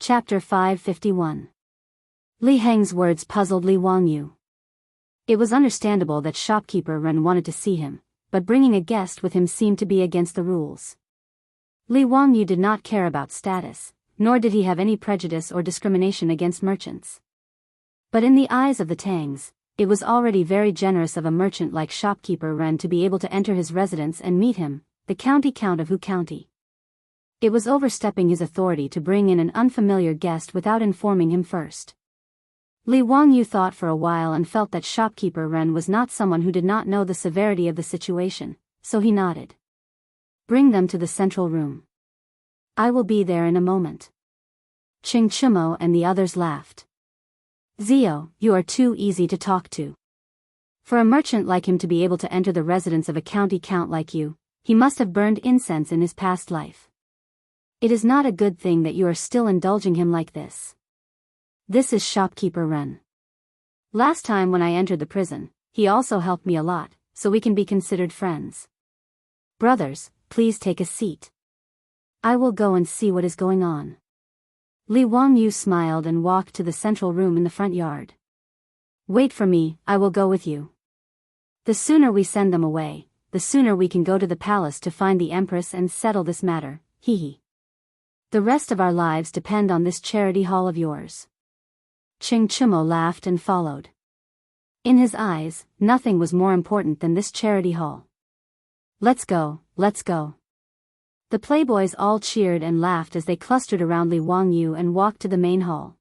Chapter 551. Li Heng's words puzzled Li Wangyu. It was understandable that shopkeeper Ren wanted to see him, but bringing a guest with him seemed to be against the rules. Li Wangyu did not care about status, nor did he have any prejudice or discrimination against merchants. But in the eyes of the Tangs, it was already very generous of a merchant like shopkeeper Ren to be able to enter his residence and meet him, the county count of Hu County. It was overstepping his authority to bring in an unfamiliar guest without informing him first. Li Wangyu thought for a while and felt that shopkeeper Ren was not someone who did not know the severity of the situation, so he nodded. Bring them to the central room. I will be there in a moment. Ching Chumo and the others laughed. Zio, you are too easy to talk to. For a merchant like him to be able to enter the residence of a county count like you, he must have burned incense in his past life. It is not a good thing that you are still indulging him like this. This is shopkeeper Ren. Last time when I entered the prison, he also helped me a lot, so we can be considered friends. Brothers, please take a seat. I will go and see what is going on. Li Wangyu smiled and walked to the central room in the front yard. Wait for me, I will go with you. The sooner we send them away, the sooner we can go to the palace to find the Empress and settle this matter, hee. The rest of our lives depend on this charity hall of yours. Ching Chumo laughed and followed. In his eyes, nothing was more important than this charity hall. Let's go, let's go. The playboys all cheered and laughed as they clustered around Li Wangyu and walked to the main hall.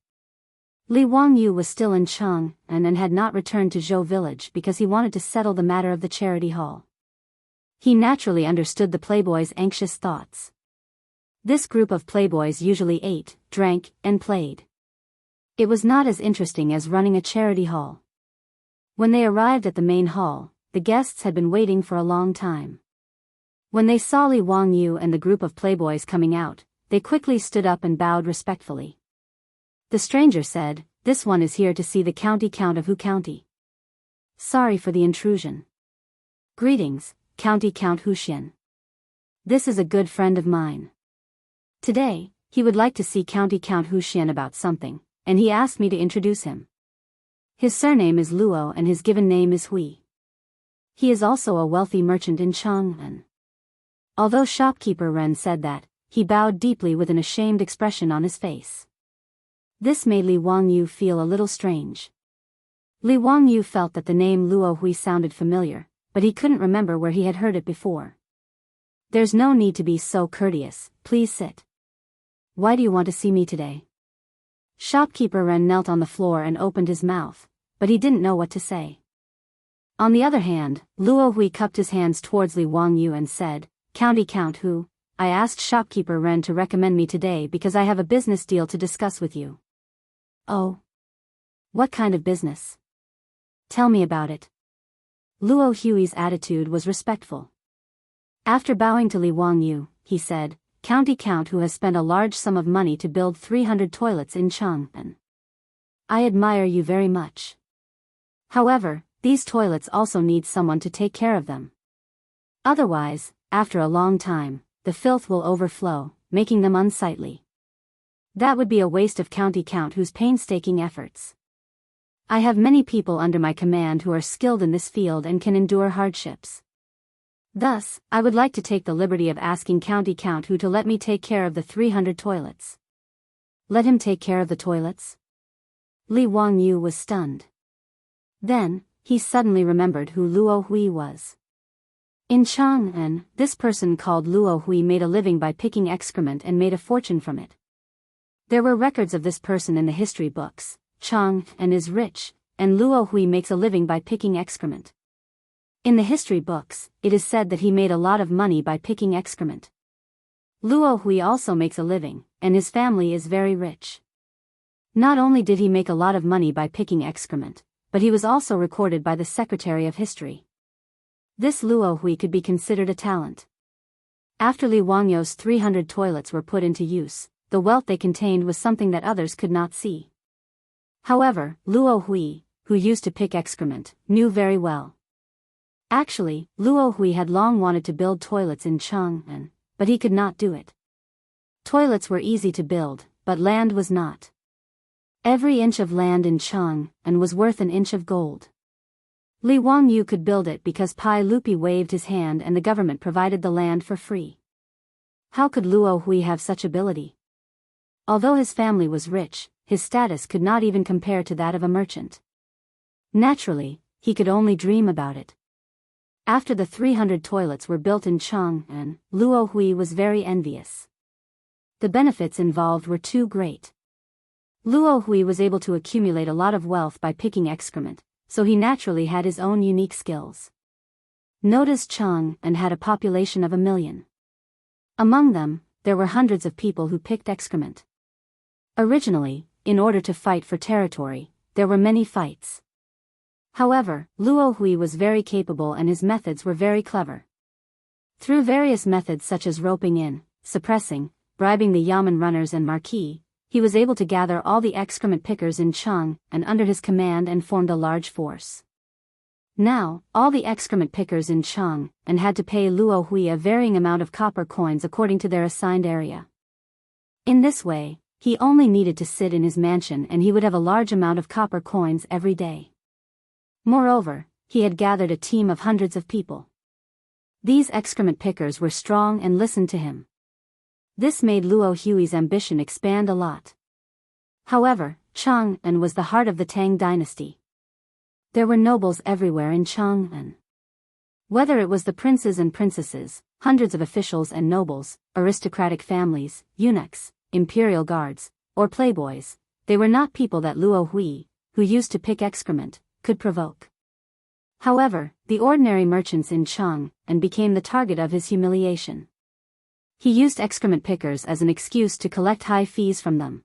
Li Wangyu was still in Chang and had not returned to Zhou village because he wanted to settle the matter of the charity hall. He naturally understood the playboys' anxious thoughts. This group of playboys usually ate, drank, and played. It was not as interesting as running a charity hall. When they arrived at the main hall, the guests had been waiting for a long time. When they saw Li Wangyu and the group of playboys coming out, they quickly stood up and bowed respectfully. The stranger said, "This one is here to see the county count of Hu County. Sorry for the intrusion. Greetings, County Count Hu Xian. This is a good friend of mine. Today, he would like to see County Count Hu Xian about something, and he asked me to introduce him. His surname is Luo and his given name is Hui. He is also a wealthy merchant in Chang'an." Although shopkeeper Ren said that, he bowed deeply with an ashamed expression on his face. This made Li Wangyu feel a little strange. Li Wangyu felt that the name Luo Hui sounded familiar, but he couldn't remember where he had heard it before. There's no need to be so courteous, please sit. Why do you want to see me today? Shopkeeper Ren knelt on the floor and opened his mouth, but he didn't know what to say. On the other hand, Luo Hui cupped his hands towards Li Wangyu and said, "County Count Hu, I asked shopkeeper Ren to recommend me today because I have a business deal to discuss with you." "Oh? What kind of business? Tell me about it." Luo Hui's attitude was respectful. After bowing to Li Wangyu, he said, "County Count Hu has spent a large sum of money to build 300 toilets in Chang'an. I admire you very much. However, these toilets also need someone to take care of them. Otherwise, after a long time, the filth will overflow, making them unsightly. That would be a waste of County Count Hu's painstaking efforts. I have many people under my command who are skilled in this field and can endure hardships. Thus, I would like to take the liberty of asking County Count Hu to let me take care of the 300 toilets." Let him take care of the toilets? Li Wangyu was stunned. Then, he suddenly remembered who Luo Hui was. In Chang'an, this person called Luo Hui made a living by picking excrement and made a fortune from it. There were records of this person in the history books. Chang'an is rich, and Luo Hui makes a living by picking excrement. In the history books, it is said that he made a lot of money by picking excrement. Luo Hui also makes a living, and his family is very rich. Not only did he make a lot of money by picking excrement, but he was also recorded by the Secretary of History. This Luo Hui could be considered a talent. After Li Wangyu's 300 toilets were put into use, the wealth they contained was something that others could not see. However, Luo Hui, who used to pick excrement, knew very well. Actually, Luo Hui had long wanted to build toilets in Chang'an, but he could not do it. Toilets were easy to build, but land was not. Every inch of land in Chang and was worth an inch of gold. Li Wangyu could build it because Pai Lupi waved his hand and the government provided the land for free. How could Luo Hui have such ability? Although his family was rich, his status could not even compare to that of a merchant. Naturally, he could only dream about it. After the 300 toilets were built in Chang'an, Luo Hui was very envious. The benefits involved were too great. Luo Hui was able to accumulate a lot of wealth by picking excrement, so he naturally had his own unique skills. Notice Chang'an had a population of 1 million. Among them, there were hundreds of people who picked excrement. Originally, in order to fight for territory, there were many fights. However, Luo Hui was very capable and his methods were very clever. Through various methods such as roping in, suppressing, bribing the yamen runners and marquis, he was able to gather all the excrement pickers in Chang and under his command and formed a large force. Now, all the excrement pickers in Chang and had to pay Luo Hui a varying amount of copper coins according to their assigned area. In this way, he only needed to sit in his mansion and he would have a large amount of copper coins every day. Moreover, he had gathered a team of hundreds of people. These excrement pickers were strong and listened to him. This made Luo Hui's ambition expand a lot. However, Chang'an was the heart of the Tang dynasty. There were nobles everywhere in Chang'an. Whether it was the princes and princesses, hundreds of officials and nobles, aristocratic families, eunuchs, imperial guards, or playboys, they were not people that Luo Hui, who used to pick excrement, could provoke. However, the ordinary merchants in Chang'an became the target of his humiliation. He used excrement pickers as an excuse to collect high fees from them.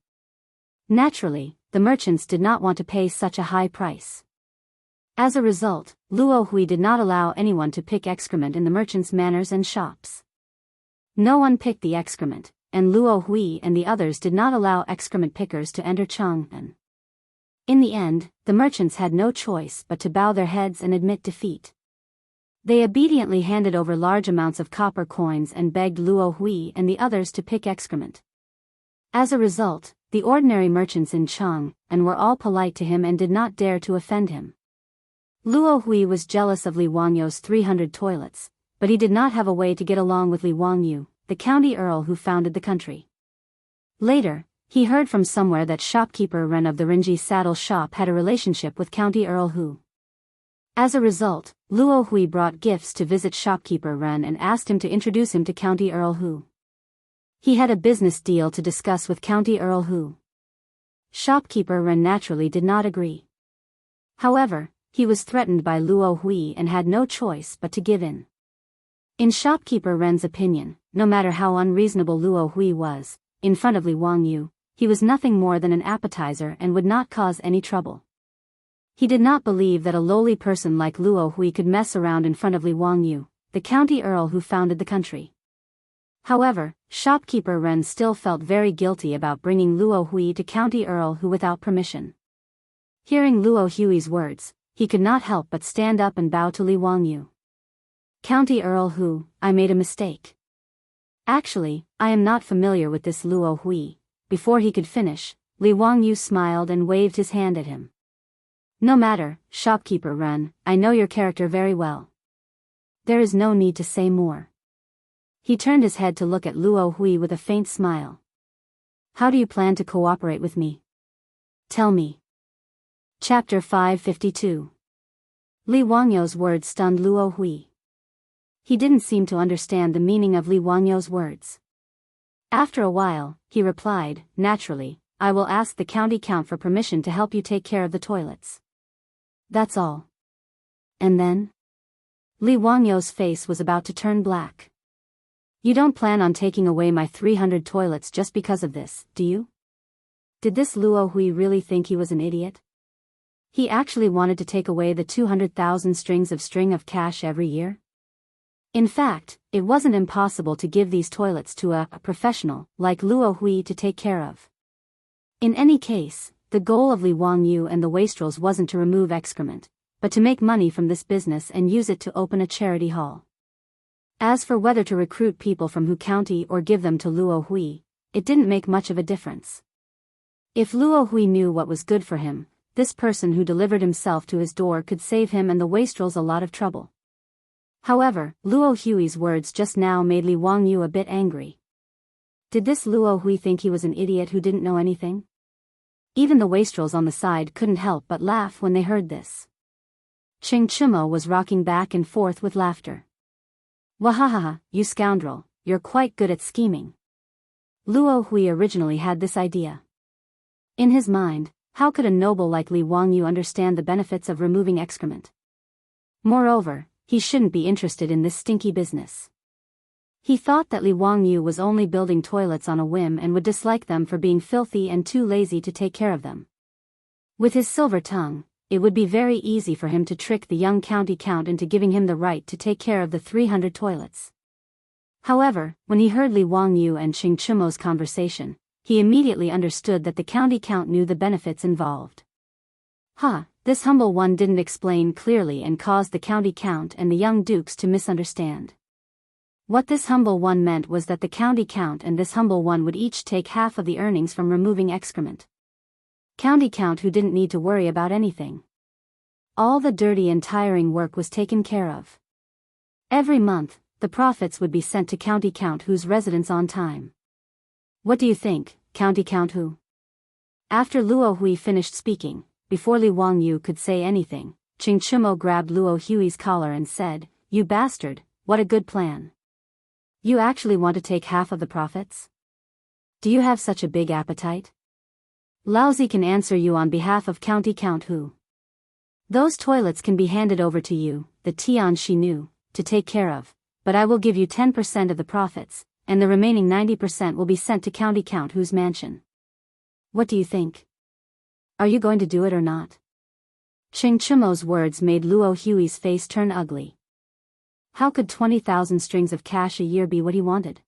Naturally, the merchants did not want to pay such a high price. As a result, Luo Hui did not allow anyone to pick excrement in the merchants' manors and shops. No one picked the excrement, and Luo Hui and the others did not allow excrement pickers to enter Chang'an. In the end, the merchants had no choice but to bow their heads and admit defeat. They obediently handed over large amounts of copper coins and begged Luo Hui and the others to pick excrement. As a result, the ordinary merchants in Chang'an were all polite to him and did not dare to offend him. Luo Hui was jealous of Li Wangyu's 300 toilets, but he did not have a way to get along with Li Wangyu, the county earl who founded the country. Later, he heard from somewhere that shopkeeper Ren of the Rinji saddle shop had a relationship with County Earl Hu. As a result, Luo Hui brought gifts to visit shopkeeper Ren and asked him to introduce him to County Earl Hu. He had a business deal to discuss with County Earl Hu. Shopkeeper Ren naturally did not agree. However, he was threatened by Luo Hui and had no choice but to give in. In shopkeeper Ren's opinion, no matter how unreasonable Luo Hui was, in front of Li Wangyu, he was nothing more than an appetizer and would not cause any trouble. He did not believe that a lowly person like Luo Hui could mess around in front of Li Wangyu, the county earl who founded the country. However, shopkeeper Ren still felt very guilty about bringing Luo Hui to County Earl Hu without permission. Hearing Luo Hui's words, he could not help but stand up and bow to Li Wangyu. County Earl Hu, I made a mistake. Actually, I am not familiar with this Luo Hui. Before he could finish, Li Wangyu smiled and waved his hand at him. No matter, shopkeeper Ren, I know your character very well. There is no need to say more. He turned his head to look at Luo Hui with a faint smile. How do you plan to cooperate with me? Tell me. Chapter 552. Li Wangyu's words stunned Luo Hui. He didn't seem to understand the meaning of Li Wangyu's words. After a while, he replied, naturally, I will ask the county count for permission to help you take care of the toilets. That's all. And then? Li Wangyu's face was about to turn black. You don't plan on taking away my 300 toilets just because of this, do you? Did this Luo Hui really think he was an idiot? He actually wanted to take away the 200,000 strings of cash every year? In fact, it wasn't impossible to give these toilets to a professional like Luo Hui to take care of. In any case, the goal of Li Wangyu and the wastrels wasn't to remove excrement, but to make money from this business and use it to open a charity hall. As for whether to recruit people from Hu County or give them to Luo Hui, it didn't make much of a difference. If Luo Hui knew what was good for him, this person who delivered himself to his door could save him and the wastrels a lot of trouble. However, Luo Hui's words just now made Li Wangyu a bit angry. Did this Luo Hui think he was an idiot who didn't know anything? Even the wastrels on the side couldn't help but laugh when they heard this. Ching Chimo was rocking back and forth with laughter. Wahahaha, you scoundrel, you're quite good at scheming. Luo Hui originally had this idea. In his mind, how could a noble like Li Wangyu understand the benefits of removing excrement? Moreover, he shouldn't be interested in this stinky business. He thought that Li Wangyu was only building toilets on a whim and would dislike them for being filthy and too lazy to take care of them. With his silver tongue, it would be very easy for him to trick the young county count into giving him the right to take care of the 300 toilets. However, when he heard Li Wangyu and Ching Chimo's conversation, he immediately understood that the county count knew the benefits involved. This humble one didn't explain clearly and caused the county count and the young dukes to misunderstand. What this humble one meant was that the county count and this humble one would each take half of the earnings from removing excrement. County count who didn't need to worry about anything. All the dirty and tiring work was taken care of. Every month, the profits would be sent to county count who's residence on time. What do you think, county count who? After Luo Hui finished speaking, before Li Wangyu could say anything, Ching Chimo grabbed Luo Hui's collar and said, "You bastard, what a good plan. You actually want to take half of the profits? Do you have such a big appetite? Laozi can answer you on behalf of county count who. Those toilets can be handed over to you, the Tian Shi Nu, to take care of, but I will give you 10% of the profits, and the remaining 90% will be sent to county count whose mansion. What do you think? Are you going to do it or not?" Ching Chimo's words made Luo Hui's face turn ugly. How could 20,000 strings of cash a year be what he wanted?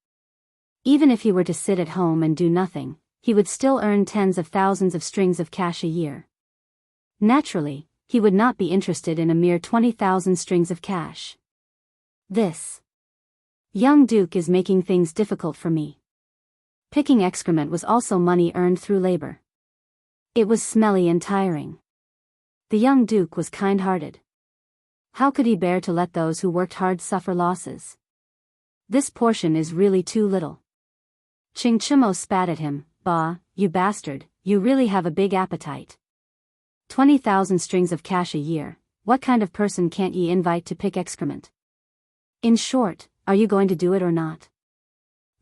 Even if he were to sit at home and do nothing, he would still earn tens of thousands of strings of cash a year. Naturally, he would not be interested in a mere 20,000 strings of cash. This young duke is making things difficult for me. Picking excrement was also money earned through labor. It was smelly and tiring. The young duke was kind-hearted. How could he bear to let those who worked hard suffer losses? This portion is really too little. Ching Chimo spat at him. "Bah, you bastard, you really have a big appetite. 20,000 strings of cash a year, what kind of person can't ye invite to pick excrement? In short, are you going to do it or not?"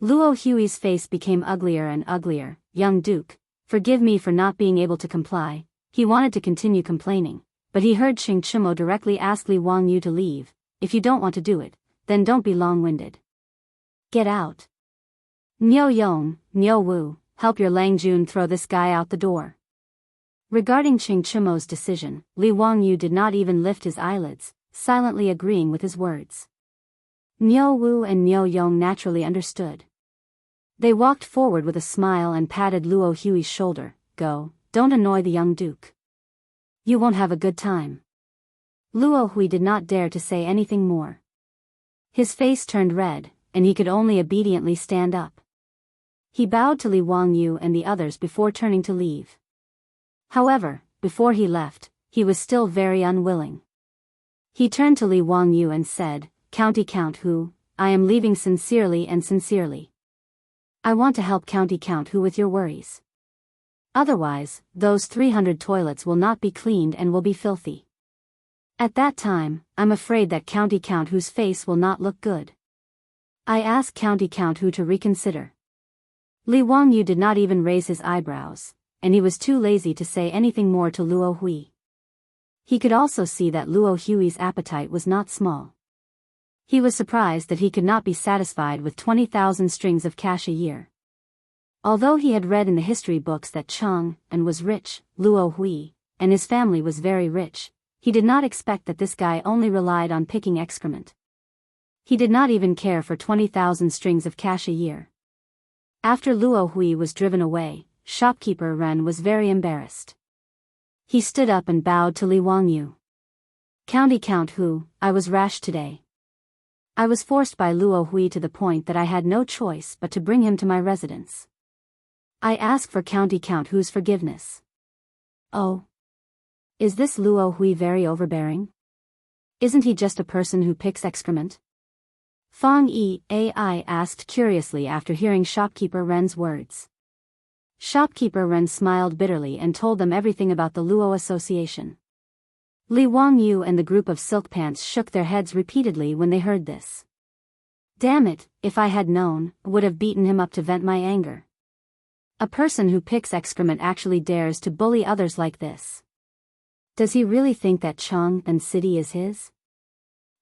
Luo Hui's face became uglier and uglier. "Young duke, forgive me for not being able to comply." He wanted to continue complaining, but he heard Ching Chimo directly ask Li Wangyu to leave. "If you don't want to do it, then don't be long-winded. Get out. Niu Yong, Niu Wu, help your Lang Jun throw this guy out the door." Regarding Ching Chimo's decision, Li Wangyu did not even lift his eyelids, silently agreeing with his words. Niu Wu and Niu Yong naturally understood. They walked forward with a smile and patted Luo Hui's shoulder. "Go, don't annoy the young duke. You won't have a good time." Luo Hui did not dare to say anything more. His face turned red, and he could only obediently stand up. He bowed to Li Wangyu and the others before turning to leave. However, before he left, he was still very unwilling. He turned to Li Wangyu and said, "County Count Hu, I am leaving sincerely and sincerely. I want to help County Count Hu with your worries. Otherwise, those 300 toilets will not be cleaned and will be filthy. At that time, I'm afraid that County Count Hu's face will not look good. I ask County Count Hu to reconsider." Li Wangyu did not even raise his eyebrows, and he was too lazy to say anything more to Luo Hui. He could also see that Luo Hui's appetite was not small. He was surprised that he could not be satisfied with 20,000 strings of cash a year. Although he had read in the history books that Chang and was rich, Luo Hui, and his family was very rich, he did not expect that this guy only relied on picking excrement. He did not even care for 20,000 strings of cash a year. After Luo Hui was driven away, shopkeeper Ren was very embarrassed. He stood up and bowed to Li Wangyu. "County Count Hu, I was rash today. I was forced by Luo Hui to the point that I had no choice but to bring him to my residence. I ask for County Count Hu's forgiveness. Oh. Is this Luo Hui very overbearing? Isn't he just a person who picks excrement? Fang Yi Ai asked curiously after hearing shopkeeper Ren's words. Shopkeeper Ren smiled bitterly and told them everything about the Luo Association. Li Wangyu and the group of silk pants shook their heads repeatedly when they heard this. Damn it, if I had known, would have beaten him up to vent my anger. A person who picks excrement actually dares to bully others like this. Does he really think that Cheng and city is his?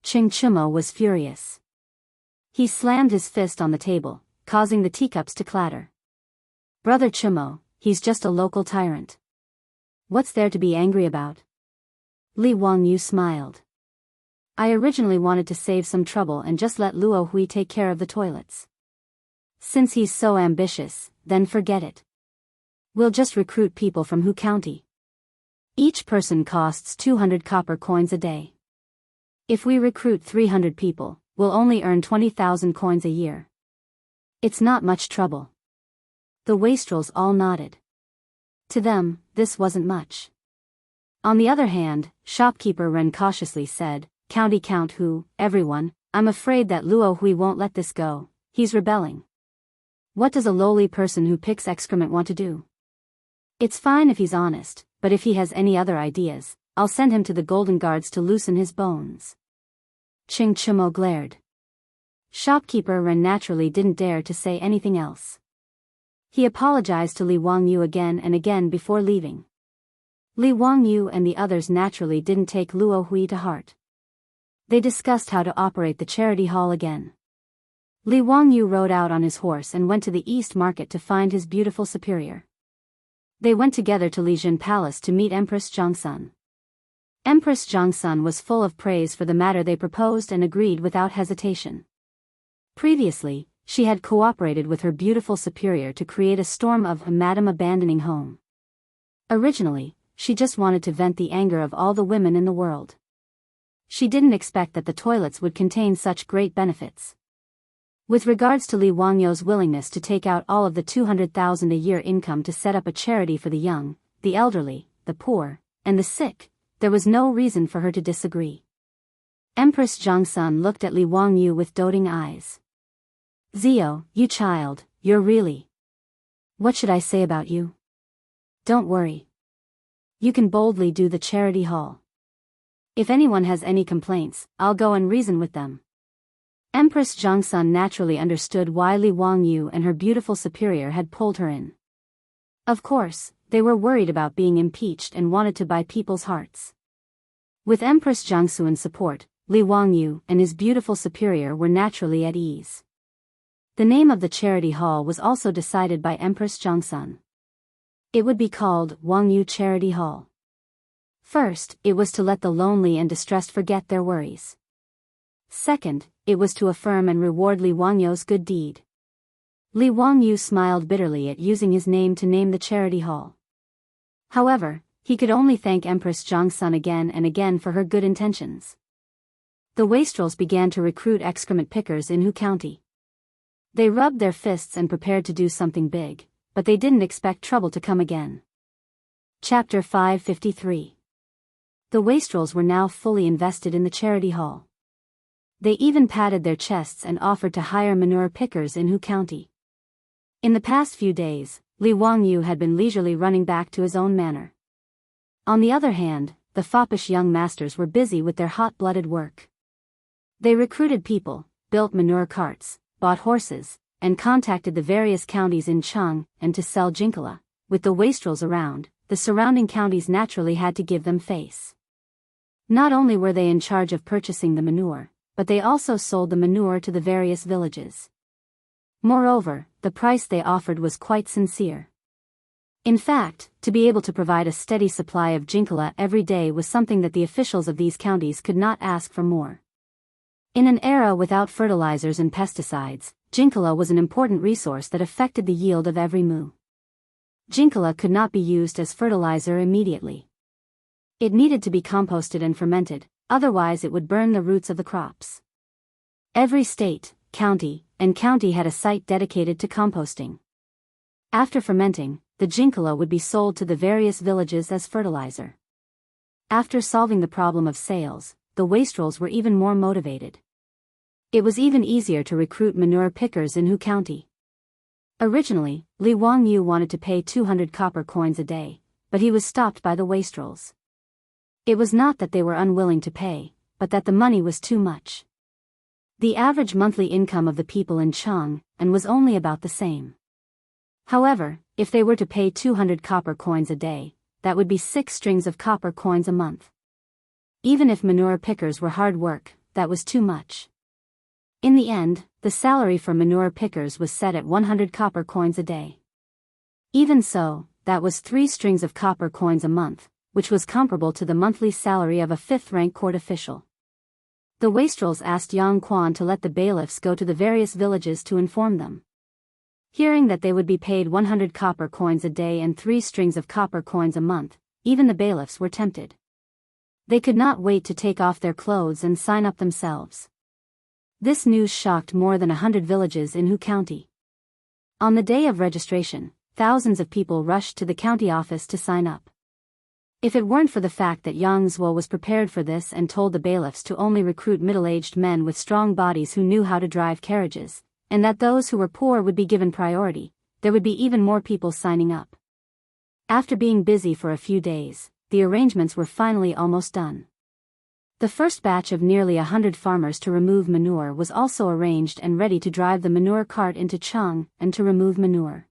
Ching Chumo was furious. He slammed his fist on the table, causing the teacups to clatter. Brother Chumo, he's just a local tyrant. What's there to be angry about? Li Wangyu smiled. I originally wanted to save some trouble and just let Luo Hui take care of the toilets. Since he's so ambitious, then forget it. We'll just recruit people from Hu County. Each person costs 200 copper coins a day. If we recruit 300 people, we'll only earn 20,000 coins a year. It's not much trouble. The wastrels all nodded. To them, this wasn't much. On the other hand, shopkeeper Ren cautiously said, County Count Hu, everyone, I'm afraid that Luo Hui won't let this go, he's rebelling. What does a lowly person who picks excrement want to do? It's fine if he's honest, but if he has any other ideas, I'll send him to the Golden Guards to loosen his bones. Ching Chumo glared. Shopkeeper Ren naturally didn't dare to say anything else. He apologized to Li Wangyu again and again before leaving. Li Wangyu and the others naturally didn't take Luo Hui to heart. They discussed how to operate the charity hall again. Li Wangyu rode out on his horse and went to the East Market to find his beautiful superior. They went together to Lijun Palace to meet Empress Zhongsun. Empress Zhongsun was full of praise for the matter they proposed and agreed without hesitation. Previously, she had cooperated with her beautiful superior to create a storm of Madam Abandoning Home. Originally, she just wanted to vent the anger of all the women in the world. She didn't expect that the toilets would contain such great benefits. With regards to Li Wangyu's willingness to take out all of the 200,000 a year income to set up a charity for the young, the elderly, the poor, and the sick, there was no reason for her to disagree. Empress Zhongsun looked at Li Wangyu with doting eyes. Zio, you child, you're really... What should I say about you? Don't worry. You can boldly do the charity hall. If anyone has any complaints, I'll go and reason with them. Empress Zhongsun naturally understood why Li Wangyu and her beautiful superior had pulled her in. Of course, they were worried about being impeached and wanted to buy people's hearts. With Empress Zhongsun's support, Li Wangyu and his beautiful superior were naturally at ease. The name of the charity hall was also decided by Empress Zhongsun. It would be called Wangyu Charity Hall. First, it was to let the lonely and distressed forget their worries. Second, it was to affirm and reward Li Wangyu's good deed. Li Wangyu smiled bitterly at using his name to name the charity hall. However, he could only thank Empress Zhongsun again and again for her good intentions. The wastrels began to recruit excrement pickers in Hu County. They rubbed their fists and prepared to do something big, but they didn't expect trouble to come again. Chapter 553. The wastrels were now fully invested in the charity hall. They even padded their chests and offered to hire manure pickers in Hu County. In the past few days, Li Wangyu had been leisurely running back to his own manor. On the other hand, the foppish young masters were busy with their hot-blooded work. They recruited people, built manure carts, bought horses, and contacted the various counties in Chang and to sell jinkala. With the wastrels around, the surrounding counties naturally had to give them face. Not only were they in charge of purchasing the manure, but they also sold the manure to the various villages. Moreover, the price they offered was quite sincere. In fact, to be able to provide a steady supply of jinkala every day was something that the officials of these counties could not ask for more. In an era without fertilizers and pesticides, jinkala was an important resource that affected the yield of every mu. Jinkala could not be used as fertilizer immediately. It needed to be composted and fermented, otherwise it would burn the roots of the crops. Every state, county, and county had a site dedicated to composting. After fermenting, the jinkala would be sold to the various villages as fertilizer. After solving the problem of sales, the wastrels were even more motivated. It was even easier to recruit manure pickers in Hu County. Originally, Li Wangyu wanted to pay 200 copper coins a day, but he was stopped by the wastrels. It was not that they were unwilling to pay, but that the money was too much. The average monthly income of the people in Chang and was only about the same. However, if they were to pay 200 copper coins a day, that would be 6 strings of copper coins a month. Even if manure pickers were hard work, that was too much. In the end, the salary for manure pickers was set at 100 copper coins a day. Even so, that was 3 strings of copper coins a month, which was comparable to the monthly salary of a 5th-rank court official. The wastrels asked Yang Quan to let the bailiffs go to the various villages to inform them. Hearing that they would be paid 100 copper coins a day and 3 strings of copper coins a month, even the bailiffs were tempted. They could not wait to take off their clothes and sign up themselves. This news shocked more than 100 villages in Hu County. On the day of registration, thousands of people rushed to the county office to sign up. If it weren't for the fact that Yang Zhuo was prepared for this and told the bailiffs to only recruit middle-aged men with strong bodies who knew how to drive carriages, and that those who were poor would be given priority, there would be even more people signing up. After being busy for a few days, the arrangements were finally almost done. The first batch of nearly 100 farmers to remove manure was also arranged and ready to drive the manure cart into Chang and to remove manure.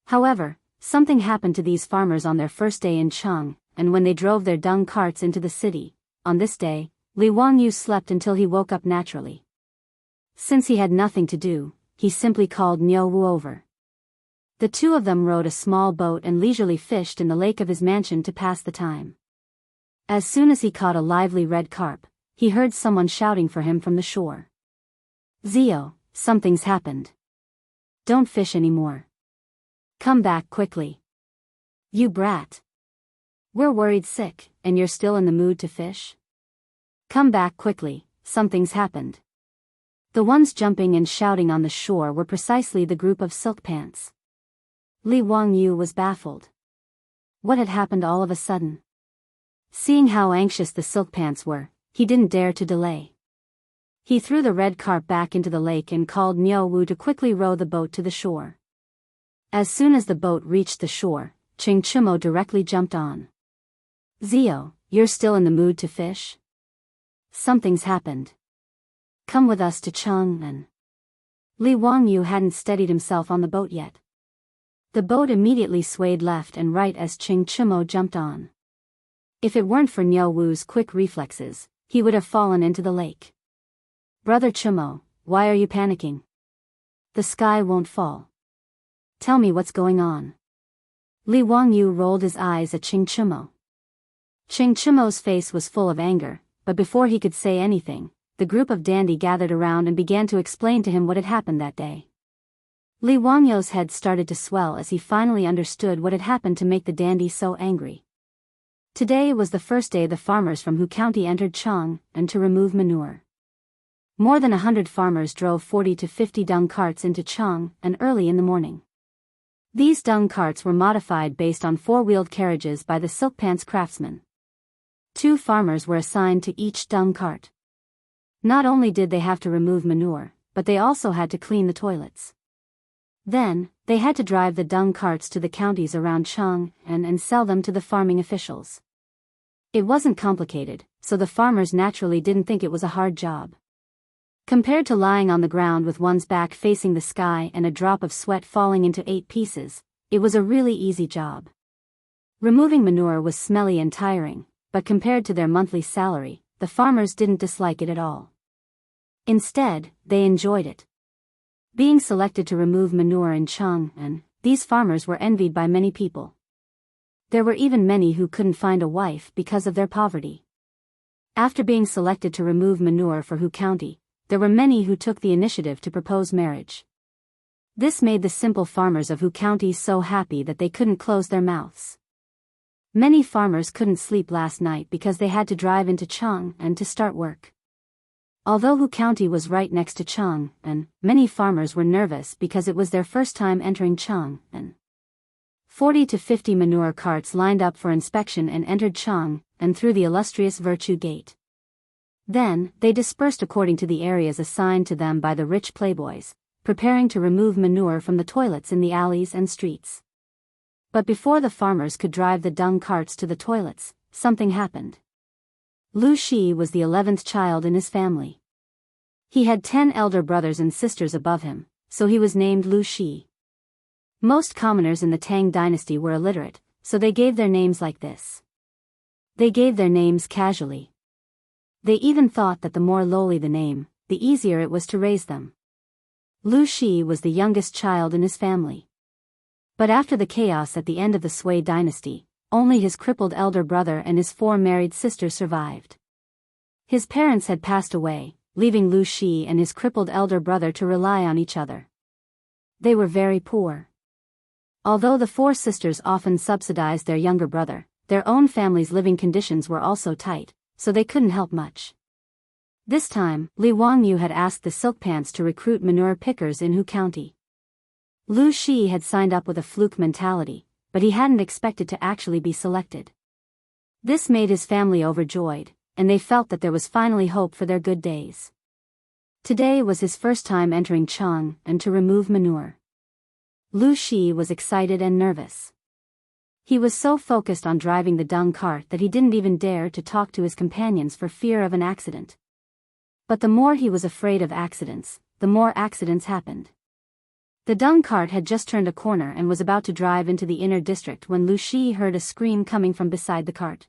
However, something happened to these farmers on their first day in Chang, and when they drove their dung carts into the city. On this day, Li Wangyu slept until he woke up naturally. Since he had nothing to do, he simply called Niu Wu over. The two of them rowed a small boat and leisurely fished in the lake of his mansion to pass the time. As soon as he caught a lively red carp, he heard someone shouting for him from the shore. "Zio, something's happened. Don't fish anymore. Come back quickly. You brat. We're worried sick, and you're still in the mood to fish? Come back quickly, something's happened." The ones jumping and shouting on the shore were precisely the group of silk pants. Li Wangyu was baffled. What had happened all of a sudden? Seeing how anxious the silk pants were, he didn't dare to delay. He threw the red carp back into the lake and called Niu Wu to quickly row the boat to the shore. As soon as the boat reached the shore, Ching Chumo directly jumped on. "Zio, you're still in the mood to fish? Something's happened. Come with us to Chang'an." Li Wangyu hadn't steadied himself on the boat yet. The boat immediately swayed left and right as Ching Chumo jumped on. If it weren't for Niu Wu's quick reflexes, he would have fallen into the lake. "Brother Chumo, why are you panicking? The sky won't fall. Tell me what's going on." Li Wangyu rolled his eyes at Ching Chumo. Ching Chumo's face was full of anger, but before he could say anything, the group of dandy gathered around and began to explain to him what had happened that day. Li Wangyu's head started to swell as he finally understood what had happened to make the dandy so angry. Today was the first day the farmers from Hu County entered Chang and to remove manure. More than 100 farmers drove 40 to 50 dung carts into Chang and early in the morning. These dung carts were modified based on 4-wheeled carriages by the silk pants craftsmen. 2 farmers were assigned to each dung cart. Not only did they have to remove manure, but they also had to clean the toilets. Then, they had to drive the dung carts to the counties around Chang and sell them to the farming officials. It wasn't complicated, so the farmers naturally didn't think it was a hard job. Compared to lying on the ground with one's back facing the sky and a drop of sweat falling into 8 pieces, it was a really easy job. Removing manure was smelly and tiring, but compared to their monthly salary, the farmers didn't dislike it at all. Instead, they enjoyed it. Being selected to remove manure in Chang'an, these farmers were envied by many people. There were even many who couldn't find a wife because of their poverty. After being selected to remove manure for Hu County, there were many who took the initiative to propose marriage. This made the simple farmers of Hu County so happy that they couldn't close their mouths. Many farmers couldn't sleep last night because they had to drive into Chang'an to start work. Although Hu County was right next to Chang'an, many farmers were nervous because it was their first time entering Chang'an. 40 to 50 manure carts lined up for inspection and entered Chang'an through the illustrious Virtue Gate. Then, they dispersed according to the areas assigned to them by the rich playboys, preparing to remove manure from the toilets in the alleys and streets. But before the farmers could drive the dung carts to the toilets, something happened. Lu Shi was the 11th child in his family. He had 10 elder brothers and sisters above him, so he was named Lu Shi. Most commoners in the Tang dynasty were illiterate, so they gave their names like this. They gave their names casually. They even thought that the more lowly the name, the easier it was to raise them. Lu Shi was the youngest child in his family. But after the chaos at the end of the Sui dynasty, only his crippled elder brother and his 4 married sisters survived. His parents had passed away, leaving Lu Shi and his crippled elder brother to rely on each other. They were very poor. Although the 4 sisters often subsidized their younger brother, their own family's living conditions were also tight, so they couldn't help much. This time, Li Wangyu had asked the Silk Pants to recruit manure pickers in Hu County. Lu Shi had signed up with a fluke mentality, but he hadn't expected to actually be selected. This made his family overjoyed, and they felt that there was finally hope for their good days. Today was his first time entering Chang'an to remove manure. Lu Shi was excited and nervous. He was so focused on driving the dung cart that he didn't even dare to talk to his companions for fear of an accident. But the more he was afraid of accidents, the more accidents happened. The dung cart had just turned a corner and was about to drive into the inner district when Lu Shi heard a scream coming from beside the cart.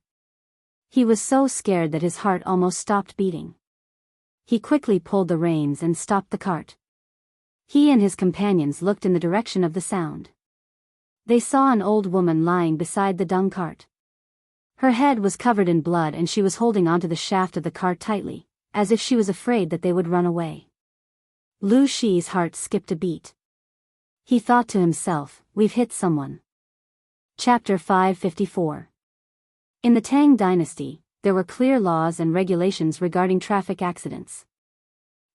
He was so scared that his heart almost stopped beating. He quickly pulled the reins and stopped the cart. He and his companions looked in the direction of the sound. They saw an old woman lying beside the dung cart. Her head was covered in blood and she was holding onto the shaft of the cart tightly, as if she was afraid that they would run away. Lu Shi's heart skipped a beat. He thought to himself, "We've hit someone." Chapter 554. In the Tang dynasty, there were clear laws and regulations regarding traffic accidents.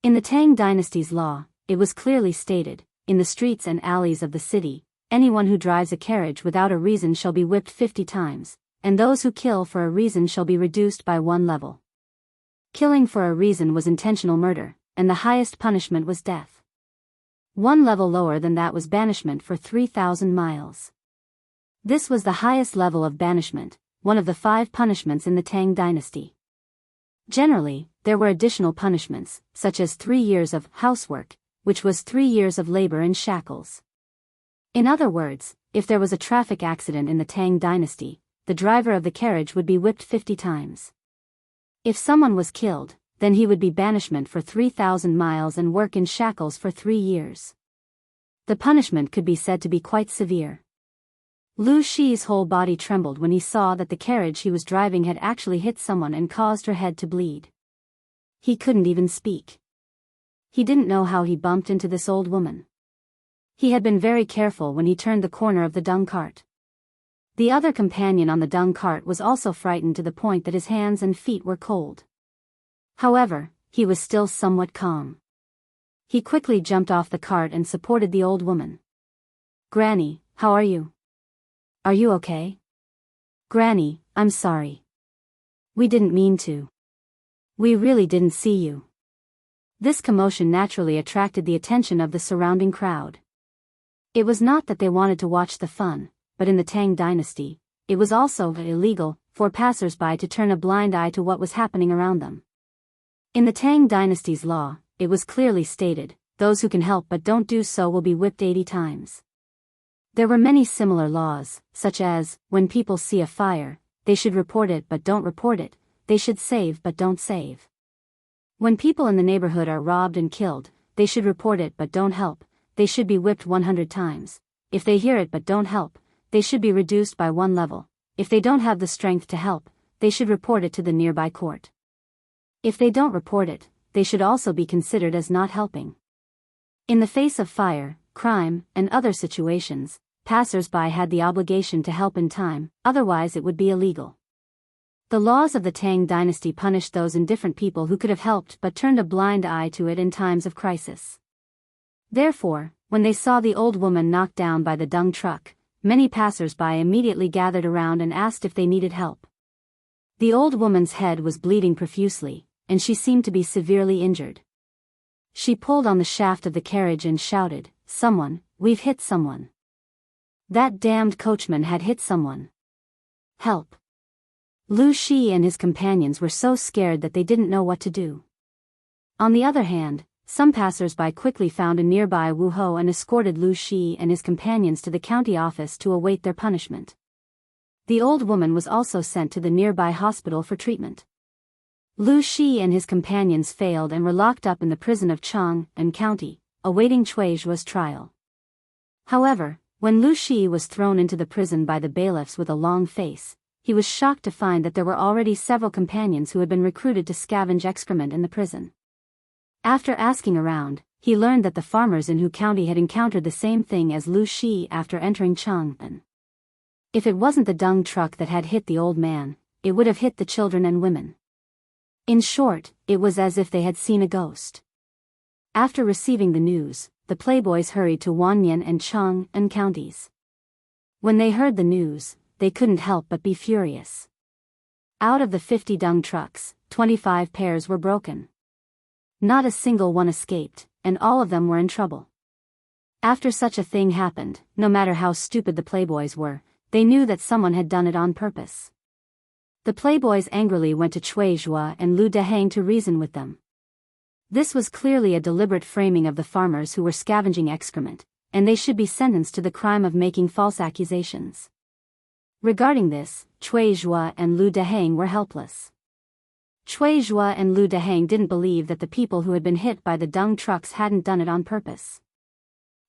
In the Tang dynasty's law, it was clearly stated, in the streets and alleys of the city, anyone who drives a carriage without a reason shall be whipped 50 times, and those who kill for a reason shall be reduced by 1 level. Killing for a reason was intentional murder, and the highest punishment was death. 1 level lower than that was banishment for 3,000 miles. This was the highest level of banishment, one of the 5 punishments in the Tang dynasty. Generally, there were additional punishments, such as 3 years of housework, which was 3 years of labor in shackles. In other words, if there was a traffic accident in the Tang dynasty, the driver of the carriage would be whipped 50 times. If someone was killed, then he would be banishment for 3,000 miles and work in shackles for 3 years. The punishment could be said to be quite severe. Lu Shi's whole body trembled when he saw that the carriage he was driving had actually hit someone and caused her head to bleed. He couldn't even speak. He didn't know how he bumped into this old woman. He had been very careful when he turned the corner of the dung cart. The other companion on the dung cart was also frightened to the point that his hands and feet were cold. However, he was still somewhat calm. He quickly jumped off the cart and supported the old woman. "Granny, how are you? Are you okay?" "Granny, I'm sorry. We didn't mean to. We really didn't see you." This commotion naturally attracted the attention of the surrounding crowd. It was not that they wanted to watch the fun, but in the Tang dynasty, it was also illegal for passers-by to turn a blind eye to what was happening around them. In the Tang dynasty's law, it was clearly stated, those who can help but don't do so will be whipped 80 times. There were many similar laws, such as, when people see a fire, they should report it but don't report it, they should save but don't save. When people in the neighborhood are robbed and killed, they should report it but don't help, they should be whipped 100 times. If they hear it but don't help, they should be reduced by 1 level. If they don't have the strength to help, they should report it to the nearby court. If they don't report it, they should also be considered as not helping. In the face of fire, crime, and other situations, passers-by had the obligation to help in time, otherwise it would be illegal. The laws of the Tang dynasty punished those indifferent people who could have helped but turned a blind eye to it in times of crisis. Therefore, when they saw the old woman knocked down by the dung truck, many passers-by immediately gathered around and asked if they needed help. The old woman's head was bleeding profusely, and she seemed to be severely injured. She pulled on the shaft of the carriage and shouted, "Someone, we've hit someone. That damned coachman had hit someone. Help." Lu Shi and his companions were so scared that they didn't know what to do. On the other hand, some passers-by quickly found a nearby Wuho and escorted Lu Shi and his companions to the county office to await their punishment. The old woman was also sent to the nearby hospital for treatment. Lu Shi and his companions failed and were locked up in the prison of Chang and County, awaiting Cui Zhua's trial. However, when Lu Shi was thrown into the prison by the bailiffs with a long face, he was shocked to find that there were already several companions who had been recruited to scavenge excrement in the prison. After asking around, he learned that the farmers in Hu County had encountered the same thing as Lu Shi after entering Chang'an. If it wasn't the dung truck that had hit the old man, it would have hit the children and women. In short, it was as if they had seen a ghost. After receiving the news, the playboys hurried to Wanyan and Chang'an counties. When they heard the news, they couldn't help but be furious. Out of the 50 dung trucks, 25 pairs were broken. Not a single one escaped, and all of them were in trouble. After such a thing happened, no matter how stupid the playboys were, they knew that someone had done it on purpose. The playboys angrily went to Cui Zhua and Lu Dehang to reason with them. This was clearly a deliberate framing of the farmers who were scavenging excrement, and they should be sentenced to the crime of making false accusations. Regarding this, Cui Zhua and Lu Dehang were helpless. Cui Zhua and Lu Dehang didn't believe that the people who had been hit by the dung trucks hadn't done it on purpose.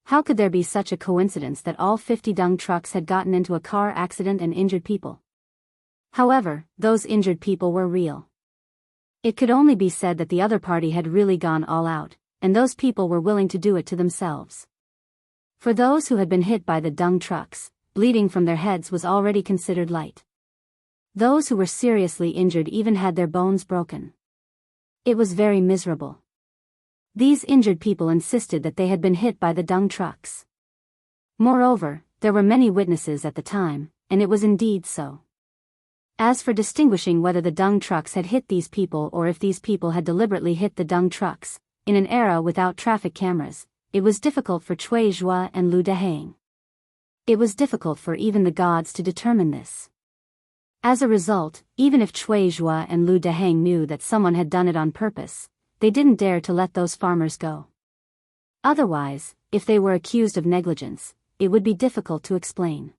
How could there be such a coincidence that all 50 dung trucks had gotten into a car accident and injured people? However, those injured people were real. It could only be said that the other party had really gone all out, and those people were willing to do it to themselves. For those who had been hit by the dung trucks, bleeding from their heads was already considered light. Those who were seriously injured even had their bones broken. It was very miserable. These injured people insisted that they had been hit by the dung trucks. Moreover, there were many witnesses at the time, and it was indeed so. As for distinguishing whether the dung trucks had hit these people or if these people had deliberately hit the dung trucks, in an era without traffic cameras, it was difficult for Cui Zhua and Lu Dehang. It was difficult for even the gods to determine this. As a result, even if Cui Zhua and Lu Dehang knew that someone had done it on purpose, they didn't dare to let those farmers go. Otherwise, if they were accused of negligence, it would be difficult to explain.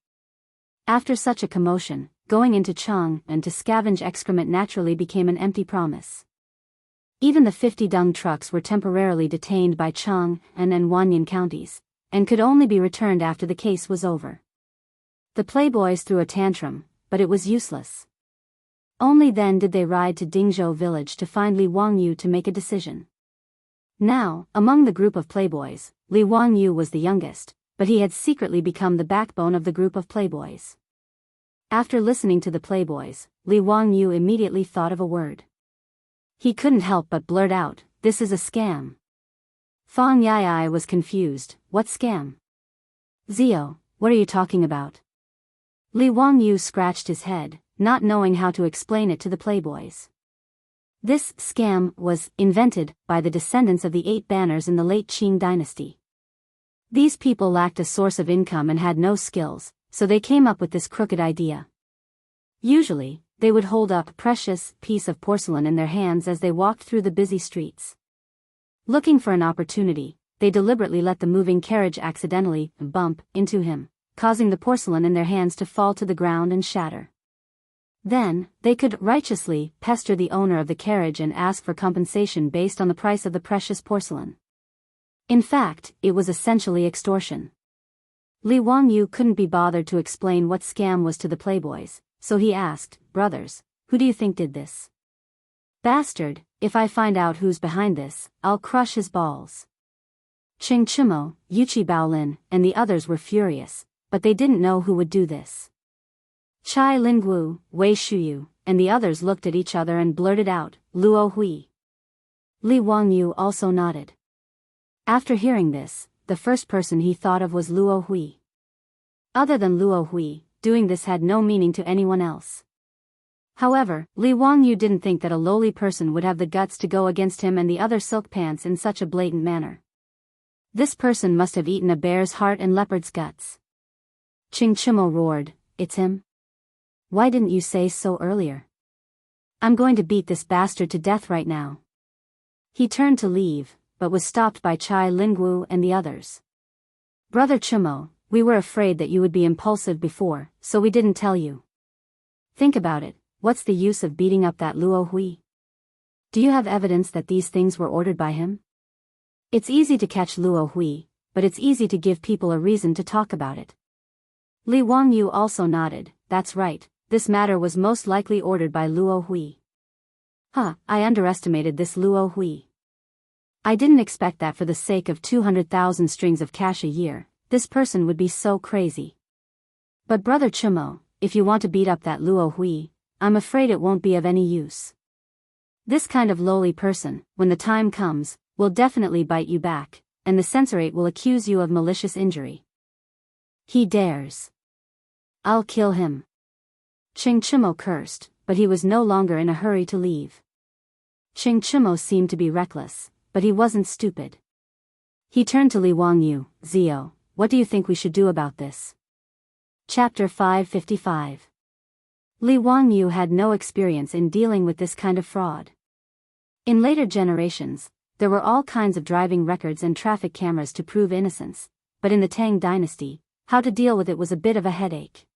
After such a commotion, going into Chang'an to scavenge excrement naturally became an empty promise. Even the 50 dung trucks were temporarily detained by Chang'an and Wanyan counties, and could only be returned after the case was over. The playboys threw a tantrum, but it was useless. Only then did they ride to Dingzhou village to find Li Wangyu to make a decision. Now, among the group of playboys, Li Wangyu was the youngest, but he had secretly become the backbone of the group of playboys. After listening to the playboys, Li Wangyu immediately thought of a word. He couldn't help but blurt out, "This is a scam." Fang Yai was confused. "What scam?" "Zio, what are you talking about?" Li Wangyu scratched his head, not knowing how to explain it to the playboys. This scam was invented by the descendants of the 8 banners in the late Qing dynasty. These people lacked a source of income and had no skills, so they came up with this crooked idea. Usually, they would hold up a precious piece of porcelain in their hands as they walked through the busy streets. Looking for an opportunity, they deliberately let the moving carriage accidentally bump into him, causing the porcelain in their hands to fall to the ground and shatter. Then, they could righteously pester the owner of the carriage and ask for compensation based on the price of the precious porcelain. In fact, it was essentially extortion. Li Wangyu couldn't be bothered to explain what scam was to the playboys, so he asked, "Brothers, who do you think did this?" "Bastard, if I find out who's behind this, I'll crush his balls." Cheng Chimo, Yuchi Baolin, and the others were furious, but they didn't know who would do this. Chai Lingwu, Wei Shuyu, and the others looked at each other and blurted out, Luo Hui. Li Wangyu also nodded. After hearing this, the first person he thought of was Luo Hui. Other than Luo Hui, doing this had no meaning to anyone else. However, Li Wangyu didn't think that a lowly person would have the guts to go against him and the other silk pants in such a blatant manner. This person must have eaten a bear's heart and leopard's guts. Qing Chimo roared, "It's him? Why didn't you say so earlier? I'm going to beat this bastard to death right now." He turned to leave, but was stopped by Chai Lingwu and the others. "Brother Chimo, we were afraid that you would be impulsive before, so we didn't tell you. Think about it, what's the use of beating up that Luo Hui? Do you have evidence that these things were ordered by him? It's easy to catch Luo Hui, but it's easy to give people a reason to talk about it." Li Wangyu also nodded, "That's right, this matter was most likely ordered by Luo Hui." I underestimated this Luo Hui. I didn't expect that for the sake of 200,000 strings of cash a year, this person would be so crazy. But Brother Chimo, if you want to beat up that Luo Hui, I'm afraid it won't be of any use. This kind of lowly person, when the time comes, will definitely bite you back, and the censorate will accuse you of malicious injury. He dares. I'll kill him. Qing Chimo cursed, but he was no longer in a hurry to leave. Qing Chimo seemed to be reckless, but he wasn't stupid. He turned to Li Wangyu, "Zio, what do you think we should do about this?" Chapter 555. Li Wangyu had no experience in dealing with this kind of fraud. In later generations, there were all kinds of driving records and traffic cameras to prove innocence, but in the Tang dynasty, how to deal with it was a bit of a headache.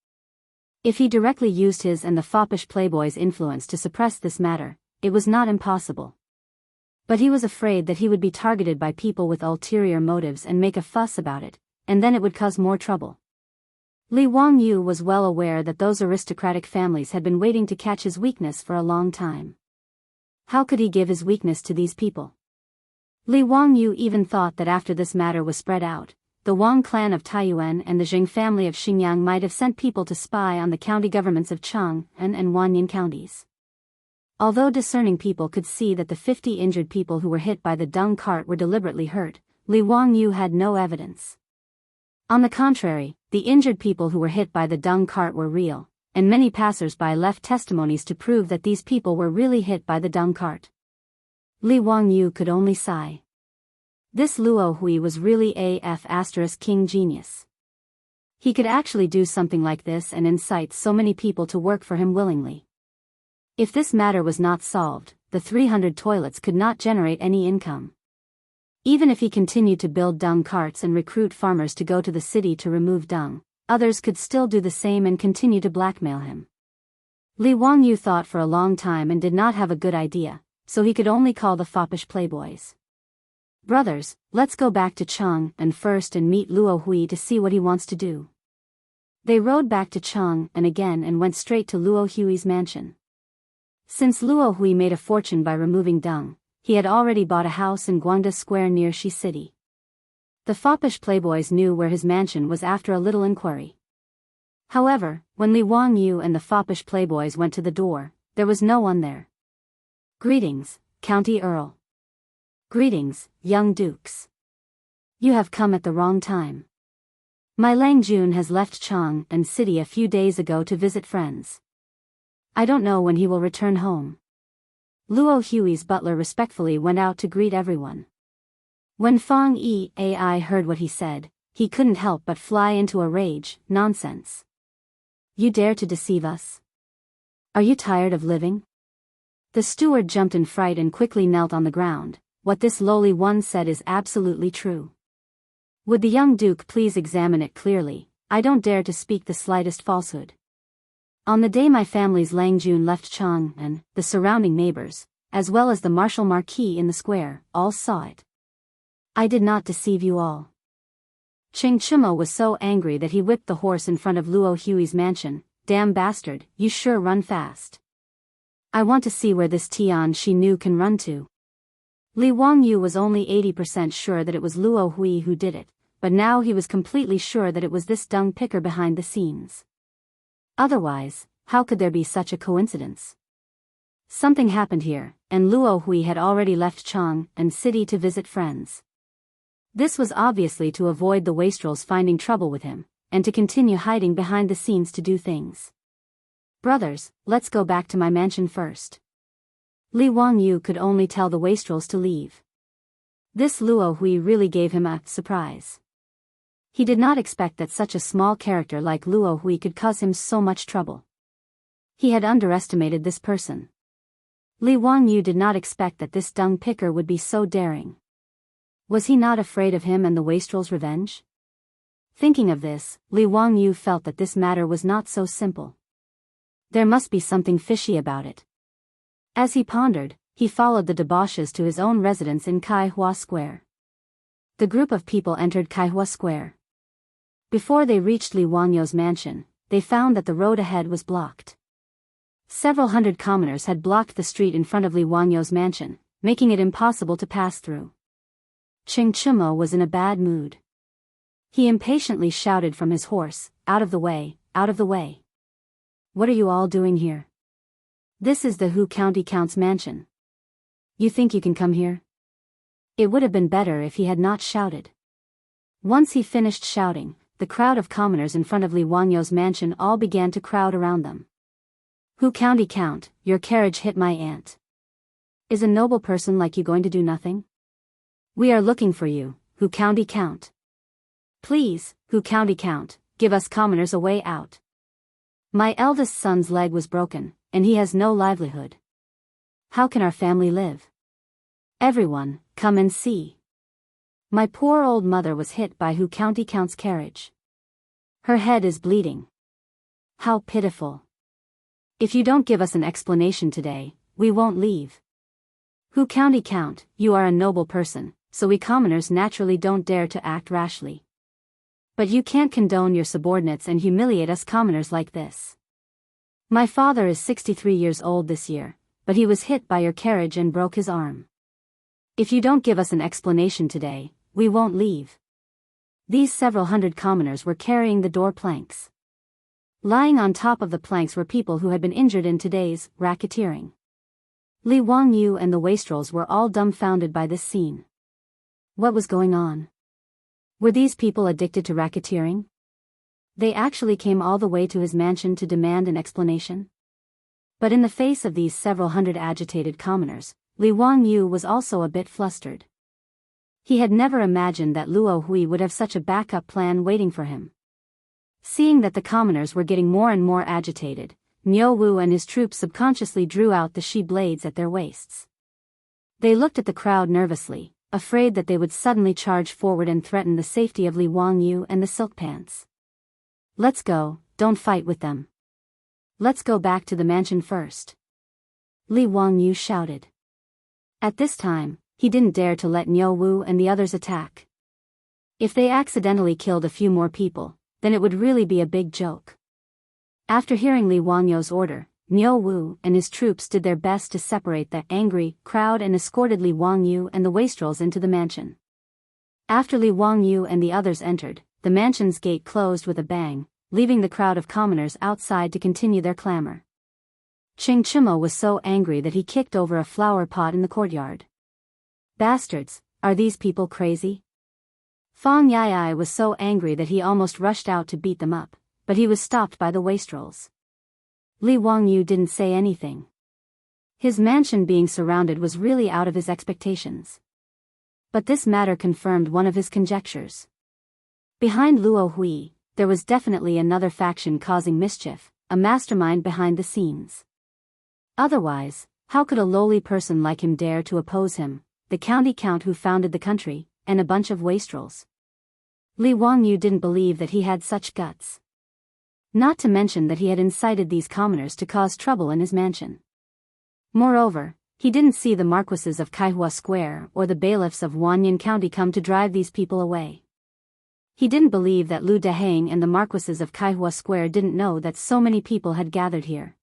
If he directly used his and the foppish playboy's influence to suppress this matter, it was not impossible. But he was afraid that he would be targeted by people with ulterior motives and make a fuss about it, and then it would cause more trouble. Li Wangyu was well aware that those aristocratic families had been waiting to catch his weakness for a long time. How could he give his weakness to these people? Li Wangyu even thought that after this matter was spread out, the Wang clan of Taiyuan and the Jing family of Xinjiang might have sent people to spy on the county governments of Chang'an and Wanyan counties. Although discerning people could see that the 50 injured people who were hit by the dung cart were deliberately hurt, Li Wangyu had no evidence. On the contrary, the injured people who were hit by the dung cart were real, and many passers-by left testimonies to prove that these people were really hit by the dung cart. Li Wangyu could only sigh. This Luo Hui was really king genius. He could actually do something like this and incite so many people to work for him willingly. If this matter was not solved, the 300 toilets could not generate any income. Even if he continued to build dung carts and recruit farmers to go to the city to remove dung, others could still do the same and continue to blackmail him. Li Wangyu thought for a long time and did not have a good idea, so he could only call the foppish playboys. "Brothers, let's go back to Chang'an first and meet Luo Hui to see what he wants to do." They rode back to Chang'an again and went straight to Luo Hui's mansion. Since Luo Hui made a fortune by removing dung, he had already bought a house in Guangda Square near Shi City. The foppish playboys knew where his mansion was after a little inquiry. However, when Li Wangyu and the foppish playboys went to the door, there was no one there. "Greetings, County Earl. Greetings, young dukes. You have come at the wrong time. My Lang Jun has left Chang'an City a few days ago to visit friends. I don't know when he will return home." Luo Hui's butler respectfully went out to greet everyone. When Fang Yi heard what he said, he couldn't help but fly into a rage. "Nonsense. You dare to deceive us? Are you tired of living?" The steward jumped in fright and quickly knelt on the ground. "What this lowly one said is absolutely true. Would the young duke please examine it clearly? I don't dare to speak the slightest falsehood. On the day my family's Lang Jun left Chang'an, the surrounding neighbors, as well as the martial marquis in the square, all saw it. I did not deceive you all." Qing Chimo was so angry that he whipped the horse in front of Luo Hui's mansion. "Damn bastard, you sure run fast. I want to see where this Tian Shi Nu can run to." Li Wangyu was only 80% sure that it was Luo Hui who did it, but now he was completely sure that it was this dung picker behind the scenes. Otherwise, how could there be such a coincidence? Something happened here, and Luo Hui had already left Chang and city to visit friends. This was obviously to avoid the wastrels finding trouble with him, and to continue hiding behind the scenes to do things. Brothers, let's go back to my mansion first. Li Wangyu could only tell the wastrels to leave. This Luo Hui really gave him a surprise. He did not expect that such a small character like Luo Hui could cause him so much trouble. He had underestimated this person. Li Wangyu did not expect that this dung picker would be so daring. Was he not afraid of him and the wastrels' revenge? Thinking of this, Li Wangyu felt that this matter was not so simple. There must be something fishy about it. As he pondered, he followed the debauches to his own residence in Kaihua Square. The group of people entered Kaihua Square. Before they reached Li Wangyu's mansion, they found that the road ahead was blocked. Several hundred commoners had blocked the street in front of Li Wangyu's mansion, making it impossible to pass through. Ching Chumo was in a bad mood. He impatiently shouted from his horse, "Out of the way, out of the way. What are you all doing here? This is the Hu County Count's mansion. You think you can come here?" It would have been better if he had not shouted. Once he finished shouting, the crowd of commoners in front of Li Wangyu's mansion all began to crowd around them. "Hu County Count, your carriage hit my aunt. Is a noble person like you going to do nothing? We are looking for you, Hu County Count. Please, Hu County Count, give us commoners a way out. My eldest son's leg was broken, and he has no livelihood. How can our family live? Everyone, come and see. My poor old mother was hit by Hu County Count's carriage. Her head is bleeding. How pitiful. If you don't give us an explanation today, we won't leave. Hu County Count, you are a noble person, so we commoners naturally don't dare to act rashly. But you can't condone your subordinates and humiliate us commoners like this. My father is 63 years old this year, but he was hit by your carriage and broke his arm. If you don't give us an explanation today, we won't leave." These several hundred commoners were carrying the door planks. Lying on top of the planks were people who had been injured in today's racketeering. Li Wangyu and the wastrels were all dumbfounded by this scene. What was going on? Were these people addicted to racketeering? They actually came all the way to his mansion to demand an explanation? But in the face of these several hundred agitated commoners, Li Wangyu was also a bit flustered. He had never imagined that Luo Hui would have such a backup plan waiting for him. Seeing that the commoners were getting more and more agitated, Niu Wu and his troops subconsciously drew out the she blades at their waists. They looked at the crowd nervously, afraid that they would suddenly charge forward and threaten the safety of Li Wangyu and the silk pants. "Let's go, don't fight with them. Let's go back to the mansion first," Li Wangyu shouted. At this time, he didn't dare to let Niu Wu and the others attack. If they accidentally killed a few more people, then it would really be a big joke. After hearing Li Wangyu's order, Niu Wu and his troops did their best to separate the angry crowd and escorted Li Wangyu and the wastrels into the mansion. After Li Wangyu and the others entered, the mansion's gate closed with a bang, leaving the crowd of commoners outside to continue their clamor. Ching Chumo was so angry that he kicked over a flower pot in the courtyard. "Bastards, are these people crazy?" Fang Yai was so angry that he almost rushed out to beat them up, but he was stopped by the wastrels. Li Wangyu didn't say anything. His mansion being surrounded was really out of his expectations. But this matter confirmed one of his conjectures. Behind Luo Hui, there was definitely another faction causing mischief, a mastermind behind the scenes. Otherwise, how could a lowly person like him dare to oppose him, the county count who founded the country, and a bunch of wastrels? Li Wangyu didn't believe that he had such guts. Not to mention that he had incited these commoners to cause trouble in his mansion. Moreover, he didn't see the marquises of Kaihua Square or the bailiffs of Wanyan County come to drive these people away. He didn't believe that Lu Dehang and the marquises of Kaihua Square didn't know that so many people had gathered here.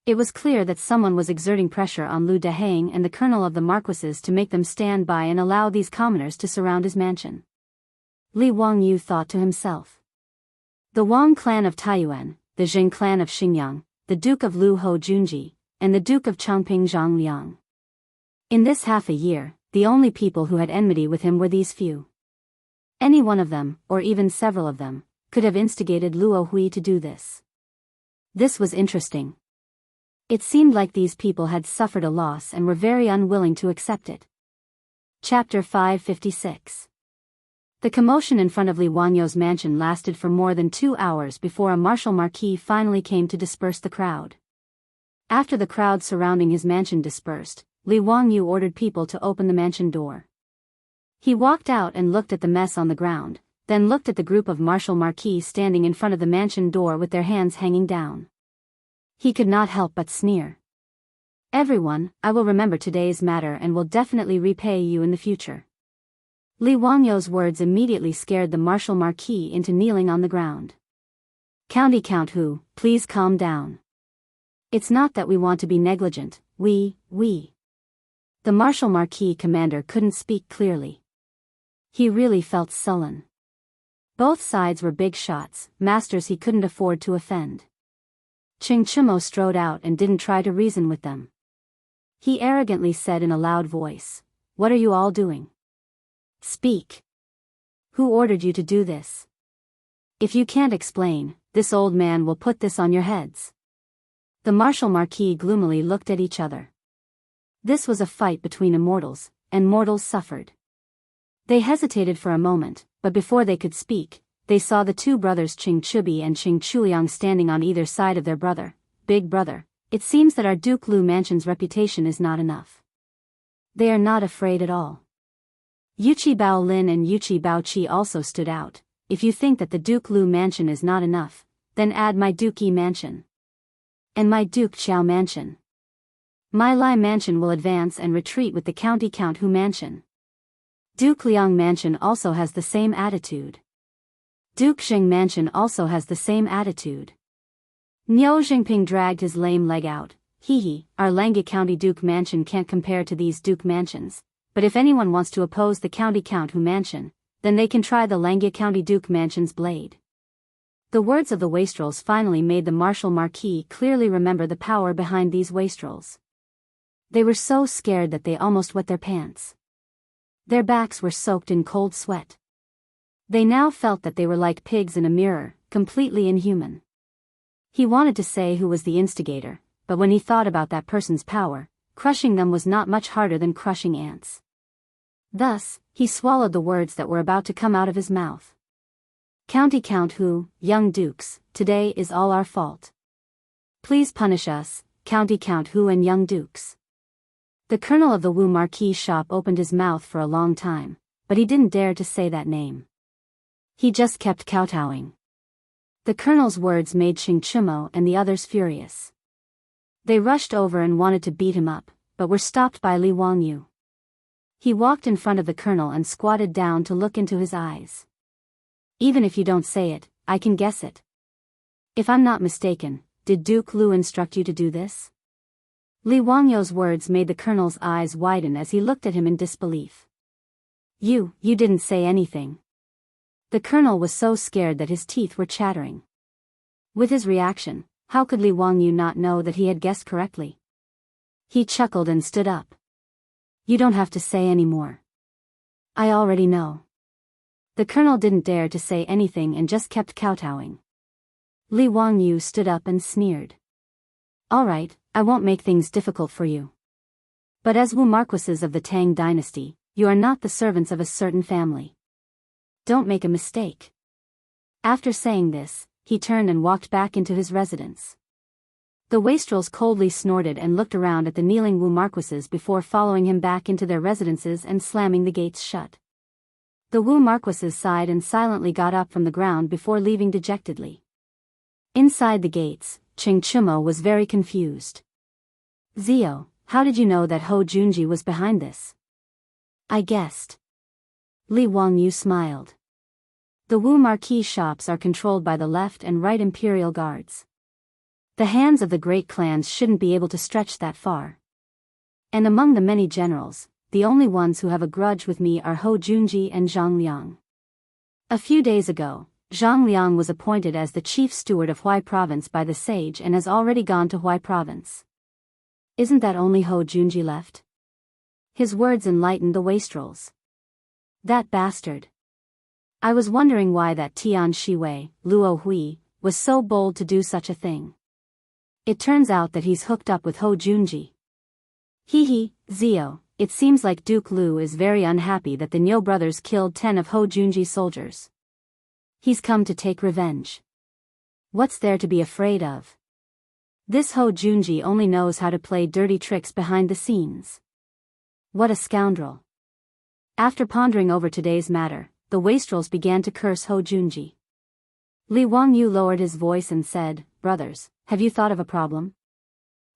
It was clear that someone was exerting pressure on Lu Dehang and the colonel of the marquises to make them stand by and allow these commoners to surround his mansion. Li Wangyu thought to himself. The Wang clan of Taiyuan, the Jing clan of Xingyang, the Duke of Lu Ho Junji, and the Duke of Chongping Zhang Liang. In this half a year, the only people who had enmity with him were these few. Any one of them, or even several of them, could have instigated Luo Hui to do this. This was interesting. It seemed like these people had suffered a loss and were very unwilling to accept it. Chapter 556. The commotion in front of Li Wanyo's mansion lasted for more than 2 hours before a martial marquis finally came to disperse the crowd. After the crowd surrounding his mansion dispersed, Li Wangyu ordered people to open the mansion door. He walked out and looked at the mess on the ground, then looked at the group of martial marquis standing in front of the mansion door with their hands hanging down. He could not help but sneer. "Everyone, I will remember today's matter and will definitely repay you in the future." Li Wangyo's words immediately scared the martial marquis into kneeling on the ground. "County Count Hu, please calm down. It's not that we want to be negligent, we. The martial marquis commander couldn't speak clearly. He really felt sullen. Both sides were big shots, masters he couldn't afford to offend. Qing Chimo strode out and didn't try to reason with them. He arrogantly said in a loud voice, "What are you all doing? Speak. Who ordered you to do this? If you can't explain, this old man will put this on your heads." The martial marquis gloomily looked at each other. This was a fight between immortals, and mortals suffered. They hesitated for a moment, but before they could speak, they saw the two brothers Qing Chubi and Qing Chuliang standing on either side of their brother. "Big brother, it seems that our Duke Lu mansion's reputation is not enough." They are not afraid at all. Yuchi Bao Lin and Yuchi Bao Qi also stood out. "If you think that the Duke Lu mansion is not enough, then add my Duke Yi mansion. And my Duke Qiao mansion. My Lai mansion will advance and retreat with the County Count Hu mansion. Duke Liang mansion also has the same attitude. Duke Xing mansion also has the same attitude." Niu Jingping dragged his lame leg out. "Hee, our Langya County Duke mansion can't compare to these Duke mansions, but if anyone wants to oppose the County Count Hu mansion, then they can try the Langya County Duke mansion's blade." The words of the wastrels finally made the martial marquis clearly remember the power behind these wastrels. They were so scared that they almost wet their pants. Their backs were soaked in cold sweat. They now felt that they were like pigs in a mirror, completely inhuman. He wanted to say who was the instigator, but when he thought about that person's power, crushing them was not much harder than crushing ants. Thus, he swallowed the words that were about to come out of his mouth. "County Count Hu, young dukes, today is all our fault. Please punish us, County Count Hu and young dukes." The colonel of the Wu Marquis shop opened his mouth for a long time, but he didn't dare to say that name. He just kept kowtowing. The colonel's words made Qing Chimo and the others furious. They rushed over and wanted to beat him up, but were stopped by Li Wangyu. He walked in front of the colonel and squatted down to look into his eyes. "Even if you don't say it, I can guess it. If I'm not mistaken, did Duke Lu instruct you to do this?" Li Wangyu's words made the colonel's eyes widen as he looked at him in disbelief. You didn't say anything." The colonel was so scared that his teeth were chattering. With his reaction, how could Li Wangyu not know that he had guessed correctly? He chuckled and stood up. "You don't have to say any more. I already know." The colonel didn't dare to say anything and just kept kowtowing. Li Wangyu stood up and sneered. "All right, I won't make things difficult for you. But as Wu Marquises of the Tang dynasty, you are not the servants of a certain family. Don't make a mistake." After saying this, he turned and walked back into his residence. The wastrels coldly snorted and looked around at the kneeling Wu Marquises before following him back into their residences and slamming the gates shut. The Wu Marquises sighed and silently got up from the ground before leaving dejectedly. Inside the gates, Qing Chimo was very confused. "Zio, how did you know that Ho Junji was behind this?" "I guessed." Li Wangyu smiled. The Wu Marquis shops are controlled by the left and right imperial guards. The hands of the great clans shouldn't be able to stretch that far. And among the many generals, the only ones who have a grudge with me are Ho Junji and Zhang Liang. A few days ago, Zhang Liang was appointed as the chief steward of Huai province by the sage and has already gone to Huai province. Isn't that only Hou Junji left? His words enlightened the wastrels. That bastard. I was wondering why that Tian Shiwei, Luo Hui, was so bold to do such a thing. It turns out that he's hooked up with Hou Junji. Hee, Zio, it seems like Duke Lu is very unhappy that the Niu brothers killed 10 of Hou Junji's soldiers. He's come to take revenge. What's there to be afraid of? This Hou Junji only knows how to play dirty tricks behind the scenes. What a scoundrel. After pondering over today's matter, the wastrels began to curse Hou Junji. Li Wangyu lowered his voice and said, "Brothers, have you thought of a problem?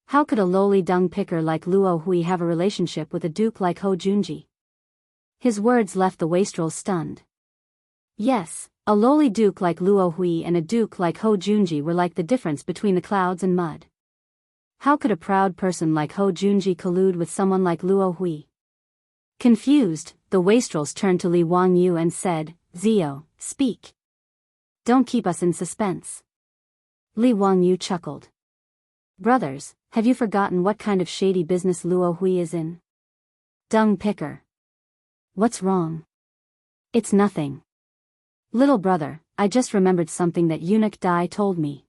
How could a lowly dung picker like Luo Hui have a relationship with a duke like Hou Junji?" His words left the wastrels stunned. Yes, a lowly duke like Luo Hui and a duke like Hou Junji were like the difference between the clouds and mud. How could a proud person like Hou Junji collude with someone like Luo Hui? Confused, the wastrels turned to Li Wangyu and said, "Zio, speak. Don't keep us in suspense." Li Wangyu chuckled. "Brothers, have you forgotten what kind of shady business Luo Hui is in? Dung picker. What's wrong?" "It's nothing. Little brother, I just remembered something that Eunuch Dai told me.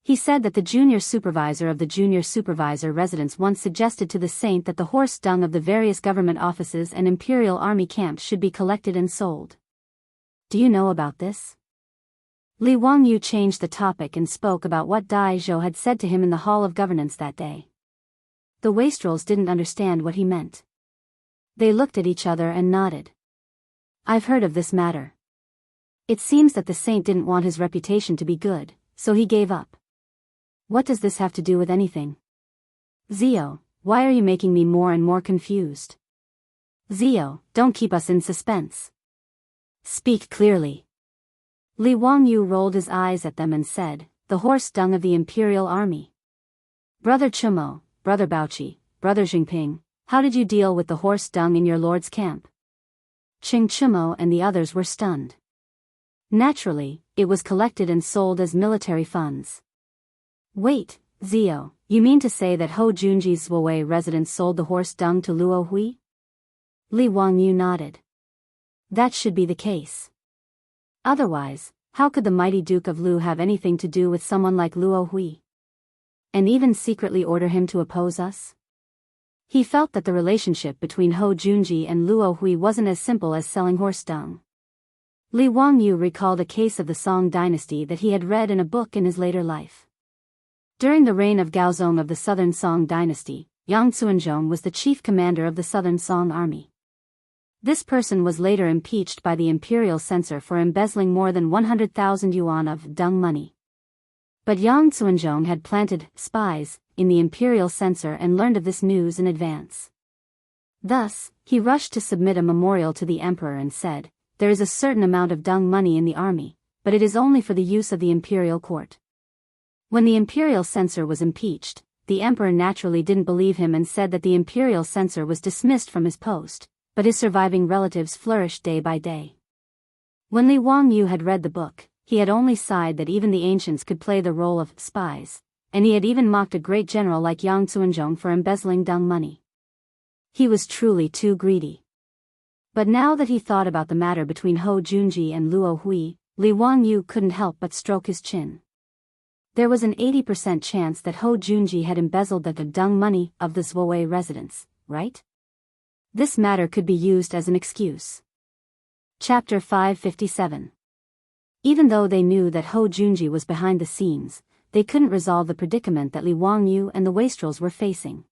He said that the junior supervisor of the junior supervisor residence once suggested to the saint that the horse dung of the various government offices and imperial army camps should be collected and sold. Do you know about this?" Li Wangyu changed the topic and spoke about what Dai Zhou had said to him in the Hall of Governance that day. The wastrels didn't understand what he meant. They looked at each other and nodded. "I've heard of this matter. It seems that the saint didn't want his reputation to be good, so he gave up. What does this have to do with anything? Zio, why are you making me more and more confused? Zio, don't keep us in suspense. Speak clearly." Li Wangyu rolled his eyes at them and said, "The horse dung of the imperial army. Brother Chumo, Brother Baoqi, Brother Xingping, how did you deal with the horse dung in your lord's camp?" Qing Chumo and the others were stunned. Naturally, it was collected and sold as military funds. "Wait, Zio, you mean to say that Hou Junji's Zuowei residents sold the horse dung to Luo Hui?" Li Wangyu nodded. "That should be the case. Otherwise, how could the mighty Duke of Lu have anything to do with someone like Luo Hui? And even secretly order him to oppose us?" He felt that the relationship between Hou Junji and Luo Hui wasn't as simple as selling horse dung. Li Wangyu recalled a case of the Song dynasty that he had read in a book in his later life. During the reign of Gaozong of the Southern Song dynasty, Yang Xuanzhong was the chief commander of the Southern Song army. This person was later impeached by the imperial censor for embezzling more than 100,000 yuan of dung money. But Yang Xuanzhong had planted spies in the imperial censor and learned of this news in advance. Thus, he rushed to submit a memorial to the emperor and said, "There is a certain amount of dung money in the army, but it is only for the use of the imperial court." When the imperial censor was impeached, the emperor naturally didn't believe him and said that the imperial censor was dismissed from his post, but his surviving relatives flourished day by day. When Li Wangyu had read the book, he had only sighed that even the ancients could play the role of spies, and he had even mocked a great general like Yang Xuanzhong for embezzling dung money. He was truly too greedy. But now that he thought about the matter between Hou Junji and Luo Hui, Li Wangyu couldn't help but stroke his chin. There was an 80% chance that Hou Junji had embezzled the dung money of the Zuowei residents, right? This matter could be used as an excuse. Chapter 557. Even though they knew that Hou Junji was behind the scenes, they couldn't resolve the predicament that Li Wangyu and the wastrels were facing.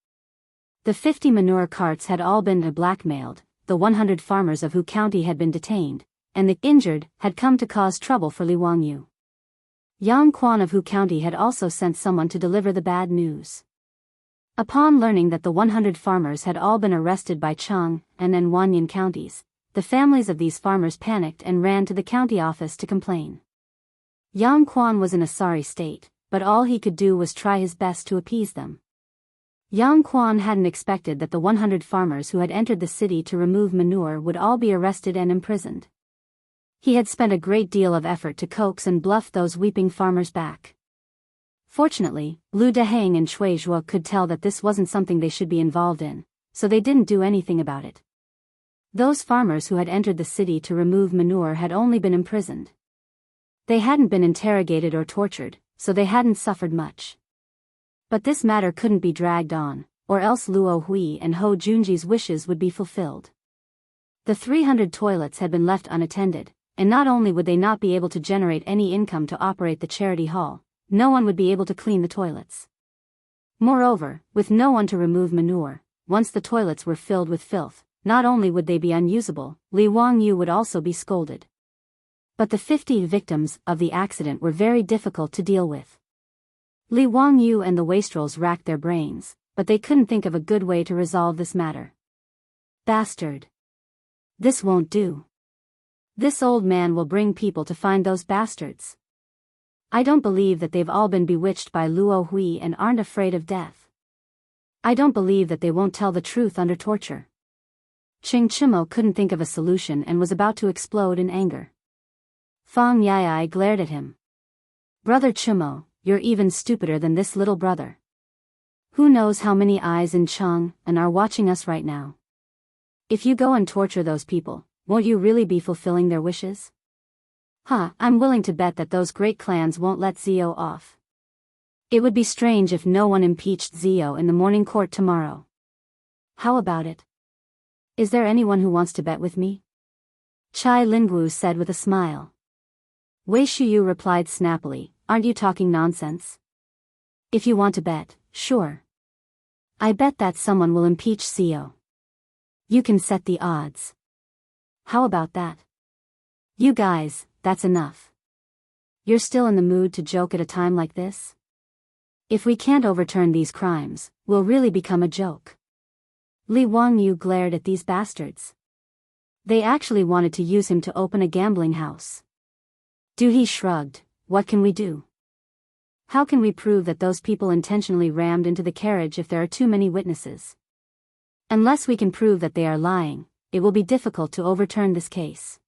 The 50 manure carts had all been blackmailed, the 100 farmers of Hu County had been detained, and the injured had come to cause trouble for Li Wangyu. Yang Quan of Hu County had also sent someone to deliver the bad news. Upon learning that the 100 farmers had all been arrested by Chang and Wanyan counties, the families of these farmers panicked and ran to the county office to complain. Yang Quan was in a sorry state, but all he could do was try his best to appease them. Yang Quan hadn't expected that the 100 farmers who had entered the city to remove manure would all be arrested and imprisoned. He had spent a great deal of effort to coax and bluff those weeping farmers back. Fortunately, Lu Dehang and Cui Zhuo could tell that this wasn't something they should be involved in, so they didn't do anything about it. Those farmers who had entered the city to remove manure had only been imprisoned. They hadn't been interrogated or tortured, so they hadn't suffered much. But this matter couldn't be dragged on, or else Luo Hui and Ho Junji's wishes would be fulfilled. The 300 toilets had been left unattended, and not only would they not be able to generate any income to operate the charity hall, no one would be able to clean the toilets. Moreover, with no one to remove manure, once the toilets were filled with filth, not only would they be unusable, Li Wangyu would also be scolded. But the 50 victims of the accident were very difficult to deal with. Li Wangyu and the wastrels racked their brains, but they couldn't think of a good way to resolve this matter. Bastard. This won't do. This old man will bring people to find those bastards. I don't believe that they've all been bewitched by Luo Hui and aren't afraid of death. I don't believe that they won't tell the truth under torture. Qing Chimo couldn't think of a solution and was about to explode in anger. Fang Yai glared at him. Brother Chimo, you're even stupider than this little brother. Who knows how many eyes in Chang'an are watching us right now? If you go and torture those people, won't you really be fulfilling their wishes? I'm willing to bet that those great clans won't let Zio off. It would be strange if no one impeached Zio in the morning court tomorrow. How about it? Is there anyone who wants to bet with me? Chai Lingwu said with a smile. Wei Shuyu replied snappily, aren't you talking nonsense? If you want to bet, sure. I bet that someone will impeach Zio. You can set the odds. How about that? You guys, that's enough. You're still in the mood to joke at a time like this? If we can't overturn these crimes, we'll really become a joke. Li Wangyu glared at these bastards. They actually wanted to use him to open a gambling house. Du He shrugged, what can we do? How can we prove that those people intentionally rammed into the carriage if there are too many witnesses? Unless we can prove that they are lying, it will be difficult to overturn this case.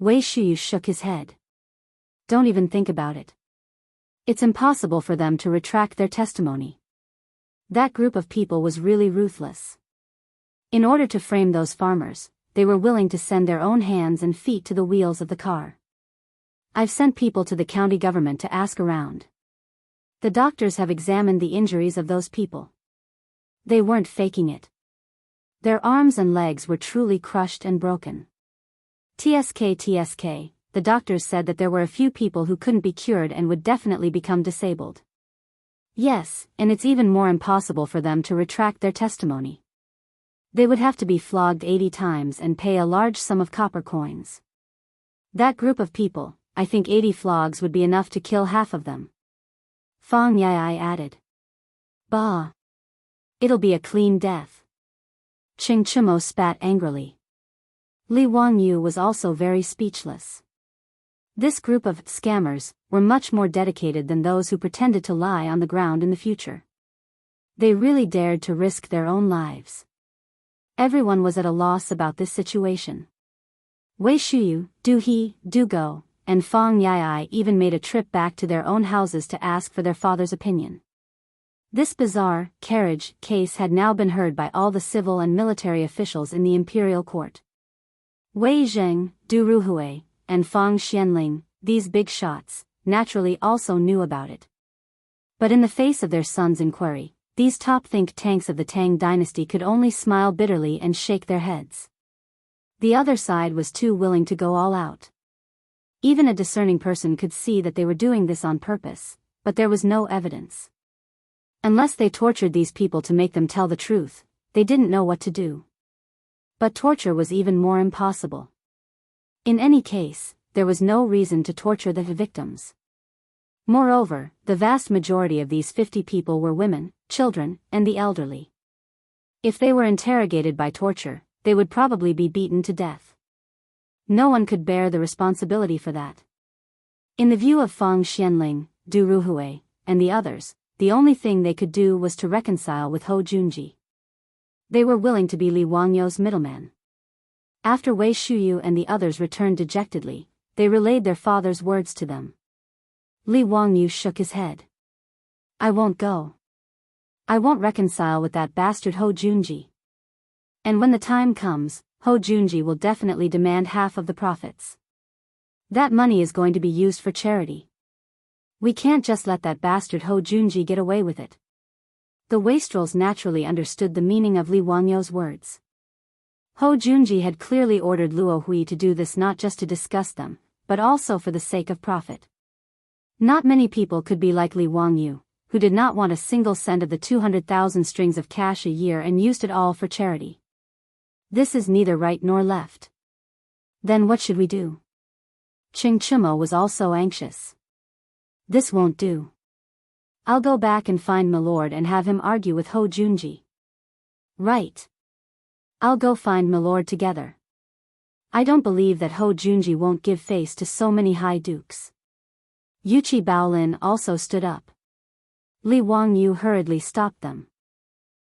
Wei Shuyu shook his head. Don't even think about it. It's impossible for them to retract their testimony. That group of people was really ruthless. In order to frame those farmers, they were willing to send their own hands and feet to the wheels of the car. I've sent people to the county government to ask around. The doctors have examined the injuries of those people. They weren't faking it. Their arms and legs were truly crushed and broken. TSK, the doctors said that there were a few people who couldn't be cured and would definitely become disabled. Yes, and it's even more impossible for them to retract their testimony. They would have to be flogged 80 times and pay a large sum of copper coins. That group of people, I think 80 flogs would be enough to kill half of them. Fang Yai added. Bah! It'll be a clean death. Qing Chimo spat angrily. Li Wangyu was also very speechless. This group of scammers were much more dedicated than those who pretended to lie on the ground in the future. They really dared to risk their own lives. Everyone was at a loss about this situation. Wei Shuyu, Du He, Du Go, and Fang Yai even made a trip back to their own houses to ask for their father's opinion. This bizarre carriage case had now been heard by all the civil and military officials in the imperial court. Wei Zheng, Du Ruhui, and Fang Xianling, these big shots, naturally also knew about it. But in the face of their son's inquiry, these top think tanks of the Tang dynasty could only smile bitterly and shake their heads. The other side was too willing to go all out. Even a discerning person could see that they were doing this on purpose, but there was no evidence. Unless they tortured these people to make them tell the truth, they didn't know what to do. But torture was even more impossible. In any case, there was no reason to torture the victims. Moreover, the vast majority of these 50 people were women, children, and the elderly. If they were interrogated by torture, they would probably be beaten to death. No one could bear the responsibility for that. In the view of Fang Xianling, Du Ruhui, and the others, the only thing they could do was to reconcile with Ho Junji. They were willing to be Li Wangyu's middleman. After Wei Shuyu and the others returned dejectedly, they relayed their father's words to them. Li Wangyu shook his head. I won't go. I won't reconcile with that bastard Ho Junji. And when the time comes, Ho Junji will definitely demand half of the profits. That money is going to be used for charity. We can't just let that bastard Ho Junji get away with it. The wastrels naturally understood the meaning of Li Wangyu's words. Ho Junji had clearly ordered Luo Hui to do this not just to disgust them, but also for the sake of profit. Not many people could be like Li Wangyu, who did not want a single cent of the 200,000 strings of cash a year and used it all for charity. This is neither right nor left. Then what should we do? Qing Chumo was also anxious. This won't do. I'll go back and find Milord and have him argue with Ho Junji. Right. I'll go find Milord together. I don't believe that Ho Junji won't give face to so many high dukes. Yuchi Baolin also stood up. Li Wangyu hurriedly stopped them.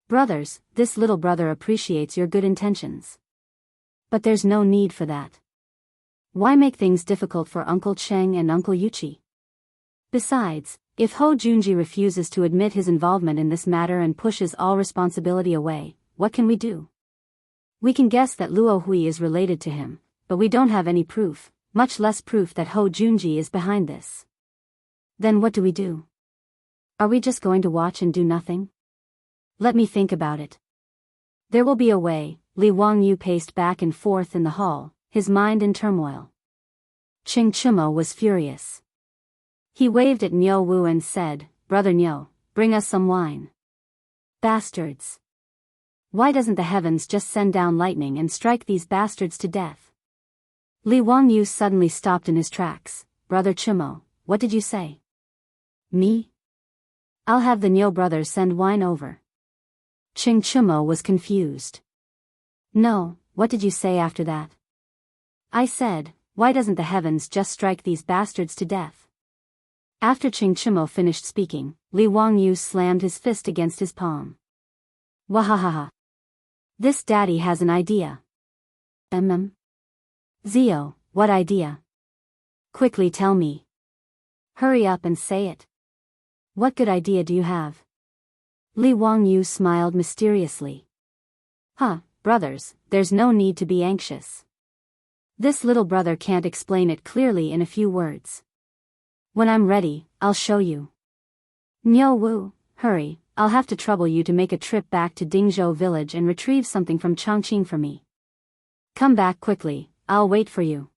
Brothers, this little brother appreciates your good intentions. But there's no need for that. Why make things difficult for Uncle Cheng and Uncle Yuchi? Besides, if Ho Junji refuses to admit his involvement in this matter and pushes all responsibility away, what can we do? We can guess that Luo Hui is related to him, but we don't have any proof, much less proof that Ho Junji is behind this. Then what do we do? Are we just going to watch and do nothing? Let me think about it. There will be a way. Li Wangyu paced back and forth in the hall, his mind in turmoil. Qing Chumo was furious. He waved at Niu Wu and said, Brother Niu, bring us some wine. Bastards. Why doesn't the heavens just send down lightning and strike these bastards to death? Li Wangyu suddenly stopped in his tracks. Brother Chumo, what did you say? Me? I'll have the Niu brothers send wine over. Qing Chumo was confused. No, what did you say after that? I said, why doesn't the heavens just strike these bastards to death? After Qing Chumo finished speaking, Li Wangyu slammed his fist against his palm. Wahahaha. This daddy has an idea. Zio, what idea? Quickly tell me. Hurry up and say it. What good idea do you have? Li Wangyu smiled mysteriously. Brothers, there's no need to be anxious. This little brother can't explain it clearly in a few words. When I'm ready, I'll show you. Niu Wu, hurry, I'll have to trouble you to make a trip back to Dingzhou village and retrieve something from Chongqing for me. Come back quickly, I'll wait for you.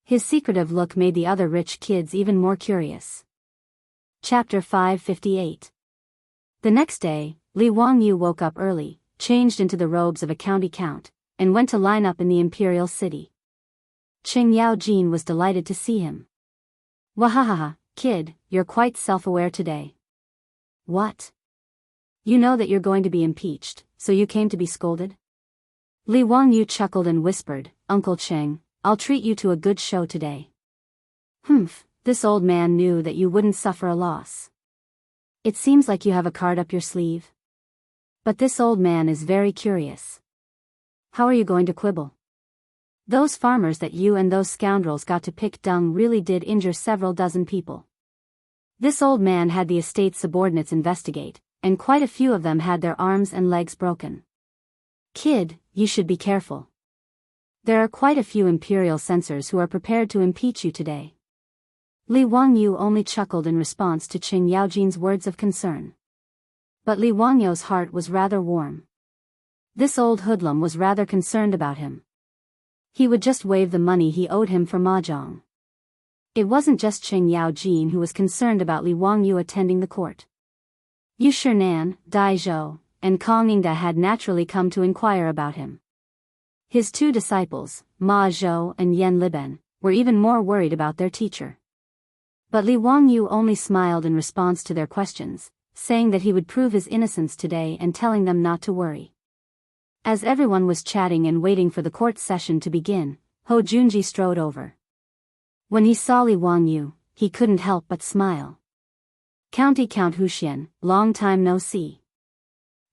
His secretive look made the other rich kids even more curious. Chapter 558. The next day, Li Wangyu woke up early, changed into the robes of a county count, and went to line up in the imperial city. Qing Yaojin was delighted to see him. Wahahaha, kid, you're quite self-aware today. What? You know that you're going to be impeached, so you came to be scolded? Li Wangyu chuckled and whispered, Uncle Cheng, I'll treat you to a good show today. This old man knew that you wouldn't suffer a loss. It seems like you have a card up your sleeve. But this old man is very curious. How are you going to quibble? Those farmers that you and those scoundrels got to pick dung really did injure several dozen people. This old man had the estate subordinates investigate, and quite a few of them had their arms and legs broken. Kid, you should be careful. There are quite a few imperial censors who are prepared to impeach you today. Li Wangyu only chuckled in response to Qing Yaojin's words of concern. But Li Wangyu's heart was rather warm. This old hoodlum was rather concerned about him. He would just waive the money he owed him for mahjong. It wasn't just Qing Yaojin who was concerned about Li Wangyu attending the court. Yu Shinan, Dai Zhou, and Kong Yingda had naturally come to inquire about him. His two disciples, Ma Zhou and Yan Liben, were even more worried about their teacher. But Li Wangyu only smiled in response to their questions, saying that he would prove his innocence today and telling them not to worry. As everyone was chatting and waiting for the court session to begin, Ho Junji strode over. When he saw Li Wangyu, he couldn't help but smile. County Count Huxian, long time no see.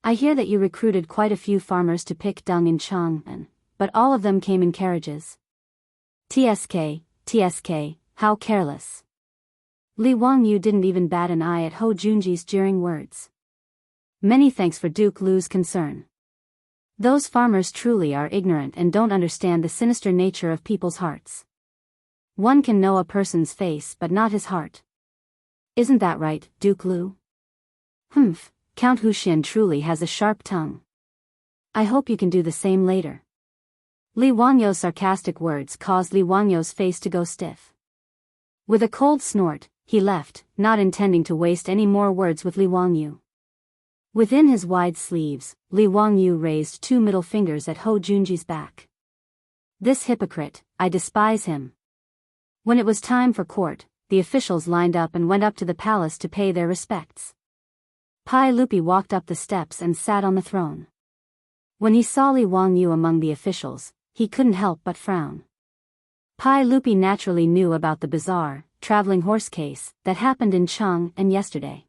I hear that you recruited quite a few farmers to pick dung in Chang'an, but all of them came in carriages. TSK, how careless. Li Wangyu didn't even bat an eye at Hou Junji's jeering words. Many thanks for Duke Lu's concern. Those farmers truly are ignorant and don't understand the sinister nature of people's hearts. One can know a person's face but not his heart. Isn't that right, Duke Lu? Humph, Count Huxian truly has a sharp tongue. I hope you can do the same later. Li Wangyu's sarcastic words caused Li Wangyu's face to go stiff. With a cold snort, he left, not intending to waste any more words with Li Wangyu. Within his wide sleeves, Li Wangyu raised 2 middle fingers at Hou Junji's back. This hypocrite, I despise him. When it was time for court, the officials lined up and went up to the palace to pay their respects. Pai Lupi walked up the steps and sat on the throne. When he saw Li Wangyu among the officials, he couldn't help but frown. Pai Lupi naturally knew about the bizarre, traveling horse case that happened in Cheng and yesterday.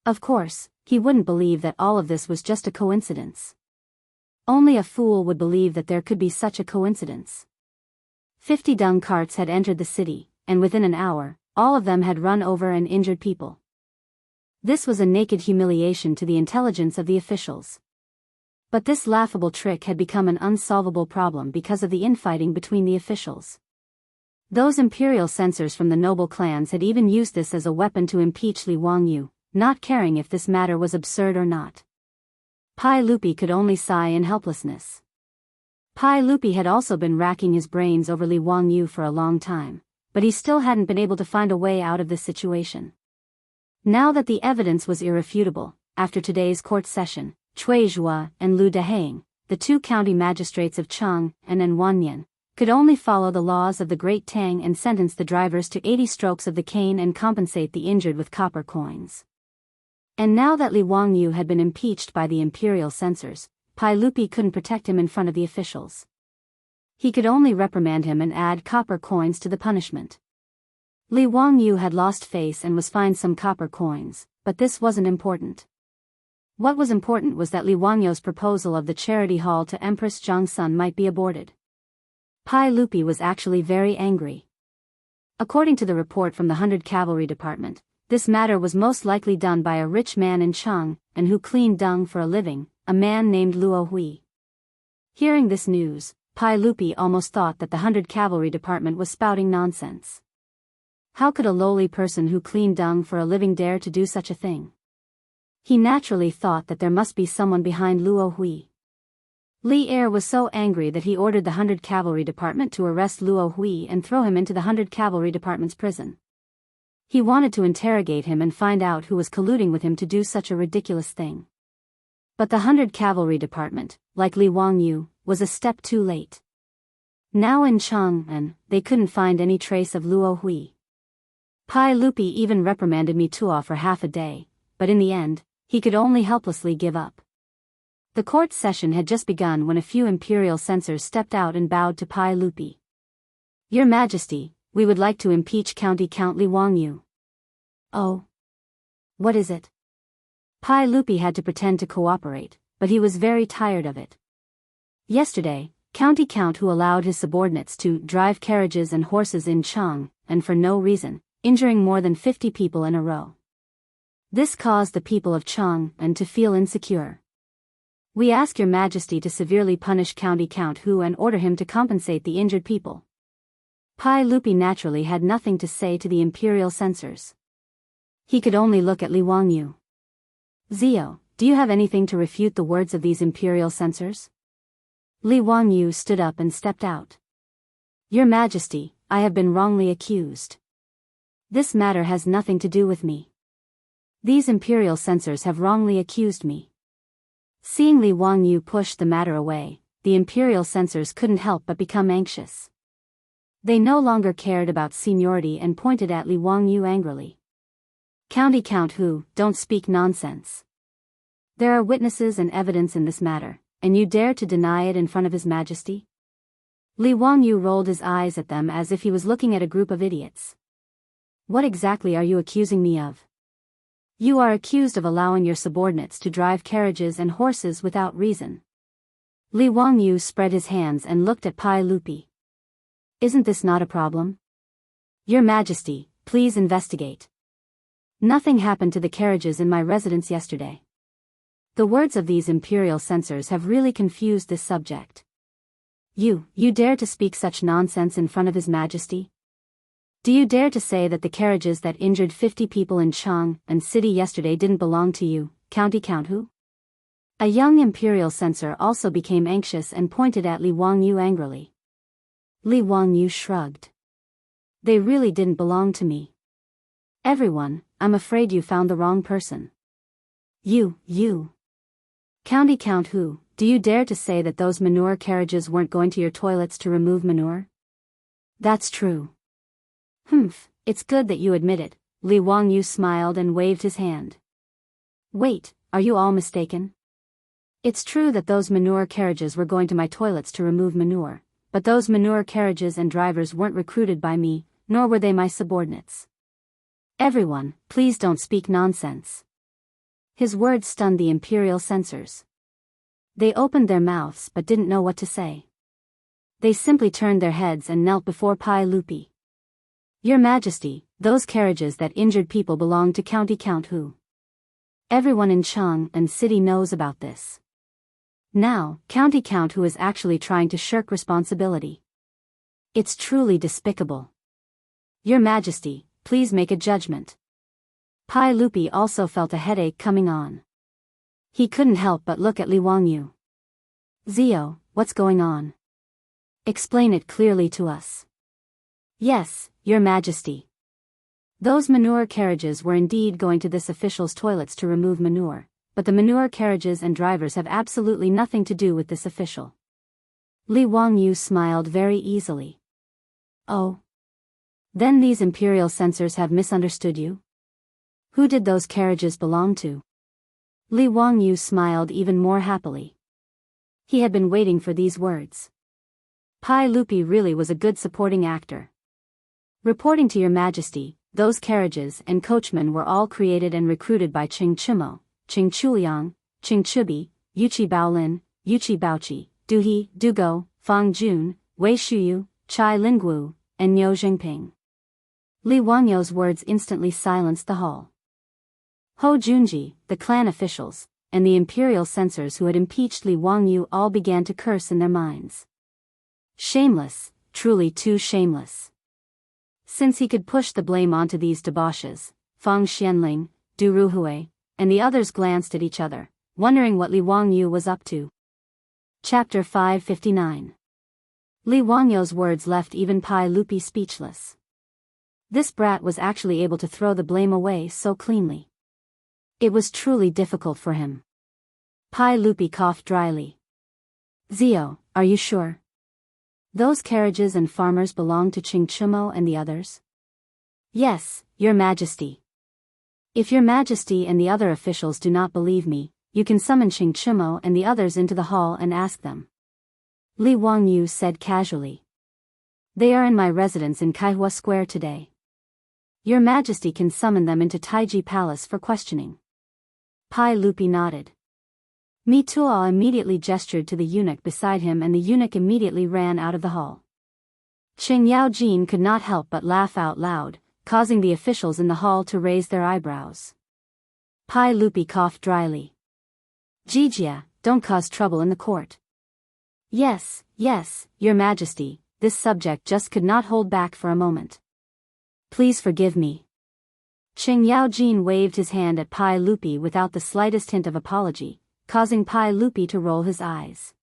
Of course, he wouldn't believe that all of this was just a coincidence. Only a fool would believe that there could be such a coincidence. 50 dung carts had entered the city, and within an hour, all of them had run over and injured people. This was a naked humiliation to the intelligence of the officials. But this laughable trick had become an unsolvable problem because of the infighting between the officials. Those imperial censors from the noble clans had even used this as a weapon to impeach Li Wangyu, not caring if this matter was absurd or not. Pai Lupi could only sigh in helplessness. Pai Lupi had also been racking his brains over Li Wangyu for a long time, but he still hadn't been able to find a way out of this situation. Now that the evidence was irrefutable, after today's court session, Cui Zhua and Lu Deheng, the 2 county magistrates of Cheng and Anwanyan, could only follow the laws of the Great Tang and sentence the drivers to 80 strokes of the cane and compensate the injured with copper coins. And now that Li Wangyu had been impeached by the imperial censors, Pai Lupi couldn't protect him in front of the officials. He could only reprimand him and add copper coins to the punishment. Li Wangyu had lost face and was fined some copper coins, but this wasn't important. What was important was that Li Wangyu's proposal of the charity hall to Empress Zhangsun might be aborted. Pai Lupi was actually very angry. According to the report from the 100 Cavalry Department, this matter was most likely done by a rich man in Cheng, and who cleaned dung for a living, a man named Luo Hui. Hearing this news, Pai Lupi almost thought that the 100 Cavalry Department was spouting nonsense. How could a lowly person who cleaned dung for a living dare to do such a thing? He naturally thought that there must be someone behind Luo Hui. Li Er was so angry that he ordered the 100 Cavalry Department to arrest Luo Hui and throw him into the 100 Cavalry Department's prison. He wanted to interrogate him and find out who was colluding with him to do such a ridiculous thing. But the 100 Cavalry Department, like Li Wangyu, was a step too late. Now in Chang'an, they couldn't find any trace of Luo Hui. Pai Lupi even reprimanded Mitua for half a day, but in the end, he could only helplessly give up. The court session had just begun when a few imperial censors stepped out and bowed to Pai Lupi. Your Majesty, we would like to impeach County Count Li Wangyu. Oh. What is it? Pai Lupi had to pretend to cooperate, but he was very tired of it. Yesterday, County Count who allowed his subordinates to drive carriages and horses in Cheng, and for no reason, injuring more than 50 people in a row. This caused the people of Cheng and to feel insecure. We ask your Majesty to severely punish County Count Hu and order him to compensate the injured people. Pai Lupi naturally had nothing to say to the imperial censors. He could only look at Li Wangyu. Zio, do you have anything to refute the words of these imperial censors? Li Wangyu stood up and stepped out. Your Majesty, I have been wrongly accused. This matter has nothing to do with me. These imperial censors have wrongly accused me. Seeing Li Wangyu push the matter away, the imperial censors couldn't help but become anxious. They no longer cared about seniority and pointed at Li Wangyu angrily. County Count Hu, don't speak nonsense. There are witnesses and evidence in this matter, and you dare to deny it in front of His Majesty? Li Wangyu rolled his eyes at them as if he was looking at a group of idiots. What exactly are you accusing me of? You are accused of allowing your subordinates to drive carriages and horses without reason. Li Wangyu spread his hands and looked at Pai Lupi. Isn't this not a problem? Your Majesty, please investigate. Nothing happened to the carriages in my residence yesterday. The words of these imperial censors have really confused this subject. You dare to speak such nonsense in front of His Majesty? Do you dare to say that the carriages that injured 50 people in Jianghu city yesterday didn't belong to you, County Count Hu? A young imperial censor also became anxious and pointed at Li Wangyu angrily. Li Wangyu shrugged. They really didn't belong to me. Everyone, I'm afraid you found the wrong person. You. County Count Hu, do you dare to say that those manure carriages weren't going to your toilets to remove manure? That's true. Humph, it's good that you admit it, Li Wangyu smiled and waved his hand. Wait, are you all mistaken? It's true that those manure carriages were going to my toilets to remove manure, but those manure carriages and drivers weren't recruited by me, nor were they my subordinates. Everyone, please don't speak nonsense. His words stunned the imperial censors. They opened their mouths but didn't know what to say. They simply turned their heads and knelt before Pai Lupi. Your Majesty, those carriages that injured people belong to County Count Hu. Everyone in Jianghu city knows about this. Now, County Count Hu is actually trying to shirk responsibility. It's truly despicable. Your Majesty, please make a judgment. Pai Lupi also felt a headache coming on. He couldn't help but look at Li Wangyu. Zio, what's going on? Explain it clearly to us. Yes, Your Majesty. Those manure carriages were indeed going to this official's toilets to remove manure, but the manure carriages and drivers have absolutely nothing to do with this official. Li Wangyu smiled very easily. Oh. Then these imperial censors have misunderstood you? Who did those carriages belong to? Li Wangyu smiled even more happily. He had been waiting for these words. Pai Lupi really was a good supporting actor. Reporting to Your Majesty, those carriages and coachmen were all created and recruited by Qing Chimo, Qing Chuliang, Qing Chubi, Yuqi Baolin, Yuqi Baoqi, Du He, Du Go, Fang Jun, Wei Shuyu, Chai Lingguo, and Niu Jingping. Li Wangyu's words instantly silenced the hall. Ho Junji, the clan officials, and the imperial censors who had impeached Li Wangyu all began to curse in their minds. Shameless, truly too shameless. Since he could push the blame onto these debauches, Fang Xianling, Du Ruhui, and the others glanced at each other, wondering what Li Wangyu was up to. Chapter 559. Li Wangyu's words left even Pai Lupi speechless. This brat was actually able to throw the blame away so cleanly. It was truly difficult for him. Pai Lupi coughed dryly. Zio, are you sure? Those carriages and farmers belong to Qing Chimo and the others? Yes, Your Majesty. If Your Majesty and the other officials do not believe me, you can summon Qing Chimo and the others into the hall and ask them. Li Wangyu said casually. They are in my residence in Kaihua Square today. Your Majesty can summon them into Taiji Palace for questioning. Pai Lupi nodded. Mi Tuo immediately gestured to the eunuch beside him and the eunuch immediately ran out of the hall. Qing Yaojin could not help but laugh out loud, causing the officials in the hall to raise their eyebrows. Pai Lupi coughed dryly. Jijia, don't cause trouble in the court. Yes, Your Majesty, this subject just could not hold back for a moment. Please forgive me. Qing Yaojin waved his hand at Pai Lupi without the slightest hint of apology, causing Pai Lupi to roll his eyes.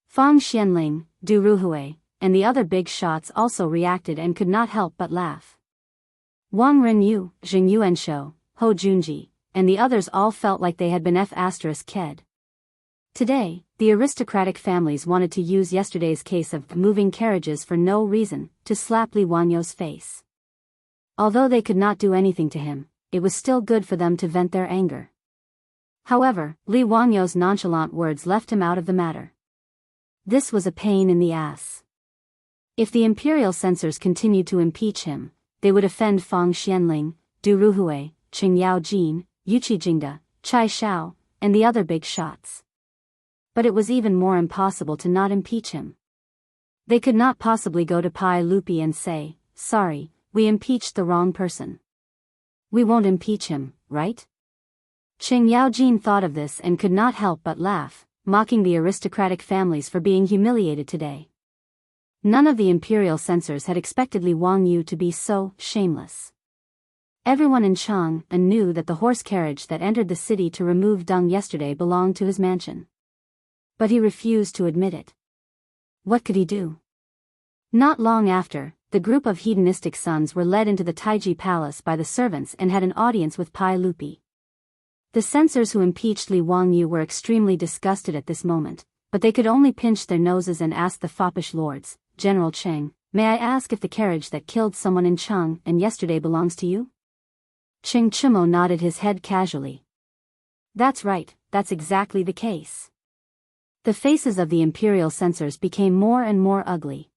Fang Xianling, Du Ruhui, and the other big shots also reacted and could not help but laugh. Wang Renyu, Jing Yuanshou, Ho Junji, and the others all felt like they had been F***ed. Today, the aristocratic families wanted to use yesterday's case of moving carriages for no reason to slap Li Wanyu's face. Although they could not do anything to him, it was still good for them to vent their anger. However, Li Wanyu's nonchalant words left him out of the matter. This was a pain in the ass. If the imperial censors continued to impeach him, they would offend Fang Xianling, Du Ruhui, Qing Yaojin, Yuqi Jingda, Chai Shao, and the other big shots. But it was even more impossible to not impeach him. They could not possibly go to Pai Lupi and say, "Sorry, we impeached the wrong person." We won't impeach him, right? Qing Yaojin thought of this and could not help but laugh, mocking the aristocratic families for being humiliated today. None of the imperial censors had expected Li Wangyu to be so shameless. Everyone in Chang'an knew that the horse carriage that entered the city to remove Deng yesterday belonged to his mansion. But he refused to admit it. What could he do? Not long after, the group of hedonistic sons were led into the Taiji palace by the servants and had an audience with Pai Lupi. The censors who impeached Li Wangyu were extremely disgusted at this moment, but they could only pinch their noses and ask the foppish lords, "General Cheng, may I ask if the carriage that killed someone in Chang'an yesterday belongs to you?" Cheng Chimo nodded his head casually. "That's right, that's exactly the case." The faces of the imperial censors became more and more ugly.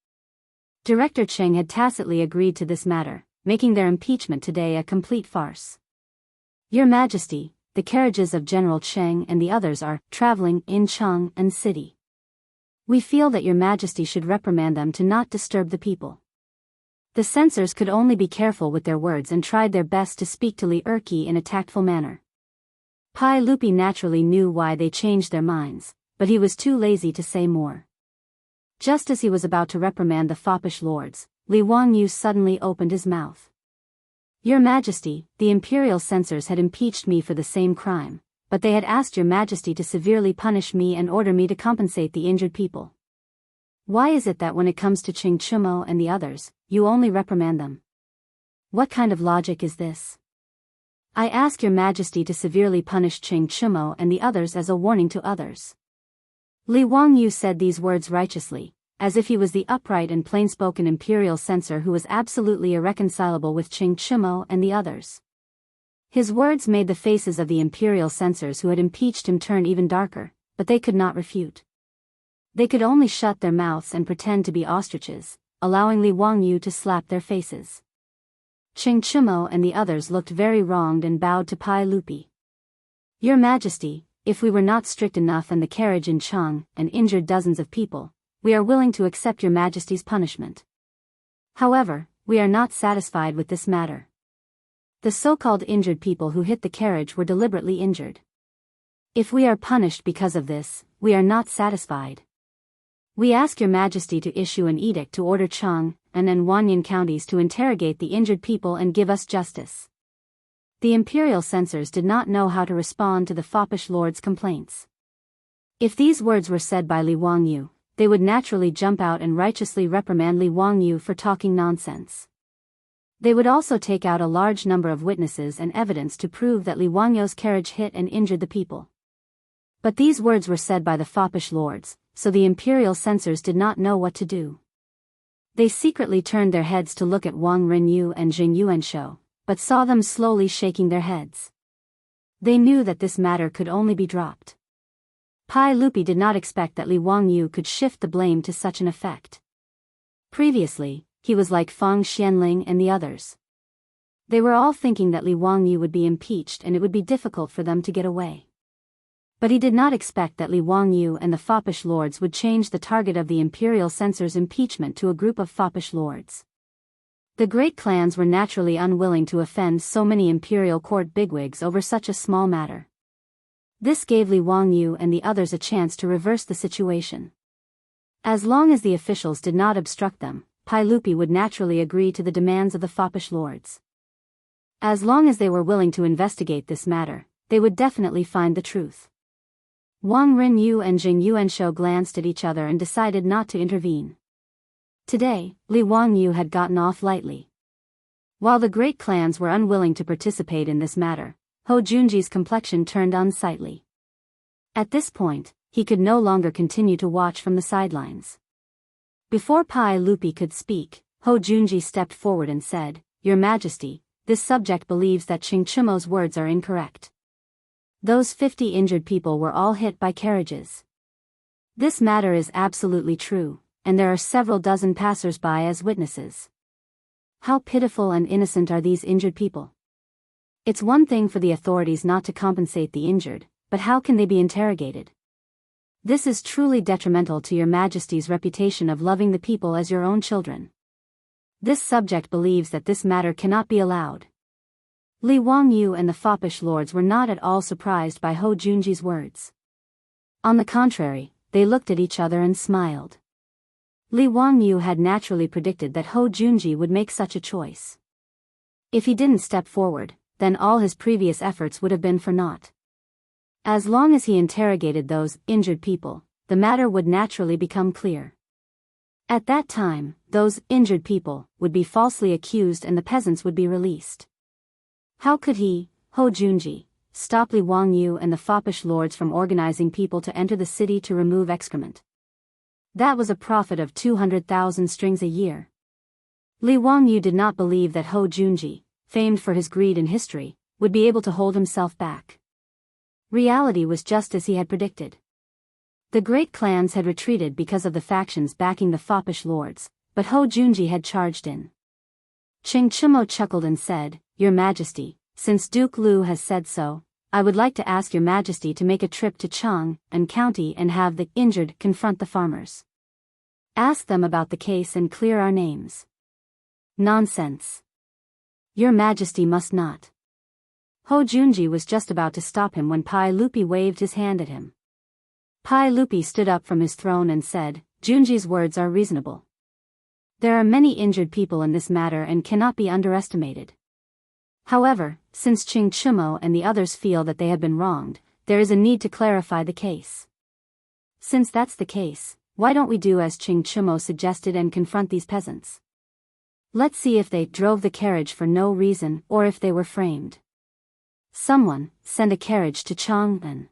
Director Cheng had tacitly agreed to this matter, making their impeachment today a complete farce. "Your Majesty, the carriages of General Cheng and the others are traveling in Chang'an City. We feel that Your Majesty should reprimand them to not disturb the people." The censors could only be careful with their words and tried their best to speak to Li Erqi in a tactful manner. Pai Lupi naturally knew why they changed their minds, but he was too lazy to say more. Just as he was about to reprimand the foppish lords, Li Wangyu suddenly opened his mouth. "Your Majesty, the imperial censors had impeached me for the same crime, but they had asked Your Majesty to severely punish me and order me to compensate the injured people. Why is it that when it comes to Qing Chumo and the others, you only reprimand them? What kind of logic is this? I ask Your Majesty to severely punish Qing Chumo and the others as a warning to others." Li Wangyu said these words righteously, as if he was the upright and plain-spoken imperial censor who was absolutely irreconcilable with Qing Chumo and the others. His words made the faces of the imperial censors who had impeached him turn even darker, but they could not refute. They could only shut their mouths and pretend to be ostriches, allowing Li Wangyu to slap their faces. Qing Chumo and the others looked very wronged and bowed to Pai Lupi. "Your Majesty, if we were not strict enough and the carriage in Chang'an injured dozens of people, we are willing to accept Your Majesty's punishment. However, we are not satisfied with this matter. The so-called injured people who hit the carriage were deliberately injured. If we are punished because of this, we are not satisfied. We ask Your Majesty to issue an edict to order Chang'an and Wanyan counties to interrogate the injured people and give us justice." The imperial censors did not know how to respond to the foppish lord's complaints. If these words were said by Li Wangyu, they would naturally jump out and righteously reprimand Li Wangyu for talking nonsense. They would also take out a large number of witnesses and evidence to prove that Li Wangyu's carriage hit and injured the people. But these words were said by the foppish lords, so the imperial censors did not know what to do. They secretly turned their heads to look at Wang Renyu and Jing Yuanshou, but saw them slowly shaking their heads. They knew that this matter could only be dropped. Pai Lupi did not expect that Li Wangyu could shift the blame to such an effect. Previously, he was like Fang Xianling and the others. They were all thinking that Li Wangyu would be impeached and it would be difficult for them to get away. But he did not expect that Li Wangyu and the foppish lords would change the target of the imperial censor's impeachment to a group of foppish lords. The great clans were naturally unwilling to offend so many imperial court bigwigs over such a small matter. This gave Li Wangyu and the others a chance to reverse the situation. As long as the officials did not obstruct them, Pai Lupi would naturally agree to the demands of the foppish lords. As long as they were willing to investigate this matter, they would definitely find the truth. Wang Renyu and Jing Yuanshou glanced at each other and decided not to intervene. Today, Li Wangyu had gotten off lightly. While the great clans were unwilling to participate in this matter, Ho Junji's complexion turned unsightly. At this point, he could no longer continue to watch from the sidelines. Before Pai Lupi could speak, Ho Junji stepped forward and said, "Your Majesty, this subject believes that Qing Chumo's words are incorrect. Those 50 injured people were all hit by carriages. This matter is absolutely true, and there are several dozen passers-by as witnesses. How pitiful and innocent are these injured people? It's one thing for the authorities not to compensate the injured, but how can they be interrogated? This is truly detrimental to your Majesty's reputation of loving the people as your own children. This subject believes that this matter cannot be allowed. Li Wangyu and the foppish lords were not at all surprised by Hou Junji's words. On the contrary, they looked at each other and smiled. Li Wangyu had naturally predicted that Hou Junji would make such a choice. If he didn't step forward, then all his previous efforts would have been for naught. As long as he interrogated those injured people, the matter would naturally become clear. At that time, those injured people would be falsely accused and the peasants would be released. How could he, Hou Junji, stop Li Wangyu and the foppish lords from organizing people to enter the city to remove excrement? That was a profit of 200,000 strings a year. Li Wangyu did not believe that Hou Junji, famed for his greed in history, would be able to hold himself back. Reality was just as he had predicted. The great clans had retreated because of the factions backing the foppish lords, but Hou Junji had charged in. Qing Chimo chuckled and said, "Your Majesty, since Duke Lu has said so, I would like to ask Your Majesty to make a trip to Chang and County and have the injured confront the farmers. Ask them about the case and clear our names." Nonsense. Your Majesty must not. Hou Junji was just about to stop him when Pai Lupi waved his hand at him. Pai Lupi stood up from his throne and said, "Junji's words are reasonable. There are many injured people in this matter and cannot be underestimated. However, since Qing Chimo and the others feel that they have been wronged, there is a need to clarify the case. Since that's the case, why don't we do as Qing Chimo suggested and confront these peasants? Let's see if they drove the carriage for no reason or if they were framed. Someone, send a carriage to Chang'an.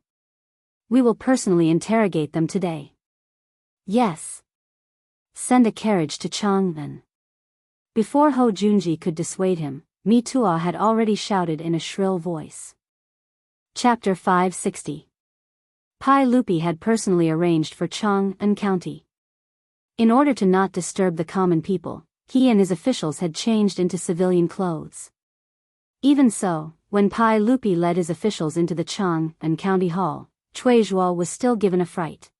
We will personally interrogate them today." Yes. Send a carriage to Chang'an. Before Hou Junji could dissuade him, Mi Tuo had already shouted in a shrill voice. Chapter 560. Pai Lupi had personally arranged for Chang'an County. In order to not disturb the common people, he and his officials had changed into civilian clothes. Even so, when Pai Lupi led his officials into the Chang'an County Hall, Cui Zhuo was still given a fright.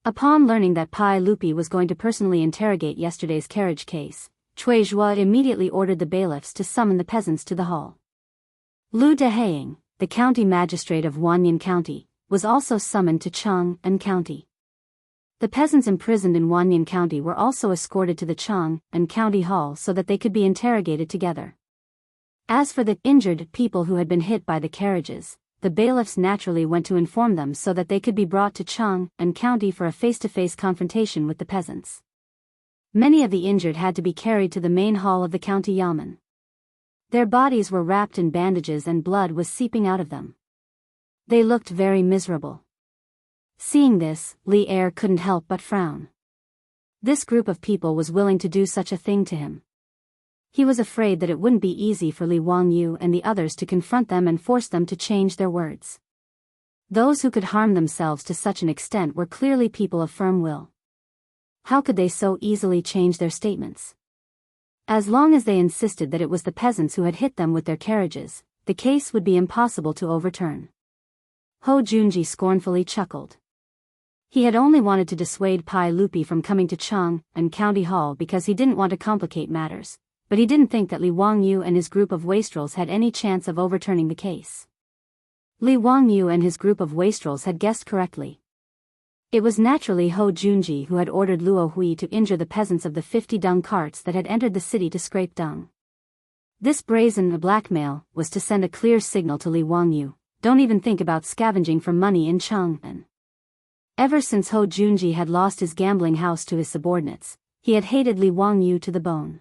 Upon learning that Pai Lupi was going to personally interrogate yesterday's carriage case, Cui Zhuo immediately ordered the bailiffs to summon the peasants to the hall. Lu Dehaing, the county magistrate of Wanyan County, was also summoned to Chang'an County. The peasants imprisoned in Wanyan County were also escorted to the Chang'an County Hall so that they could be interrogated together. As for the injured people who had been hit by the carriages, the bailiffs naturally went to inform them so that they could be brought to Chang'an County for a face-to-face confrontation with the peasants. Many of the injured had to be carried to the main hall of the county yamen. Their bodies were wrapped in bandages and blood was seeping out of them. They looked very miserable. Seeing this, Li Er couldn't help but frown. This group of people was willing to do such a thing to him. He was afraid that it wouldn't be easy for Li Wangyu and the others to confront them and force them to change their words. Those who could harm themselves to such an extent were clearly people of firm will. How could they so easily change their statements? As long as they insisted that it was the peasants who had hit them with their carriages, the case would be impossible to overturn. Hou Junji scornfully chuckled. He had only wanted to dissuade Pai Lupi from coming to Chang'an County Hall because he didn't want to complicate matters, but he didn't think that Li Wangyu and his group of wastrels had any chance of overturning the case. Li Wangyu and his group of wastrels had guessed correctly. It was naturally Hou Junji who had ordered Luo Hui to injure the peasants of the 50 dung carts that had entered the city to scrape dung. This brazen blackmail was to send a clear signal to Li Wangyu, don't even think about scavenging for money in Chang'an. Ever since Hou Junji had lost his gambling house to his subordinates, he had hated Li Wangyu to the bone.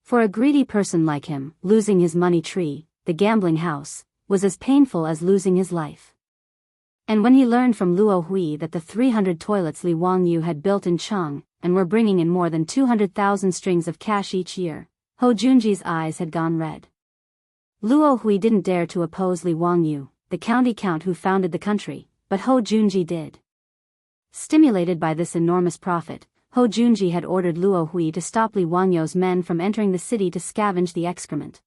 For a greedy person like him, losing his money tree, the gambling house, was as painful as losing his life. And when he learned from Luo Hui that the 300 toilets Li Wangyu had built in Chang and were bringing in more than 200,000 strings of cash each year, Hou Junji's eyes had gone red. Luo Hui didn't dare to oppose Li Wangyu, the county count who founded the country, but Hou Junji did. Stimulated by this enormous profit, Hou Junji had ordered Luo Hui to stop Li Wangyu's men from entering the city to scavenge the excrement.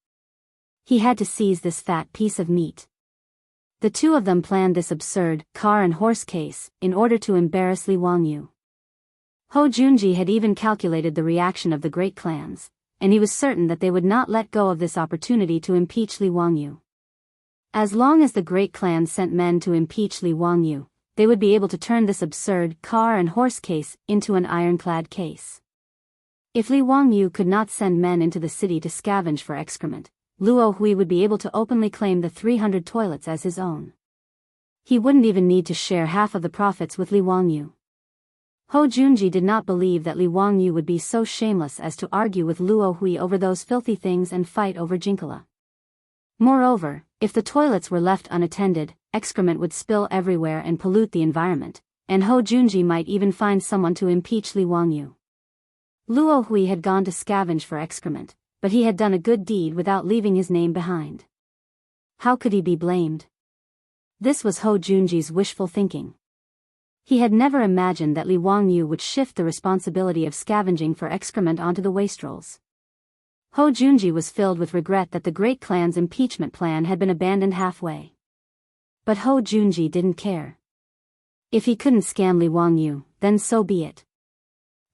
He had to seize this fat piece of meat. The two of them planned this absurd car and horse case in order to embarrass Li Wangyu. Hou Junji had even calculated the reaction of the great clans, and he was certain that they would not let go of this opportunity to impeach Li Wangyu. As long as the great clans sent men to impeach Li Wangyu, they would be able to turn this absurd car and horse case into an ironclad case. If Li Wangyu could not send men into the city to scavenge for excrement, Luo Hui would be able to openly claim the 300 toilets as his own. He wouldn't even need to share half of the profits with Li Wangyu. Hou Junji did not believe that Li Wangyu would be so shameless as to argue with Luo Hui over those filthy things and fight over Jinkala. Moreover, if the toilets were left unattended, excrement would spill everywhere and pollute the environment, and Hou Junji might even find someone to impeach Li Wangyu. Luo Hui had gone to scavenge for excrement, but he had done a good deed without leaving his name behind. How could he be blamed? This was Hou Junji's wishful thinking. He had never imagined that Li Wangyu would shift the responsibility of scavenging for excrement onto the wastrels. Hou Junji was filled with regret that the great clan's impeachment plan had been abandoned halfway. But Hou Junji didn't care. If he couldn't scam Li Wangyu, then so be it.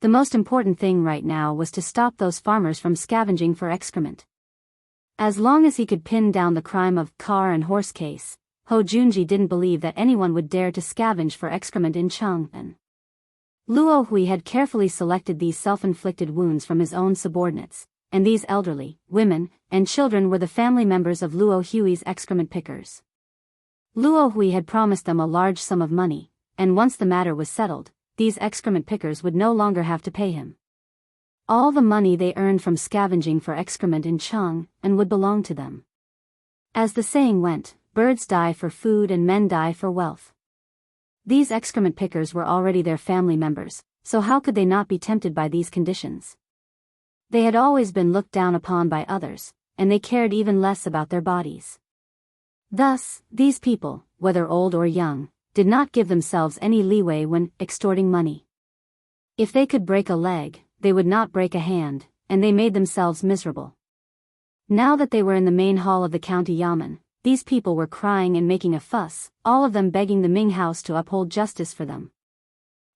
The most important thing right now was to stop those farmers from scavenging for excrement. As long as he could pin down the crime of car and horse case, Hou Junji didn't believe that anyone would dare to scavenge for excrement in Chang'an. Luo Hui had carefully selected these self-inflicted wounds from his own subordinates, and these elderly, women, and children were the family members of Luo Hui's excrement pickers. Luo Hui had promised them a large sum of money, and once the matter was settled, these excrement pickers would no longer have to pay him. All the money they earned from scavenging for excrement in Chang'an would belong to them. As the saying went, birds die for food and men die for wealth. These excrement pickers were already their family members, so how could they not be tempted by these conditions? They had always been looked down upon by others, and they cared even less about their bodies. Thus, these people, whether old or young, did not give themselves any leeway when extorting money. If they could break a leg, they would not break a hand, and they made themselves miserable. Now that they were in the main hall of the county yamen, these people were crying and making a fuss, all of them begging the Ming house to uphold justice for them.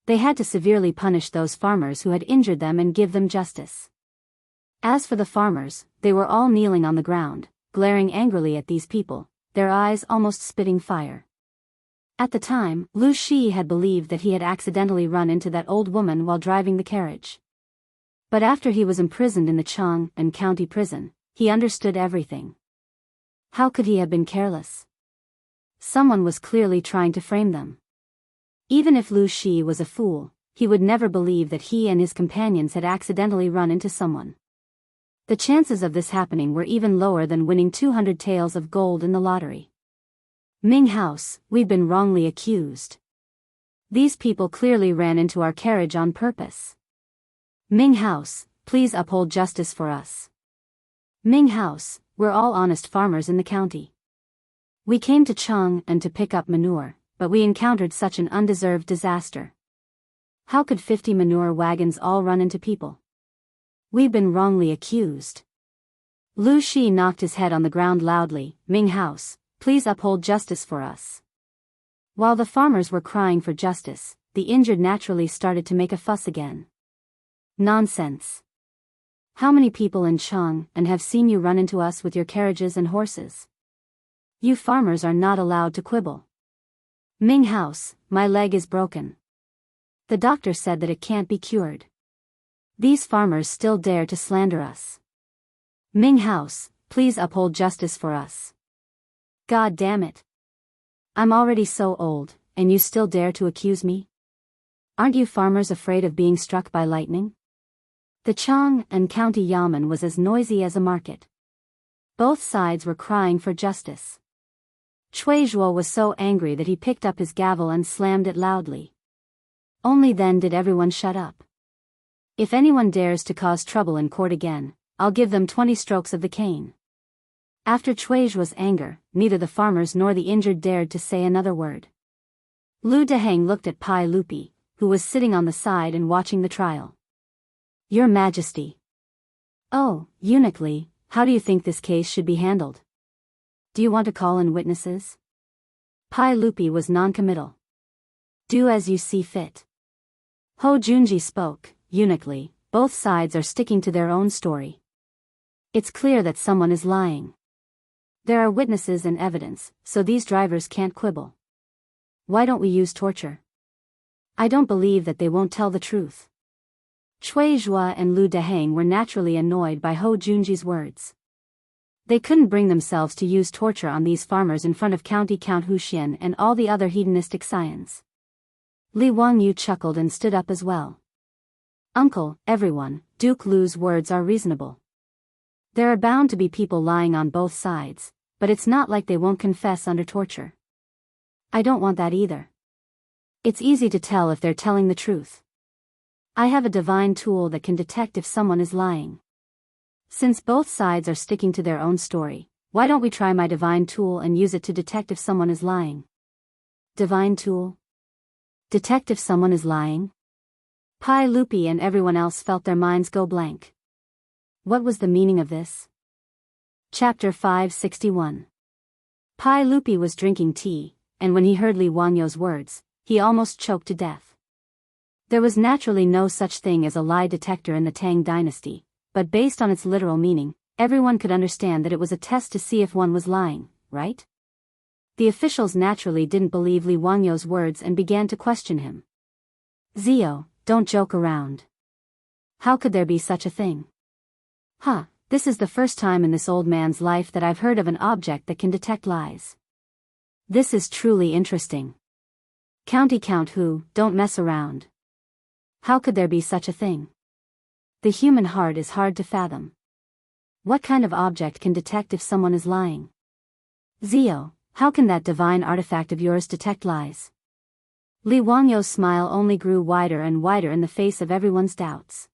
They had to severely punish those farmers who had injured them and give them justice. As for the farmers, they were all kneeling on the ground, glaring angrily at these people, their eyes almost spitting fire. At the time, Lu Shi had believed that he had accidentally run into that old woman while driving the carriage. But after he was imprisoned in the Chang'an county prison, he understood everything. How could he have been careless? Someone was clearly trying to frame them. Even if Lu Shi was a fool, he would never believe that he and his companions had accidentally run into someone. The chances of this happening were even lower than winning 200 taels of gold in the lottery. Ming house, we've been wrongly accused. These people clearly ran into our carriage on purpose. Ming house, please uphold justice for us. Ming house, we're all honest farmers in the county. We came to Chang'an to pick up manure, but we encountered such an undeserved disaster. How could 50 manure wagons all run into people? We've been wrongly accused. Lu Shi knocked his head on the ground loudly. Ming house, please uphold justice for us. While the farmers were crying for justice, the injured naturally started to make a fuss again. Nonsense. How many people in Chang'an have seen you run into us with your carriages and horses? You farmers are not allowed to quibble. Ming house, my leg is broken. The doctor said that it can't be cured. These farmers still dare to slander us. Ming house, please uphold justice for us. God damn it. I'm already so old, and you still dare to accuse me? Aren't you farmers afraid of being struck by lightning? The Chang'an county yamen was as noisy as a market. Both sides were crying for justice. Cui Zhuo was so angry that he picked up his gavel and slammed it loudly. Only then did everyone shut up. If anyone dares to cause trouble in court again, I'll give them 20 strokes of the cane. After Cui Zhuo's anger, neither the farmers nor the injured dared to say another word. Lu Deheng looked at Pai Lupi, who was sitting on the side and watching the trial. Your Majesty. Oh, Eunuch Li, how do you think this case should be handled? Do you want to call in witnesses? Pai Lupi was non-committal. Do as you see fit. Ho Junji spoke, eunuchly, both sides are sticking to their own story. It's clear that someone is lying. There are witnesses and evidence, so these drivers can't quibble. Why don't we use torture? I don't believe that they won't tell the truth. Cui Zhua and Lu Deheng were naturally annoyed by Ho Junji's words. They couldn't bring themselves to use torture on these farmers in front of County Count Huxian and all the other hedonistic scions. Li Wangyu chuckled and stood up as well. Uncle, everyone, Duke Lu's words are reasonable. There are bound to be people lying on both sides, but it's not like they won't confess under torture. I don't want that either. It's easy to tell if they're telling the truth. I have a divine tool that can detect if someone is lying. Since both sides are sticking to their own story, why don't we try my divine tool and use it to detect if someone is lying? Divine tool? Detect if someone is lying? Pai Lupi and everyone else felt their minds go blank. What was the meaning of this? Chapter 561. Pai Lupi was drinking tea, and when he heard Li Wangyu's words, he almost choked to death. There was naturally no such thing as a lie detector in the Tang dynasty, but based on its literal meaning, everyone could understand that it was a test to see if one was lying, right? The officials naturally didn't believe Li Wangyu's words and began to question him. Zio, don't joke around. How could there be such a thing? This is the first time in this old man's life that I've heard of an object that can detect lies. This is truly interesting. County Count Hu, don't mess around. How could there be such a thing? The human heart is hard to fathom. What kind of object can detect if someone is lying? Zio, how can that divine artifact of yours detect lies? Li Wangyu's smile only grew wider and wider in the face of everyone's doubts.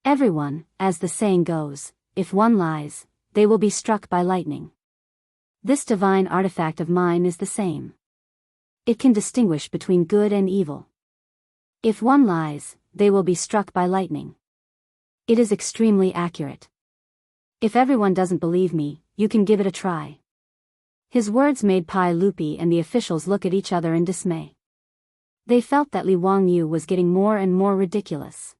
Everyone, as the saying goes, if one lies, they will be struck by lightning. This divine artifact of mine is the same. It can distinguish between good and evil. If one lies, they will be struck by lightning. It is extremely accurate. If everyone doesn't believe me, you can give it a try. His words made Pai Lupi and the officials look at each other in dismay. They felt that Li Wangyu was getting more and more ridiculous.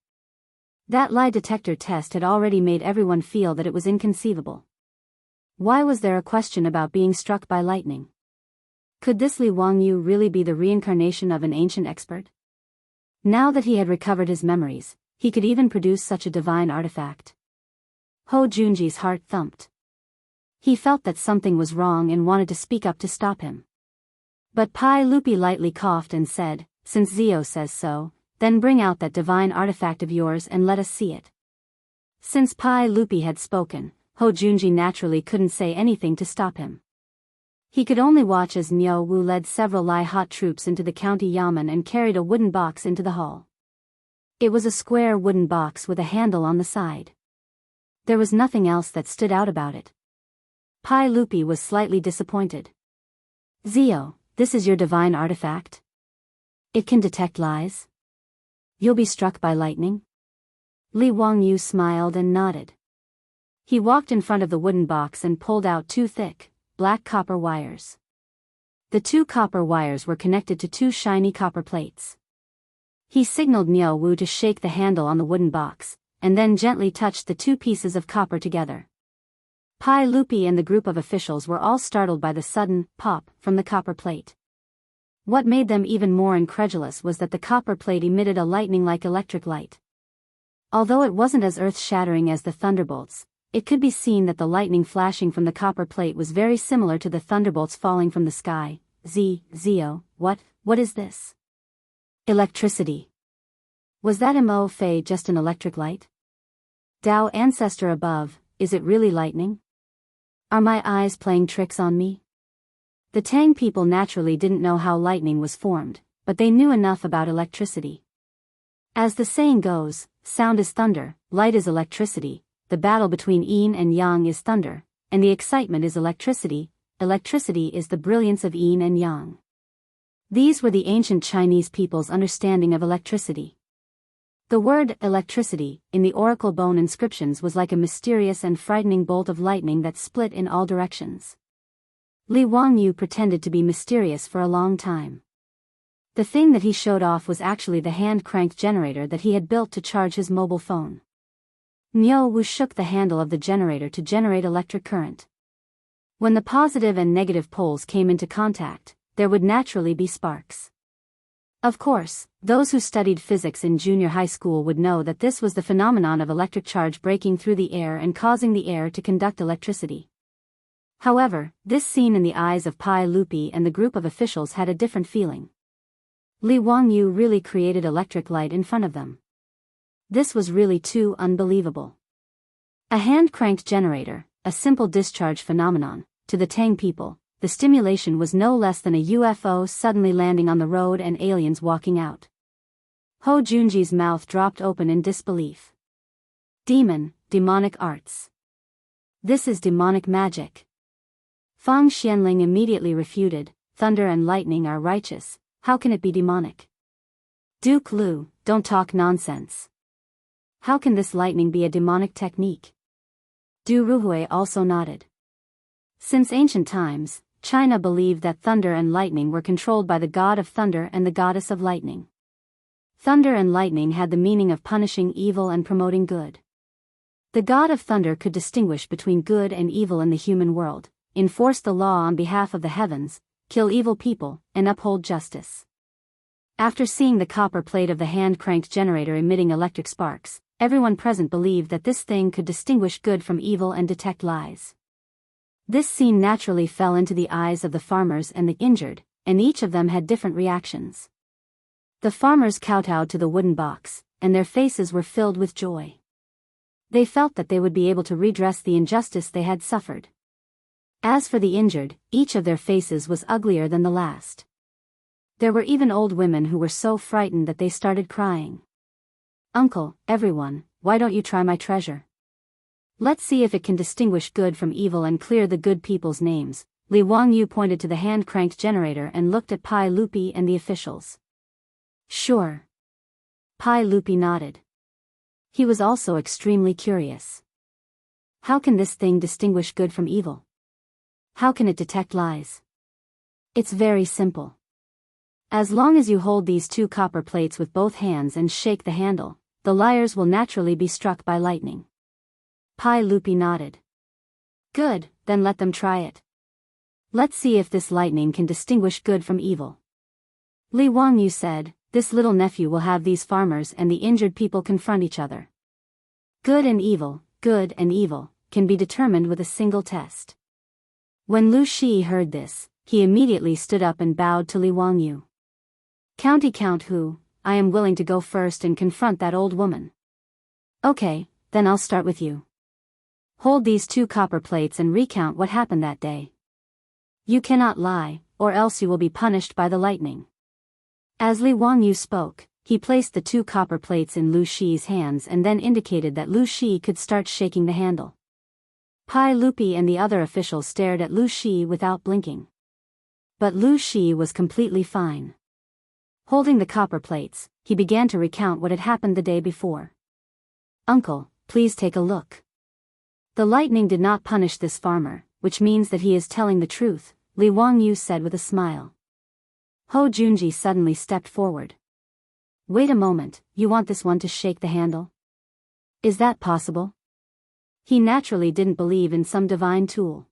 That lie detector test had already made everyone feel that it was inconceivable. Why was there a question about being struck by lightning? Could this Li Wangyu really be the reincarnation of an ancient expert? Now that he had recovered his memories, he could even produce such a divine artifact. Ho Junji's heart thumped. He felt that something was wrong and wanted to speak up to stop him. But Pai Lupi lightly coughed and said, since Zio says so, then bring out that divine artifact of yours and let us see it. Since Pai Lupi had spoken, Ho Junji naturally couldn't say anything to stop him. He could only watch as Niu Wu led several Lai hot troops into the county yamen and carried a wooden box into the hall. It was a square wooden box with a handle on the side. There was nothing else that stood out about it. Pai Lupi was slightly disappointed. Zio, this is your divine artifact? It can detect lies? You'll be struck by lightning? Li Wangyu smiled and nodded. He walked in front of the wooden box and pulled out two thick, black copper wires. The two copper wires were connected to two shiny copper plates. He signaled Niu Wu to shake the handle on the wooden box, and then gently touched the two pieces of copper together. Pai Lupi and the group of officials were all startled by the sudden pop from the copper plate. What made them even more incredulous was that the copper plate emitted a lightning-like electric light. Although it wasn't as earth-shattering as the thunderbolts, it could be seen that the lightning flashing from the copper plate was very similar to the thunderbolts falling from the sky. Zio, what is this? Electricity. Was that Mo Fei just an electric light? Dao ancestor above, is it really lightning? Are my eyes playing tricks on me? The Tang people naturally didn't know how lightning was formed, but they knew enough about electricity. As the saying goes, sound is thunder, light is electricity, the battle between yin and yang is thunder, and the excitement is electricity. Electricity is the brilliance of yin and yang. These were the ancient Chinese people's understanding of electricity. The word electricity in the oracle bone inscriptions was like a mysterious and frightening bolt of lightning that split in all directions. Li Wangyu pretended to be mysterious for a long time. The thing that he showed off was actually the hand-cranked generator that he had built to charge his mobile phone. Niu Wu shook the handle of the generator to generate electric current. When the positive and negative poles came into contact, there would naturally be sparks. Of course, those who studied physics in junior high school would know that this was the phenomenon of electric charge breaking through the air and causing the air to conduct electricity. However, this scene in the eyes of Pai Lupi and the group of officials had a different feeling. Li Wangyu really created electric light in front of them. This was really too unbelievable. A hand-cranked generator, a simple discharge phenomenon. To the Tang people, the stimulation was no less than a UFO suddenly landing on the road and aliens walking out. Ho Junji's mouth dropped open in disbelief. Demonic arts. This is demonic magic. Fang Xianling immediately refuted, thunder and lightning are righteous, how can it be demonic? Duke Lu, don't talk nonsense. How can this lightning be a demonic technique? Du Ruhui also nodded. Since ancient times, China believed that thunder and lightning were controlled by the god of thunder and the goddess of lightning. Thunder and lightning had the meaning of punishing evil and promoting good. The god of thunder could distinguish between good and evil in the human world, enforce the law on behalf of the heavens, kill evil people, and uphold justice. After seeing the copper plate of the hand-cranked generator emitting electric sparks, everyone present believed that this thing could distinguish good from evil and detect lies. This scene naturally fell into the eyes of the farmers and the injured, and each of them had different reactions. The farmers kowtowed to the wooden box, and their faces were filled with joy. They felt that they would be able to redress the injustice they had suffered. As for the injured, each of their faces was uglier than the last. There were even old women who were so frightened that they started crying. Uncle, everyone, why don't you try my treasure? Let's see if it can distinguish good from evil and clear the good people's names. Li Wangyu pointed to the hand-cranked generator and looked at Pai Lupi and the officials. Sure. Pai Lupi nodded. He was also extremely curious. How can this thing distinguish good from evil? How can it detect lies? It's very simple. As long as you hold these two copper plates with both hands and shake the handle, the liars will naturally be struck by lightning. Pai Lupi nodded. Good, then let them try it. Let's see if this lightning can distinguish good from evil. Li Wangyu said, this little nephew will have these farmers and the injured people confront each other. Good and evil, can be determined with a single test. When Lu Shi heard this, he immediately stood up and bowed to Li Wangyu. Count who, I am willing to go first and confront that old woman. Okay, then I'll start with you. Hold these two copper plates and recount what happened that day. You cannot lie, or else you will be punished by the lightning. As Li Wangyu spoke, he placed the two copper plates in Lu Shi's hands and then indicated that Lu Shi could start shaking the handle. Pai Lupi and the other officials stared at Lu Shi without blinking. But Lu Shi was completely fine. Holding the copper plates, he began to recount what had happened the day before. Uncle, please take a look. The lightning did not punish this farmer, which means that he is telling the truth, Li Wangyu said with a smile. Ho Junji suddenly stepped forward. Wait a moment, you want this one to shake the handle? Is that possible? He naturally didn't believe in some divine tool.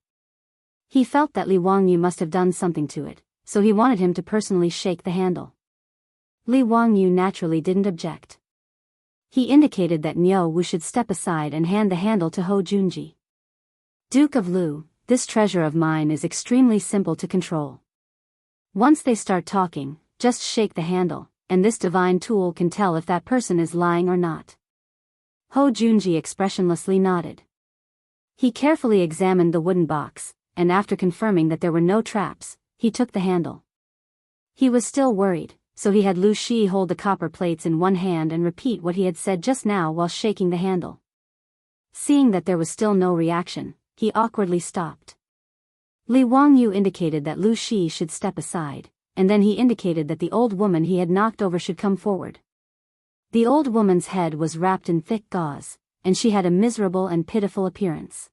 He felt that Li Wangyu must have done something to it, so he wanted him to personally shake the handle. Li Wangyu naturally didn't object. He indicated that Niu Wu should step aside and hand the handle to Ho Junji. Duke of Lu, this treasure of mine is extremely simple to control. Once they start talking, just shake the handle, and this divine tool can tell if that person is lying or not. Ho Junji expressionlessly nodded. He carefully examined the wooden box, and after confirming that there were no traps, he took the handle. He was still worried, so he had Lu Shi hold the copper plates in one hand and repeat what he had said just now while shaking the handle. Seeing that there was still no reaction, he awkwardly stopped. Li Wangyu indicated that Lu Shi should step aside, and then he indicated that the old woman he had knocked over should come forward. The old woman's head was wrapped in thick gauze, and she had a miserable and pitiful appearance.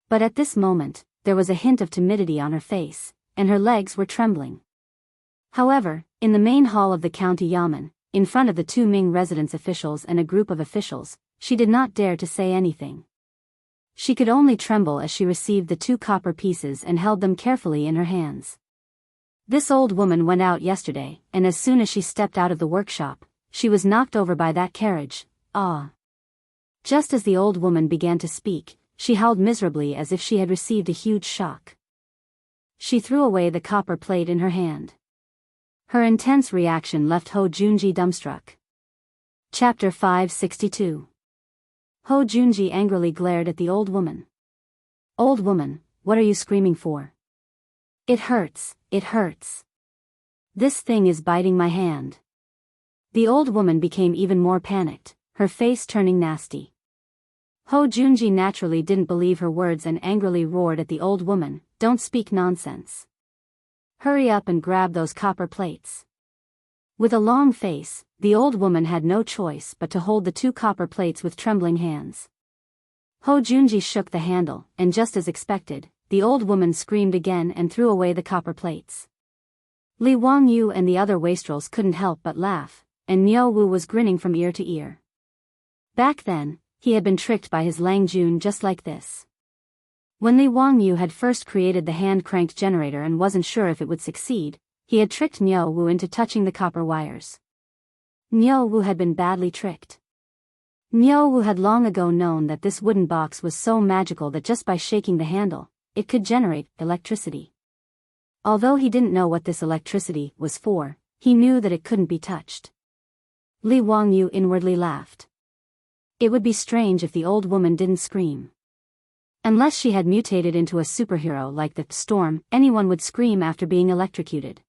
But at this moment, there was a hint of timidity on her face, and her legs were trembling. However, in the main hall of the county yamen, in front of the two Ming residence officials and a group of officials, she did not dare to say anything. She could only tremble as she received the 2 copper pieces and held them carefully in her hands. This old woman went out yesterday, and as soon as she stepped out of the workshop, she was knocked over by that carriage. Ah! Just as the old woman began to speak, she howled miserably as if she had received a huge shock. She threw away the copper plate in her hand. Her intense reaction left Ho Junji dumbstruck. Chapter 562. Ho Junji angrily glared at the old woman. Old woman, what are you screaming for? It hurts, it hurts. This thing is biting my hand. The old woman became even more panicked, her face turning nasty. Ho Junji naturally didn't believe her words and angrily roared at the old woman, don't speak nonsense. Hurry up and grab those copper plates. With a long face, the old woman had no choice but to hold the 2 copper plates with trembling hands. Ho Junji shook the handle, and just as expected, the old woman screamed again and threw away the copper plates. Li Wangyu and the other wastrels couldn't help but laugh, and Niu Wu was grinning from ear to ear. Back then, he had been tricked by his Lang Jun just like this. When Li Wangyu had first created the hand-cranked generator and wasn't sure if it would succeed, he had tricked Niu Wu into touching the copper wires. Niu Wu had been badly tricked. Niu Wu had long ago known that this wooden box was so magical that just by shaking the handle, it could generate electricity. Although he didn't know what this electricity was for, he knew that it couldn't be touched. Li Wangyu inwardly laughed. It would be strange if the old woman didn't scream. Unless she had mutated into a superhero like the Storm, anyone would scream after being electrocuted.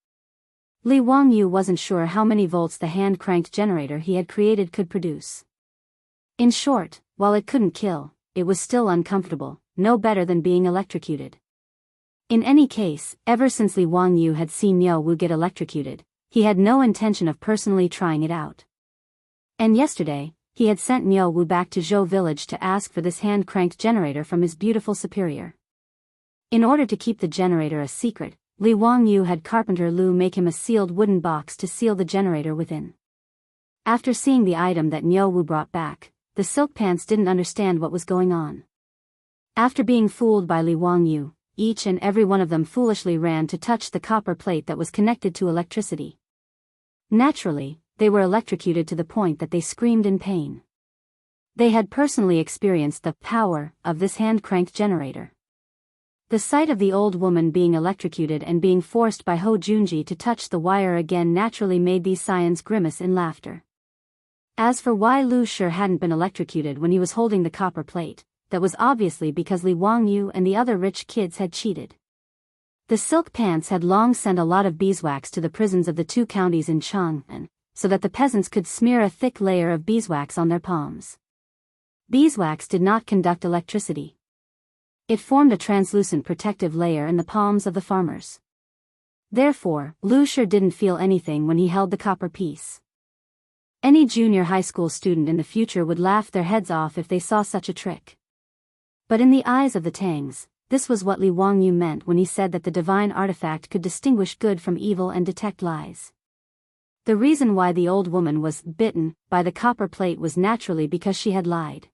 Li Wangyu wasn't sure how many volts the hand-cranked generator he had created could produce. In short, while it couldn't kill, it was still uncomfortable, no better than being electrocuted. In any case, ever since Li Wangyu had seen Niu Wu get electrocuted, he had no intention of personally trying it out. And yesterday, he had sent Niu Wu back to Zhou village to ask for this hand-cranked generator from his beautiful superior. In order to keep the generator a secret, Li Wangyu had Carpenter Lu make him a sealed wooden box to seal the generator within. After seeing the item that Niu Wu brought back, the silk pants didn't understand what was going on. After being fooled by Li Wangyu, each and every one of them foolishly ran to touch the copper plate that was connected to electricity. Naturally, they were electrocuted to the point that they screamed in pain. They had personally experienced the power of this hand-cranked generator. The sight of the old woman being electrocuted and being forced by Ho Junji to touch the wire again naturally made these scions grimace in laughter. As for why Lu Shi hadn't been electrocuted when he was holding the copper plate, that was obviously because Li Wangyu and the other rich kids had cheated. The silk pants had long sent a lot of beeswax to the prisons of the 2 counties in Chang'an, so that the peasants could smear a thick layer of beeswax on their palms. Beeswax did not conduct electricity. It formed a translucent protective layer in the palms of the farmers. Therefore, Lu Shi didn't feel anything when he held the copper piece. Any junior high school student in the future would laugh their heads off if they saw such a trick. But in the eyes of the Tangs, this was what Li Wangyu meant when he said that the divine artifact could distinguish good from evil and detect lies. The reason why the old woman was bitten by the copper plate was naturally because she had lied.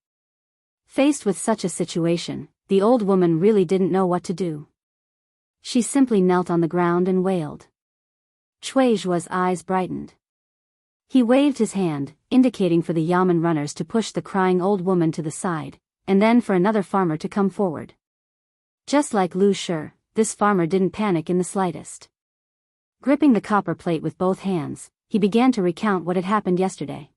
Faced with such a situation, the old woman really didn't know what to do. She simply knelt on the ground and wailed. Cui Zhuo's eyes brightened. He waved his hand, indicating for the yamen runners to push the crying old woman to the side, and then for another farmer to come forward. Just like Lu Shi, this farmer didn't panic in the slightest. Gripping the copper plate with both hands, he began to recount what had happened yesterday.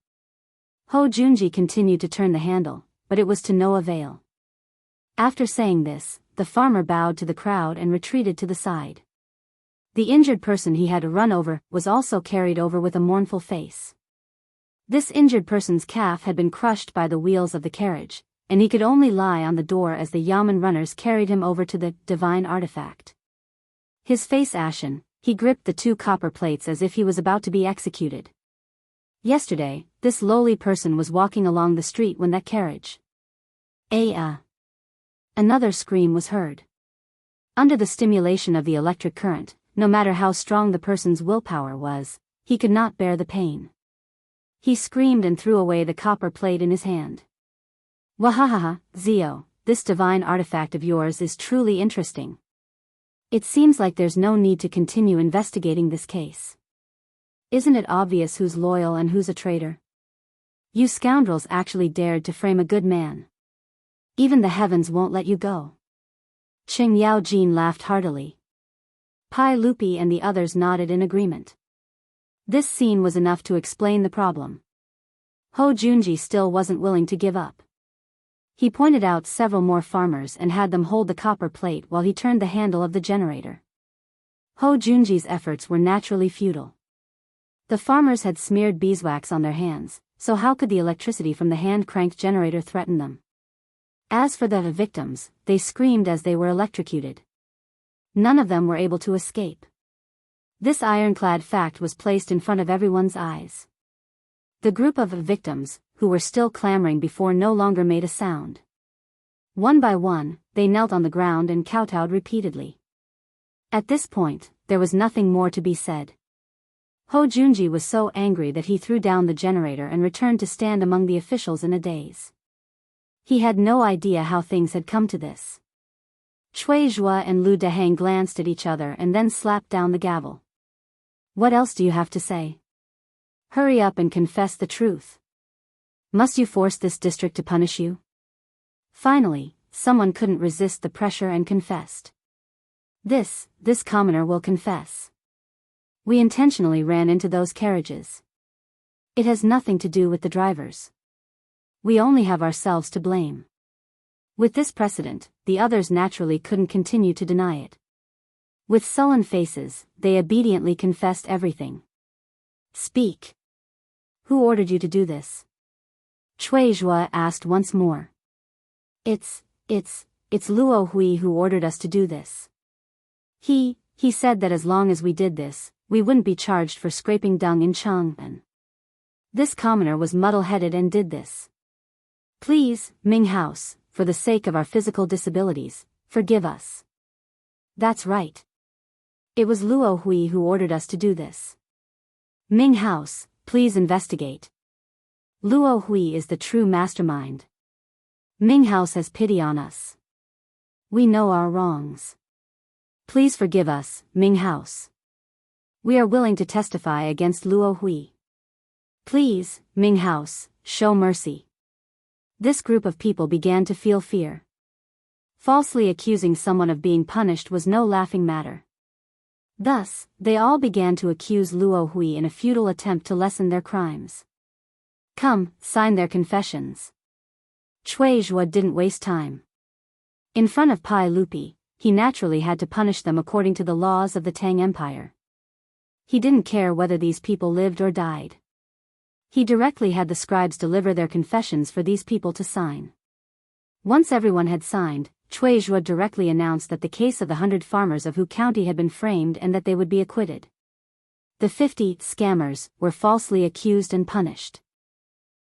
Ho Junji continued to turn the handle, but it was to no avail. After saying this, the farmer bowed to the crowd and retreated to the side. The injured person he had to run over was also carried over with a mournful face. This injured person's calf had been crushed by the wheels of the carriage, and he could only lie on the door as the yamen runners carried him over to the divine artifact. His face ashen, he gripped the 2 copper plates as if he was about to be executed. Yesterday, this lowly person was walking along the street when that carriage. Another scream was heard. Under the stimulation of the electric current, no matter how strong the person's willpower was, he could not bear the pain. He screamed and threw away the copper plate in his hand. Wahahaha, Zio, this divine artifact of yours is truly interesting. It seems like there's no need to continue investigating this case. Isn't it obvious who's loyal and who's a traitor? You scoundrels actually dared to frame a good man. Even the heavens won't let you go. Qing Yao Jin laughed heartily. Pai Lupi and the others nodded in agreement. This scene was enough to explain the problem. Ho Junji still wasn't willing to give up. He pointed out several more farmers and had them hold the copper plate while he turned the handle of the generator. Ho Junji's efforts were naturally futile. The farmers had smeared beeswax on their hands, so how could the electricity from the hand-cranked generator threaten them? As for the victims, they screamed as they were electrocuted. None of them were able to escape. This ironclad fact was placed in front of everyone's eyes. The group of victims, who were still clamoring before, no longer made a sound. One by one, they knelt on the ground and kowtowed repeatedly. At this point, there was nothing more to be said. Ho Junji was so angry that he threw down the generator and returned to stand among the officials in a daze. He had no idea how things had come to this. Cui Zhua and Lu Dehang glanced at each other and then slapped down the gavel. What else do you have to say? Hurry up and confess the truth. Must you force this district to punish you? Finally, someone couldn't resist the pressure and confessed. This commoner will confess. We intentionally ran into those carriages. It has nothing to do with the drivers. We only have ourselves to blame. With this precedent, the others naturally couldn't continue to deny it. With sullen faces, they obediently confessed everything. Speak. Who ordered you to do this? Cui Zhua asked once more. It's Luo Hui who ordered us to do this. He said that as long as we did this, we wouldn't be charged for scraping dung in Chang'an. This commoner was muddle-headed and did this. Please, Ming House, for the sake of our physical disabilities, forgive us. That's right. It was Luo Hui who ordered us to do this. Ming House, please investigate. Luo Hui is the true mastermind. Ming House has pity on us. We know our wrongs. Please forgive us, Ming House. We are willing to testify against Luo Hui. Please, Ming House, show mercy. This group of people began to feel fear. Falsely accusing someone of being punished was no laughing matter. Thus, they all began to accuse Luo Hui in a futile attempt to lessen their crimes. Come, sign their confessions. Cui Zhua didn't waste time. In front of Pai Lupi, he naturally had to punish them according to the laws of the Tang Empire. He didn't care whether these people lived or died. He directly had the scribes deliver their confessions for these people to sign. Once everyone had signed, Cui Zhua directly announced that the case of the 100 farmers of Hu County had been framed and that they would be acquitted. The 50 scammers were falsely accused and punished.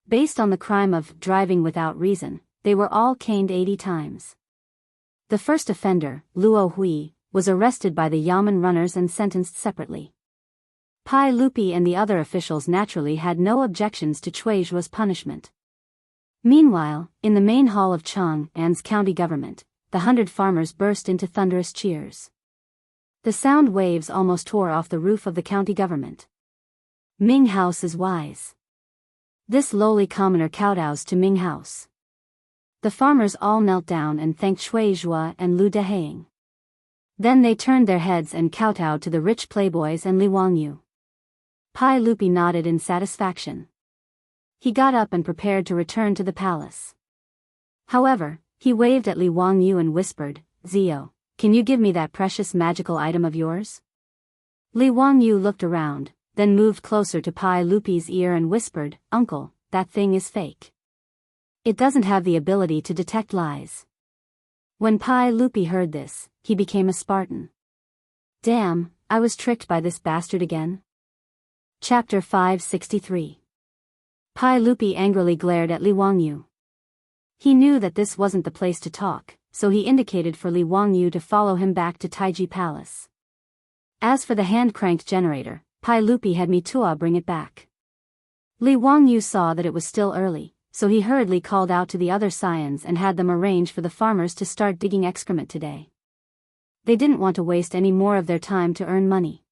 Based on the crime of driving without reason, they were all caned 80 times. The first offender, Luo Hui, was arrested by the Yamen runners and sentenced separately. Pai Lupi and the other officials naturally had no objections to Cui Zhua's punishment. Meanwhile, in the main hall of Chang'an's county government, the 100 farmers burst into thunderous cheers. The sound waves almost tore off the roof of the county government. Ming House is wise. This lowly commoner kowtows to Ming House. The farmers all knelt down and thanked Cui Zhua and Lu Dehang. Then they turned their heads and kowtowed to the rich playboys and Li Wangyu. Pai Lupi nodded in satisfaction. He got up and prepared to return to the palace. However, he waved at Li Wangyu and whispered, Zio, can you give me that precious magical item of yours? Li Wangyu looked around, then moved closer to Pai Lupi's ear and whispered, Uncle, that thing is fake. It doesn't have the ability to detect lies. When Pai Lupi heard this, he became a Spartan. Damn, I was tricked by this bastard again. Chapter 563. Pai Lupi angrily glared at Li Wangyu. He knew that this wasn't the place to talk, so he indicated for Li Wangyu to follow him back to Taiji Palace. As for the hand-cranked generator, Pai Lupi had Mitua bring it back. Li Wangyu saw that it was still early, so he hurriedly called out to the other scions and had them arrange for the farmers to start digging excrement today. They didn't want to waste any more of their time to earn money.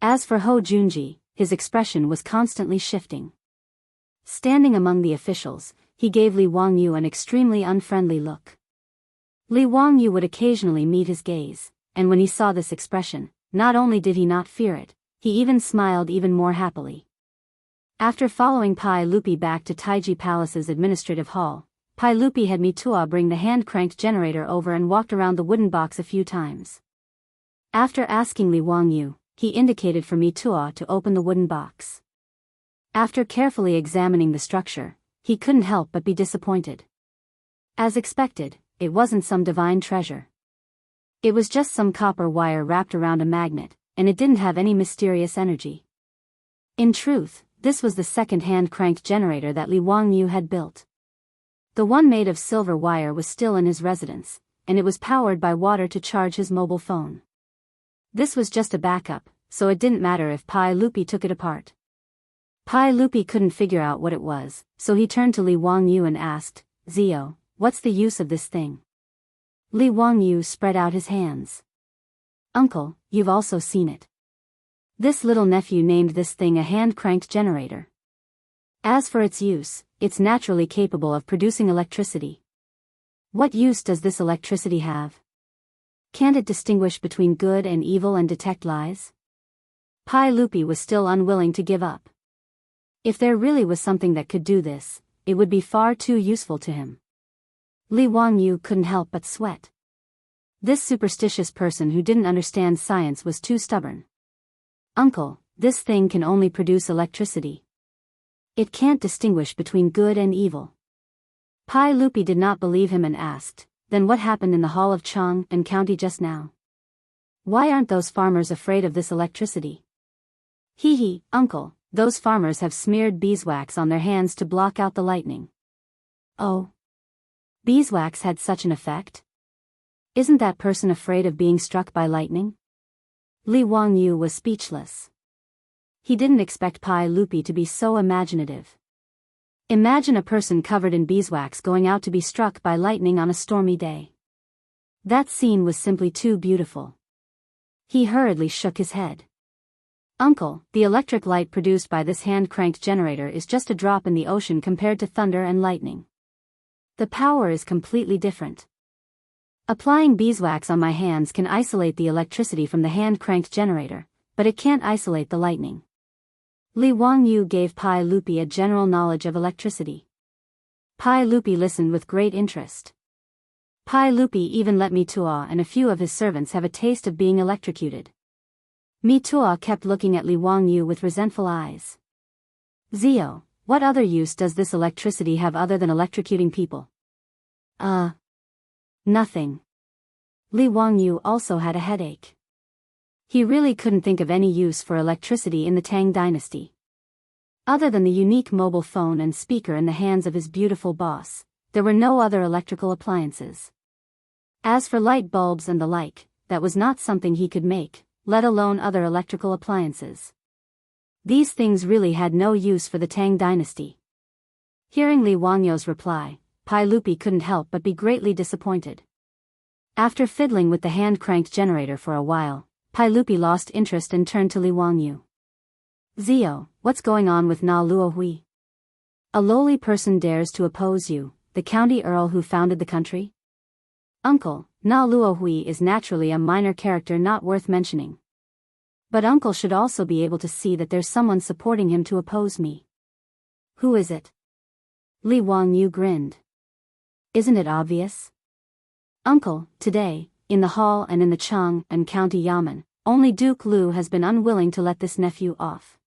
As for Ho Junji, his expression was constantly shifting. Standing among the officials, he gave Li Wangyu an extremely unfriendly look. Li Wangyu would occasionally meet his gaze, and when he saw this expression, not only did he not fear it, he even smiled even more happily. After following Pai Lupi back to Taiji Palace's administrative hall, Pai Lupi had Mitua bring the hand-cranked generator over and walked around the wooden box a few times. After asking Li Wangyu, he indicated for Mitua to open the wooden box. After carefully examining the structure, he couldn't help but be disappointed. As expected, it wasn't some divine treasure. It was just some copper wire wrapped around a magnet, and it didn't have any mysterious energy. In truth, this was the second hand-cranked generator that Li Wangyu had built. The one made of silver wire was still in his residence, and it was powered by water to charge his mobile phone. This was just a backup, so it didn't matter if Pai Lupi took it apart. Pai Lupi couldn't figure out what it was, so he turned to Li Wangyu and asked, "Zio, what's the use of this thing?" Li Wangyu spread out his hands. "Uncle, you've also seen it. This little nephew named this thing a hand-cranked generator. As for its use, it's naturally capable of producing electricity." "What use does this electricity have? Can't it distinguish between good and evil and detect lies?" Pai Lupi was still unwilling to give up. If there really was something that could do this, it would be far too useful to him. Li Wangyu couldn't help but sweat. This superstitious person who didn't understand science was too stubborn. "Uncle, this thing can only produce electricity. It can't distinguish between good and evil." Pai Lupi did not believe him and asked, "Then what happened in the hall of Chang and County just now? Why aren't those farmers afraid of this electricity?" "Hee, uncle, those farmers have smeared beeswax on their hands to block out the lightning." "Oh. Beeswax had such an effect? Isn't that person afraid of being struck by lightning?" Li Wangyu was speechless. He didn't expect Pai Lupi to be so imaginative. Imagine a person covered in beeswax going out to be struck by lightning on a stormy day. That scene was simply too beautiful. He hurriedly shook his head. "Uncle, the electric light produced by this hand-cranked generator is just a drop in the ocean compared to thunder and lightning. The power is completely different. Applying beeswax on my hands can isolate the electricity from the hand-cranked generator, but it can't isolate the lightning." Li Wangyu gave Pai Lupi a general knowledge of electricity. Pai Lupi listened with great interest. Pai Lupi even let Mitua and a few of his servants have a taste of being electrocuted. Mitua kept looking at Li Wangyu with resentful eyes. "Zio, what other use does this electricity have other than electrocuting people?" Nothing." Li Wangyu also had a headache. He really couldn't think of any use for electricity in the Tang dynasty. Other than the unique mobile phone and speaker in the hands of his beautiful boss, there were no other electrical appliances. As for light bulbs and the like, that was not something he could make, let alone other electrical appliances. These things really had no use for the Tang dynasty. Hearing Li Wangyu's reply, Pai Lupi couldn't help but be greatly disappointed. After fiddling with the hand-cranked generator for a while, Pai Lupi lost interest and turned to Li Wangyu. "Zio, what's going on with Na Luohui? A lowly person dares to oppose you, the county earl who founded the country?" "Uncle, Na Luohui is naturally a minor character not worth mentioning. But uncle should also be able to see that there's someone supporting him to oppose me." "Who is it?" Li Wangyu grinned. "Isn't it obvious? Uncle, today, in the hall and in the Chang and County Yamen, only Duke Lu has been unwilling to let this nephew off."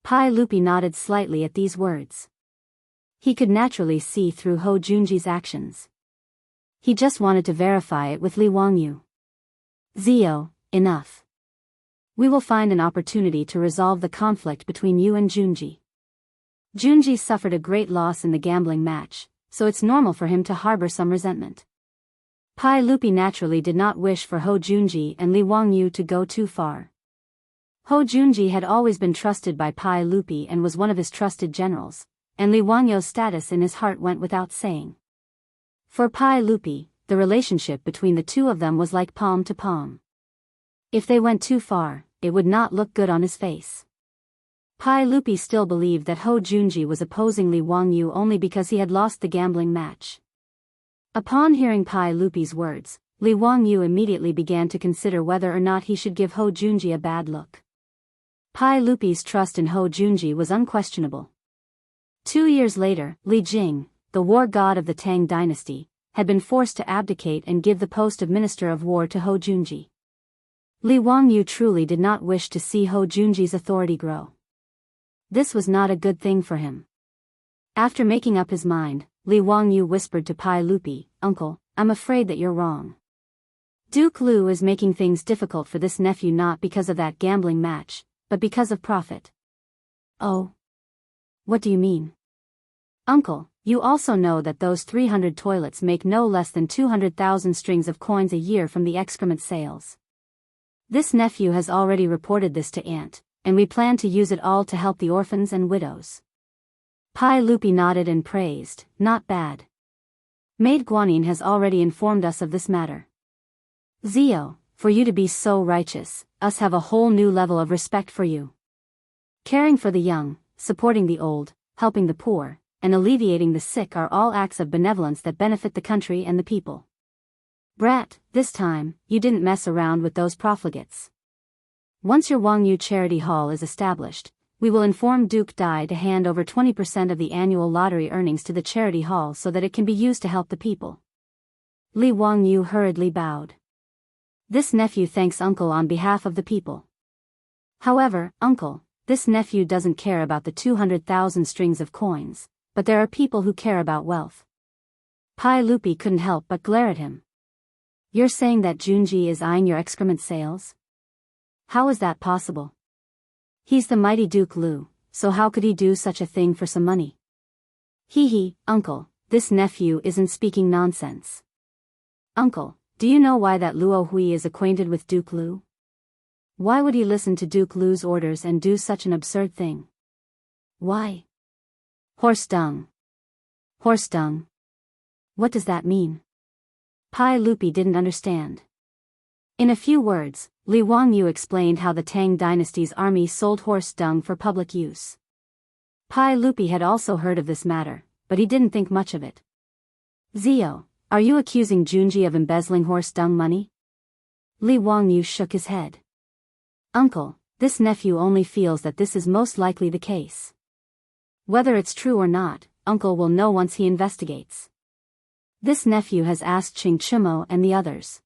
Pai Lupi nodded slightly at these words. He could naturally see through Ho Junji's actions. He just wanted to verify it with Li Wangyu. "Zio, enough. We will find an opportunity to resolve the conflict between you and Junji. Junji suffered a great loss in the gambling match, so it's normal for him to harbor some resentment. Pai Lupi naturally did not wish for Hou Junji and Li Wangyu to go too far. Hou Junji had always been trusted by Pai Lupi and was one of his trusted generals, and Li Wangyu's status in his heart went without saying. For Pai Lupi, the relationship between the two of them was like palm to palm. If they went too far, it would not look good on his face. Pai Lupi still believed that Hou Junji was opposing Li Wangyu only because he had lost the gambling match. Upon hearing Pai Lupi's words, Li Wangyu immediately began to consider whether or not he should give Hou Junji a bad look. Pai Lupi's trust in Hou Junji was unquestionable. 2 years later, Li Jing, the war god of the Tang dynasty, had been forced to abdicate and give the post of Minister of War to Hou Junji. Li Wangyu truly did not wish to see Hou Junji's authority grow. This was not a good thing for him. After making up his mind, Li Wangyu whispered to Pai Lupi, "Uncle, I'm afraid that you're wrong. Duke Lu is making things difficult for this nephew not because of that gambling match, but because of profit." "Oh? What do you mean?" "Uncle, you also know that those 300 toilets make no less than 200,000 strings of coins a year from the excrement sales. This nephew has already reported this to Aunt, and we plan to use it all to help the orphans and widows." Pai Lupi nodded and praised, "Not bad. Maid Guanyin has already informed us of this matter. Zio, for you to be so righteous, us have a whole new level of respect for you. Caring for the young, supporting the old, helping the poor, and alleviating the sick are all acts of benevolence that benefit the country and the people. Brat, this time, you didn't mess around with those profligates. Once your Wangyu Charity Hall is established, we will inform Duke Dai to hand over 20% of the annual lottery earnings to the charity hall so that it can be used to help the people." Li Wangyu hurriedly bowed. "This nephew thanks uncle on behalf of the people. However, uncle, this nephew doesn't care about the 200,000 strings of coins, but there are people who care about wealth." Pai Lupi couldn't help but glare at him. "You're saying that Junji is eyeing your excrement sales? How is that possible? He's the mighty Duke Lu, so how could he do such a thing for some money?" "Hee, uncle, this nephew isn't speaking nonsense. Uncle, do you know why that Luo Hui is acquainted with Duke Lu? Why would he listen to Duke Lu's orders and do such an absurd thing? Why? Horse dung. Horse dung. What does that mean?" Pai Lupi didn't understand. In a few words, Li Wangyu explained how the Tang dynasty's army sold horse dung for public use. Pai Lupi had also heard of this matter, but he didn't think much of it. "Zio, are you accusing Junji of embezzling horse dung money?" Li Wangyu shook his head. "Uncle, this nephew only feels that this is most likely the case. Whether it's true or not, uncle will know once he investigates. This nephew has asked Ching Chumo and the others.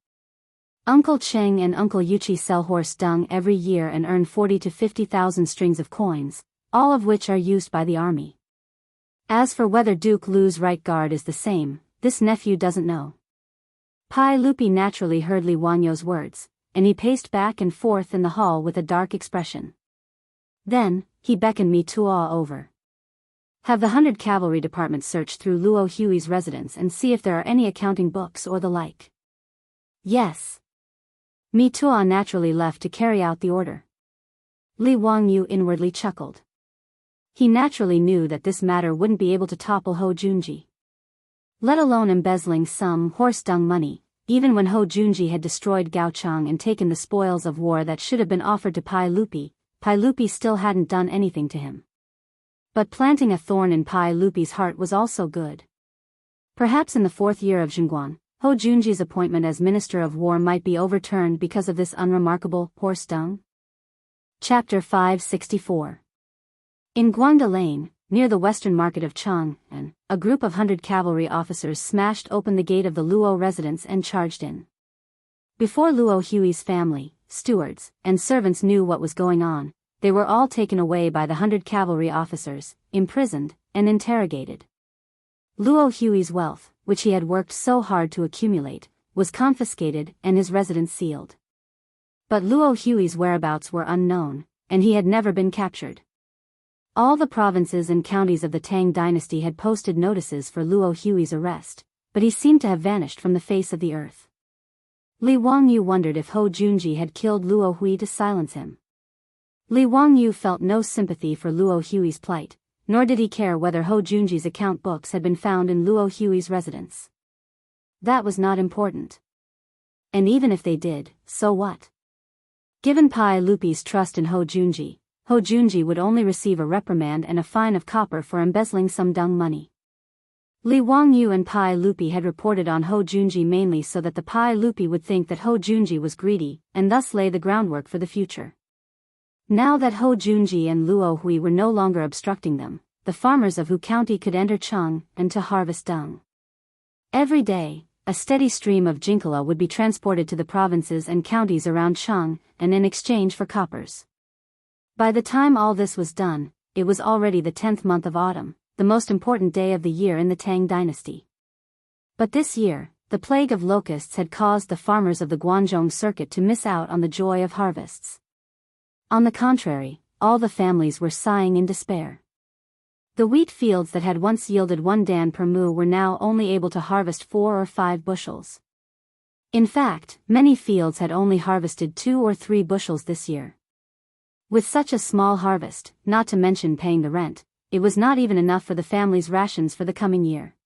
Uncle Cheng and Uncle Yuchi sell horse dung every year and earn 40 to 50,000 strings of coins, all of which are used by the army. As for whether Duke Lu's right guard is the same, this nephew doesn't know." Pai Lupi naturally heard Li Wanyo's words, and he paced back and forth in the hall with a dark expression. Then, he beckoned Mi Tuo over. "Have the 100 Cavalry Department search through Luo Hui's residence and see if there are any accounting books or the like." "Yes." Mi Tuo naturally left to carry out the order. Li Wangyu inwardly chuckled. He naturally knew that this matter wouldn't be able to topple Hou Junji. Let alone embezzling some horse dung money, even when Hou Junji had destroyed Gaochang and taken the spoils of war that should have been offered to Pai Lupi still hadn't done anything to him. But planting a thorn in Pai Lupi's heart was also good. Perhaps in the 4th year of Zhongguan, Hou Junji's appointment as Minister of War might be overturned because of this unremarkable horse dung. Chapter 564. In Guangda Lane, near the western market of Chang'an, a group of 100 cavalry officers smashed open the gate of the Luo residence and charged in. Before Luo Hui's family, stewards, and servants knew what was going on, they were all taken away by the 100 cavalry officers, imprisoned, and interrogated. Luo Hui's wealth, which he had worked so hard to accumulate, was confiscated and his residence sealed. But Luo Hui's whereabouts were unknown, and he had never been captured. All the provinces and counties of the Tang dynasty had posted notices for Luo Hui's arrest, but he seemed to have vanished from the face of the earth. Li Wangyu wondered if Hou Junji had killed Luo Hui to silence him. Li Wangyu felt no sympathy for Luo Hui's plight, nor did he care whether Hou Junji's account books had been found in Luo Hui's residence. That was not important. And even if they did, so what? Given Pai Lupi's trust in Hou Junji would only receive a reprimand and a fine of copper for embezzling some dung money. Li Wangyu and Pai Lupi had reported on Hou Junji mainly so that the Pai Lupi would think that Hou Junji was greedy, and thus lay the groundwork for the future. Now that Hou Junji and Luo Hui were no longer obstructing them, the farmers of Hu County could enter Cheng and to harvest dung. Every day, a steady stream of jinkala would be transported to the provinces and counties around Cheng, and in exchange for coppers. By the time all this was done, it was already the 10th month of autumn, the most important day of the year in the Tang dynasty. But this year, the plague of locusts had caused the farmers of the Guangzhou circuit to miss out on the joy of harvests. On the contrary, all the families were sighing in despair. The wheat fields that had once yielded 1 dan per mu were now only able to harvest 4 or 5 bushels. In fact, many fields had only harvested 2 or 3 bushels this year. With such a small harvest, not to mention paying the rent, it was not even enough for the family's rations for the coming year.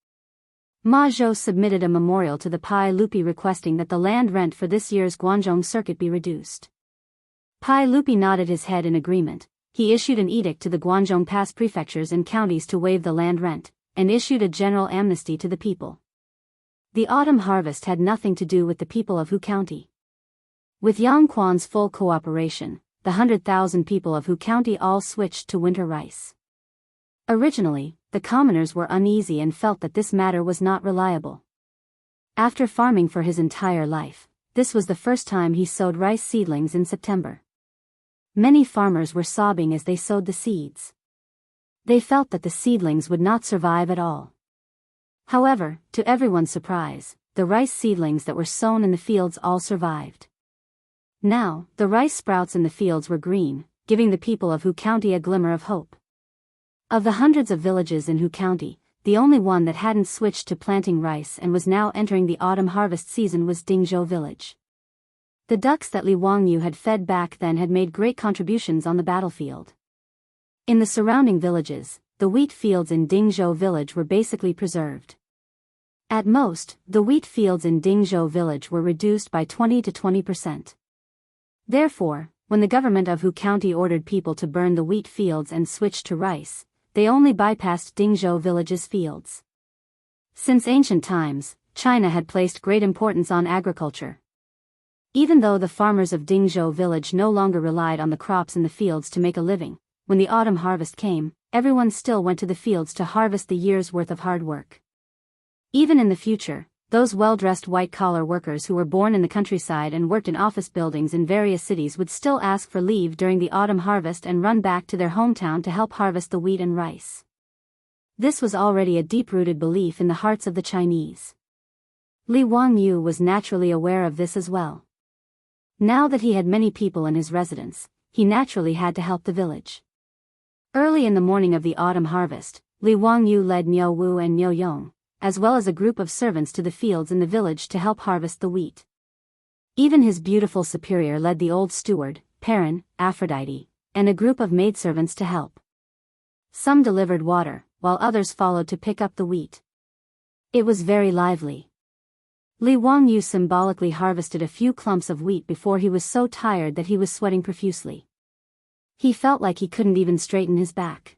Ma Zhou submitted a memorial to the Pai Lupi requesting that the land rent for this year's Guangzhou circuit be reduced. Pai Lupi nodded his head in agreement. He issued an edict to the Guangzhou Pass prefectures and counties to waive the land rent, and issued a general amnesty to the people. The autumn harvest had nothing to do with the people of Hu County. With Yang Quan's full cooperation, the 100,000 people of Hu County all switched to winter rice. Originally, the commoners were uneasy and felt that this matter was not reliable. After farming for his entire life, this was the first time he sowed rice seedlings in September. Many farmers were sobbing as they sowed the seeds. They felt that the seedlings would not survive at all. However, to everyone's surprise, the rice seedlings that were sown in the fields all survived. Now, the rice sprouts in the fields were green, giving the people of Hu County a glimmer of hope. Of the hundreds of villages in Hu County, the only one that hadn't switched to planting rice and was now entering the autumn harvest season was Dingzhou village. The ducks that Li Wangyu had fed back then had made great contributions on the battlefield. In the surrounding villages, the wheat fields in Dingzhou village were basically preserved. At most, the wheat fields in Dingzhou village were reduced by 20 to 20%. Therefore, when the government of Hu County ordered people to burn the wheat fields and switch to rice, they only bypassed Dingzhou village's fields. Since ancient times, China had placed great importance on agriculture. Even though the farmers of Dingzhou village no longer relied on the crops in the fields to make a living, when the autumn harvest came, everyone still went to the fields to harvest the year's worth of hard work. Even in the future, those well-dressed white-collar workers who were born in the countryside and worked in office buildings in various cities would still ask for leave during the autumn harvest and run back to their hometown to help harvest the wheat and rice. This was already a deep-rooted belief in the hearts of the Chinese. Li Wangyu was naturally aware of this as well. Now that he had many people in his residence, he naturally had to help the village. Early in the morning of the autumn harvest, Li Wangyu led Niu Wu and Niu Yong, as well as a group of servants to the fields in the village to help harvest the wheat. Even his beautiful superior led the old steward, Perrin, Aphrodite, and a group of maidservants to help. Some delivered water, while others followed to pick up the wheat. It was very lively. Li Wangyu symbolically harvested a few clumps of wheat before he was so tired that he was sweating profusely. He felt like he couldn't even straighten his back.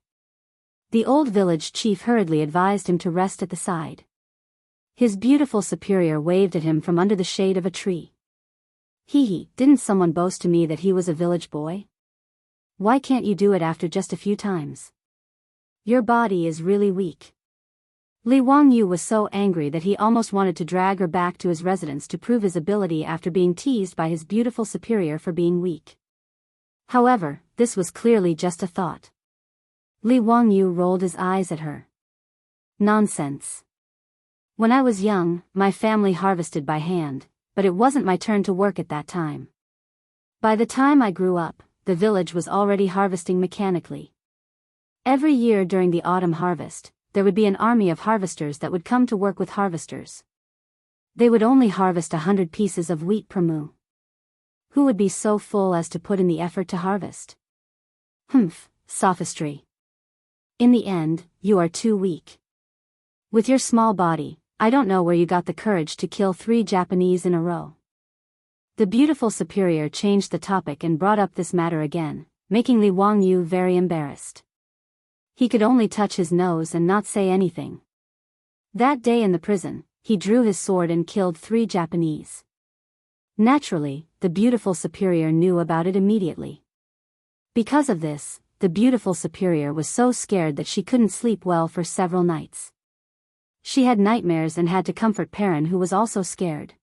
The old village chief hurriedly advised him to rest at the side. His beautiful superior waved at him from under the shade of a tree. Didn't someone boast to me that he was a village boy? Why can't you do it after just a few times? Your body is really weak. Li Wangyu was so angry that he almost wanted to drag her back to his residence to prove his ability after being teased by his beautiful superior for being weak. However, this was clearly just a thought. Li Wangyu rolled his eyes at her. Nonsense. When I was young, my family harvested by hand, but it wasn't my turn to work at that time. By the time I grew up, the village was already harvesting mechanically. Every year during the autumn harvest, there would be an army of harvesters that would come to work with harvesters. They would only harvest 100 pieces of wheat per moo. Who would be so full as to put in the effort to harvest? Sophistry. In the end, you are too weak. With your small body, I don't know where you got the courage to kill 3 Japanese in a row. The beautiful superior changed the topic and brought up this matter again, making Li Wangyu very embarrassed. He could only touch his nose and not say anything. That day in the prison, he drew his sword and killed 3 Japanese. Naturally, the beautiful superior knew about it immediately. Because of this, the beautiful superior was so scared that she couldn't sleep well for several nights. She had nightmares and had to comfort Perrin, who was also scared.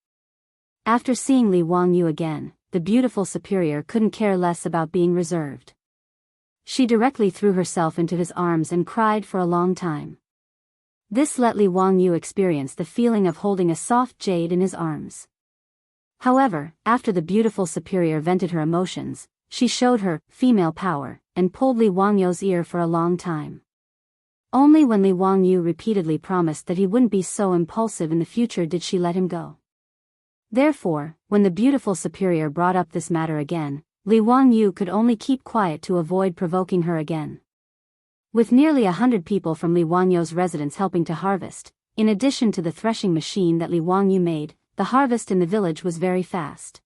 After seeing Li Wangyu again, the beautiful superior couldn't care less about being reserved. She directly threw herself into his arms and cried for a long time. This let Li Wangyu experience the feeling of holding a soft jade in his arms. However, after the beautiful superior vented her emotions, she showed her female power and pulled Li Wangyu's ear for a long time. Only when Li Wangyu repeatedly promised that he wouldn't be so impulsive in the future did she let him go. Therefore, when the beautiful superior brought up this matter again, Li Wangyu could only keep quiet to avoid provoking her again. With nearly 100 people from Li Wangyu's residence helping to harvest, in addition to the threshing machine that Li Wangyu made, the harvest in the village was very fast.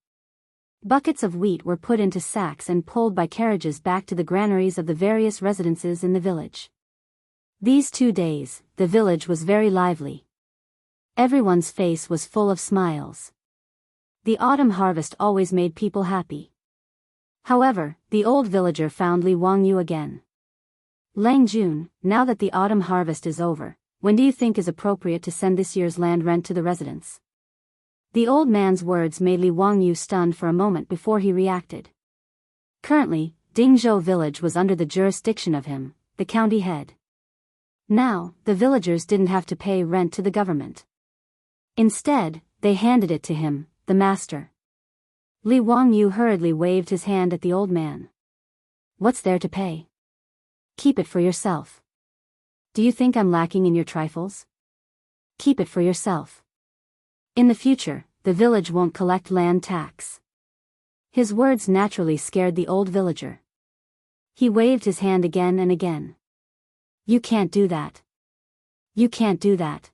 Buckets of wheat were put into sacks and pulled by carriages back to the granaries of the various residences in the village. These 2 days, the village was very lively. Everyone's face was full of smiles. The autumn harvest always made people happy. However, the old villager found Li Wangyu again. Lang Jun, now that the autumn harvest is over, when do you think is appropriate to send this year's land rent to the residents? The old man's words made Li Wangyu stunned for a moment before he reacted. Currently, Dingzhou village was under the jurisdiction of him, the county head. Now, the villagers didn't have to pay rent to the government. Instead, they handed it to him, the master. Li Wangyu hurriedly waved his hand at the old man. What's there to pay? Keep it for yourself. Do you think I'm lacking in your trifles? Keep it for yourself. In the future, the village won't collect land tax. His words naturally scared the old villager. He waved his hand again and again. You can't do that. You can't do that.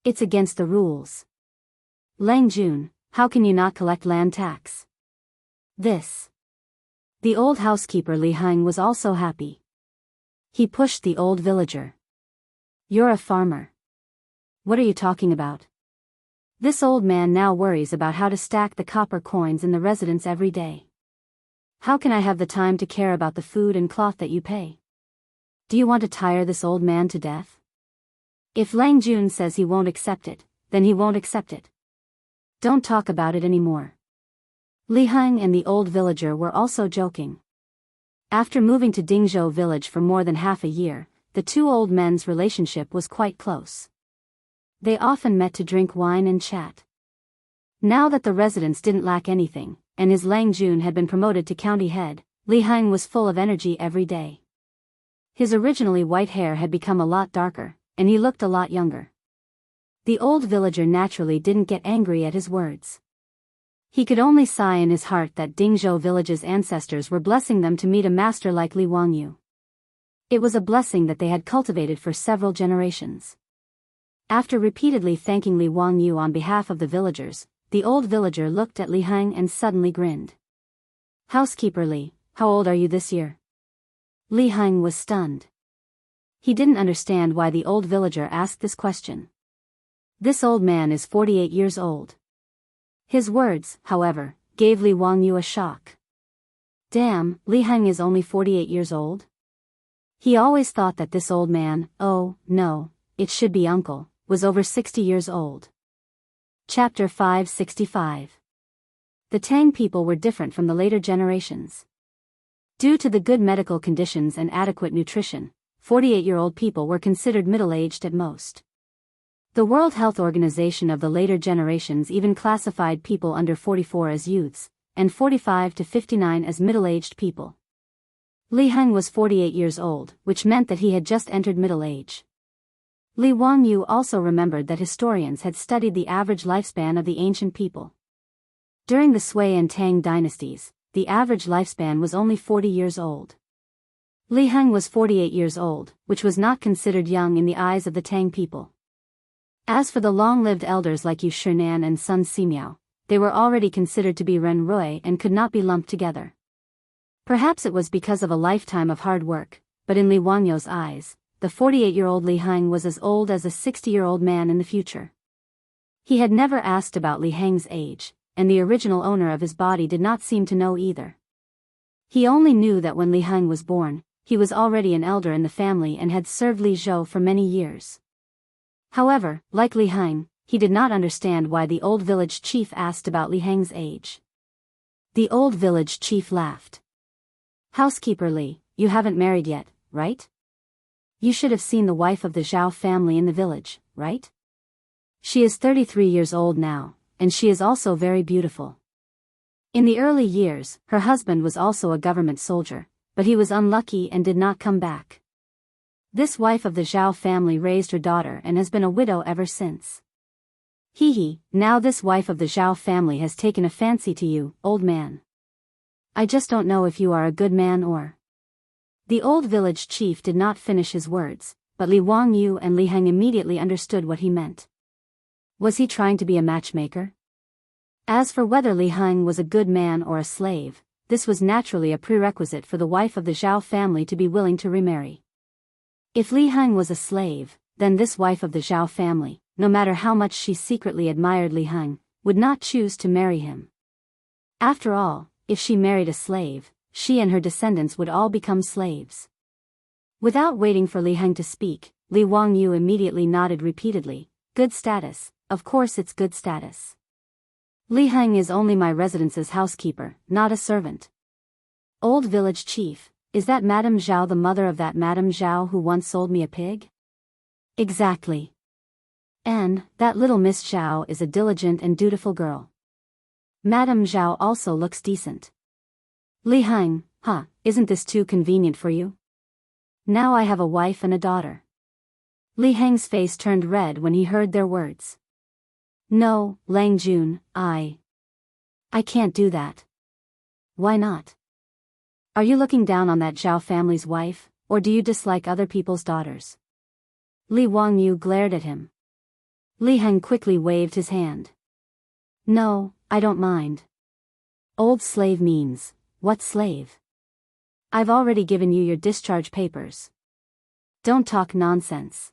It's against the rules. Lang Jun, how can you not collect land tax? This. The old housekeeper Li Heng was also happy. He pushed the old villager. You're a farmer. What are you talking about? This old man now worries about how to stack the copper coins in the residence every day. How can I have the time to care about the food and cloth that you pay? Do you want to tire this old man to death? If Lang Jun says he won't accept it, then he won't accept it. Don't talk about it anymore. Li Heng and the old villager were also joking. After moving to Dingzhou village for more than half a year, the 2 old men's relationship was quite close. They often met to drink wine and chat. Now that the residents didn't lack anything, and his Lang Jun had been promoted to county head, Li Heng was full of energy every day. His originally white hair had become a lot darker, and he looked a lot younger. The old villager naturally didn't get angry at his words. He could only sigh in his heart that Dingzhou village's ancestors were blessing them to meet a master like Li Wangyu. It was a blessing that they had cultivated for several generations. After repeatedly thanking Li Wangyu on behalf of the villagers, the old villager looked at Li Heng and suddenly grinned. Housekeeper Li, how old are you this year? Li Heng was stunned. He didn't understand why the old villager asked this question. This old man is 48 years old. His words, however, gave Li Wangyu a shock. Damn, Li Heng is only 48 years old? He always thought that this old man, oh, no, it should be uncle, was over 60 years old. Chapter 565. The Tang people were different from the later generations. Due to the good medical conditions and adequate nutrition, 48-year-old people were considered middle-aged at most. The World Health Organization of the later generations even classified people under 44 as youths, and 45 to 59 as middle-aged people. Li Heng was 48 years old, which meant that he had just entered middle age. Li Wangyu also remembered that historians had studied the average lifespan of the ancient people. During the Sui and Tang dynasties, the average lifespan was only 40 years old. Li Heng was 48 years old, which was not considered young in the eyes of the Tang people. As for the long-lived elders like Yu Shinan and Sun Simiao, they were already considered to be Ren Rui and could not be lumped together. Perhaps it was because of a lifetime of hard work, but in Li Wangyu's eyes, the 48-year-old Li Heng was as old as a 60-year-old man in the future. He had never asked about Li Heng's age, and the original owner of his body did not seem to know either. He only knew that when Li Heng was born, he was already an elder in the family and had served Li Zhou for many years. However, like Li Heng, he did not understand why the old village chief asked about Li Heng's age. The old village chief laughed. "Housekeeper Li, you haven't married yet, right? You should have seen the wife of the Zhao family in the village, right? She is 33 years old now, and she is also very beautiful. In the early years, her husband was also a government soldier, but he was unlucky and did not come back. This wife of the Zhao family raised her daughter and has been a widow ever since. Now this wife of the Zhao family has taken a fancy to you, old man. I just don't know if you are a good man or..." The old village chief did not finish his words, but Li Wangyu and Li Heng immediately understood what he meant. Was he trying to be a matchmaker? As for whether Li Heng was a good man or a slave, this was naturally a prerequisite for the wife of the Zhao family to be willing to remarry. If Li Heng was a slave, then this wife of the Zhao family, no matter how much she secretly admired Li Heng, would not choose to marry him. After all, if she married a slave, she and her descendants would all become slaves. Without waiting for Li Heng to speak, Li Wangyu immediately nodded repeatedly. "Good status, of course it's good status. Li Heng is only my residence's housekeeper, not a servant." "Old village chief, is that Madame Zhao the mother of that Madame Zhao who once sold me a pig?" "Exactly. And that little Miss Zhao is a diligent and dutiful girl. Madame Zhao also looks decent." "Li Heng, isn't this too convenient for you? Now I have a wife and a daughter." Li Heng's face turned red when he heard their words. "No, Lang Jun, I can't do that." "Why not? Are you looking down on that Zhao family's wife, or do you dislike other people's daughters?" Li Wangyu glared at him. Li Heng quickly waved his hand. "No, I don't mind." "Old slave means, what slave? I've already given you your discharge papers. Don't talk nonsense.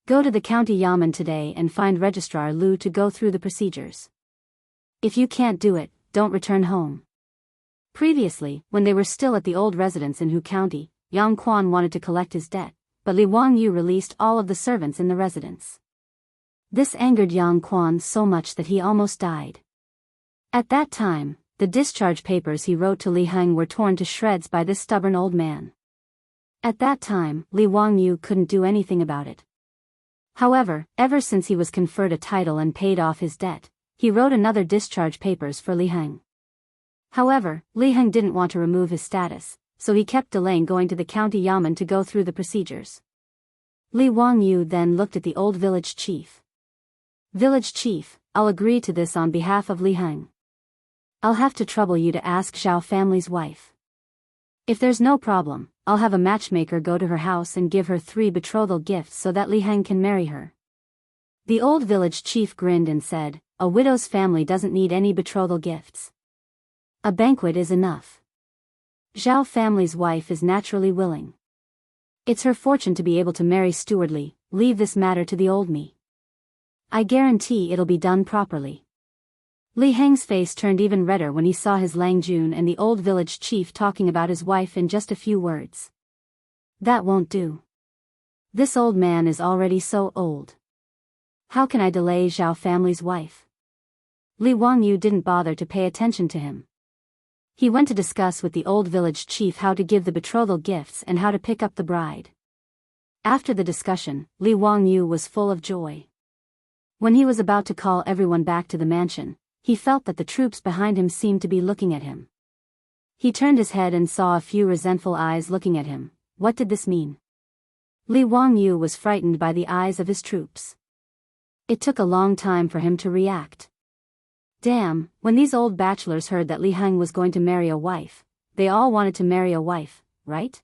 Go to the county yamen today and find Registrar Lu to go through the procedures. If you can't do it, don't return home." Previously, when they were still at the old residence in Hu County, Yang Quan wanted to collect his debt, but Li Wangyu released all of the servants in the residence. This angered Yang Quan so much that he almost died. At that time, the discharge papers he wrote to Li Heng were torn to shreds by this stubborn old man. At that time, Li Wangyu couldn't do anything about it. However, ever since he was conferred a title and paid off his debt, he wrote another discharge papers for Li Heng. However, Li Heng didn't want to remove his status, so he kept delaying going to the county yamen to go through the procedures. Li Wangyu then looked at the old village chief. "Village chief, I'll agree to this on behalf of Li Heng. I'll have to trouble you to ask Zhao family's wife. If there's no problem, I'll have a matchmaker go to her house and give her 3 betrothal gifts so that Li Heng can marry her." The old village chief grinned and said, "A widow's family doesn't need any betrothal gifts. A banquet is enough. Zhao family's wife is naturally willing. It's her fortune to be able to marry stewardly. Leave this matter to the old me. I guarantee it'll be done properly." Li Heng's face turned even redder when he saw his Lang Jun and the old village chief talking about his wife in just a few words. "That won't do. This old man is already so old. How can I delay Zhao family's wife?" Li Wangyu didn't bother to pay attention to him. He went to discuss with the old village chief how to give the betrothal gifts and how to pick up the bride. After the discussion, Li Wangyu was full of joy. When he was about to call everyone back to the mansion, he felt that the troops behind him seemed to be looking at him. He turned his head and saw a few resentful eyes looking at him. What did this mean? Li Wangyu was frightened by the eyes of his troops. It took a long time for him to react. Damn, when these old bachelors heard that Li Heng was going to marry a wife, they all wanted to marry a wife, right?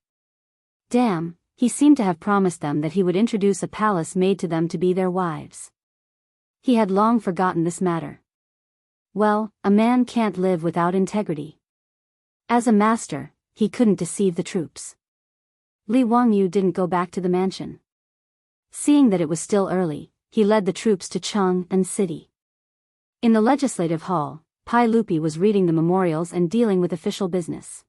Damn, he seemed to have promised them that he would introduce a palace maid to them to be their wives. He had long forgotten this matter. Well, a man can't live without integrity. As a master, he couldn't deceive the troops. Li Wangyu didn't go back to the mansion. Seeing that it was still early, he led the troops to Chang'an City. In the legislative hall, Pai Lupi was reading the memorials and dealing with official business.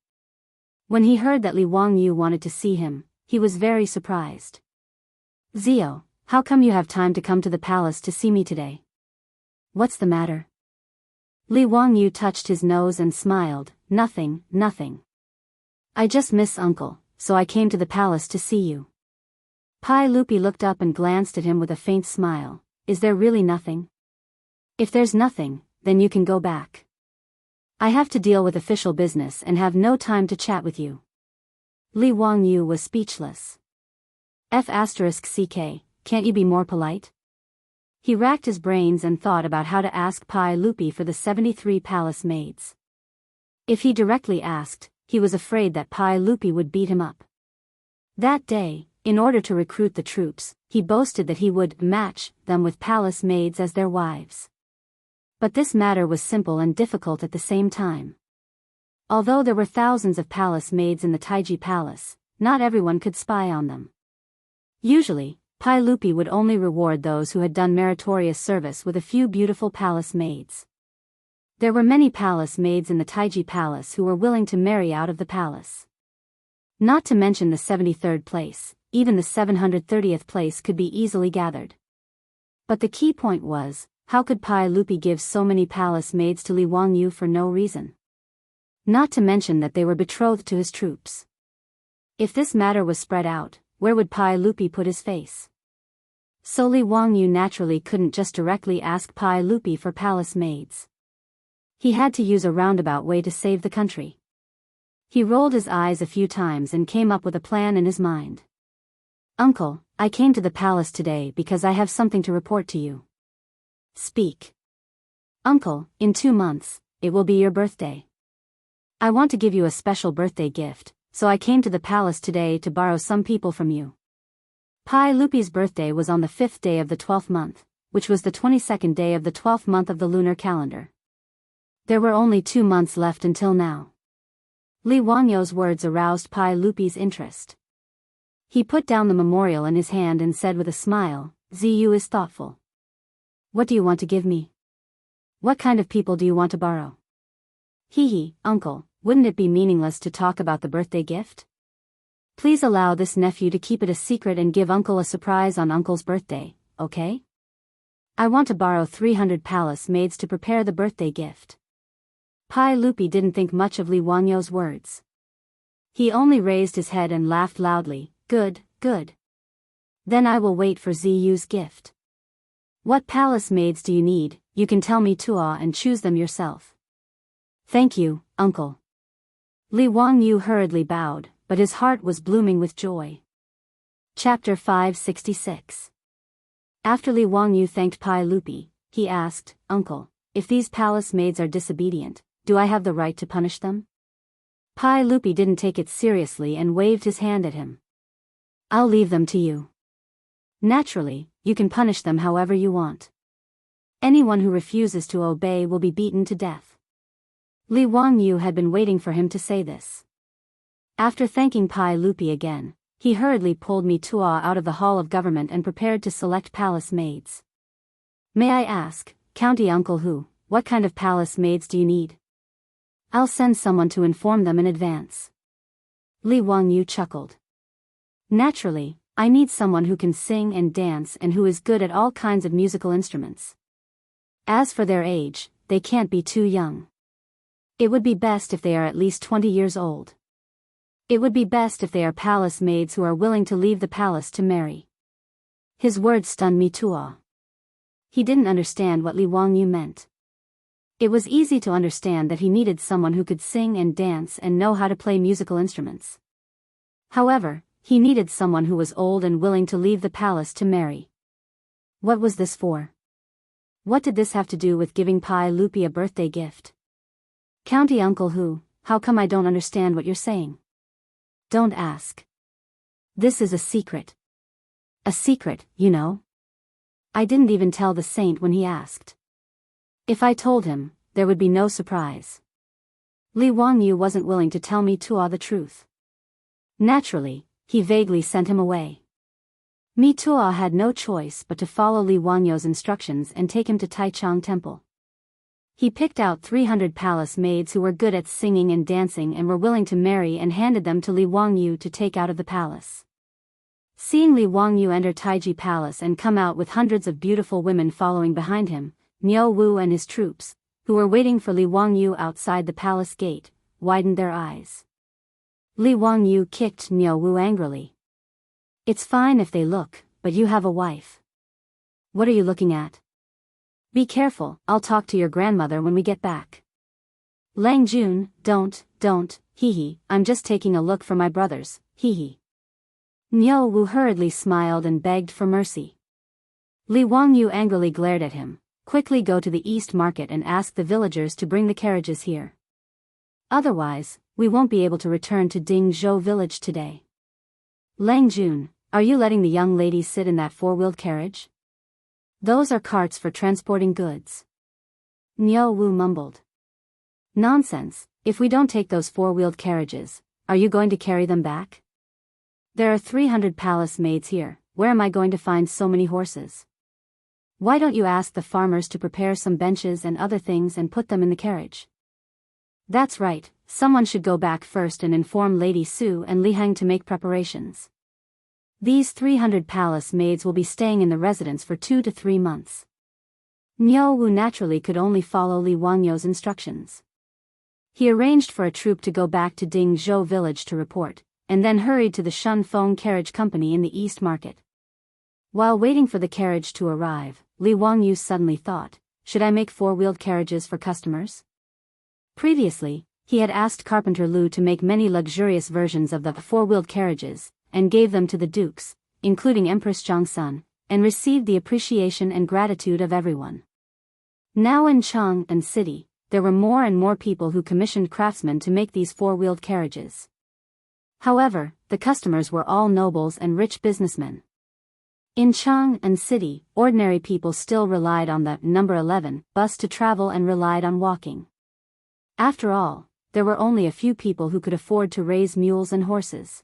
When he heard that Li Wangyu wanted to see him, he was very surprised. Zio, how come you have time to come to the palace to see me today? What's the matter? Li Wangyu touched his nose and smiled. Nothing, nothing. I just miss uncle, so I came to the palace to see you. Pai Lupi looked up and glanced at him with a faint smile. Is there really nothing? If there's nothing, then you can go back. I have to deal with official business and have no time to chat with you. Li Wangyu was speechless. F***ck, can't you be more polite? He racked his brains and thought about how to ask Pai Lupi for the 73 palace maids. If he directly asked, he was afraid that Pai Lupi would beat him up. That day, in order to recruit the troops, he boasted that he would match them with palace maids as their wives. But this matter was simple and difficult at the same time. Although there were thousands of palace maids in the Taiji Palace, not everyone could spy on them. Usually, Pai Lupi would only reward those who had done meritorious service with a few beautiful palace maids. There were many palace maids in the Taiji Palace who were willing to marry out of the palace. Not to mention the 73rd place, even the 730th place could be easily gathered. But the key point was, how could Pai Lupi give so many palace maids to Li Wangyu for no reason? Not to mention that they were betrothed to his troops. If this matter was spread out, where would Pai Lupi put his face? So Li Wangyu naturally couldn't just directly ask Pai Lupi for palace maids. He had to use a roundabout way to save the country. He rolled his eyes a few times and came up with a plan in his mind. Uncle, I came to the palace today because I have something to report to you. Speak. Uncle, in 2 months, it will be your birthday. I want to give you a special birthday gift, so I came to the palace today to borrow some people from you. Pai Lupi's birthday was on the 5th day of the 12th month, which was the 22nd day of the 12th month of the lunar calendar. There were only 2 months left until now. Li Wangyu's words aroused Pai Lupi's interest. He put down the memorial in his hand and said with a smile, Ziyu is thoughtful. What do you want to give me? What kind of people do you want to borrow? Hee, uncle, wouldn't it be meaningless to talk about the birthday gift? Please allow this nephew to keep it a secret and give uncle a surprise on uncle's birthday, okay? I want to borrow 300 palace maids to prepare the birthday gift. Pai Lupi didn't think much of Li Wangyu's words. He only raised his head and laughed loudly. Good, good. Then I will wait for Ziyu's gift. What palace maids do you need? You can tell me Tua and choose them yourself. Thank you, uncle. Li Wangyu hurriedly bowed, but his heart was blooming with joy. Chapter 566. After Li Wangyu thanked Pai Lupi, he asked, Uncle, if these palace maids are disobedient, do I have the right to punish them? Pai Lupi didn't take it seriously and waved his hand at him. I'll leave them to you. Naturally, you can punish them however you want. Anyone who refuses to obey will be beaten to death. Li Wangyu had been waiting for him to say this. After thanking Pai Lupi again, he hurriedly pulled me Tua out of the hall of government and prepared to select palace maids. May I ask, County Uncle Hu, what kind of palace maids do you need? I'll send someone to inform them in advance. Li Wangyu chuckled. Naturally, I need someone who can sing and dance and who is good at all kinds of musical instruments. As for their age, they can't be too young. It would be best if they are at least 20 years old. It would be best if they are palace maids who are willing to leave the palace to marry. His words stunned me to awe. He didn't understand what Li Wangyu meant. It was easy to understand that he needed someone who could sing and dance and know how to play musical instruments. However, He needed someone who was old and willing to leave the palace to marry. What was this for? What did this have to do with giving Pai Lupi a birthday gift? County Uncle Hu, how come I don't understand what you're saying? Don't ask. This is a secret. A secret, you know? I didn't even tell the saint when he asked. If I told him, there would be no surprise. Li Wangyu wasn't willing to tell me Tuo the truth. Naturally, he vaguely sent him away. Mi Tuo had no choice but to follow Li Wangyu's instructions and take him to Taichung Temple. He picked out 300 palace maids who were good at singing and dancing and were willing to marry and handed them to Li Wangyu to take out of the palace. Seeing Li Wangyu enter Taiji Palace and come out with hundreds of beautiful women following behind him, Niu Wu and his troops, who were waiting for Li Wangyu outside the palace gate, widened their eyes. Li Wangyu kicked Niu Wu angrily. It's fine if they look, but you have a wife. What are you looking at? Be careful, I'll talk to your grandmother when we get back. Lang Jun, don't, hee, I'm just taking a look for my brothers, hee. Niu Wu hurriedly smiled and begged for mercy. Li Wangyu angrily glared at him. Quickly go to the East Market and ask the villagers to bring the carriages here. Otherwise, we won't be able to return to Dingzhou village today. Lang Jun, are you letting the young ladies sit in that four-wheeled carriage? Those are carts for transporting goods. Niu Wu mumbled. Nonsense, if we don't take those four-wheeled carriages, are you going to carry them back? There are 300 palace maids here, where am I going to find so many horses? Why don't you ask the farmers to prepare some benches and other things and put them in the carriage? That's right, someone should go back first and inform Lady Su and Li Heng to make preparations. These 300 palace maids will be staying in the residence for 2 to 3 months. Niu Wu naturally could only follow Li Wangyu's instructions. He arranged for a troop to go back to Dingzhou village to report, and then hurried to the Shunfeng Carriage Company in the East Market. While waiting for the carriage to arrive, Li Wangyu suddenly thought, should I make four-wheeled carriages for customers? Previously, he had asked Carpenter Lu to make many luxurious versions of the four-wheeled carriages, and gave them to the dukes, including Empress Zhongsun, and received the appreciation and gratitude of everyone. Now in Chang'an City, there were more and more people who commissioned craftsmen to make these four-wheeled carriages. However, the customers were all nobles and rich businessmen. In Chang'an City, ordinary people still relied on the number 11 bus to travel and relied on walking. After all, there were only a few people who could afford to raise mules and horses.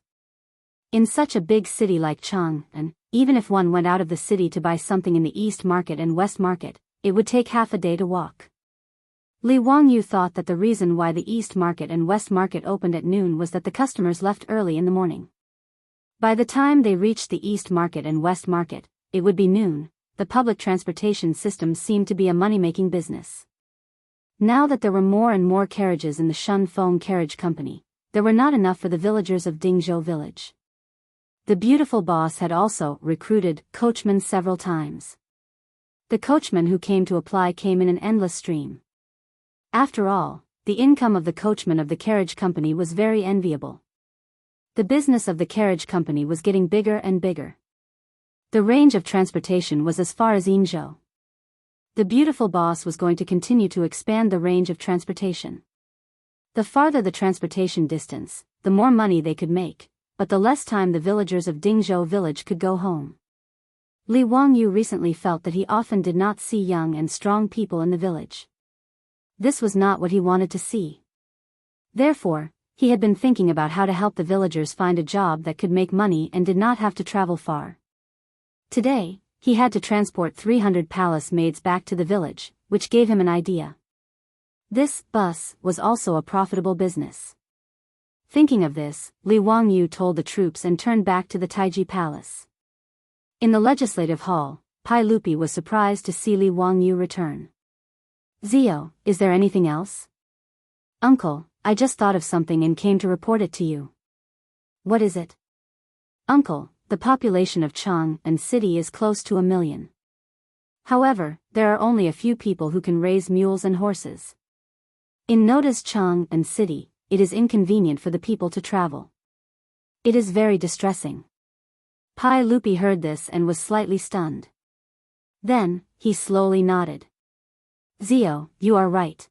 In such a big city like Chang'an, even if one went out of the city to buy something in the East Market and West Market, it would take half a day to walk. Li Wangyu thought that the reason why the East Market and West Market opened at noon was that the customers left early in the morning. By the time they reached the East Market and West Market, it would be noon. The public transportation system seemed to be a money-making business. Now that there were more and more carriages in the Shunfeng Carriage Company, there were not enough for the villagers of Dingzhou village. The beautiful boss had also recruited coachmen several times. The coachmen who came to apply came in an endless stream. After all, the income of the coachmen of the carriage company was very enviable. The business of the carriage company was getting bigger and bigger. The range of transportation was as far as Yinzhou. The beautiful boss was going to continue to expand the range of transportation. The farther the transportation distance, the more money they could make, but the less time the villagers of Dingzhou village could go home. Li Wangyu recently felt that he often did not see young and strong people in the village. This was not what he wanted to see. Therefore, he had been thinking about how to help the villagers find a job that could make money and did not have to travel far. Today, he had to transport 300 palace maids back to the village, which gave him an idea. This bus was also a profitable business. Thinking of this, Li Wangyu told the troops and turned back to the Taiji Palace. In the legislative hall, Pai Lupi was surprised to see Li Wangyu return. Zio, is there anything else? Uncle, I just thought of something and came to report it to you. What is it? Uncle, the population of Chang'an City is close to 1 million. However, there are only a few people who can raise mules and horses. In Noda's Chang'an City, it is inconvenient for the people to travel. It is very distressing. Pai Lupi heard this and was slightly stunned. Then, he slowly nodded. Zio, you are right.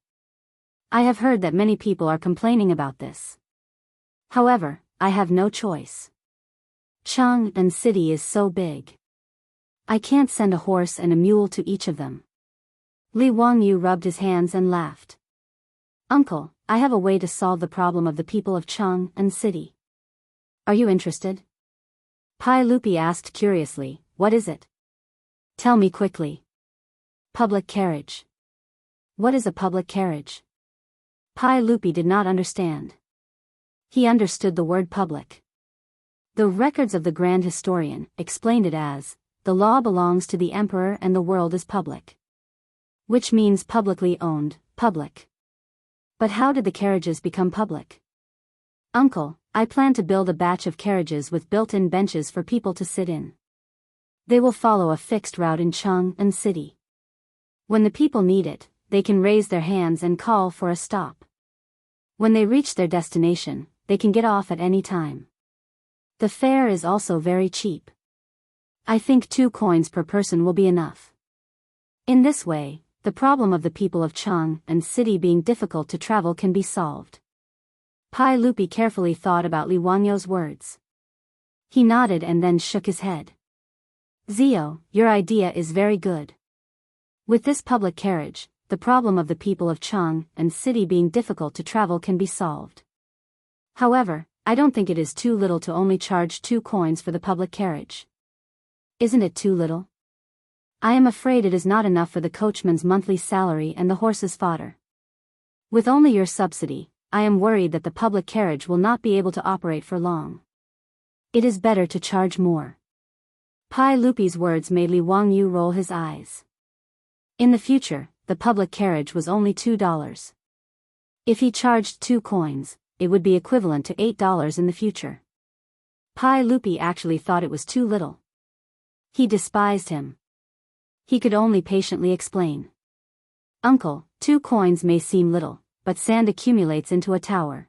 I have heard that many people are complaining about this. However, I have no choice. Chang'an City is so big. I can't send a horse and a mule to each of them. Li Wangyu rubbed his hands and laughed. Uncle, I have a way to solve the problem of the people of Chang'an City. Are you interested? Pai Lupi asked curiously, what is it? Tell me quickly. Public carriage. What is a public carriage? Pai Lupi did not understand. He understood the word public. The records of the Grand Historian explained it as, the law belongs to the emperor and the world is public. Which means publicly owned, public. But how did the carriages become public? Uncle, I plan to build a batch of carriages with built-in benches for people to sit in. They will follow a fixed route in Chang'an City. When the people need it, they can raise their hands and call for a stop. When they reach their destination, they can get off at any time. The fare is also very cheap. I think 2 coins per person will be enough. In this way, the problem of the people of Chang'an City being difficult to travel can be solved. Pai Lupi carefully thought about Li Wangyu's words. He nodded and then shook his head. Zio, your idea is very good. With this public carriage, the problem of the people of Chang'an City being difficult to travel can be solved. However, I don't think it is too little to only charge 2 coins for the public carriage. Isn't it too little? I am afraid it is not enough for the coachman's monthly salary and the horse's fodder. With only your subsidy, I am worried that the public carriage will not be able to operate for long. It is better to charge more. Pai Lupi's words made Li Wangyu roll his eyes. In the future, the public carriage was only $2. If he charged 2 coins, it would be equivalent to $8 in the future. Pai Lupi actually thought it was too little. He despised him. He could only patiently explain. Uncle, 2 coins may seem little, but sand accumulates into a tower.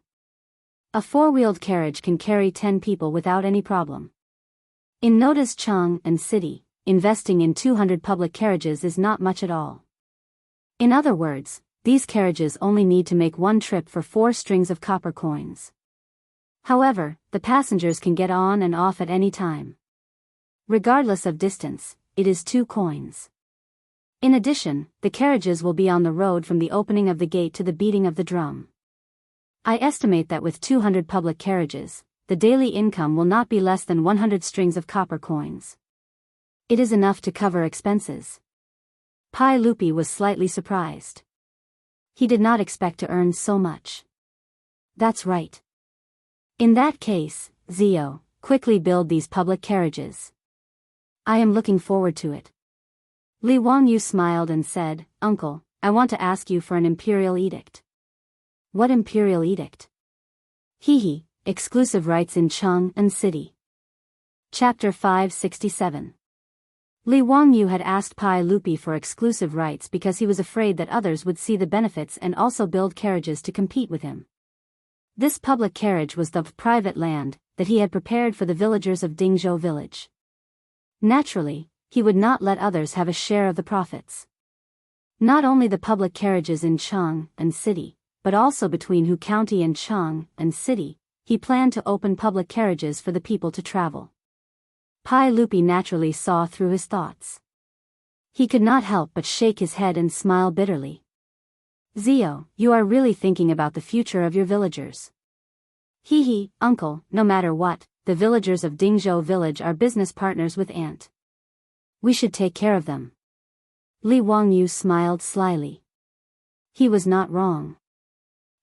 A 4-wheeled carriage can carry 10 people without any problem. In Noda's Chang'an City, investing in 200 public carriages is not much at all. In other words, these carriages only need to make 1 trip for 4 strings of copper coins. However, the passengers can get on and off at any time. Regardless of distance, it is 2 coins. In addition, the carriages will be on the road from the opening of the gate to the beating of the drum. I estimate that with 200 public carriages, the daily income will not be less than 100 strings of copper coins. It is enough to cover expenses. Pai Lupi was slightly surprised. He did not expect to earn so much. That's right. In that case, Zio, quickly build these public carriages. I am looking forward to it. Li Wangyu smiled and said, Uncle, I want to ask you for an imperial edict. What imperial edict? Hehe, exclusive rights in Chang'an City. Chapter 567. Li Wangyu had asked Pai Lupi for exclusive rights because he was afraid that others would see the benefits and also build carriages to compete with him. This public carriage was the private land that he had prepared for the villagers of Dingzhou village. Naturally, he would not let others have a share of the profits. Not only the public carriages in Chang'an City, but also between Hu County and Chang'an City, he planned to open public carriages for the people to travel. Pai Lupi naturally saw through his thoughts. He could not help but shake his head and smile bitterly. Zio, you are really thinking about the future of your villagers. Hehe, uncle, no matter what, the villagers of Dingzhou village are business partners with Ant. We should take care of them. Li Wangyu smiled slyly. He was not wrong.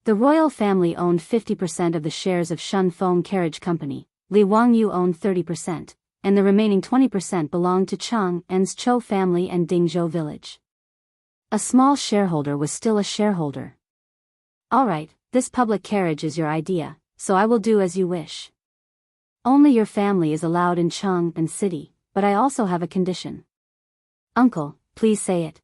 The royal family owned 50% of the shares of Shunfeng Carriage Company, Li Wangyu owned 30%, and the remaining 20% belonged to Chang'an's Chou family and Dingzhou village. A small shareholder was still a shareholder. Alright, this public carriage is your idea, so I will do as you wish. Only your family is allowed in Chang'an City, but I also have a condition. Uncle, please say it.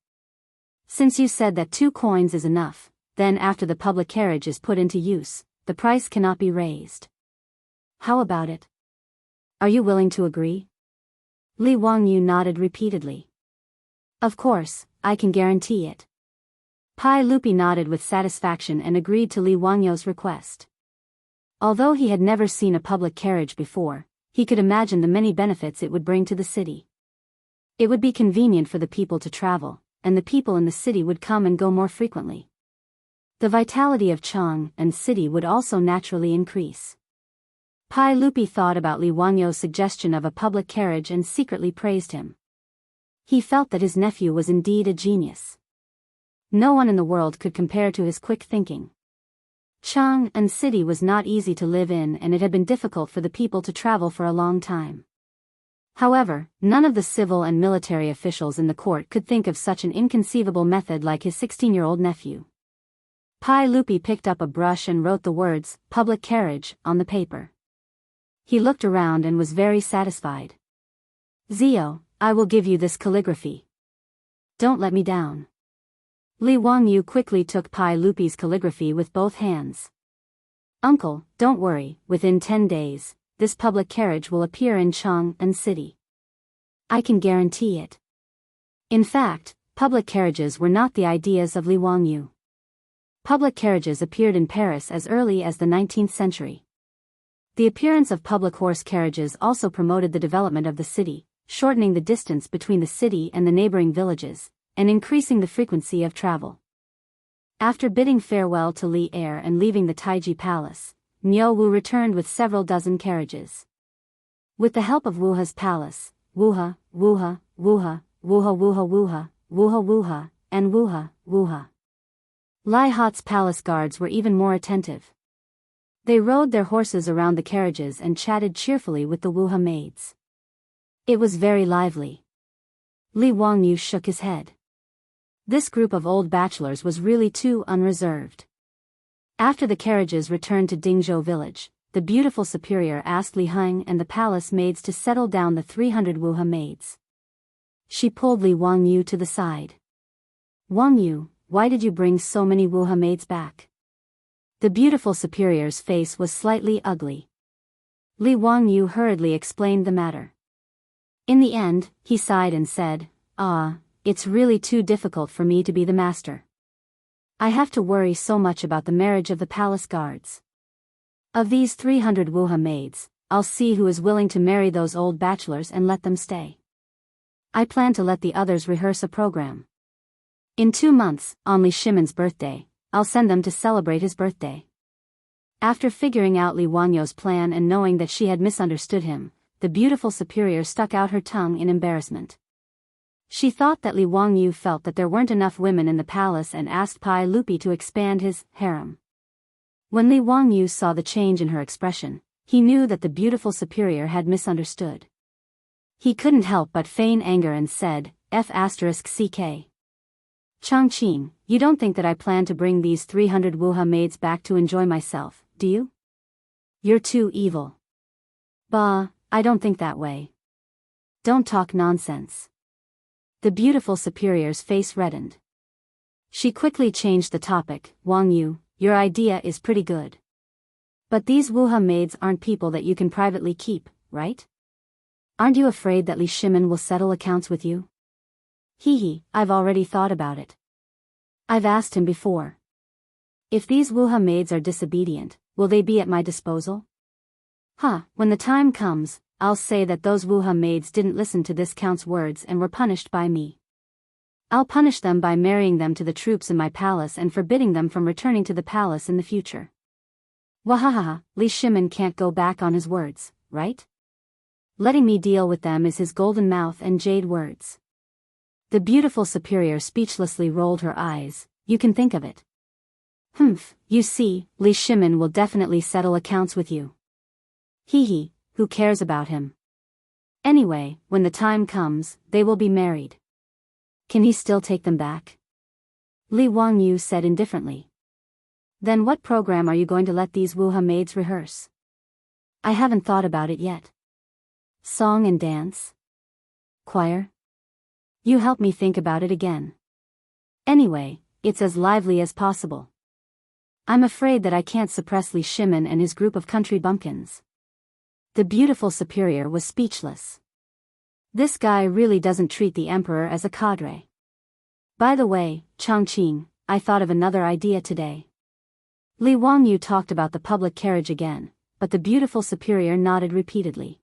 Since you said that 2 coins is enough, then after the public carriage is put into use, the price cannot be raised. How about it? Are you willing to agree? Li Wangyu nodded repeatedly. Of course, I can guarantee it. Pai Lupi nodded with satisfaction and agreed to Li Wangyu's request. Although he had never seen a public carriage before, he could imagine the many benefits it would bring to the city. It would be convenient for the people to travel, and the people in the city would come and go more frequently. The vitality of Chang and city would also naturally increase. Pai Lupi thought about Li Wangyu's suggestion of a public carriage and secretly praised him. He felt that his nephew was indeed a genius. No one in the world could compare to his quick thinking. Chang and city was not easy to live in, and it had been difficult for the people to travel for a long time. However, none of the civil and military officials in the court could think of such an inconceivable method like his 16-year-old nephew. Pai Lupi picked up a brush and wrote the words, "public carriage," on the paper. He looked around and was very satisfied. "Zio, I will give you this calligraphy. Don't let me down." Li Wangyu quickly took Pai Lupi's calligraphy with both hands. "Uncle, don't worry, within 10 days, this public carriage will appear in Chang and city. I can guarantee it." In fact, public carriages were not the ideas of Li Wangyu. Public carriages appeared in Paris as early as the 19th century. The appearance of public horse carriages also promoted the development of the city, shortening the distance between the city and the neighboring villages, and increasing the frequency of travel. After bidding farewell to Li Heir and leaving the Taiji Palace, Niu Wu returned with several dozen carriages. With the help of Wuha's palace, Wuha, Wuha, Wuha, Wuha Wuha Wuha, Wuha Wuha, and Wuha, Wuha. Lai Hat's palace guards were even more attentive. They rode their horses around the carriages and chatted cheerfully with the Wuha maids. It was very lively. Li Wangyu shook his head. This group of old bachelors was really too unreserved. After the carriages returned to Dingzhou village, the beautiful superior asked Li Heng and the palace maids to settle down the 300 Wuha maids. She pulled Li Wangyu to the side. "Wangyu, why did you bring so many Wuha maids back?" The beautiful superior's face was slightly ugly. Li Wangyu hurriedly explained the matter. In the end, he sighed and said, "It's really too difficult for me to be the master. I have to worry so much about the marriage of the palace guards. Of these 300 Wuha maids, I'll see who is willing to marry those old bachelors and let them stay. I plan to let the others rehearse a program. In 2 months, on Li Shimon's birthday, I'll send them to celebrate his birthday." After figuring out Li Wangyu's plan and knowing that she had misunderstood him, the beautiful superior stuck out her tongue in embarrassment. She thought that Li Wangyu felt that there weren't enough women in the palace and asked Pai Lupi to expand his harem. When Li Wangyu saw the change in her expression, he knew that the beautiful superior had misunderstood. He couldn't help but feign anger and said, F***ck. "Changqing, you don't think that I plan to bring these 300 Wuha maids back to enjoy myself, do you? You're too evil." "Bah, I don't think that way. Don't talk nonsense." The beautiful superior's face reddened. She quickly changed the topic. "Wangyu, your idea is pretty good. But these Wuha maids aren't people that you can privately keep, right? Aren't you afraid that Li Shimon will settle accounts with you?" I've already thought about it. I've asked him before. If these Wuha maids are disobedient, will they be at my disposal? When the time comes, I'll say that those Wuha maids didn't listen to this count's words and were punished by me. I'll punish them by marrying them to the troops in my palace and forbidding them from returning to the palace in the future. Wahahaha, Li Shimon can't go back on his words, right? Letting me deal with them is his golden mouth and jade words. The beautiful superior speechlessly rolled her eyes. You can think of it. You see, Li Shimon will definitely settle accounts with you. Who cares about him? Anyway, when the time comes, they will be married. Can he still take them back?" Li Wangyu said indifferently. "Then what program are you going to let these Wuha maids rehearse?" "I haven't thought about it yet. Song and dance? Choir? You help me think about it again. Anyway, it's as lively as possible. I'm afraid that I can't suppress Li Shimon and his group of country bumpkins. The beautiful superior was speechless. This guy really doesn't treat the emperor as a cadre. By the way, Chongqing, I thought of another idea today. Li Wangyu talked about the public carriage again, but the beautiful superior nodded repeatedly.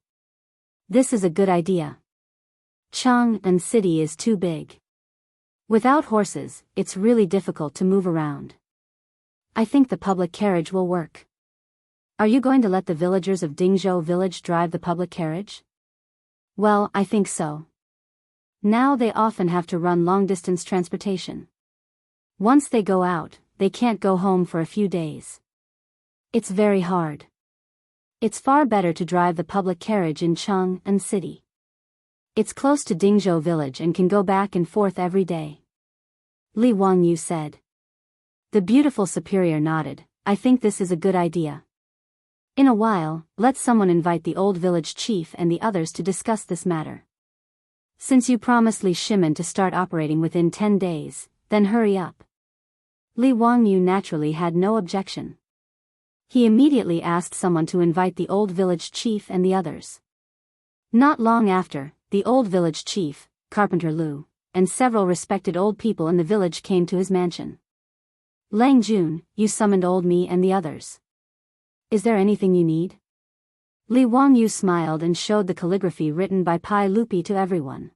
This is a good idea. Chang'an city is too big. Without horses, it's really difficult to move around. I think the public carriage will work. Are you going to let the villagers of Dingzhou village drive the public carriage? Well, I think so. Now they often have to run long-distance transportation. Once they go out, they can't go home for a few days. It's very hard. It's far better to drive the public carriage in Chang'an city. It's close to Dingzhou village and can go back and forth every day. Li Wangyu said. The beautiful superior nodded. I think this is a good idea. In a while, let someone invite the old village chief and the others to discuss this matter. Since you promised Li Shimin to start operating within 10 days, then hurry up. Li Wangyu naturally had no objection. He immediately asked someone to invite the old village chief and the others. Not long after, the old village chief, Carpenter Lu, and several respected old people in the village came to his mansion. Lang Jun, you summoned old me and the others. Is there anything you need? Li Wangyu smiled and showed the calligraphy written by Pai Lupi to everyone.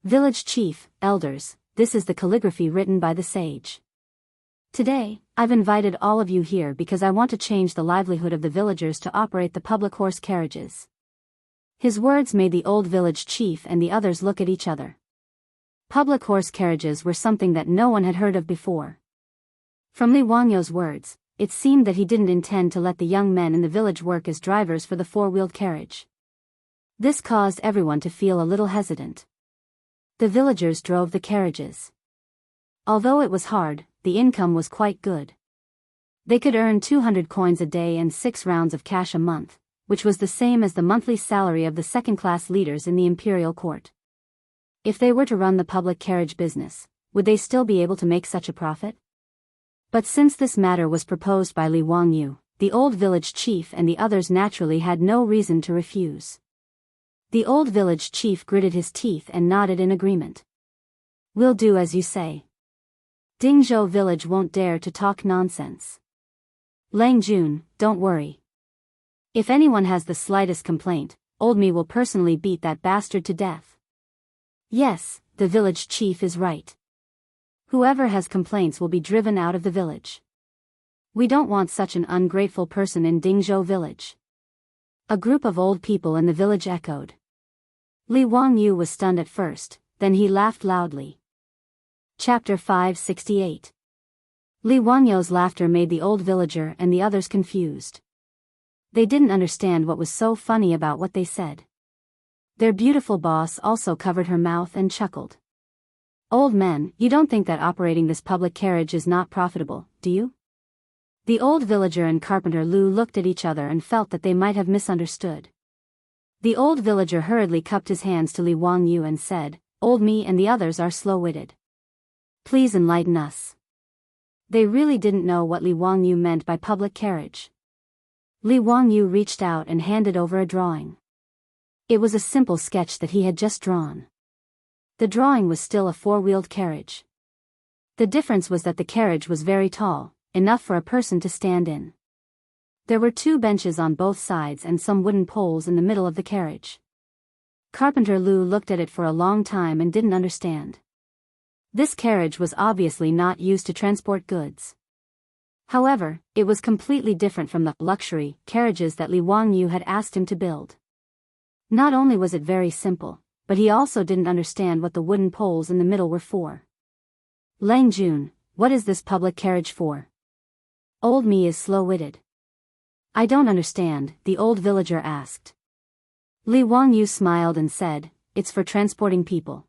Village chief, elders, this is the calligraphy written by the sage. Today, I've invited all of you here because I want to change the livelihood of the villagers to operate the public horse carriages. His words made the old village chief and the others look at each other. Public horse carriages were something that no one had heard of before. From Li Wangyu's words, it seemed that he didn't intend to let the young men in the village work as drivers for the four-wheeled carriage. This caused everyone to feel a little hesitant. The villagers drove the carriages. Although it was hard, the income was quite good. They could earn 200 coins a day and 6 rounds of cash a month, which was the same as the monthly salary of the second-class leaders in the imperial court. If they were to run the public carriage business, would they still be able to make such a profit? But since this matter was proposed by Li Wangyu, the old village chief and the others naturally had no reason to refuse. The old village chief gritted his teeth and nodded in agreement. We'll do as you say. Dingzhou village won't dare to talk nonsense. Lang Jun, don't worry. If anyone has the slightest complaint, old me will personally beat that bastard to death. Yes, the village chief is right. Whoever has complaints will be driven out of the village. We don't want such an ungrateful person in Dingzhou village. A group of old people in the village echoed. Li Wangyu was stunned at first, then he laughed loudly. Chapter 568. Li Wangyu's laughter made the old villager and the others confused. They didn't understand what was so funny about what they said. Their beautiful boss also covered her mouth and chuckled. Old men, you don't think that operating this public carriage is not profitable, do you? The old villager and Carpenter Lu looked at each other and felt that they might have misunderstood. The old villager hurriedly cupped his hands to Li Wangyu and said, Old me and the others are slow-witted. Please enlighten us. They really didn't know what Li Wangyu meant by public carriage. Li Wangyu reached out and handed over a drawing. It was a simple sketch that he had just drawn. The drawing was still a four-wheeled carriage. The difference was that the carriage was very tall, enough for a person to stand in. There were 2 benches on both sides and some wooden poles in the middle of the carriage. Carpenter Lu looked at it for a long time and didn't understand. This carriage was obviously not used to transport goods. However, it was completely different from the luxury carriages that Li Wangyu had asked him to build. Not only was it very simple, but he also didn't understand what the wooden poles in the middle were for. Lang Jun, what is this public carriage for? Old me is slow-witted. I don't understand, the old villager asked. Li Wangyu smiled and said, It's for transporting people.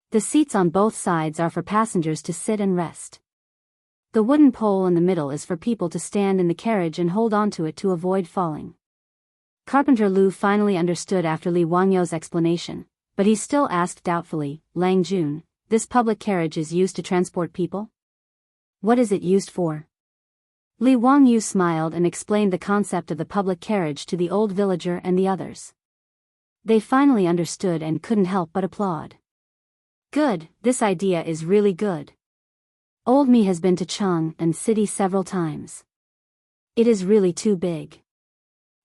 The seats on both sides are for passengers to sit and rest. The wooden pole in the middle is for people to stand in the carriage and hold onto it to avoid falling. Carpenter Lu finally understood after Li Wangyu's explanation, but he still asked doubtfully, Lang Jun, this public carriage is used to transport people? What is it used for? Li Wangyu smiled and explained the concept of the public carriage to the old villager and the others. They finally understood and couldn't help but applaud. Good, this idea is really good. Old me has been to Chang and city several times. It is really too big.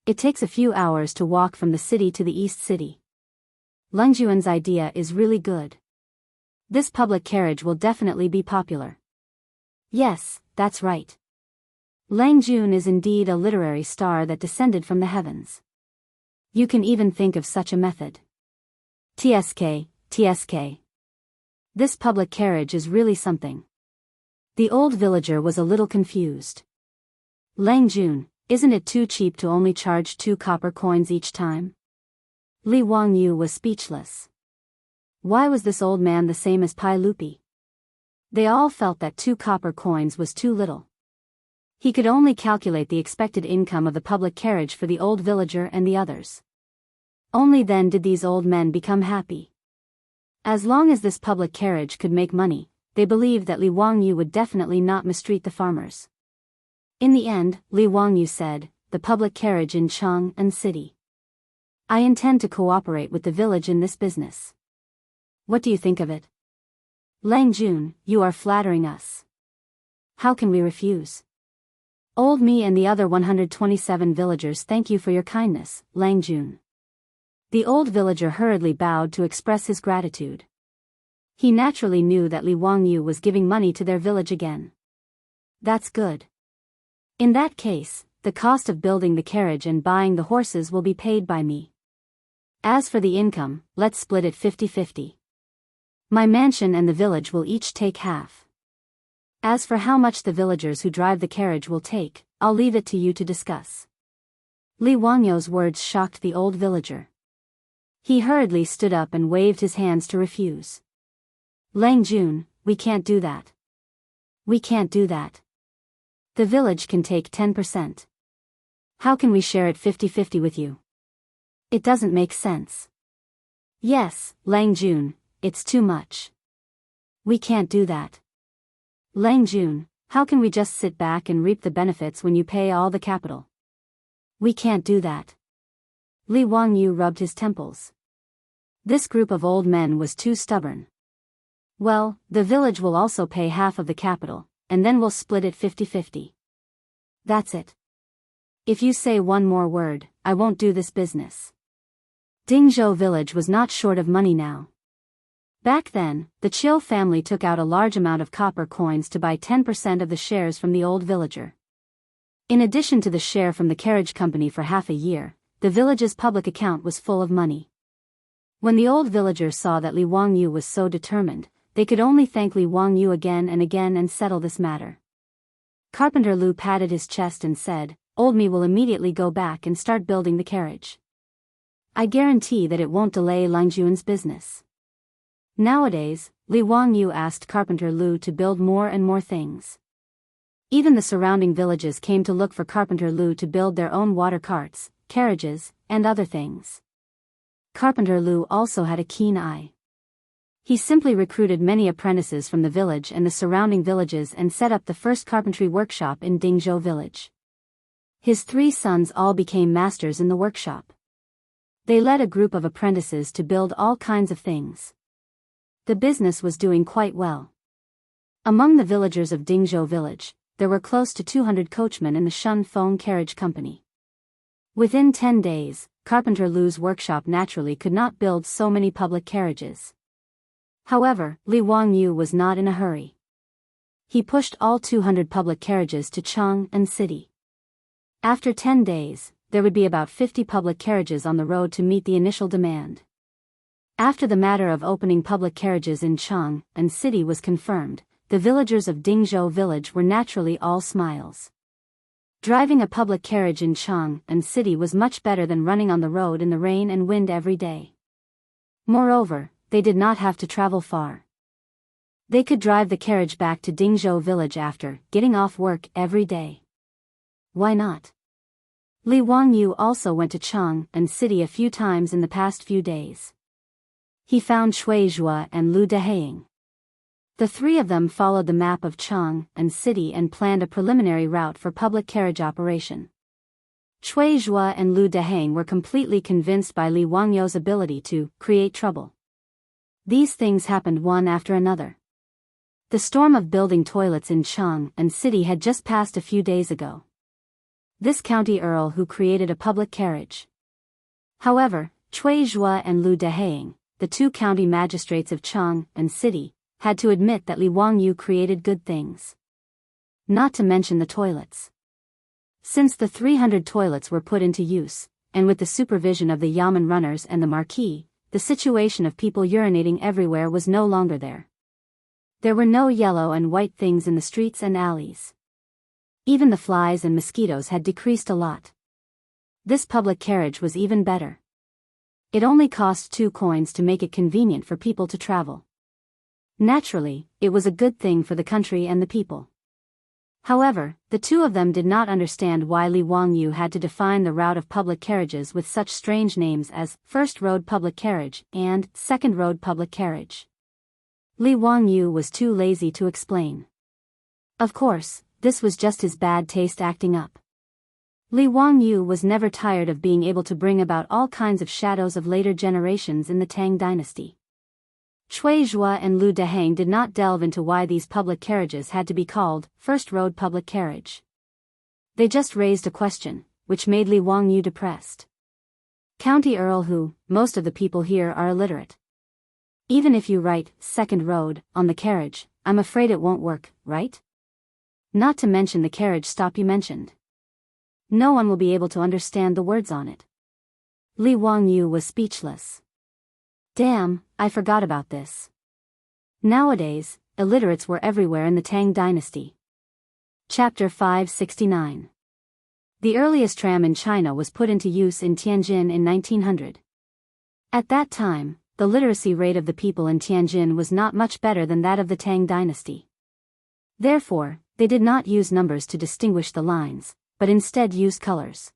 It takes a few hours to walk from the city to the east city. Leng Juan's idea is really good. This public carriage will definitely be popular. Yes, that's right. Lang Jun is indeed a literary star that descended from the heavens. You can even think of such a method. TSK. This public carriage is really something. The old villager was a little confused. Lang Jun, isn't it too cheap to only charge 2 copper coins each time? Li Wangyu was speechless. Why was this old man the same as Pai Lupi? They all felt that 2 copper coins was too little. He could only calculate the expected income of the public carriage for the old villager and the others. Only then did these old men become happy. As long as this public carriage could make money, they believed that Li Wangyu would definitely not mistreat the farmers. In the end, Li Wangyu said, the public carriage in Chang and city. I intend to cooperate with the village in this business. What do you think of it? Lang Jun, you are flattering us. How can we refuse? Old me and the other 127 villagers thank you for your kindness, Lang Jun. The old villager hurriedly bowed to express his gratitude. He naturally knew that Li Wangyu was giving money to their village again. That's good. In that case, the cost of building the carriage and buying the horses will be paid by me. As for the income, let's split it 50-50. My mansion and the village will each take half. As for how much the villagers who drive the carriage will take, I'll leave it to you to discuss. Li Wangyu's words shocked the old villager. He hurriedly stood up and waved his hands to refuse. Lang Jun, we can't do that. We can't do that. The village can take 10%. How can we share it 50-50 with you? It doesn't make sense. Yes, Lang Jun, it's too much. We can't do that. Lang Jun, how can we just sit back and reap the benefits when you pay all the capital? We can't do that. Li Wangyu rubbed his temples. This group of old men was too stubborn. Well, the village will also pay half of the capital, and then we'll split it 50-50. That's it. If you say one more word, I won't do this business. Dingzhou village was not short of money now. Back then, the Chiu family took out a large amount of copper coins to buy 10% of the shares from the old villager. In addition to the share from the carriage company for half a year, the village's public account was full of money. When the old villager saw that Li Wangyu was so determined, they could only thank Li Wangyu again and settle this matter. Carpenter Lu patted his chest and said, Old me will immediately go back and start building the carriage. I guarantee that it won't delay Lang Jun's business. Nowadays, Li Wangyu asked Carpenter Lu to build more and more things. Even the surrounding villages came to look for Carpenter Lu to build their own water carts, carriages, and other things. Carpenter Lu also had a keen eye. He simply recruited many apprentices from the village and the surrounding villages and set up the first carpentry workshop in Dingzhou village. His 3 sons all became masters in the workshop. They led a group of apprentices to build all kinds of things. The business was doing quite well. Among the villagers of Dingzhou village, there were close to 200 coachmen in the Shun Feng carriage company. Within 10 days, Carpenter Lu's workshop naturally could not build so many public carriages. However, Li Wangyu was not in a hurry. He pushed all 200 public carriages to Chang and city. After 10 days, there would be about 50 public carriages on the road to meet the initial demand. After the matter of opening public carriages in Chang and city was confirmed, the villagers of Dingzhou village were naturally all smiles. Driving a public carriage in Chang and city was much better than running on the road in the rain and wind every day. Moreover, they did not have to travel far. They could drive the carriage back to Dingzhou village after getting off work every day. Why not? Li Wangyu also went to Chang and city a few times in the past few days. He found Shui Zhua and Lu Dehaying. The three of them followed the map of Chang and city and planned a preliminary route for public carriage operation. Cui Zhua and Lu Deheng were completely convinced by Li Wangyou's ability to create trouble. These things happened one after another. The storm of building toilets in Chang and city had just passed a few days ago. This county earl who created a public carriage. However, Cui Zhua and Lu Deheng, the two county magistrates of Chang and city, had to admit that Li Wangyu created good things. Not to mention the toilets. Since the 300 toilets were put into use, and with the supervision of the Yamen runners and the marquis, the situation of people urinating everywhere was no longer there. There were no yellow and white things in the streets and alleys. Even the flies and mosquitoes had decreased a lot. This public carriage was even better. It only cost 2 coins to make it convenient for people to travel. Naturally, it was a good thing for the country and the people. However, the two of them did not understand why Li Wangyu had to define the route of public carriages with such strange names as First Road Public Carriage and Second Road Public Carriage. Li Wangyu was too lazy to explain. Of course, this was just his bad taste acting up. Li Wangyu was never tired of being able to bring about all kinds of shadows of later generations in the Tang dynasty. Cui Zhua and Lu Deheng did not delve into why these public carriages had to be called First Road Public Carriage. They just raised a question, which made Li Wangyu depressed. County Earl who, most of the people here are illiterate. Even if you write Second Road on the carriage, I'm afraid it won't work, right? Not to mention the carriage stop you mentioned. No one will be able to understand the words on it. Li Wangyu was speechless. Damn, I forgot about this. Nowadays, illiterates were everywhere in the Tang dynasty. Chapter 569. The earliest tram in China was put into use in Tianjin in 1900. At that time, the literacy rate of the people in Tianjin was not much better than that of the Tang dynasty. Therefore, they did not use numbers to distinguish the lines, but instead used colors.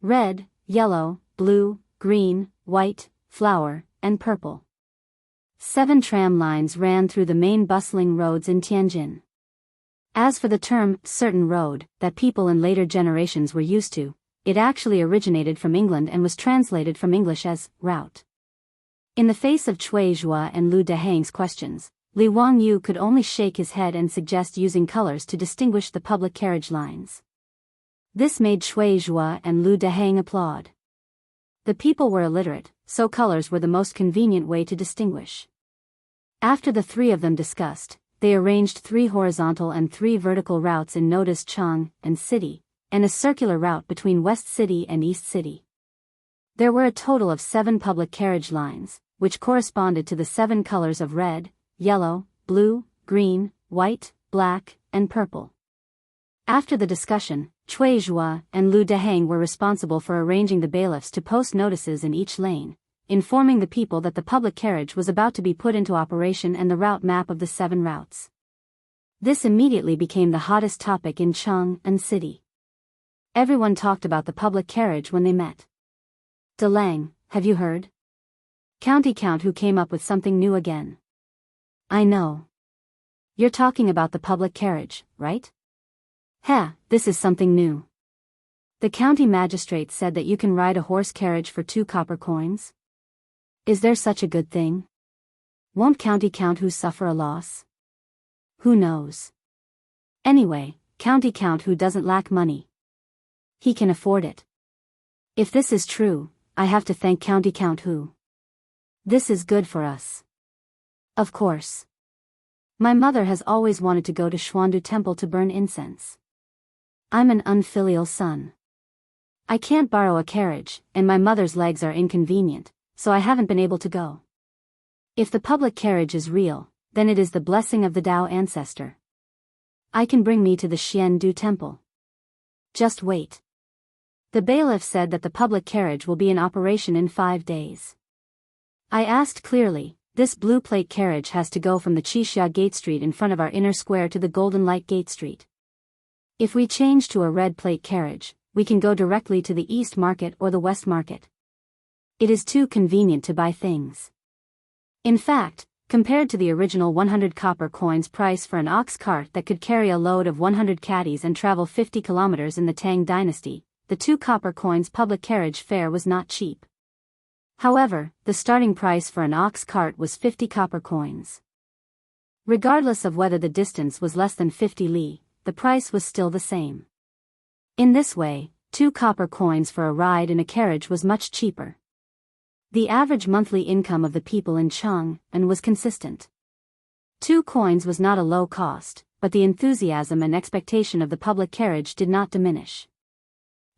Red, yellow, blue, green, white, flower, and purple. 7 tram lines ran through the main bustling roads in Tianjin. As for the term certain road that people in later generations were used to, it actually originated from England and was translated from English as route. In the face of Cui Zhua and Lu Deheng's questions, Li Wangyu could only shake his head and suggest using colors to distinguish the public carriage lines. This made Cui Zhua and Lu Deheng applaud. The people were illiterate, so colors were the most convenient way to distinguish. After the three of them discussed, they arranged 3 horizontal and 3 vertical routes in Noda's Chang and city, and a circular route between West City and East City. There were a total of 7 public carriage lines, which corresponded to the 7 colors of red, yellow, blue, green, white, black, and purple. After the discussion, Cui Zhua and Lu Deheng were responsible for arranging the bailiffs to post notices in each lane, informing the people that the public carriage was about to be put into operation and the route map of the 7 routes. This immediately became the hottest topic in Chang and city. Everyone talked about the public carriage when they met. Delang, have you heard? County Count who came up with something new again. I know. You're talking about the public carriage, right? Heh, this is something new. The county magistrate said that you can ride a horse carriage for 2 copper coins. Is there such a good thing? Won't County Count who suffer a loss? Who knows? Anyway, County Count who doesn't lack money. He can afford it. If this is true, I have to thank County Count who. This is good for us. Of course. My mother has always wanted to go to Xuandu Temple to burn incense. I'm an unfilial son. I can't borrow a carriage, and my mother's legs are inconvenient, so I haven't been able to go. If the public carriage is real, then it is the blessing of the Dao ancestor. I can bring me to the Xiandu Temple. Just wait. The bailiff said that the public carriage will be in operation in 5 days. I asked clearly, this blue plate carriage has to go from the Qixia Gate Street in front of our inner square to the Golden Light Gate Street. If we change to a red plate carriage, we can go directly to the East Market or the West Market. It is too convenient to buy things. In fact, Compared to the original 100 copper coins price for an ox cart that could carry a load of 100 caddies and travel 50 kilometers in the Tang dynasty, the 2 copper coins public carriage fare was not cheap. However, the starting price for an ox cart was 50 copper coins. Regardless of whether the distance was less than 50 li, the price was still the same. In this way, 2 copper coins for a ride in a carriage was much cheaper. The average monthly income of the people in Chang'an was consistent. 2 coins was not a low cost, but the enthusiasm and expectation of the public carriage did not diminish.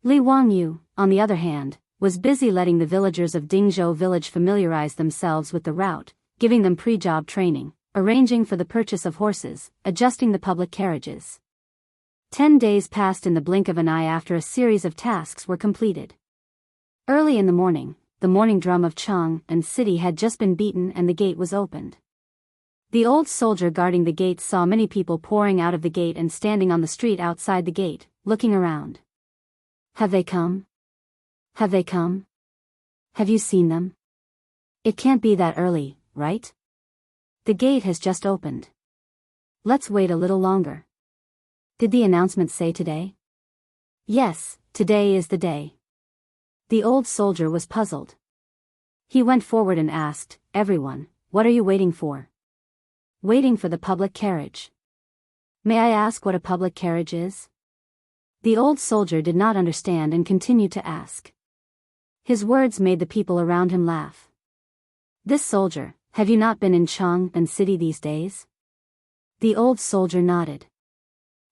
Li Wangyu, on the other hand, was busy letting the villagers of Dingzhou village familiarize themselves with the route, giving them pre-job training, arranging for the purchase of horses, adjusting the public carriages. 10 days passed in the blink of an eye after a series of tasks were completed. Early in the morning drum of Chang'an city had just been beaten and the gate was opened. The old soldier guarding the gate saw many people pouring out of the gate and standing on the street outside the gate, looking around. Have they come? Have they come? Have you seen them? It can't be that early, right? The gate has just opened. Let's wait a little longer. Did the announcement say today? Yes, today is the day. The old soldier was puzzled. He went forward and asked, "Everyone, what are you waiting for?" "Waiting for the public carriage." "May I ask what a public carriage is?" The old soldier did not understand and continued to ask. His words made the people around him laugh. "This soldier, have you not been in Chang'an city these days?" The old soldier nodded.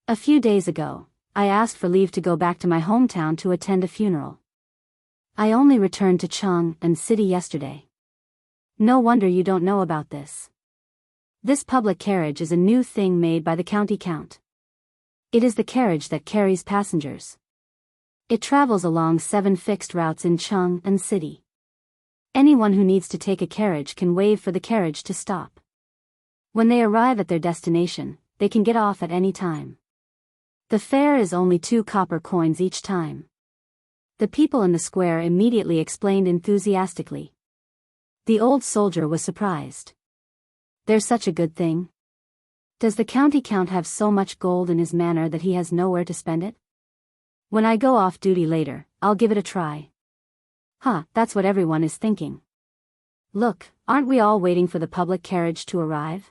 "A few days ago, I asked for leave to go back to my hometown to attend a funeral. I only returned to Chang'an city yesterday." "No wonder you don't know about this. This public carriage is a new thing made by the county count. It is the carriage that carries passengers. It travels along 7 fixed routes in Chang'an city. Anyone who needs to take a carriage can wave for the carriage to stop. When they arrive at their destination, they can get off at any time. The fare is only 2 copper coins each time." The people in the square immediately explained enthusiastically. The old soldier was surprised. "There's such a good thing? Does the county count have so much gold in his manor that he has nowhere to spend it? When I go off duty later, I'll give it a try." That's what everyone is thinking. Look, aren't we all waiting for the public carriage to arrive?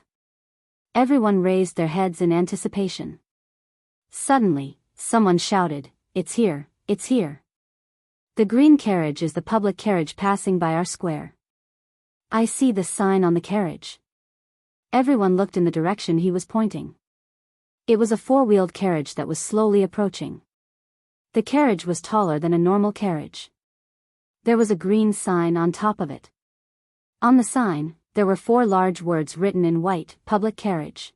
Everyone raised their heads in anticipation. Suddenly, someone shouted, "It's here, it's here. The green carriage is the public carriage passing by our square. I see the sign on the carriage." Everyone looked in the direction he was pointing. It was a 4-wheeled carriage that was slowly approaching. The carriage was taller than a normal carriage. There was a green sign on top of it. On the sign, there were 4 large words written in white, "Public Carriage."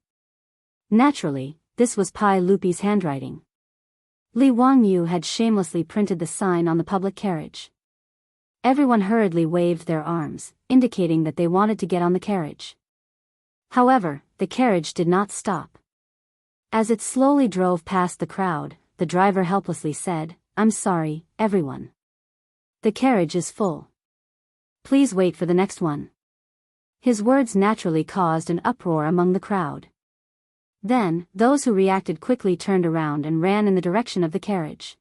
Naturally, this was Pai Lupi's handwriting. Li Wangyu had shamelessly printed the sign on the public carriage. Everyone hurriedly waved their arms, indicating that they wanted to get on the carriage. However, the carriage did not stop. As it slowly drove past the crowd, the driver helplessly said, "I'm sorry, everyone. The carriage is full. Please wait for the next one." His words naturally caused an uproar among the crowd. Then, those who reacted quickly turned around and ran in the direction of the carriage.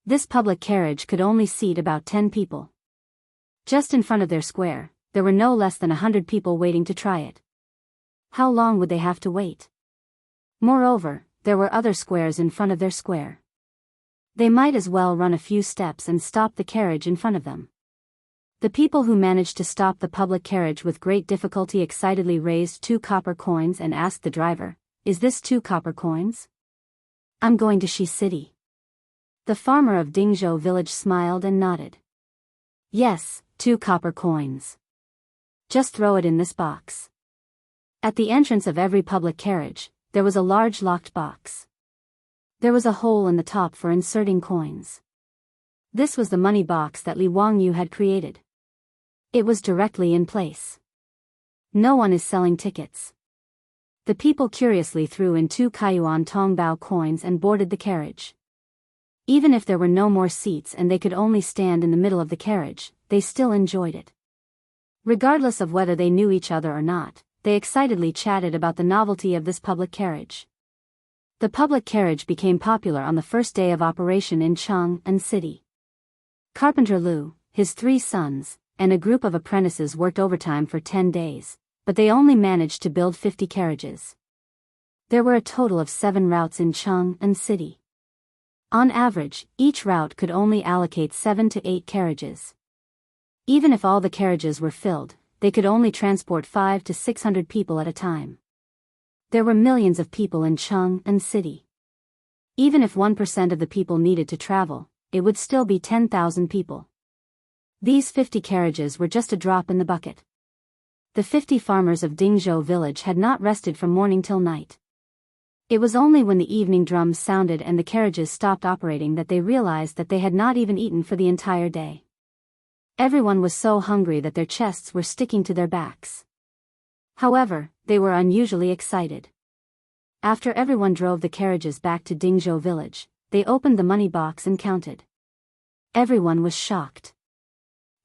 This public carriage could only seat about 10 people. Just in front of their square, there were no less than 100 people waiting to try it. How long would they have to wait? Moreover, there were other squares in front of their square. They might as well run a few steps and stop the carriage in front of them. The people who managed to stop the public carriage with great difficulty excitedly raised 2 copper coins and asked the driver, "Is this 2 copper coins?" "I'm going to Shi City." The farmer of Dingzhou village smiled and nodded. "Yes, 2 copper coins. Just throw it in this box." At the entrance of every public carriage, there was a large locked box. There was a hole in the top for inserting coins. This was the money box that Li Wangyu had created. It was directly in place. No one is selling tickets. The people curiously threw in 2 Kaiyuan Tongbao coins and boarded the carriage. Even if there were no more seats and they could only stand in the middle of the carriage, they still enjoyed it. Regardless of whether they knew each other or not, they excitedly chatted about the novelty of this public carriage. The public carriage became popular on the first day of operation in Jianghu city. Carpenter Liu, his 3 sons, and a group of apprentices worked overtime for 10 days, but they only managed to build 50 carriages. There were a total of 7 routes in Jianghu city. On average, each route could only allocate 7 to 8 carriages. Even if all the carriages were filled, they could only transport 500 to 600 people at a time. There were millions of people in Jianghu city. Even if 1% of the people needed to travel, it would still be 10,000 people. These 50 carriages were just a drop in the bucket. The 50 farmers of Dingzhou village had not rested from morning till night. It was only when the evening drums sounded and the carriages stopped operating that they realized that they had not even eaten for the entire day. Everyone was so hungry that their chests were sticking to their backs. However, they were unusually excited. After everyone drove the carriages back to Dingzhou village, they opened the money box and counted. Everyone was shocked.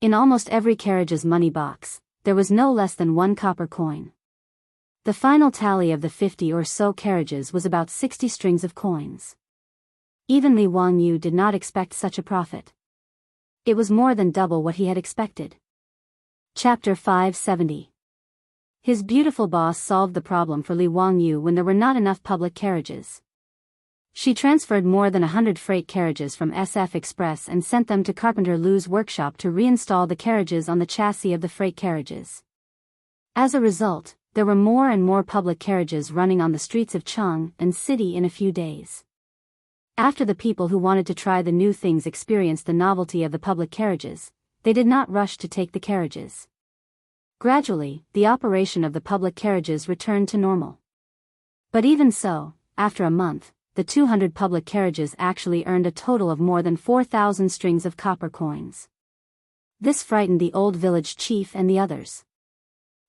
In almost every carriage's money box, there was no less than 1 copper coin. The final tally of the 50 or so carriages was about 60 strings of coins. Even Li Wangyu did not expect such a profit. It was more than double what he had expected. Chapter 570. His beautiful boss solved the problem for Li Wangyu when there were not enough public carriages. She transferred more than 100 freight carriages from SF Express and sent them to Carpenter Liu's workshop to reinstall the carriages on the chassis of the freight carriages. As a result, there were more and more public carriages running on the streets of Jianghu city in a few days. After the people who wanted to try the new things experienced the novelty of the public carriages, they did not rush to take the carriages. Gradually, the operation of the public carriages returned to normal. But even so, after a month, the 200 public carriages actually earned a total of more than 4,000 strings of copper coins. This frightened the old village chief and the others.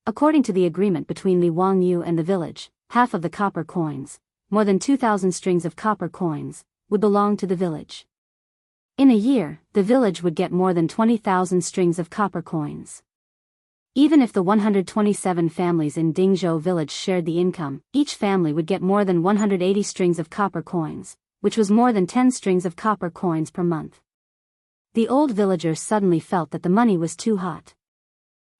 According to the agreement between Li Wangyu and the village, half of the copper coins, more than 2,000 strings of copper coins, would belong to the village. In a year, the village would get more than 20,000 strings of copper coins. Even if the 127 families in Dingzhou village shared the income, each family would get more than 180 strings of copper coins, which was more than 10 strings of copper coins per month. The old villager suddenly felt that the money was too hot.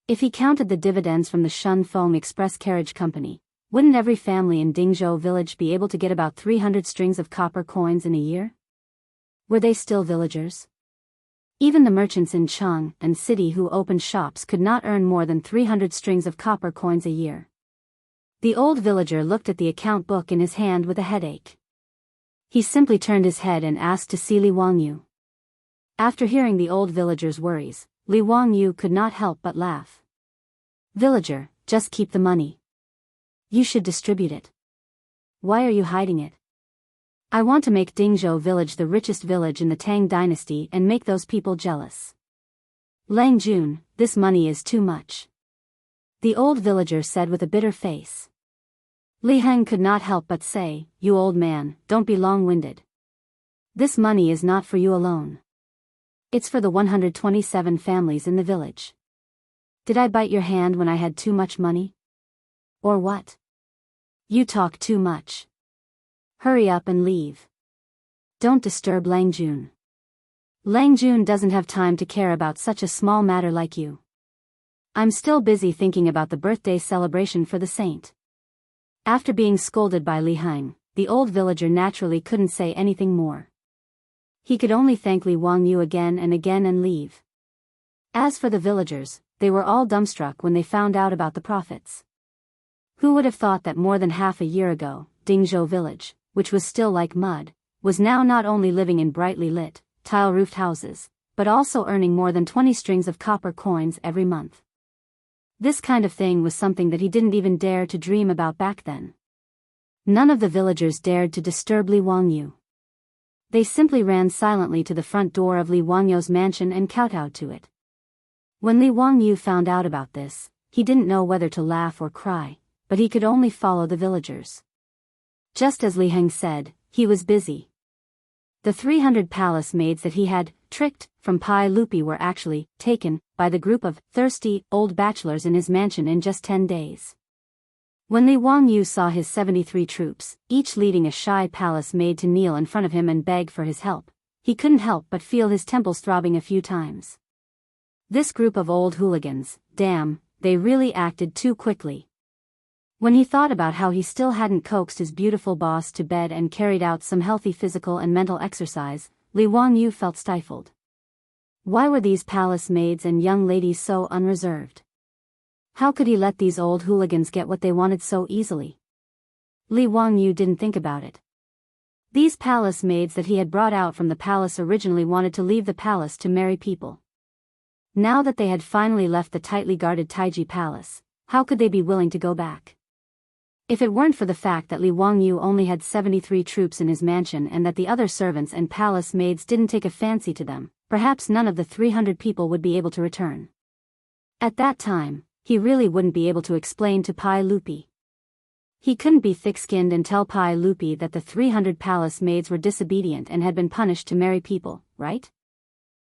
If he counted the dividends from the Shunfeng Express Carriage Company, wouldn't every family in Dingzhou village be able to get about 300 strings of copper coins in a year? Were they still villagers? Even the merchants in Jianghu city who opened shops could not earn more than 300 strings of copper coins a year. The old villager looked at the account book in his hand with a headache. He simply turned his head and asked to see Li Wangyu. After hearing the old villager's worries, Li Wangyu could not help but laugh. "Villager, just keep the money. You should distribute it. Why are you hiding it? I want to make Dingzhou village the richest village in the Tang dynasty and make those people jealous. Lang Jun, this money is too much," the old villager said with a bitter face. Li Heng could not help but say, "You old man, don't be long-winded. This money is not for you alone. It's for the 127 families in the village. Did I bite your hand when I had too much money? Or what? You talk too much. Hurry up and leave. Don't disturb Lang Jun. Lang Jun doesn't have time to care about such a small matter like you. I'm still busy thinking about the birthday celebration for the saint." After being scolded by Li Heng, the old villager naturally couldn't say anything more. He could only thank Li Wangyu again and leave. As for the villagers, they were all dumbstruck when they found out about the profits. Who would have thought that more than half a year ago, Dingzhou village, which was still like mud, was now not only living in brightly lit, tile-roofed houses, but also earning more than 20 strings of copper coins every month. This kind of thing was something that he didn't even dare to dream about back then. None of the villagers dared to disturb Li Wangyu. They simply ran silently to the front door of Li Wangyu's mansion and kowtowed to it. When Li Wangyu found out about this, he didn't know whether to laugh or cry, but he could only follow the villagers. Just as Li Heng said, he was busy. The 300 palace maids that he had tricked from Pai Lupi were actually taken by the group of thirsty old bachelors in his mansion in just 10 days. When Li Wangyu saw his 73 troops, each leading a shy palace maid to kneel in front of him and beg for his help, he couldn't help but feel his temples throbbing a few times. This group of old hooligans, damn, they really acted too quickly. When he thought about how he still hadn't coaxed his beautiful boss to bed and carried out some healthy physical and mental exercise, Li Wangyu felt stifled. Why were these palace maids and young ladies so unreserved? How could he let these old hooligans get what they wanted so easily? Li Wangyu didn't think about it. These palace maids that he had brought out from the palace originally wanted to leave the palace to marry people. Now that they had finally left the tightly guarded Taiji Palace, how could they be willing to go back? If it weren't for the fact that Li Wangyu only had 73 troops in his mansion and that the other servants and palace maids didn't take a fancy to them, perhaps none of the 300 people would be able to return. At that time, he really wouldn't be able to explain to Pai Lupi. He couldn't be thick-skinned and tell Pai Lupi that the 300 palace maids were disobedient and had been punished to marry people, right?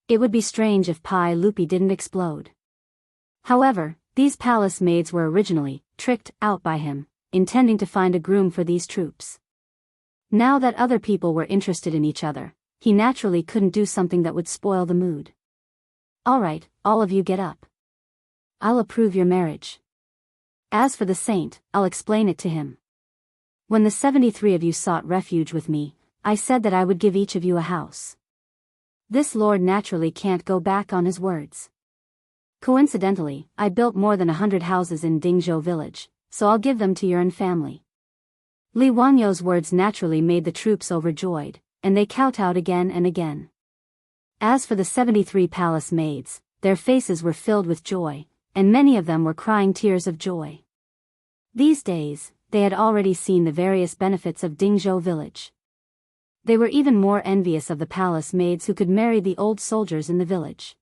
It would be strange if Pai Lupi didn't explode. However, these palace maids were originally tricked out by him, intending to find a groom for these troops. Now that other people were interested in each other, he naturally couldn't do something that would spoil the mood. Alright, all of you get up. I'll approve your marriage. As for the saint, I'll explain it to him. When the 73 of you sought refuge with me, I said that I would give each of you a house. This lord naturally can't go back on his words. Coincidentally, I built more than 100 houses in Dingzhou village, so I'll give them to your own family. Li Wangyu's words naturally made the troops overjoyed, and they kowtowed again and again. As for the 73 palace maids, their faces were filled with joy, and many of them were crying tears of joy. These days, they had already seen the various benefits of Dingzhou village. They were even more envious of the palace maids who could marry the old soldiers in the village.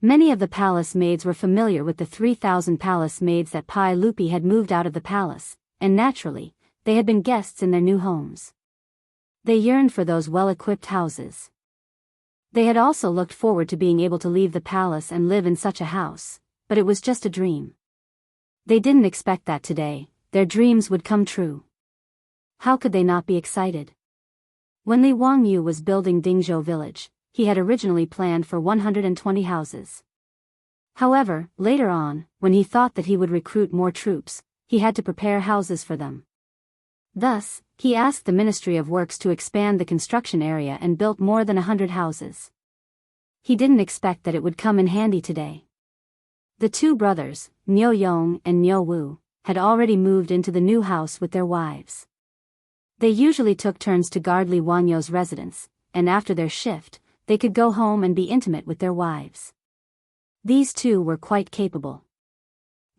Many of the palace maids were familiar with the 3,000 palace maids that Pai Lupi had moved out of the palace, and naturally, they had been guests in their new homes. They yearned for those well-equipped houses. They had also looked forward to being able to leave the palace and live in such a house, but it was just a dream. They didn't expect that today, their dreams would come true. How could they not be excited? When Li Wangyu was building Dingzhou village, he had originally planned for 120 houses. However, later on, when he thought that he would recruit more troops, he had to prepare houses for them. Thus, he asked the Ministry of Works to expand the construction area and built more than 100 houses. He didn't expect that it would come in handy today. The two brothers, Niu Yong and Niu Wu, had already moved into the new house with their wives. They usually took turns to guard Li Wangyu's residence, and after their shift, they could go home and be intimate with their wives. These two were quite capable.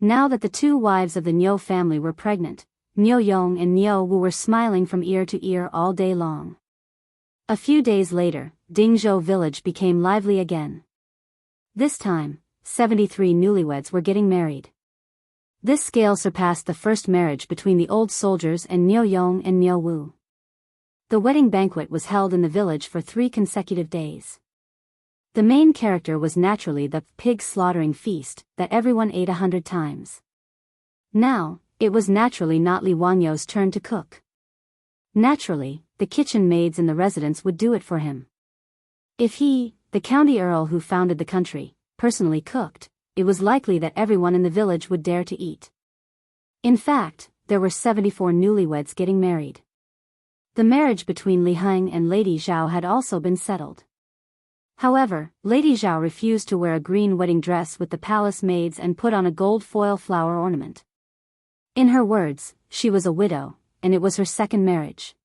Now that the two wives of the Niu family were pregnant, Niu Yong and Niu Wu were smiling from ear to ear all day long. A few days later, Dingzhou village became lively again. This time, 73 newlyweds were getting married. This scale surpassed the first marriage between the old soldiers and Niu Yong and Niu Wu. The wedding banquet was held in the village for 3 consecutive days. The main character was naturally the pig slaughtering feast that everyone ate 100 times. Now, it was naturally not Li Wangyu's turn to cook. Naturally, the kitchen maids in the residence would do it for him. If he, the county earl who founded the country, personally cooked, it was likely that everyone in the village would dare to eat. In fact, there were 74 newlyweds getting married. The marriage between Li Heng and Lady Zhao had also been settled. However, Lady Zhao refused to wear a green wedding dress with the palace maids and put on a gold foil flower ornament. In her words, she was a widow, and it was her second marriage.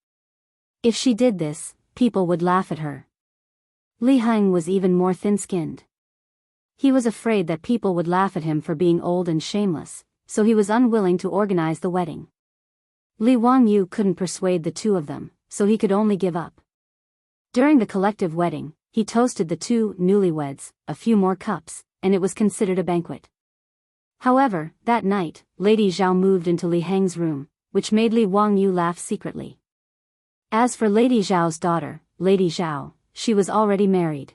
If she did this, people would laugh at her. Li Heng was even more thin-skinned. He was afraid that people would laugh at him for being old and shameless, so he was unwilling to organize the wedding. Li Wangyu couldn't persuade the two of them, so he could only give up. During the collective wedding, he toasted the two newlyweds, a few more cups, and it was considered a banquet. However, that night, Lady Zhao moved into Li Heng's room, which made Li Wangyu laugh secretly. As for Lady Zhao's daughter, Lady Zhao, she was already married.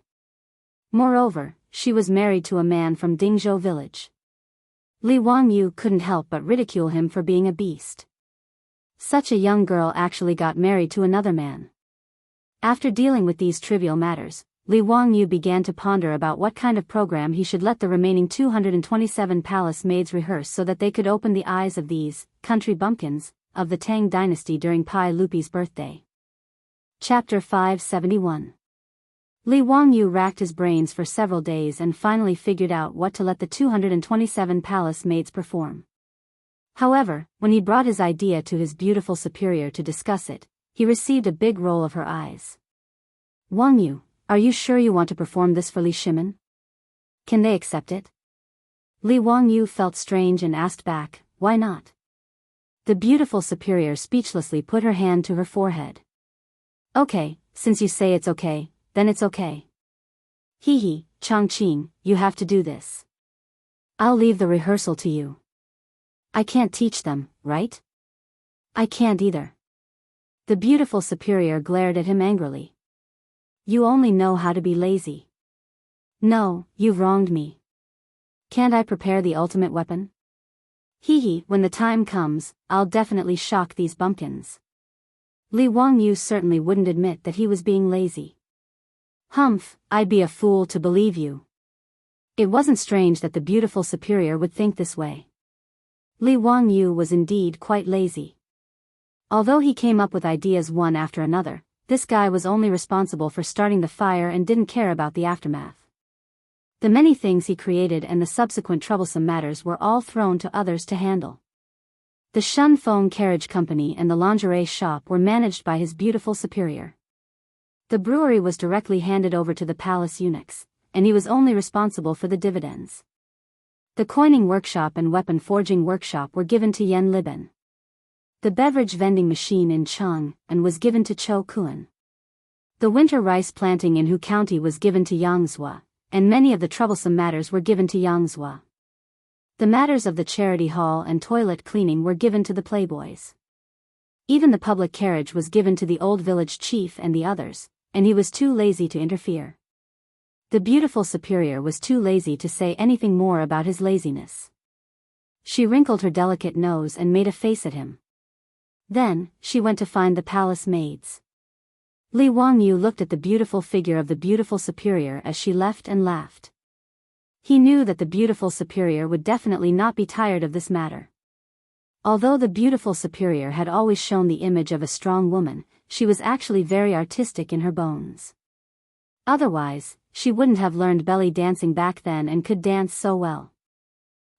Moreover, she was married to a man from Dingzhou village. Li Wangyu couldn't help but ridicule him for being a beast. Such a young girl actually got married to another man. After dealing with these trivial matters, Li Wangyu began to ponder about what kind of program he should let the remaining 227 palace maids rehearse so that they could open the eyes of these country bumpkins of the Tang dynasty during Pai Lupi's birthday. Chapter 571. Li Wangyu racked his brains for several days and finally figured out what to let the 227 palace maids perform. However, when he brought his idea to his beautiful superior to discuss it, he received a big roll of her eyes. Wangyu, are you sure you want to perform this for Li Shimin? Can they accept it? Li Wangyu felt strange and asked back, why not? The beautiful superior speechlessly put her hand to her forehead. Okay, since you say it's okay, then it's okay. Hee, Chongqing, you have to do this. I'll leave the rehearsal to you. I can't teach them, right? I can't either. The beautiful superior glared at him angrily. You only know how to be lazy. No, you've wronged me. Can't I prepare the ultimate weapon? Hee, when the time comes, I'll definitely shock these bumpkins. Li Wangyu certainly wouldn't admit that he was being lazy. Humph, I'd be a fool to believe you. It wasn't strange that the beautiful superior would think this way. Li Wangyu was indeed quite lazy. Although he came up with ideas one after another, this guy was only responsible for starting the fire and didn't care about the aftermath. The many things he created and the subsequent troublesome matters were all thrown to others to handle. The Shun Feng Carriage Company and the lingerie shop were managed by his beautiful superior. The brewery was directly handed over to the palace eunuchs, and he was only responsible for the dividends. The coining workshop and weapon forging workshop were given to Yan Liben. The beverage vending machine in Chang'an was given to Chou Kuan. The winter rice planting in Hu County was given to Yang Zhua, and many of the troublesome matters were given to Yang Zhua. The matters of the charity hall and toilet cleaning were given to the playboys. Even the public carriage was given to the old village chief and the others, and he was too lazy to interfere. The beautiful superior was too lazy to say anything more about his laziness. She wrinkled her delicate nose and made a face at him. Then, she went to find the palace maids. Li Wangyu looked at the beautiful figure of the beautiful superior as she left and laughed. He knew that the beautiful superior would definitely not be tired of this matter. Although the beautiful superior had always shown the image of a strong woman, she was actually very artistic in her bones. Otherwise, she wouldn't have learned belly dancing back then and could dance so well.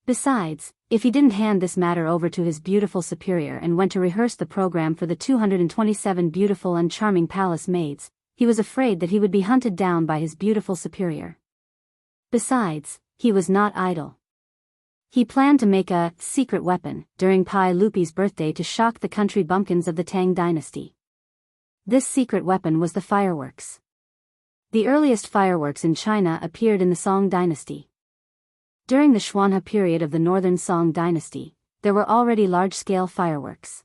Besides, if he didn't hand this matter over to his beautiful superior and went to rehearse the program for the 227 beautiful and charming palace maids, he was afraid that he would be hunted down by his beautiful superior. Besides, he was not idle. He planned to make a secret weapon during Pai Lupi's birthday to shock the country bumpkins of the Tang dynasty. This secret weapon was the fireworks. The earliest fireworks in China appeared in the Song dynasty. During the Xuanhe period of the northern Song dynasty, there were already large-scale fireworks.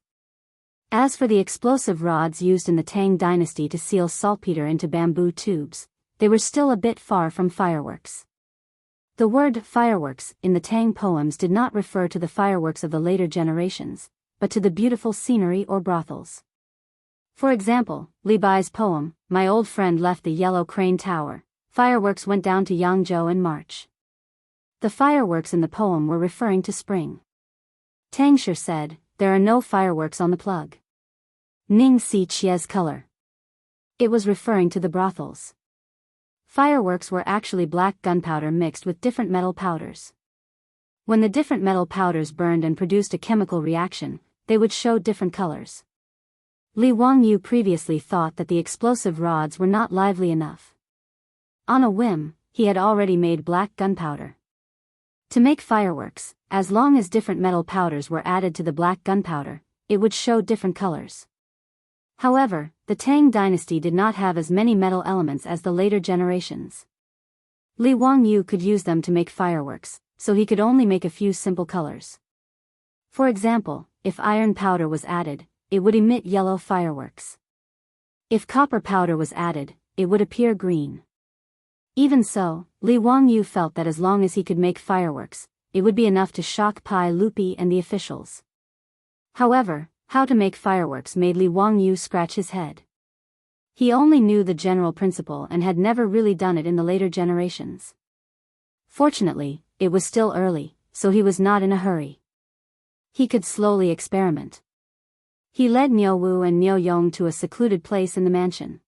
As for the explosive rods used in the Tang dynasty to seal saltpeter into bamboo tubes, they were still a bit far from fireworks. The word fireworks in the Tang poems did not refer to the fireworks of the later generations, but to the beautiful scenery or brothels. For example, Li Bai's poem, My Old Friend Left the Yellow Crane Tower, fireworks went down to Yangzhou in March. The fireworks in the poem were referring to spring. Tang Shi said, there are no fireworks on the plug. Ning Si Chie's color. It was referring to the brothels. Fireworks were actually black gunpowder mixed with different metal powders. When the different metal powders burned and produced a chemical reaction, they would show different colors. Li Wangyu previously thought that the explosive rods were not lively enough. On a whim, he had already made black gunpowder. To make fireworks, as long as different metal powders were added to the black gunpowder, it would show different colors. However, the Tang dynasty did not have as many metal elements as the later generations. Li Wangyu could use them to make fireworks, so he could only make a few simple colors. For example, if iron powder was added, it would emit yellow fireworks. If copper powder was added, it would appear green. Even so, Li Wangyu felt that as long as he could make fireworks, it would be enough to shock Pai Lupi and the officials. However, how to make fireworks made Li Wangyu scratch his head. He only knew the general principle and had never really done it in the later generations. Fortunately, it was still early, so he was not in a hurry. He could slowly experiment. He led Niu Wu and Niu Yong to a secluded place in the mansion.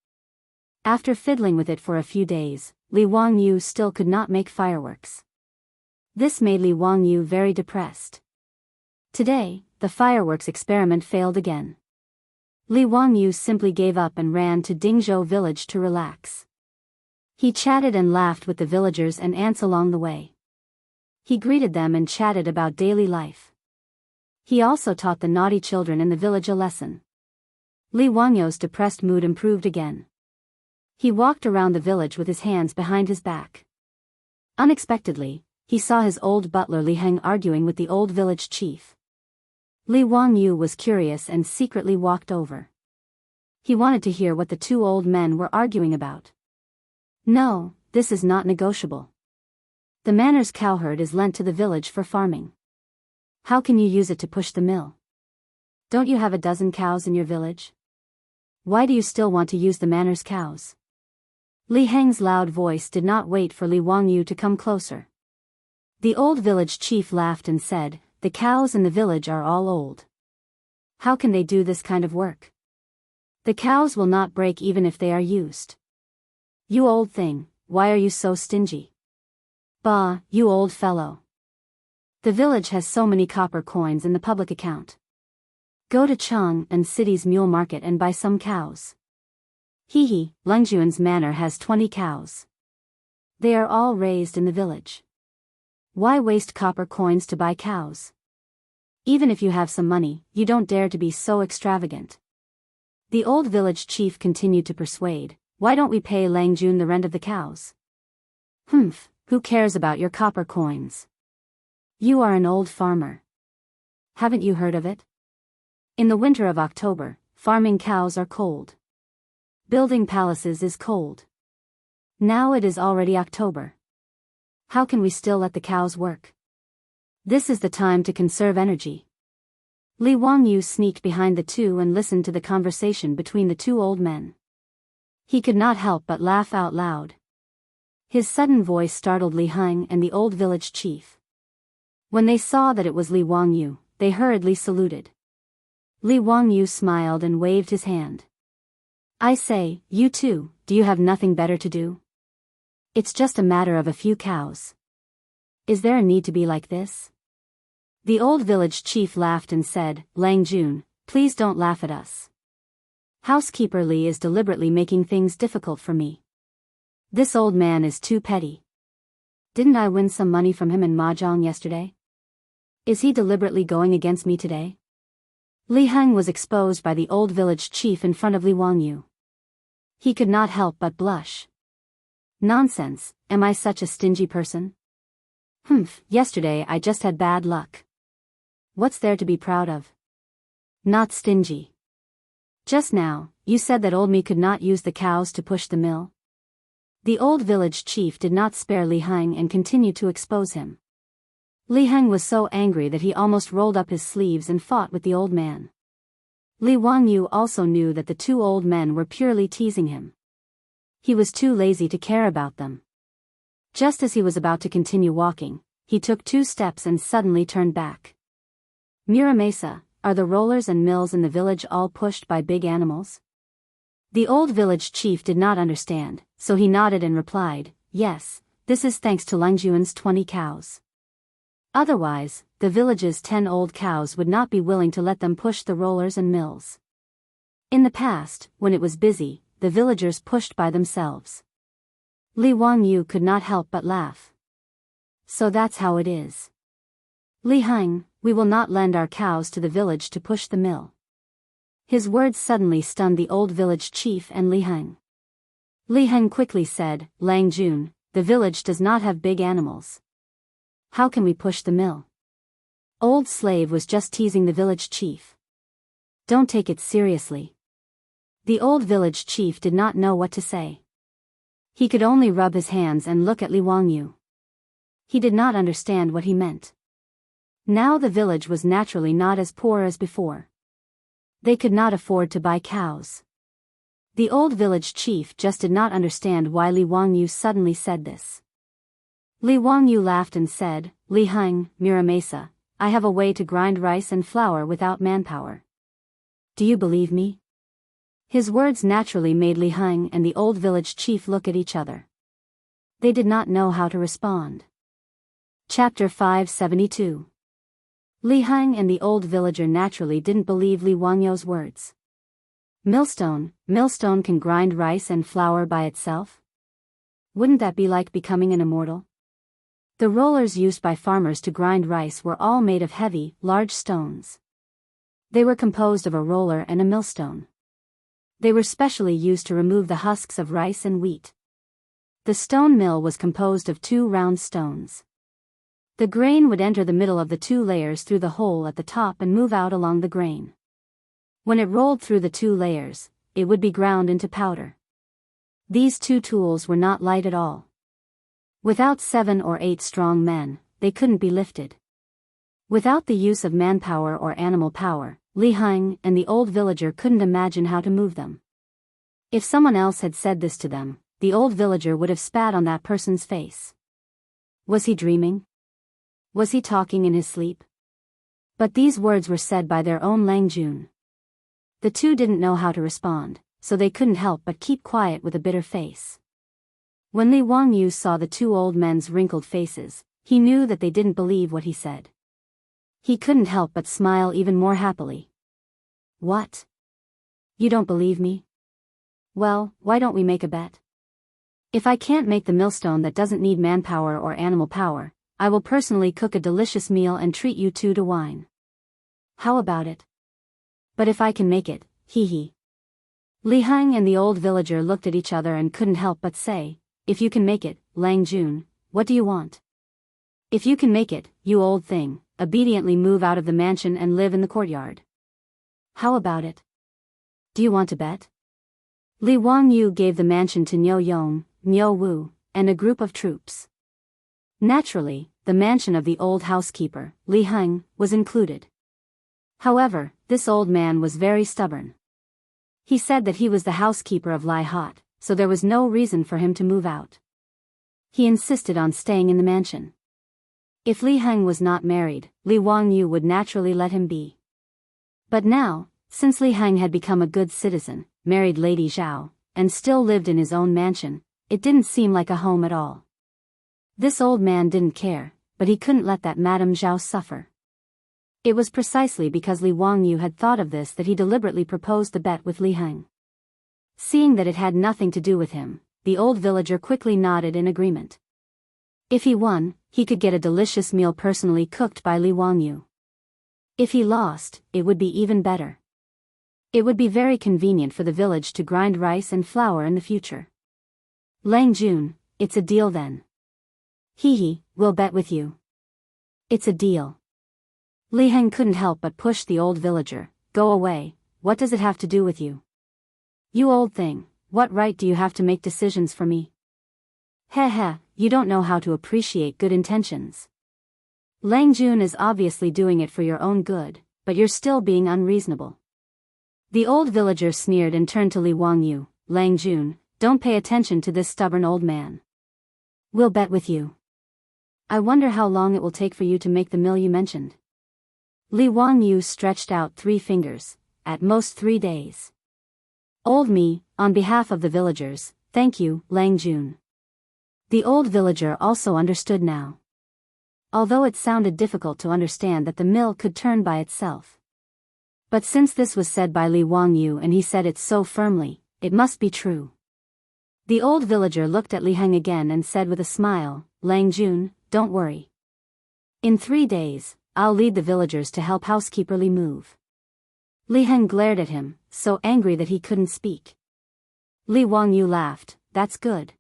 After fiddling with it for a few days, Li Wangyu still could not make fireworks. This made Li Wangyu very depressed. Today, the fireworks experiment failed again. Li Wangyu simply gave up and ran to Dingzhou village to relax. He chatted and laughed with the villagers and ants along the way. He greeted them and chatted about daily life. He also taught the naughty children in the village a lesson. Li Wangyu's depressed mood improved again. He walked around the village with his hands behind his back. Unexpectedly, he saw his old butler Li Heng arguing with the old village chief. Li Wangyu was curious and secretly walked over. He wanted to hear what the two old men were arguing about. No, this is not negotiable. The manor's cowherd is lent to the village for farming. How can you use it to push the mill? Don't you have a dozen cows in your village? Why do you still want to use the manor's cows? Li Heng's loud voice did not wait for Li Wangyu to come closer. The old village chief laughed and said, "The cows in the village are all old. How can they do this kind of work? The cows will not break even if they are used. You old thing, why are you so stingy? Bah, you old fellow. The village has so many copper coins in the public account. Go to Chang and city's mule market and buy some cows. Hee, Lengjuan's manor has 20 cows. They are all raised in the village. Why waste copper coins to buy cows? Even if you have some money, you don't dare to be so extravagant." The old village chief continued to persuade, "Why don't we pay Langjun the rent of the cows?" "Humph, who cares about your copper coins? You are an old farmer. Haven't you heard of it? In the winter of October, farming cows are cold. Building palaces is cold. Now it is already October. How can we still let the cows work? This is the time to conserve energy." Li Wangyu sneaked behind the two and listened to the conversation between the two old men. He could not help but laugh out loud. His sudden voice startled Li Heng and the old village chief. When they saw that it was Li Wangyu, they hurriedly saluted. Li Wangyu smiled and waved his hand. "I say, you two, do you have nothing better to do? It's just a matter of a few cows. Is there a need to be like this?" The old village chief laughed and said, "Lang Jun, please don't laugh at us. Housekeeper Li is deliberately making things difficult for me. This old man is too petty. Didn't I win some money from him in Mahjong yesterday? Is he deliberately going against me today?" Li Heng was exposed by the old village chief in front of Li Wangyu. He could not help but blush. "Nonsense, am I such a stingy person? Humph, yesterday I just had bad luck. What's there to be proud of? Not stingy. Just now, you said that old me could not use the cows to push the mill." The old village chief did not spare Li Heng and continued to expose him. Li Heng was so angry that he almost rolled up his sleeves and fought with the old man. Li Wangyu also knew that the two old men were purely teasing him. He was too lazy to care about them. Just as he was about to continue walking, he took 2 steps and suddenly turned back. "Muramesa, are the rollers and mills in the village all pushed by big animals?" The old village chief did not understand, so he nodded and replied, "Yes, this is thanks to Langjuan's 20 cows. Otherwise, the village's 10 old cows would not be willing to let them push the rollers and mills. In the past, when it was busy, the villagers pushed by themselves." Li Wangyu could not help but laugh. "So that's how it is. Li Heng, we will not lend our cows to the village to push the mill." His words suddenly stunned the old village chief and Li Heng. Li Heng quickly said, "Lang Jun, the village does not have big animals. How can we push the mill?" Old slave was just teasing the village chief. "Don't take it seriously. The old village chief did not know what to say. He could only rub his hands and look at Li Wangyu. He did not understand what he meant. Now the village was naturally not as poor as before. They could not afford to buy cows. The old village chief just did not understand why Li Wangyu suddenly said this. Li Wangyu laughed and said, "Li Heng, Miramesa, I have a way to grind rice and flour without manpower. Do you believe me?" His words naturally made Li Heng and the old village chief look at each other. They did not know how to respond. Chapter 572. Li Heng and the old villager naturally didn't believe Li Wangyu's words. Millstone can grind rice and flour by itself? Wouldn't that be like becoming an immortal? The rollers used by farmers to grind rice were all made of heavy, large stones. They were composed of a roller and a millstone. They were specially used to remove the husks of rice and wheat. The stone mill was composed of 2 round stones. The grain would enter the middle of the 2 layers through the hole at the top and move out along the grain. When it rolled through the 2 layers, it would be ground into powder. These 2 tools were not light at all. Without 7 or 8 strong men, they couldn't be lifted. Without the use of manpower or animal power, Li Heng and the old villager couldn't imagine how to move them. If someone else had said this to them, the old villager would have spat on that person's face. Was he dreaming? Was he talking in his sleep? But these words were said by their own Lang Jun. The 2 didn't know how to respond, so they couldn't help but keep quiet with a bitter face. When Li Wangyu saw the 2 old men's wrinkled faces, he knew that they didn't believe what he said. He couldn't help but smile even more happily. "What? You don't believe me? Well, why don't we make a bet? If I can't make the millstone that doesn't need manpower or animal power, I will personally cook a delicious meal and treat you 2 to wine. How about it? But if I can make it, hee." Li Heng and the old villager looked at each other and couldn't help but say, "If you can make it, Lang Jun, what do you want? If you can make it, you old thing, obediently move out of the mansion and live in the courtyard. How about it? Do you want to bet?" Li Wangyu gave the mansion to Niu Yong, Niu Wu, and a group of troops. Naturally, the mansion of the old housekeeper, Li Heng, was included. However, this old man was very stubborn. He said that he was the housekeeper of Lai Hot, so there was no reason for him to move out. He insisted on staying in the mansion. If Li Heng was not married, Li Wangyu would naturally let him be. But now, since Li Heng had become a good citizen, married Lady Zhao, and still lived in his own mansion, it didn't seem like a home at all. This old man didn't care, but he couldn't let that Madame Zhao suffer. It was precisely because Li Wangyu had thought of this that he deliberately proposed the bet with Li Heng. Seeing that it had nothing to do with him, the old villager quickly nodded in agreement. If he won, he could get a delicious meal personally cooked by Li Wangyu. If he lost, it would be even better. It would be very convenient for the village to grind rice and flour in the future. "Lang Jun, it's a deal then." "Hee, we'll bet with you." "It's a deal." Li Heng couldn't help but push the old villager. "Go away, what does it have to do with you? You old thing, what right do you have to make decisions for me? Heh, you don't know how to appreciate good intentions. Lang Jun is obviously doing it for your own good, but you're still being unreasonable." The old villager sneered and turned to Li Wangyu. "Lang Jun, don't pay attention to this stubborn old man. We'll bet with you. I wonder how long it will take for you to make the mill you mentioned." Li Wangyu stretched out 3 fingers, "At most 3 days." "Old me, on behalf of the villagers, thank you, Lang Jun." The old villager also understood now. Although it sounded difficult to understand that the mill could turn by itself. But since this was said by Li Wangyu and he said it so firmly, it must be true. The old villager looked at Li Heng again and said with a smile, "Lang Jun, don't worry. In 3 days, I'll lead the villagers to help housekeeper Li move." Li Heng glared at him, so angry that he couldn't speak. Li Wangyu laughed, "That's good.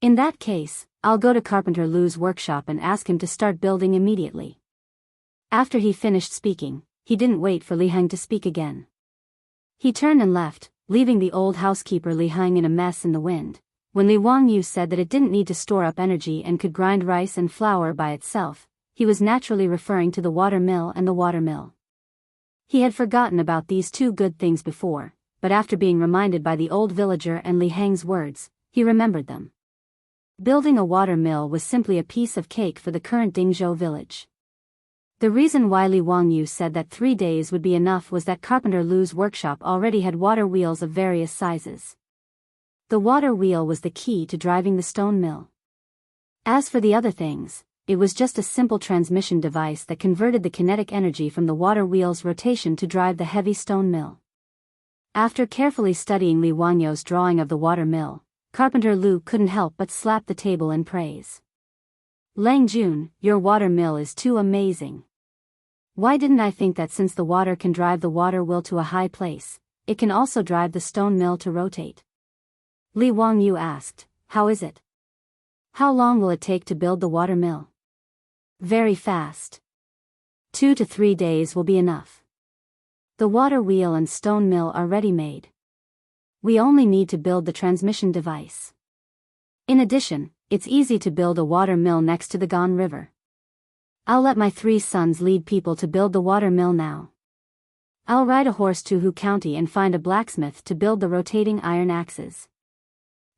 In that case, I'll go to Carpenter Lu's workshop and ask him to start building immediately." After he finished speaking, he didn't wait for Li Heng to speak again. He turned and left, leaving the old housekeeper Li Hang in a mess in the wind. When Li Wangyu said that it didn't need to store up energy and could grind rice and flour by itself, he was naturally referring to the water mill and the water mill. He had forgotten about these two good things before, but after being reminded by the old villager and Li Hang's words, he remembered them. Building a water mill was simply a piece of cake for the current Dingzhou village. The reason why Li Wangyu said that 3 days would be enough was that Carpenter Lu's workshop already had water wheels of various sizes. The water wheel was the key to driving the stone mill. As for the other things, it was just a simple transmission device that converted the kinetic energy from the water wheel's rotation to drive the heavy stone mill. After carefully studying Li Wangyu's drawing of the water mill, Carpenter Lu couldn't help but slap the table in praise. Lang Jun, your water mill is too amazing. Why didn't I think that since the water can drive the water wheel to a high place, it can also drive the stone mill to rotate? Li Wangyu asked, how is it? How long will it take to build the water mill? Very fast. 2 to 3 days will be enough. The water wheel and stone mill are ready-made. We only need to build the transmission device. In addition, it's easy to build a water mill next to the Gan River. I'll let my 3 sons lead people to build the water mill now. I'll ride a horse to Hu County and find a blacksmith to build the rotating iron axes.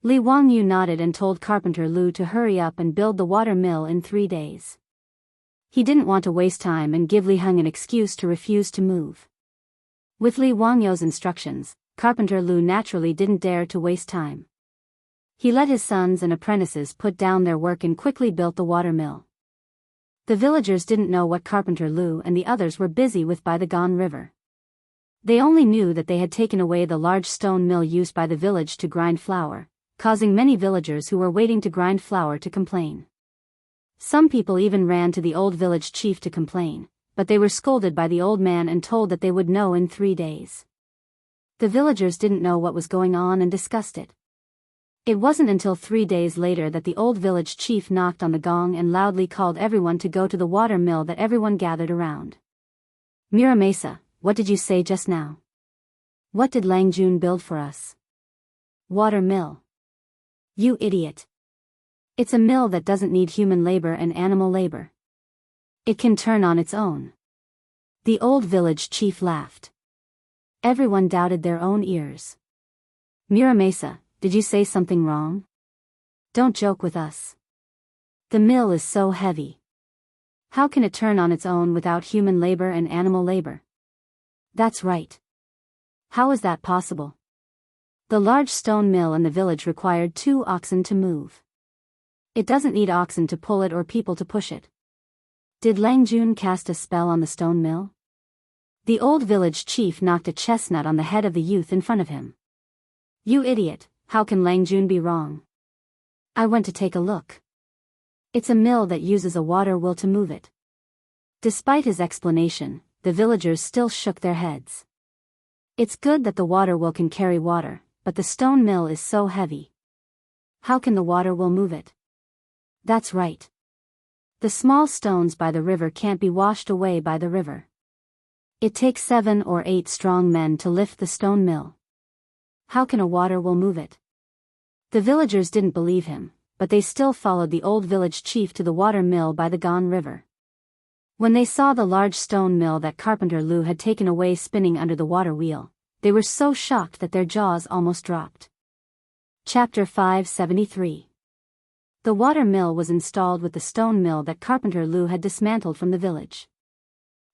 Li Wangyu nodded and told Carpenter Lu to hurry up and build the water mill in 3 days. He didn't want to waste time and give Li Hang an excuse to refuse to move. With Li Wangyu's instructions, Carpenter Lu naturally didn't dare to waste time. He let his sons and apprentices put down their work and quickly built the water mill. The villagers didn't know what Carpenter Lu and the others were busy with by the Gan River. They only knew that they had taken away the large stone mill used by the village to grind flour, causing many villagers who were waiting to grind flour to complain. Some people even ran to the old village chief to complain, but they were scolded by the old man and told that they would know in 3 days. The villagers didn't know what was going on and discussed it. It wasn't until 3 days later that the old village chief knocked on the gong and loudly called everyone to go to the water mill that everyone gathered around. Miramesa, what did you say just now? What did Lang Jun build for us? Water mill. You idiot. It's a mill that doesn't need human labor and animal labor. It can turn on its own. The old village chief laughed. Everyone doubted their own ears. Miramesa, did you say something wrong? Don't joke with us. The mill is so heavy. How can it turn on its own without human labor and animal labor? That's right. How is that possible? The large stone mill in the village required 2 oxen to move. It doesn't need oxen to pull it or people to push it. Did Lang Jun cast a spell on the stone mill? The old village chief knocked a chestnut on the head of the youth in front of him. You idiot, how can Lang Jun be wrong? I went to take a look. It's a mill that uses a water wheel to move it. Despite his explanation, the villagers still shook their heads. It's good that the water wheel can carry water, but the stone mill is so heavy. How can the water wheel move it? That's right. The small stones by the river can't be washed away by the river. It takes 7 or 8 strong men to lift the stone mill. How can a water wheel move it? The villagers didn't believe him, but they still followed the old village chief to the water mill by the Gan River. When they saw the large stone mill that Carpenter Lu had taken away spinning under the water wheel, they were so shocked that their jaws almost dropped. Chapter 573. The water mill was installed with the stone mill that Carpenter Lu had dismantled from the village.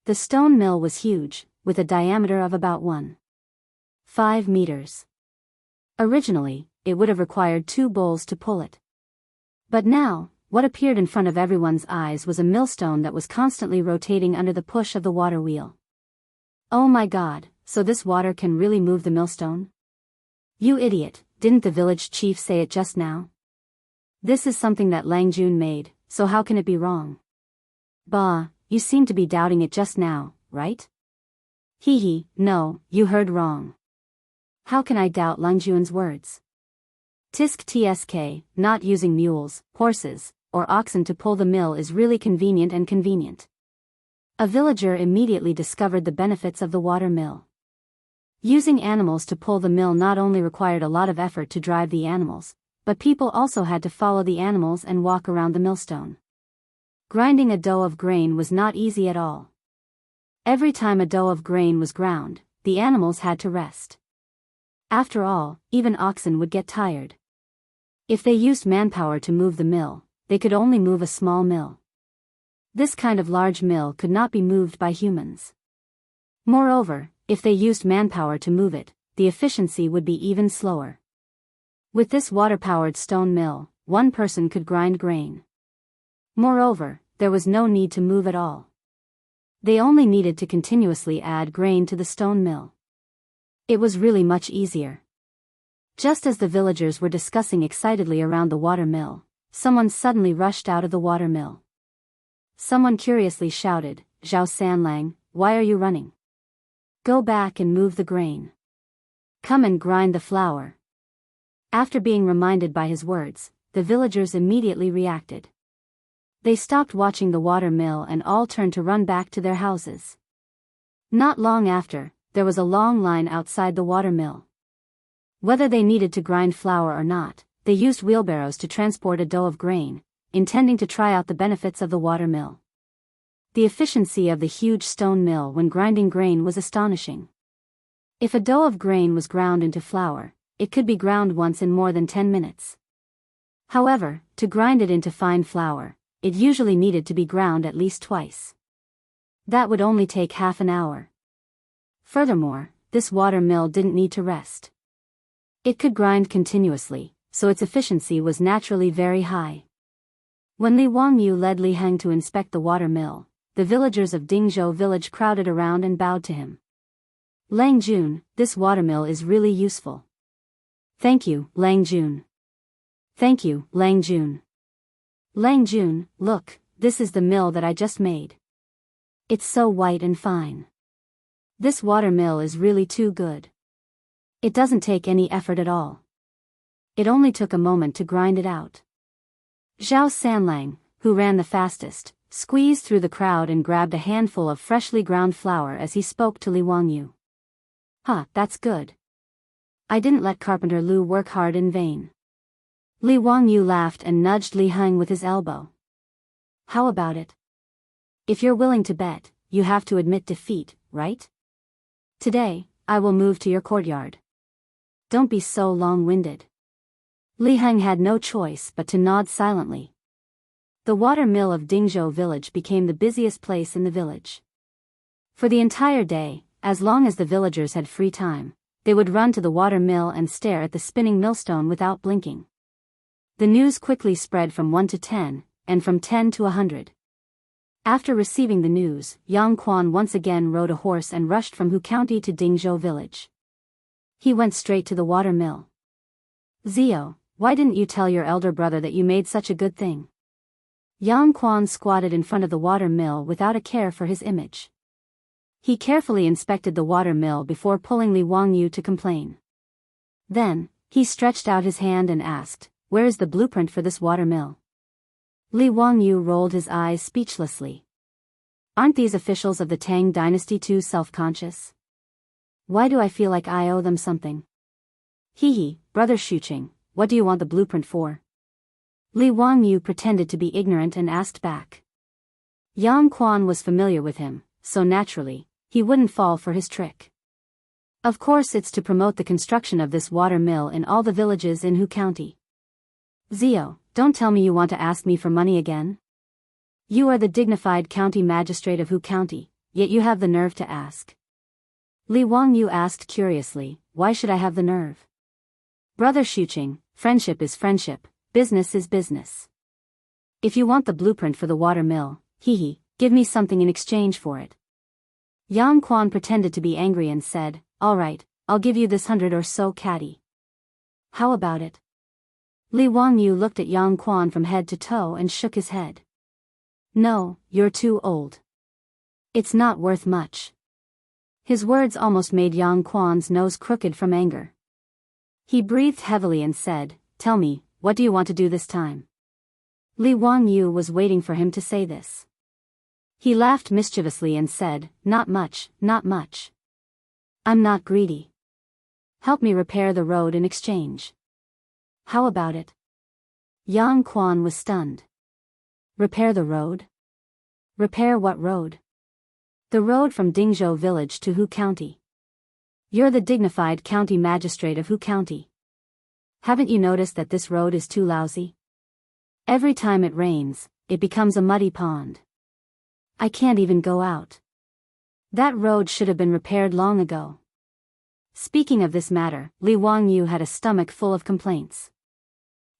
The stone mill was huge, with a diameter of about 1.5 meters. Originally, it would have required 2 bulls to pull it. But now, what appeared in front of everyone's eyes was a millstone that was constantly rotating under the push of the water wheel. Oh my God, so this water can really move the millstone? You idiot, didn't the village chief say it just now? This is something that Lang Jun made, so how can it be wrong? Bah, you seem to be doubting it just now, right? Hee, no, you heard wrong. How can I doubt Lang Jun's words? Tisk tsk, not using mules, horses, or oxen to pull the mill is really convenient and convenient. A villager immediately discovered the benefits of the water mill. Using animals to pull the mill not only required a lot of effort to drive the animals, but people also had to follow the animals and walk around the millstone. Grinding a dough of grain was not easy at all. Every time a dough of grain was ground, the animals had to rest. After all, even oxen would get tired. If they used manpower to move the mill, they could only move a small mill. This kind of large mill could not be moved by humans. Moreover, if they used manpower to move it, the efficiency would be even slower. With this water-powered stone mill, one person could grind grain. Moreover, there was no need to move at all. They only needed to continuously add grain to the stone mill. It was really much easier. Just as the villagers were discussing excitedly around the water mill, someone suddenly rushed out of the water mill. Someone curiously shouted, "Zhao Sanlang, why are you running? Go back and move the grain. Come and grind the flour." After being reminded by his words, the villagers immediately reacted. They stopped watching the water mill and all turned to run back to their houses. Not long after, there was a long line outside the water mill. Whether they needed to grind flour or not, they used wheelbarrows to transport a dough of grain, intending to try out the benefits of the water mill. The efficiency of the huge stone mill when grinding grain was astonishing. If a dough of grain was ground into flour, it could be ground once in more than 10 minutes. However, to grind it into fine flour, it usually needed to be ground at least twice. That would only take half an hour. Furthermore, this water mill didn't need to rest. It could grind continuously, so its efficiency was naturally very high. When Li Wangyu led Li Heng to inspect the water mill, the villagers of Dingzhou village crowded around and bowed to him. "Lang Jun, this watermill is really useful." "Thank you, Lang Jun." "Thank you, Lang Jun." "Lang Jun, look, this is the mill that I just made. It's so white and fine. This water mill is really too good. It doesn't take any effort at all. It only took a moment to grind it out." Zhao Sanlang, who ran the fastest, squeezed through the crowd and grabbed a handful of freshly ground flour as he spoke to Li Wangyu. "Huh, that's good. I didn't let Carpenter Lu work hard in vain." Li Wangyu laughed and nudged Li Heng with his elbow. "How about it? If you're willing to bet, you have to admit defeat, right? Today, I will move to your courtyard. Don't be so long-winded." Li Heng had no choice but to nod silently. The water mill of Dingzhou village became the busiest place in the village. For the entire day, as long as the villagers had free time, they would run to the water mill and stare at the spinning millstone without blinking. The news quickly spread from 1 to 10, and from 10 to 100. After receiving the news, Yang Quan once again rode a horse and rushed from Hu County to Dingzhou village. He went straight to the water mill. "Zio, why didn't you tell your elder brother that you made such a good thing?" Yang Quan squatted in front of the water mill without a care for his image. He carefully inspected the water mill before pulling Li Wangyu to complain. Then, he stretched out his hand and asked, "Where is the blueprint for this water mill?" Li Wangyu rolled his eyes speechlessly. Aren't these officials of the Tang dynasty too self-conscious? Why do I feel like I owe them something? Hee, brother Shuqing, what do you want the blueprint for? Li Wangyu pretended to be ignorant and asked back. Yang Quan was familiar with him, so naturally, he wouldn't fall for his trick. "Of course it's to promote the construction of this water mill in all the villages in Hu County." "Zio, don't tell me you want to ask me for money again. You are the dignified county magistrate of Hu County, yet you have the nerve to ask." Li Wangyu asked curiously, "Why should I have the nerve?" "Brother Shuqing, friendship is friendship, business is business. If you want the blueprint for the water mill, give me something in exchange for it." Yang Quan pretended to be angry and said, "All right, I'll give you this 100 or so catty. How about it?" Li Wangyu looked at Yang Quan from head to toe and shook his head. "No, you're too old. It's not worth much." His words almost made Yang Quan's nose crooked from anger. He breathed heavily and said, "Tell me, what do you want to do this time?" Li Wangyu was waiting for him to say this. He laughed mischievously and said, "Not much, not much. I'm not greedy. Help me repair the road in exchange. How about it? Yang Quan was stunned. Repair the road? Repair what road? The road from Dingzhou village to Hu County. You're the dignified county magistrate of Hu County. Haven't you noticed that this road is too lousy? Every time it rains, it becomes a muddy pond. I can't even go out. That road should have been repaired long ago. Speaking of this matter, Li Wangyu had a stomach full of complaints.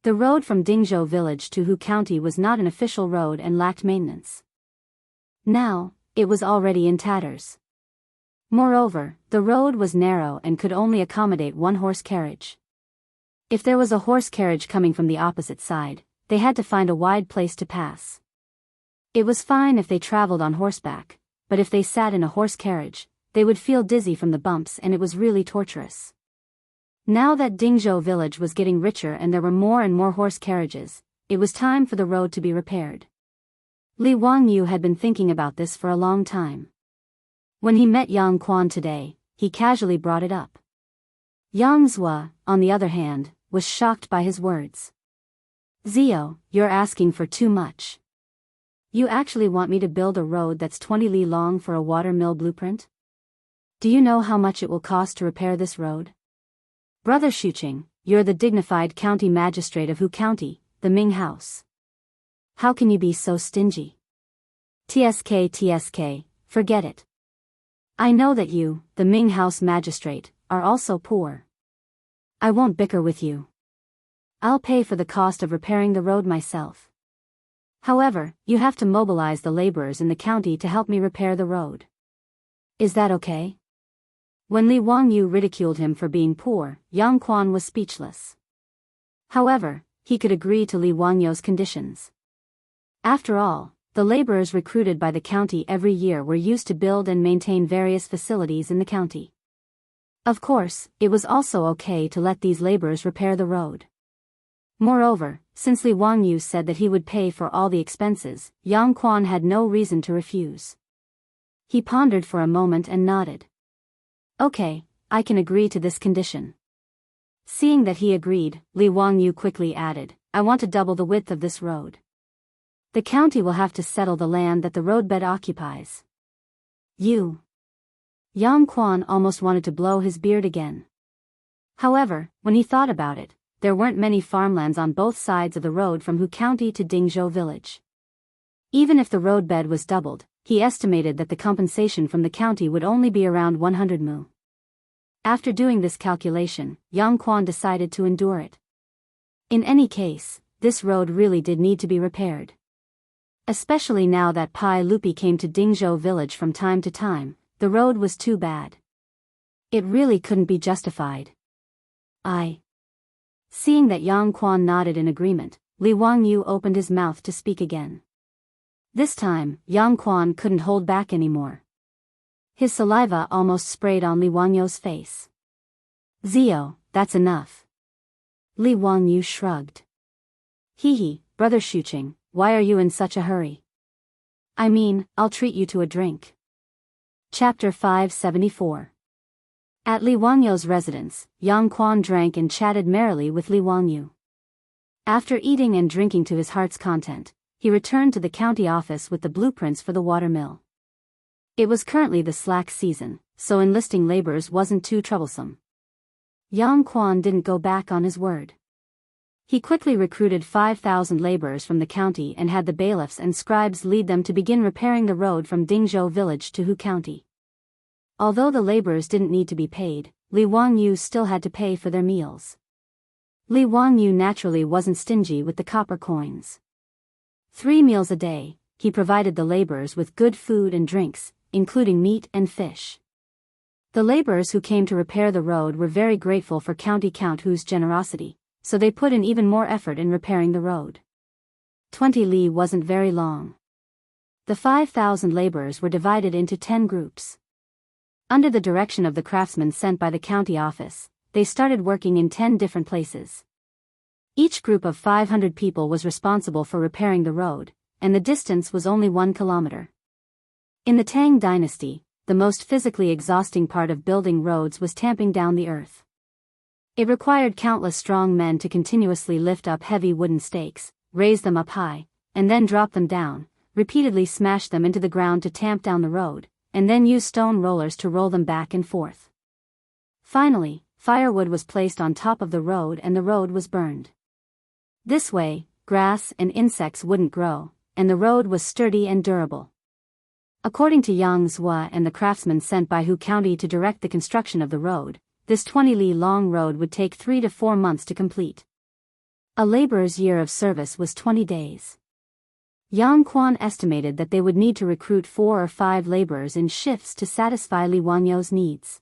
The road from Dingzhou village to Hu County was not an official road and lacked maintenance. Now, it was already in tatters. Moreover, the road was narrow and could only accommodate one horse carriage. If there was a horse carriage coming from the opposite side, they had to find a wide place to pass. It was fine if they traveled on horseback, but if they sat in a horse carriage, they would feel dizzy from the bumps and it was really torturous. Now that Dingzhou village was getting richer and there were more and more horse carriages, it was time for the road to be repaired. Li Wangyu had been thinking about this for a long time. When he met Yang Quan today, he casually brought it up. Yang Zhua, on the other hand, was shocked by his words. Zio, you're asking for too much. You actually want me to build a road that's 20 li long for a water mill blueprint? Do you know how much it will cost to repair this road? Brother Shuqing, you're the dignified county magistrate of Hu County, the Ming House. How can you be so stingy? TSK, forget it. I know that you, the Ming House magistrate, are also poor. I won't bicker with you. I'll pay for the cost of repairing the road myself. However, you have to mobilize the laborers in the county to help me repair the road. Is that okay? When Li Wangyu ridiculed him for being poor, Yang Quan was speechless. However, he could agree to Li Wangyu's conditions. After all, the laborers recruited by the county every year were used to build and maintain various facilities in the county. Of course, it was also okay to let these laborers repair the road. Moreover, since Li Wangyu said that he would pay for all the expenses, Yang Quan had no reason to refuse. He pondered for a moment and nodded. Okay, I can agree to this condition. Seeing that he agreed, Li Wangyu quickly added, I want to double the width of this road. The county will have to settle the land that the roadbed occupies. You. Yang Quan almost wanted to blow his beard again. However, when he thought about it, there weren't many farmlands on both sides of the road from Hu County to Dingzhou village. Even if the roadbed was doubled, he estimated that the compensation from the county would only be around 100 mu. After doing this calculation, Yang Quan decided to endure it. In any case, this road really did need to be repaired. Especially now that Pai Lupi came to Dingzhou village from time to time, the road was too bad. It really couldn't be justified. Seeing that Yang Quan nodded in agreement, Li Wangyu opened his mouth to speak again. This time, Yang Quan couldn't hold back anymore. His saliva almost sprayed on Li Wangyu's face. Zio, that's enough. Li Wangyu shrugged. Hee, Brother Shuqing, why are you in such a hurry? I mean, I'll treat you to a drink. Chapter 574. At Li Wangyu's residence, Yang Quan drank and chatted merrily with Li Wangyu. After eating and drinking to his heart's content, he returned to the county office with the blueprints for the water mill. It was currently the slack season, so enlisting laborers wasn't too troublesome. Yang Quan didn't go back on his word. He quickly recruited 5,000 laborers from the county and had the bailiffs and scribes lead them to begin repairing the road from Dingzhou village to Hu County. Although the laborers didn't need to be paid, Li Wangyu still had to pay for their meals. Li Wangyu naturally wasn't stingy with the copper coins. 3 meals a day, he provided the laborers with good food and drinks, including meat and fish. The laborers who came to repair the road were very grateful for County Count Hu's generosity, so they put in even more effort in repairing the road. 20 li wasn't very long. The 5,000 laborers were divided into 10 groups. Under the direction of the craftsmen sent by the county office, they started working in 10 different places. Each group of 500 people was responsible for repairing the road, and the distance was only 1 kilometer. In the Tang dynasty, the most physically exhausting part of building roads was tamping down the earth. It required countless strong men to continuously lift up heavy wooden stakes, raise them up high, and then drop them down, repeatedly smash them into the ground to tamp down the road, and then use stone rollers to roll them back and forth. Finally, firewood was placed on top of the road and the road was burned. This way, grass and insects wouldn't grow, and the road was sturdy and durable. According to Yang Zhua and the craftsmen sent by Hu County to direct the construction of the road, this 20-li long road would take 3 to 4 months to complete. A laborer's year of service was 20 days. Yang Quan estimated that they would need to recruit 4 or 5 laborers in shifts to satisfy Li Wangyu's needs.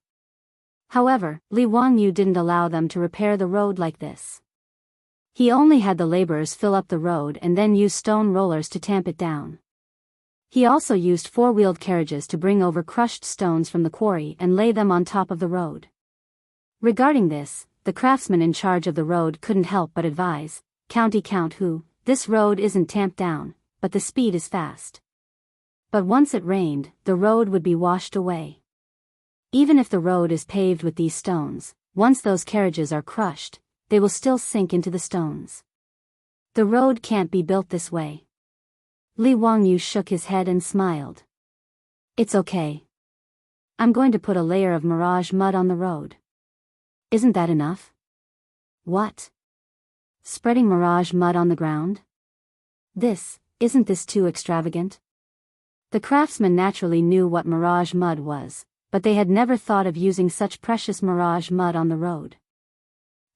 However, Li Wangyu didn't allow them to repair the road like this. He only had the laborers fill up the road and then use stone rollers to tamp it down. He also used 4-wheeled carriages to bring over crushed stones from the quarry and lay them on top of the road. Regarding this, the craftsman in charge of the road couldn't help but advise, Count Hu, this road isn't tamped down, but the speed is fast. But once it rained, the road would be washed away. Even if the road is paved with these stones, once those carriages are crushed, they will still sink into the stones. The road can't be built this way. Li Wangyu shook his head and smiled. It's okay. I'm going to put a layer of mirage mud on the road. Isn't that enough? What? Spreading mirage mud on the ground? Isn't this too extravagant? The craftsmen naturally knew what mirage mud was, but they had never thought of using such precious mirage mud on the road.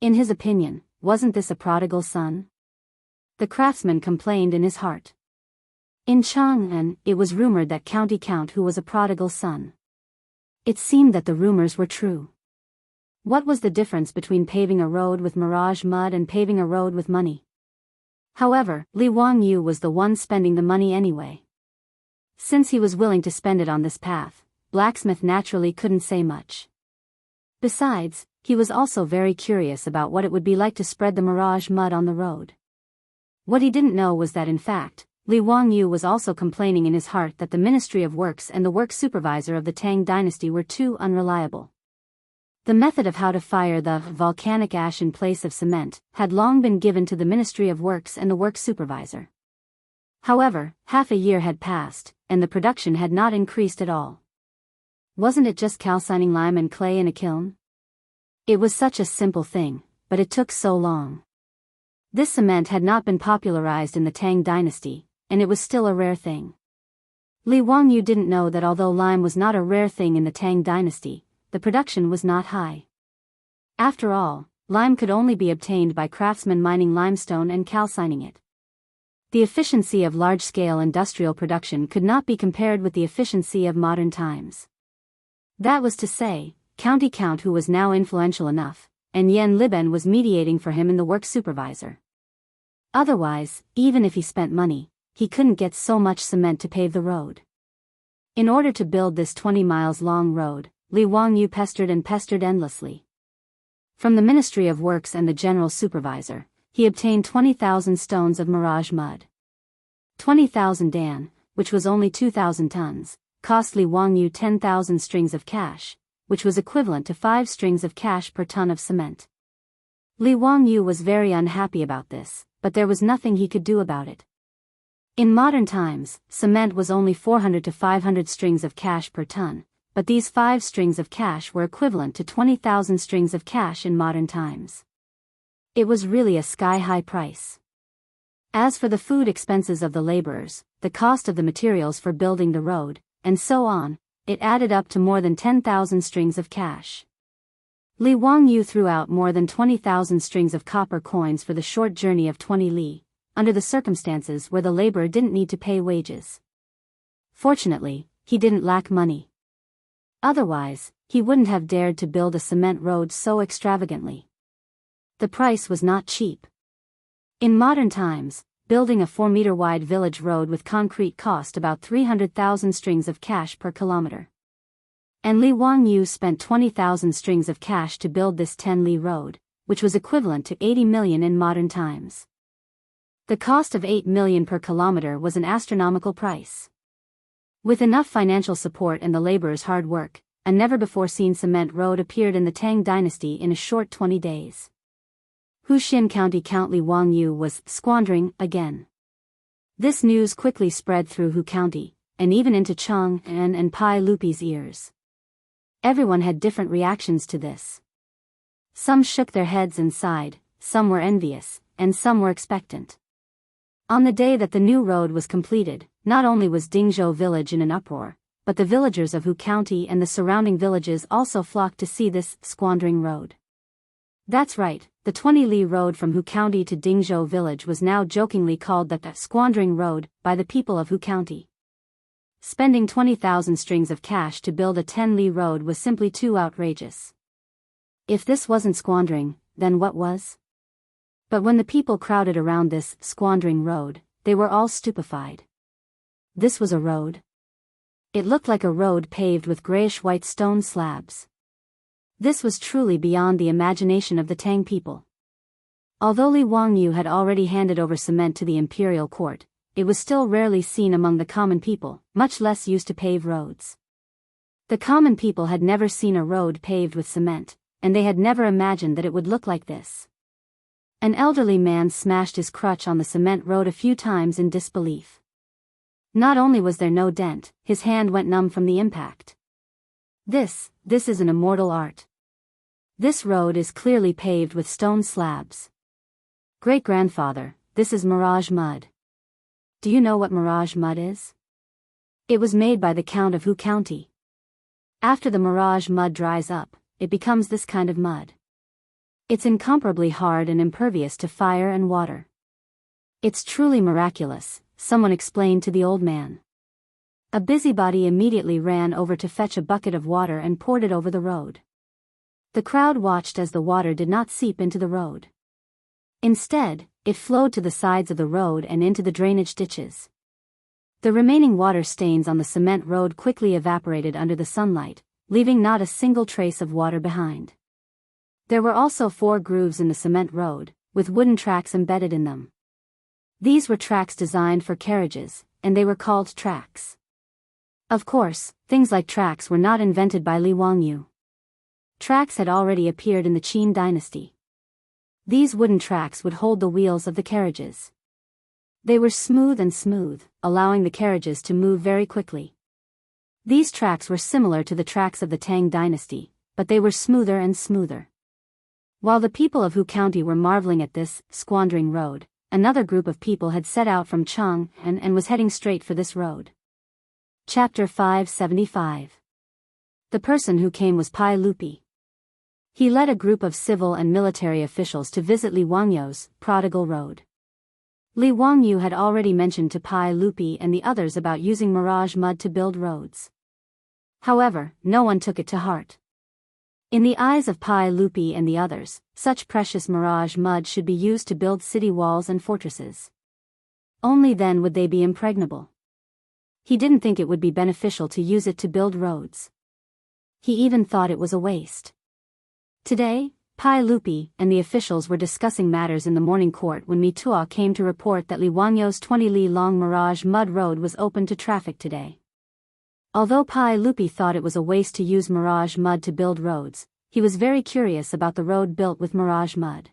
In his opinion, wasn't this a prodigal son? The craftsman complained in his heart. In Chang'an, it was rumored that Count Hu was a prodigal son. It seemed that the rumors were true. What was the difference between paving a road with mirage mud and paving a road with money? However, Li Wangyu was the one spending the money anyway. Since he was willing to spend it on this path, Blacksmith naturally couldn't say much. Besides, he was also very curious about what it would be like to spread the mirage mud on the road. What he didn't know was that in fact, Li Wangyu was also complaining in his heart that the Ministry of Works and the work supervisor of the Tang dynasty were too unreliable. The method of how to fire the volcanic ash in place of cement had long been given to the Ministry of Works and the work supervisor. However, half a year had passed, and the production had not increased at all. Wasn't it just calcining lime and clay in a kiln? It was such a simple thing, but it took so long. This cement had not been popularized in the Tang dynasty, and it was still a rare thing. Li Wangyu didn't know that although lime was not a rare thing in the Tang dynasty, the production was not high. After all, lime could only be obtained by craftsmen mining limestone and calcining it. The efficiency of large-scale industrial production could not be compared with the efficiency of modern times. That was to say, Count Hu was now influential enough, and Yen Liben was mediating for him in the work supervisor. Otherwise, even if he spent money, he couldn't get so much cement to pave the road. In order to build this 20 miles long road, Li Wangyu pestered and pestered endlessly. From the Ministry of Works and the General Supervisor, he obtained 20,000 stones of mirage mud. 20,000 dan, which was only 2,000 tons, cost Li Wangyu 10,000 strings of cash, which was equivalent to 5 strings of cash per ton of cement. Li Wangyu was very unhappy about this, but there was nothing he could do about it. In modern times, cement was only 400 to 500 strings of cash per ton, but these 5 strings of cash were equivalent to 20,000 strings of cash in modern times. It was really a sky-high price. As for the food expenses of the laborers, the cost of the materials for building the road, and so on, it added up to more than 10,000 strings of cash. Li Wangyu threw out more than 20,000 strings of copper coins for the short journey of 20 li, under the circumstances where the laborer didn't need to pay wages. Fortunately, he didn't lack money. Otherwise, he wouldn't have dared to build a cement road so extravagantly. The price was not cheap. In modern times, building a 4-meter-wide village road with concrete cost about 300,000 strings of cash per kilometer. And Li Wangyu spent 20,000 strings of cash to build this 10-li road, which was equivalent to 80 million in modern times. The cost of 8 million per kilometer was an astronomical price. With enough financial support and the laborers' hard work, a never-before-seen cement road appeared in the Tang dynasty in a short 20 days. Huxin County Count Li Wangyu was squandering again. This news quickly spread through Hu County, and even into Chang and Pai Lupi's ears. Everyone had different reactions to this. Some shook their heads and sighed, some were envious, and some were expectant. On the day that the new road was completed, not only was Dingzhou village in an uproar, but the villagers of Hu County and the surrounding villages also flocked to see this squandering road. That's right, the 20 li road from Hu County to Dingzhou village was now jokingly called the squandering road by the people of Hu County. Spending 20,000 strings of cash to build a 10 li road was simply too outrageous. If this wasn't squandering, then what was? But when the people crowded around this squandering road, they were all stupefied. This was a road. It looked like a road paved with grayish-white stone slabs. This was truly beyond the imagination of the Tang people. Although Li Wangyu had already handed over cement to the imperial court, it was still rarely seen among the common people, much less used to pave roads. The common people had never seen a road paved with cement, and they had never imagined that it would look like this. An elderly man smashed his crutch on the cement road a few times in disbelief. Not only was there no dent, his hand went numb from the impact. This is an immortal art. This road is clearly paved with stone slabs. Great-grandfather, this is mirage mud. Do you know what mirage mud is? It was made by the Count of Hu County. After the mirage mud dries up, it becomes this kind of mud. It's incomparably hard and impervious to fire and water. It's truly miraculous, someone explained to the old man. A busybody immediately ran over to fetch a bucket of water and poured it over the road. The crowd watched as the water did not seep into the road. Instead, it flowed to the sides of the road and into the drainage ditches. The remaining water stains on the cement road quickly evaporated under the sunlight, leaving not a single trace of water behind. There were also 4 grooves in the cement road, with wooden tracks embedded in them. These were tracks designed for carriages, and they were called tracks. Of course, things like tracks were not invented by Li Wangyu. Tracks had already appeared in the Qin dynasty. These wooden tracks would hold the wheels of the carriages. They were smooth, allowing the carriages to move very quickly. These tracks were similar to the tracks of the Tang dynasty, but they were smoother and smoother. While the people of Hu County were marveling at this squandering road, another group of people had set out from Chang and was heading straight for this road. Chapter 575. The person who came was Pai Lupi. He led a group of civil and military officials to visit Li Wangyu's prodigal road. Li Wangyu had already mentioned to Pai Lupi and the others about using mirage mud to build roads. However, no one took it to heart. In the eyes of Pai Lupi and the others, such precious mirage mud should be used to build city walls and fortresses. Only then would they be impregnable. He didn't think it would be beneficial to use it to build roads. He even thought it was a waste. Today, Pai Lupi and the officials were discussing matters in the morning court when Mitua came to report that Li Wangyu's 20 li long mirage mud road was open to traffic today. Although Pai Lupi thought it was a waste to use mirage mud to build roads, he was very curious about the road built with mirage mud.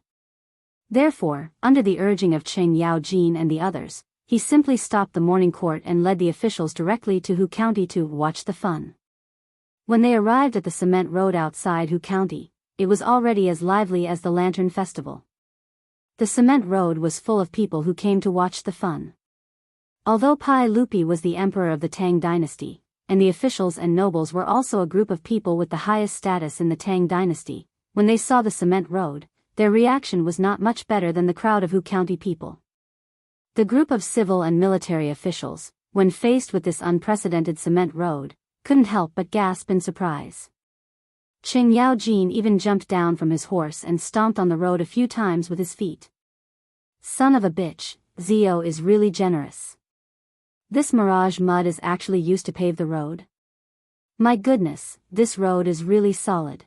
Therefore, under the urging of Cheng Yaojin and the others, he simply stopped the morning court and led the officials directly to Hu County to watch the fun. When they arrived at the cement road outside Hu County, it was already as lively as the Lantern Festival. The cement road was full of people who came to watch the fun. Although Pai Lupi was the emperor of the Tang dynasty, and the officials and nobles were also a group of people with the highest status in the Tang dynasty, when they saw the cement road, their reaction was not much better than the crowd of Hu County people. The group of civil and military officials, when faced with this unprecedented cement road, couldn't help but gasp in surprise. Cheng Yaojin even jumped down from his horse and stomped on the road a few times with his feet. Son of a bitch, Zio is really generous. This mirage mud is actually used to pave the road? My goodness, this road is really solid.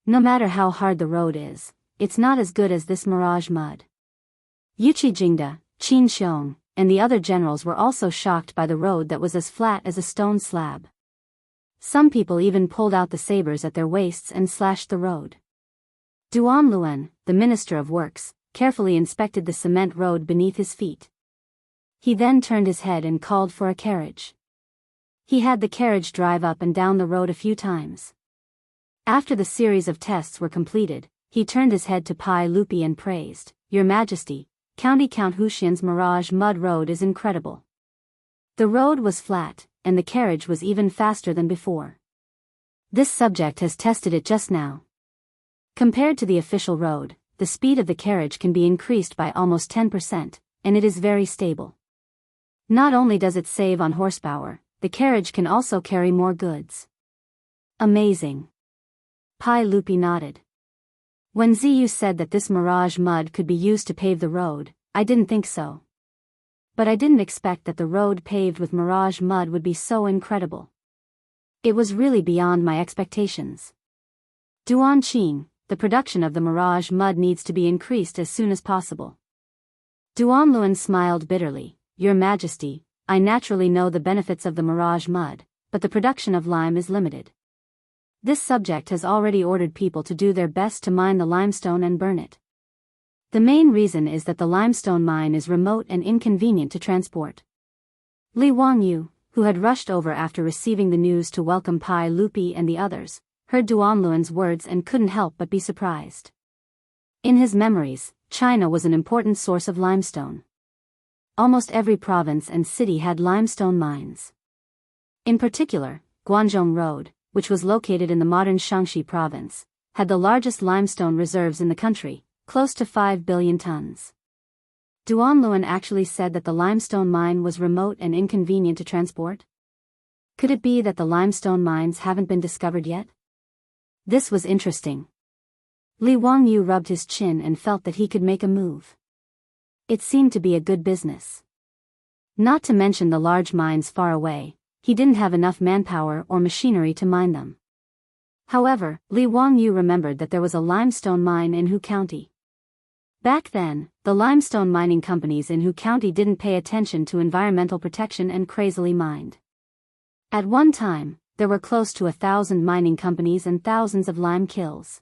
No matter how hard the road is, it's not as good as this mirage mud. Yuqi Jingda, Qin Xiong, and the other generals were also shocked by the road that was as flat as a stone slab. Some people even pulled out the sabers at their waists and slashed the road. Duanluen, the Minister of Works, carefully inspected the cement road beneath his feet. He then turned his head and called for a carriage. He had the carriage drive up and down the road a few times. After the series of tests were completed, he turned his head to Pai Lupi and praised, "Your Majesty, Count Huxian's Mirage Mud Road is incredible." The road was flat, and the carriage was even faster than before. This subject has tested it just now. Compared to the official road, the speed of the carriage can be increased by almost 10%, and it is very stable. Not only does it save on horsepower, the carriage can also carry more goods. Amazing. Pai Lupi nodded. When Ziyu said that this mirage mud could be used to pave the road, I didn't think so. But I didn't expect that the road paved with mirage mud would be so incredible. It was really beyond my expectations. Duan Qing, the production of the mirage mud needs to be increased as soon as possible. Duanluen smiled bitterly, "Your Majesty, I naturally know the benefits of the mirage mud, but the production of lime is limited. This subject has already ordered people to do their best to mine the limestone and burn it. The main reason is that the limestone mine is remote and inconvenient to transport." Li Wangyu, who had rushed over after receiving the news to welcome Pai Lupi and the others, heard Duanluen's words and couldn't help but be surprised. In his memories, China was an important source of limestone. Almost every province and city had limestone mines. In particular, Guangzhong Road, which was located in the modern Shaanxi province, had the largest limestone reserves in the country, close to 5 billion tons. Duanluen actually said that the limestone mine was remote and inconvenient to transport? Could it be that the limestone mines haven't been discovered yet? This was interesting. Li Wangyu rubbed his chin and felt that he could make a move. It seemed to be a good business. Not to mention the large mines far away, he didn't have enough manpower or machinery to mine them. However, Li Wangyu remembered that there was a limestone mine in Hu County. Back then, the limestone mining companies in Hu County didn't pay attention to environmental protection and crazily mined. At one time, there were close to 1,000 mining companies and thousands of lime kilns.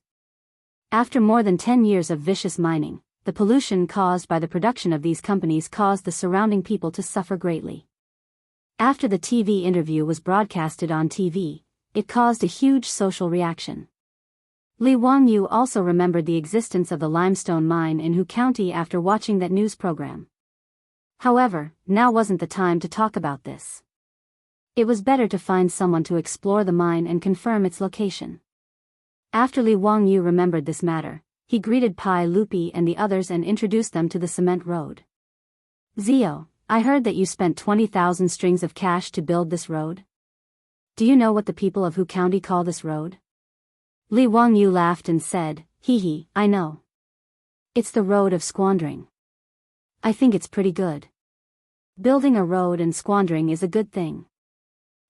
After more than 10 years of vicious mining, the pollution caused by the production of these companies caused the surrounding people to suffer greatly. After the TV interview was broadcasted on TV, it caused a huge social reaction. Li Wangyu also remembered the existence of the limestone mine in Hu County after watching that news program. However, now wasn't the time to talk about this. It was better to find someone to explore the mine and confirm its location. After Li Wangyu remembered this matter, he greeted Pai Lupi and the others and introduced them to the cement road. "Zio, I heard that you spent 20,000 strings of cash to build this road. Do you know what the people of Hu County call this road?" Li Wangyu laughed and said, "Hee, I know. It's the road of squandering. I think it's pretty good. Building a road and squandering is a good thing.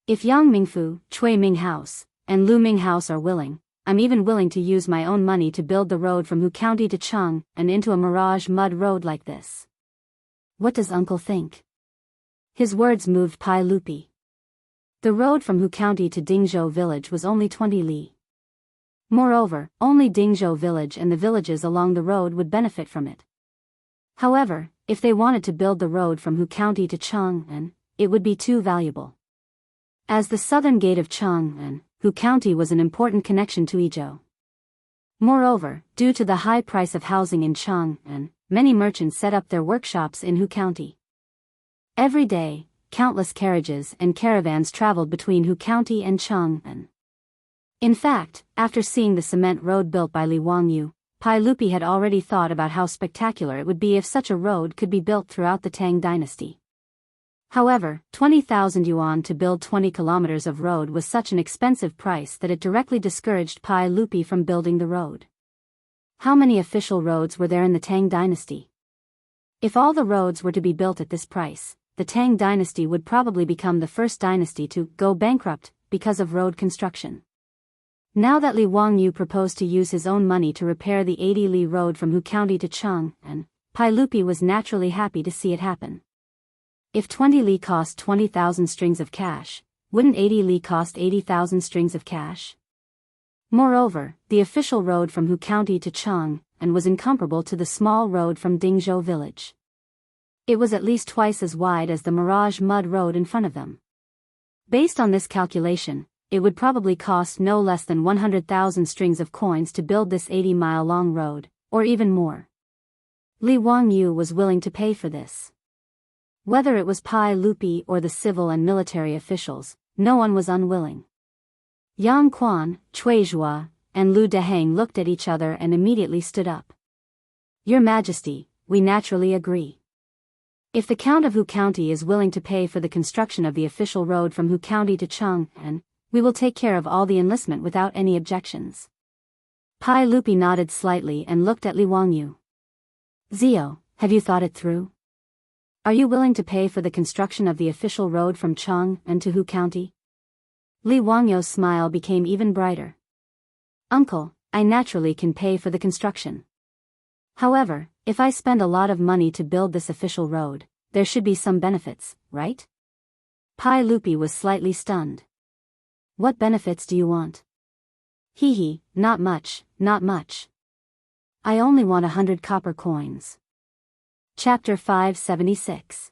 If Yang Mingfu, Chui Ming House, and Lu Ming House are willing, I'm even willing to use my own money to build the road from Hu County to Cheng and into a mirage mud road like this. What does Uncle think?" His words moved Pai Lupi. The road from Hu County to Dingzhou village was only 20 li. Moreover, only Dingzhou village and the villages along the road would benefit from it. However, if they wanted to build the road from Hu County to Chang'an, it would be too valuable. As the southern gate of Chang'an, Hu County was an important connection to Izhou. Moreover, due to the high price of housing in Chang'an, many merchants set up their workshops in Hu County. Every day, countless carriages and caravans traveled between Hu County and Chang'an. In fact, after seeing the cement road built by Li Wangyu, Pai Lupi had already thought about how spectacular it would be if such a road could be built throughout the Tang dynasty. However, 20,000 yuan to build 20 kilometers of road was such an expensive price that it directly discouraged Pai Lupi from building the road. How many official roads were there in the Tang dynasty? If all the roads were to be built at this price, the Tang dynasty would probably become the first dynasty to go bankrupt because of road construction. Now that Li Wangyu proposed to use his own money to repair the 80 li road from Hu County to Chang'an, Pai Lupi was naturally happy to see it happen. If 20 li cost 20,000 strings of cash, wouldn't 80 li cost 80,000 strings of cash? Moreover, the official road from Hu County to Cheng and was incomparable to the small road from Dingzhou village. It was at least twice as wide as the Mirage mud road in front of them. Based on this calculation, it would probably cost no less than 100,000 strings of coins to build this 80-mile-long road, or even more. Li Wangyu was willing to pay for this. Whether it was Pai Lupi or the civil and military officials, no one was unwilling. Yang Quan, Cui Zhua, and Lu Deheng looked at each other and immediately stood up. Your Majesty, we naturally agree. If the Count of Hu County is willing to pay for the construction of the official road from Hu County to Cheng'an, we will take care of all the enlistment without any objections. Pai Lupi nodded slightly and looked at Li Wangyu. Zio, have you thought it through? Are you willing to pay for the construction of the official road from Cheng'an to Hu County? Li Wangyu's smile became even brighter. Uncle, I naturally can pay for the construction. However, if I spend a lot of money to build this official road, there should be some benefits, right? Pai Lupi was slightly stunned. What benefits do you want? Hee, not much, not much. I only want 100 copper coins. Chapter 576.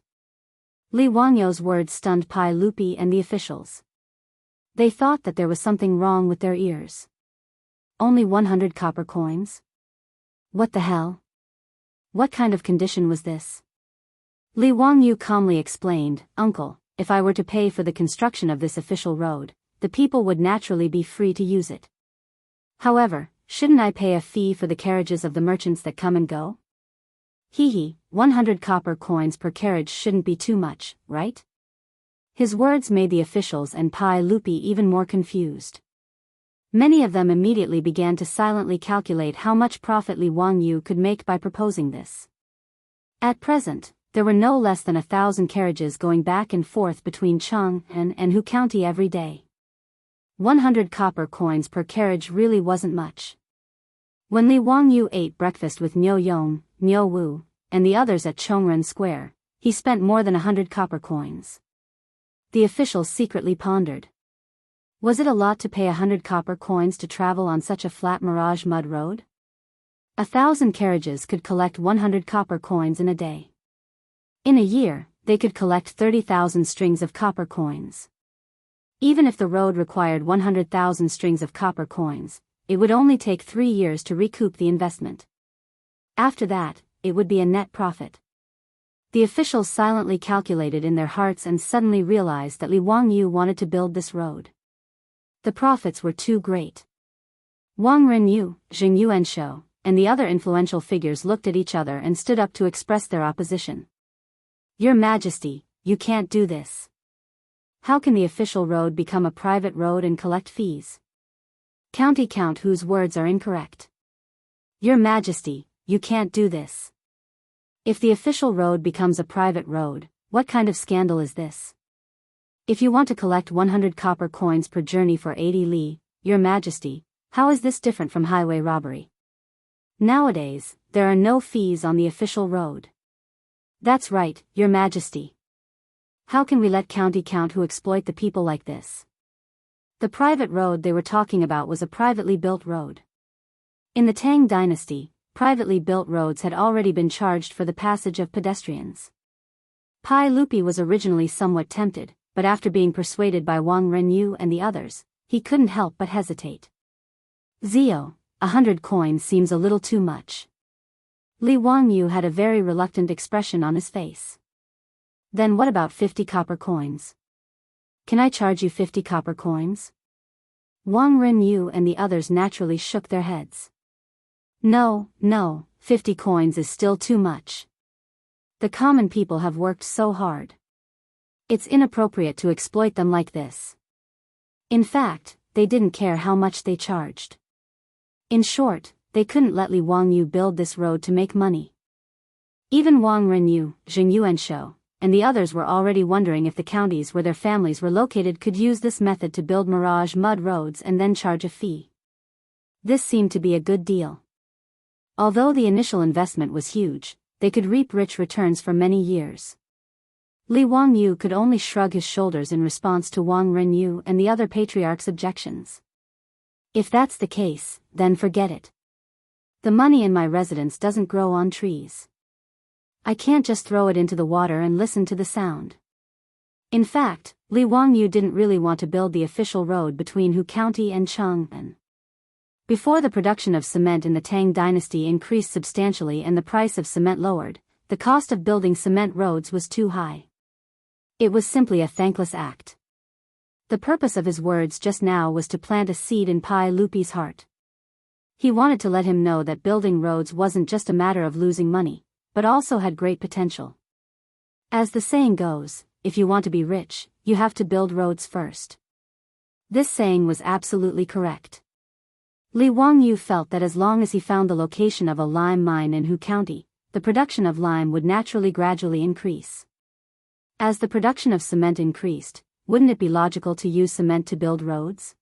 Li Wangyu's words stunned Pai Lupi and the officials. They thought that there was something wrong with their ears. Only 100 copper coins? What the hell? What kind of condition was this? Li Wangyu calmly explained, Uncle, if I were to pay for the construction of this official road, the people would naturally be free to use it. However, shouldn't I pay a fee for the carriages of the merchants that come and go? Hee, 100 copper coins per carriage shouldn't be too much, right? His words made the officials and Pai Lupi even more confused. Many of them immediately began to silently calculate how much profit Li Wangyu could make by proposing this. At present, there were no less than 1,000 carriages going back and forth between Cheng'an and Hu County every day. 100 copper coins per carriage really wasn't much. When Li Wangyu ate breakfast with Niu Yong, Niu Wu, and the others at Chongren Square, he spent more than 100 copper coins. The officials secretly pondered. Was it a lot to pay 100 copper coins to travel on such a flat Mirage mud road? 1,000 carriages could collect 100 copper coins in a day. In a year, they could collect 30,000 strings of copper coins. Even if the road required 100,000 strings of copper coins, it would only take 3 years to recoup the investment. After that, it would be a net profit. The officials silently calculated in their hearts and suddenly realized that Li Wangyu wanted to build this road. The profits were too great. Wang Renyu, Jianghu Yuanshou, and the other influential figures looked at each other and stood up to express their opposition. Your Majesty, you can't do this. How can the official road become a private road and collect fees? County Count whose words are incorrect. Your Majesty, you can't do this. If the official road becomes a private road, what kind of scandal is this? If you want to collect 100 copper coins per journey for 80 li, Your Majesty, how is this different from highway robbery? Nowadays, there are no fees on the official road. That's right, Your Majesty. How can we let County Count who exploit the people like this? The private road they were talking about was a privately built road. In the Tang dynasty, privately built roads had already been charged for the passage of pedestrians. Pai Lupi was originally somewhat tempted, but after being persuaded by Wang Renyu and the others, he couldn't help but hesitate. Zio, 100 coins seems a little too much. Li Wangyu had a very reluctant expression on his face. Then what about 50 copper coins? Can I charge you 50 copper coins? Wang Renyu and the others naturally shook their heads. No, 50 coins is still too much. The common people have worked so hard. It's inappropriate to exploit them like this. In fact, they didn't care how much they charged. In short, they couldn't let Li Wangyu build this road to make money. Even Wang Renyu, Jianghu Yuanshou, and the others were already wondering if the counties where their families were located could use this method to build Mirage mud roads and then charge a fee. This seemed to be a good deal. Although the initial investment was huge, they could reap rich returns for many years. Li Wangyu could only shrug his shoulders in response to Wang Renyu and the other patriarch's objections. If that's the case, then forget it. The money in my residence doesn't grow on trees. I can't just throw it into the water and listen to the sound. In fact, Li Wangyu didn't really want to build the official road between Hu County and Chang'an. Before the production of cement in the Tang dynasty increased substantially and the price of cement lowered, the cost of building cement roads was too high. It was simply a thankless act. The purpose of his words just now was to plant a seed in Pai Lupi's heart. He wanted to let him know that building roads wasn't just a matter of losing money, but also had great potential. As the saying goes, if you want to be rich, you have to build roads first. This saying was absolutely correct. Li Wangyu felt that as long as he found the location of a lime mine in Hu County, the production of lime would naturally gradually increase. As the production of cement increased, wouldn't it be logical to use cement to build roads?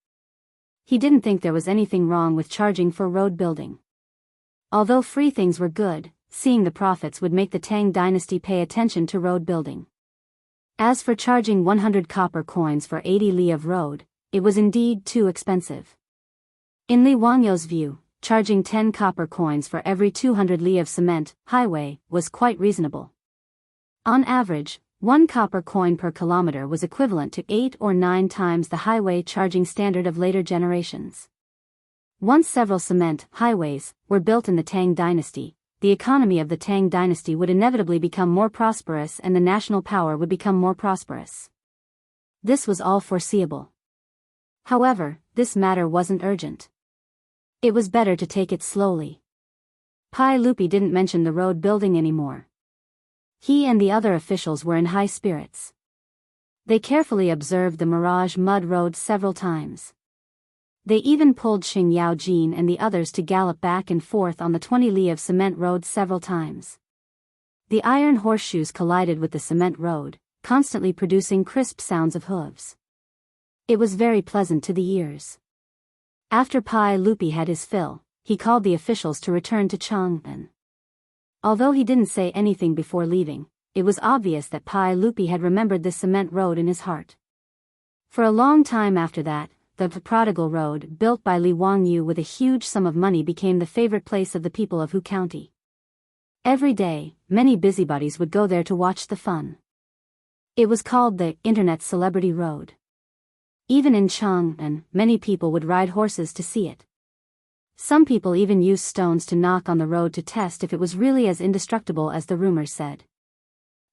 He didn't think there was anything wrong with charging for road building. Although free things were good, seeing the profits would make the Tang dynasty pay attention to road building. As for charging 100 copper coins for 80 li of road, it was indeed too expensive. In Li Wangyu's view, charging 10 copper coins for every 200 li of cement highway was quite reasonable. On average, 1 copper coin per kilometer was equivalent to 8 or 9 times the highway charging standard of later generations. Once several cement highways were built in the Tang dynasty, the economy of the Tang dynasty would inevitably become more prosperous and the national power would become more prosperous. This was all foreseeable. However, this matter wasn't urgent. It was better to take it slowly. Pai Lupi didn't mention the road building anymore. He and the other officials were in high spirits. They carefully observed the Mirage mud road several times. They even pulled Xing Yaojin and the others to gallop back and forth on the 20 li of cement road several times. The iron horseshoes collided with the cement road, constantly producing crisp sounds of hooves. It was very pleasant to the ears. After Pai Lupi had his fill, he called the officials to return to Chang'an. Although he didn't say anything before leaving, it was obvious that Pai Lupi had remembered the cement road in his heart. For a long time after that, the Prodigal Road, built by Li Wangyu with a huge sum of money, became the favorite place of the people of Hu County. Every day, many busybodies would go there to watch the fun. It was called the Internet Celebrity Road. Even in Chang'an, many people would ride horses to see it. Some people even used stones to knock on the road to test if it was really as indestructible as the rumors said.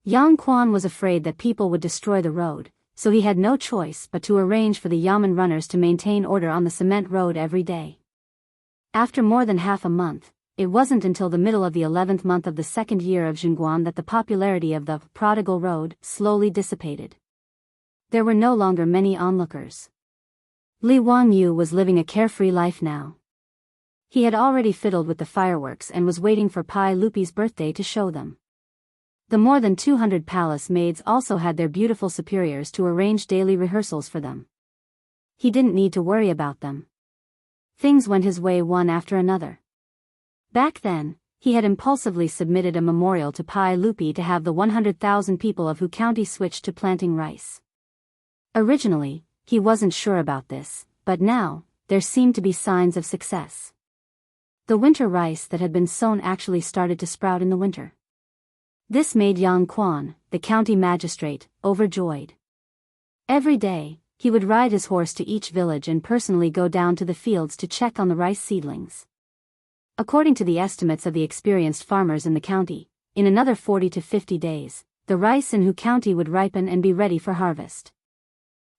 Yang Quan was afraid that people would destroy the road, so he had no choice but to arrange for the yamen runners to maintain order on the cement road every day. After more than half a month, it wasn't until the middle of the 11th month of the second year of Zhenguan that the popularity of the Prodigal Road slowly dissipated. There were no longer many onlookers. Li Wangyu was living a carefree life now. He had already fiddled with the fireworks and was waiting for Pai Lupi's birthday to show them. The more than 200 palace maids also had their beautiful superiors to arrange daily rehearsals for them. He didn't need to worry about them. Things went his way one after another. Back then, he had impulsively submitted a memorial to Pai Lupi to have the 100,000 people of Hu County switch to planting rice. Originally, he wasn't sure about this, but now, there seemed to be signs of success. The winter rice that had been sown actually started to sprout in the winter. This made Yang Quan, the county magistrate, overjoyed. Every day, he would ride his horse to each village and personally go down to the fields to check on the rice seedlings. According to the estimates of the experienced farmers in the county, in another 40 to 50 days, the rice in Hu County would ripen and be ready for harvest.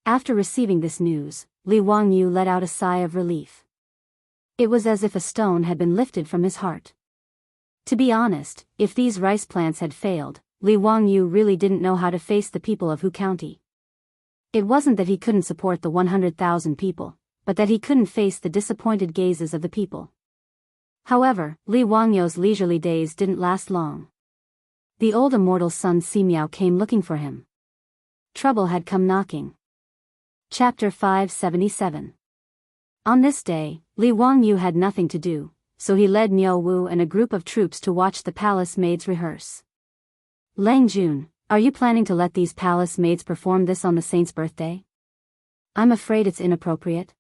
After receiving this news, Li Wangyu let out a sigh of relief. It was as if a stone had been lifted from his heart. To be honest, if these rice plants had failed, Li Wangyu really didn't know how to face the people of Hu County. It wasn't that he couldn't support the 100,000 people, but that he couldn't face the disappointed gazes of the people. However, Li Wangyu's leisurely days didn't last long. The old immortal son Simiao came looking for him. Trouble had come knocking. Chapter 577. On this day, Li Wangyu had nothing to do, so he led Niu Wu and a group of troops to watch the palace maids rehearse. Lang Jun, Are you planning to let these palace maids perform this on the saint's birthday? I'm afraid it's inappropriate.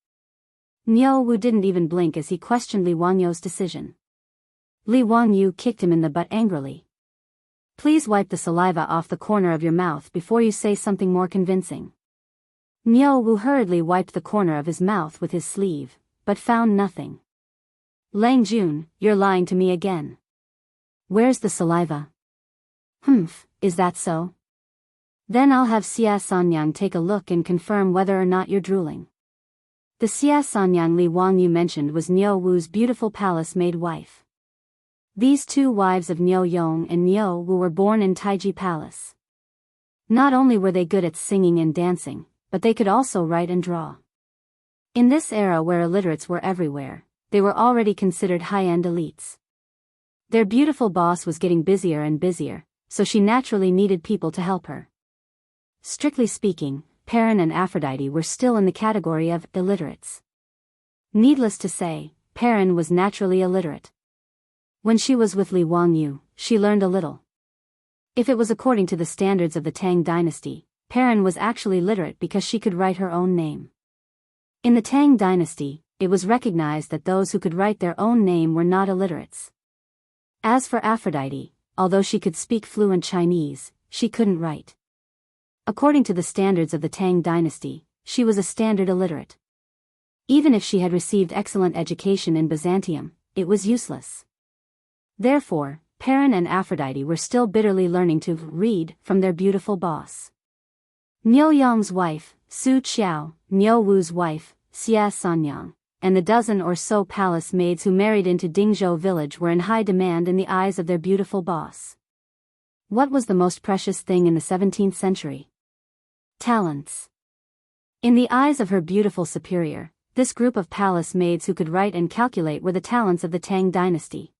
Niu Wu didn't even blink as he questioned Li Wangyu's decision. Li Wangyu kicked him in the butt angrily. Please wipe the saliva off the corner of your mouth before you say something more convincing. Niu Wu hurriedly wiped the corner of his mouth with his sleeve, but found nothing. Lang Jun, you're lying to me again. Where's the saliva? Humph, is that so? Then I'll have Xia Sanyang take a look and confirm whether or not you're drooling. The Xia Sanyang Li Wangyu mentioned was Niu Wu's beautiful palace-maid wife. These two wives of Niu Yong and Niu Wu were born in Taiji Palace. Not only were they good at singing and dancing, but they could also write and draw. In this era where illiterates were everywhere, they were already considered high-end elites. Their beautiful boss was getting busier and busier, so she naturally needed people to help her. Strictly speaking, Perrin and Aphrodite were still in the category of illiterates. Needless to say, Perrin was naturally illiterate. When she was with Li Wangyu, she learned a little. If it was according to the standards of the Tang dynasty, Perrin was actually literate because she could write her own name. In the Tang dynasty, it was recognized that those who could write their own name were not illiterates. As for Aphrodite, although she could speak fluent Chinese, she couldn't write. According to the standards of the Tang dynasty, she was a standard illiterate. Even if she had received excellent education in Byzantium, it was useless. Therefore, Perrin and Aphrodite were still bitterly learning to read from their beautiful boss. Niu Yong's wife, Su Qiao, Niu Wu's wife, Xia Sanyang, and the dozen or so palace maids who married into Dingzhou village were in high demand in the eyes of their beautiful boss. What was the most precious thing in the 17th century? Talents. In the eyes of her beautiful superior, this group of palace maids who could write and calculate were the talents of the Tang dynasty.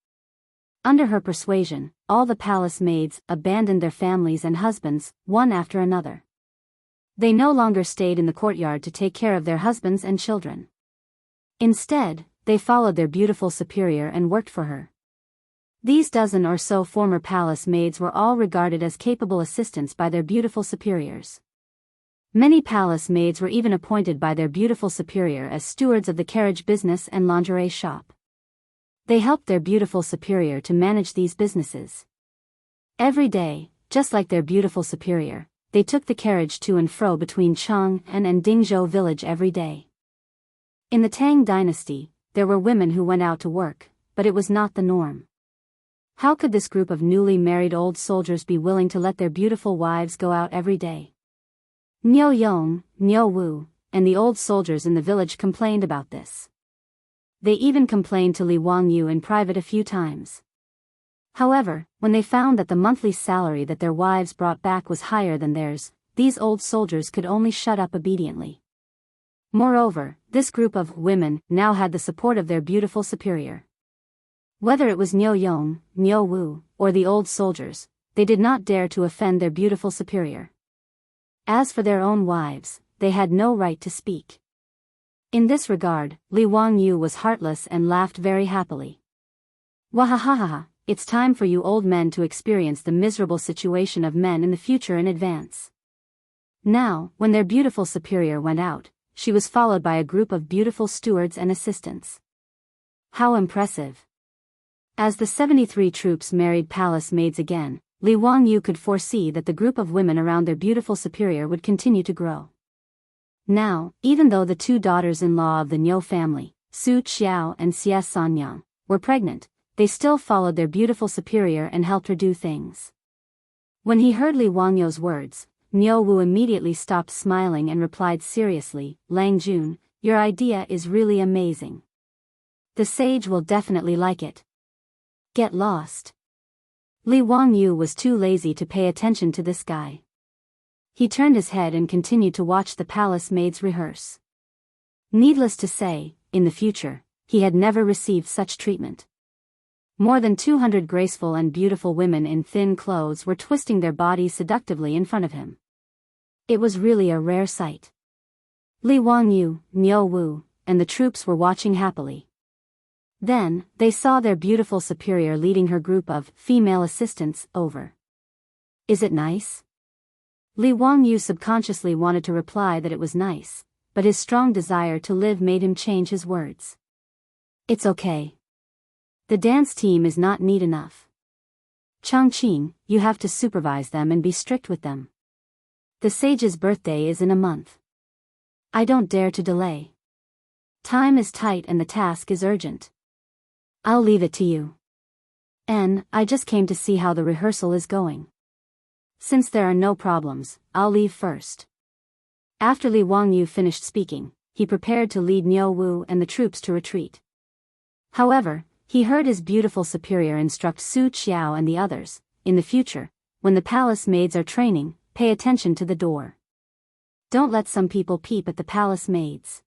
Under her persuasion, all the palace maids abandoned their families and husbands, one after another. They no longer stayed in the courtyard to take care of their husbands and children. Instead, they followed their beautiful superior and worked for her. These dozen or so former palace maids were all regarded as capable assistants by their beautiful superiors. Many palace maids were even appointed by their beautiful superior as stewards of the carriage business and lingerie shop. They helped their beautiful superior to manage these businesses. Every day, just like their beautiful superior, they took the carriage to and fro between Chang'an and Dingzhou village every day. In the Tang dynasty, there were women who went out to work, but it was not the norm. How could this group of newly married old soldiers be willing to let their beautiful wives go out every day? Niu Yong, Niu Wu, and the old soldiers in the village complained about this. They even complained to Li Wangyu in private a few times. However, when they found that the monthly salary that their wives brought back was higher than theirs, these old soldiers could only shut up obediently. Moreover, this group of women now had the support of their beautiful superior. Whether it was Niu Yong, Niu Wu, or the old soldiers, they did not dare to offend their beautiful superior. As for their own wives, they had no right to speak. In this regard, Li Wangyu was heartless and laughed very happily. Wahahaha, it's time for you old men to experience the miserable situation of men in the future in advance. Now, when their beautiful superior went out, she was followed by a group of beautiful stewards and assistants. How impressive! As the 73 troops married palace maids again, Li Wangyu could foresee that the group of women around their beautiful superior would continue to grow. Now, even though the two daughters-in-law of the Niu family, Su Qiao and Xia Sanyang, were pregnant, they still followed their beautiful superior and helped her do things. When he heard Li Wangyu's words, Niu Wu immediately stopped smiling and replied seriously, Lang Jun, your idea is really amazing. The sage will definitely like it. Get lost. Li Wangyu was too lazy to pay attention to this guy. He turned his head and continued to watch the palace maids rehearse. Needless to say, in the future, he had never received such treatment. More than 200 graceful and beautiful women in thin clothes were twisting their bodies seductively in front of him. It was really a rare sight. Li Wangyu, Niu Wu, and the troops were watching happily. Then, they saw their beautiful superior leading her group of female assistants over. Is it nice? Li Wangyu subconsciously wanted to reply that it was nice, but his strong desire to live made him change his words. It's okay. The dance team is not neat enough. Changqing, you have to supervise them and be strict with them. The sage's birthday is in a month. I don't dare to delay. Time is tight and the task is urgent. I'll leave it to you. I just came to see how the rehearsal is going. Since there are no problems, I'll leave first. After Li Wangyu finished speaking, he prepared to lead Niu Wu and the troops to retreat. However, he heard his beautiful superior instruct Su Qiao and the others, in the future, when the palace maids are training, pay attention to the door. Don't let some people peep at the palace maids.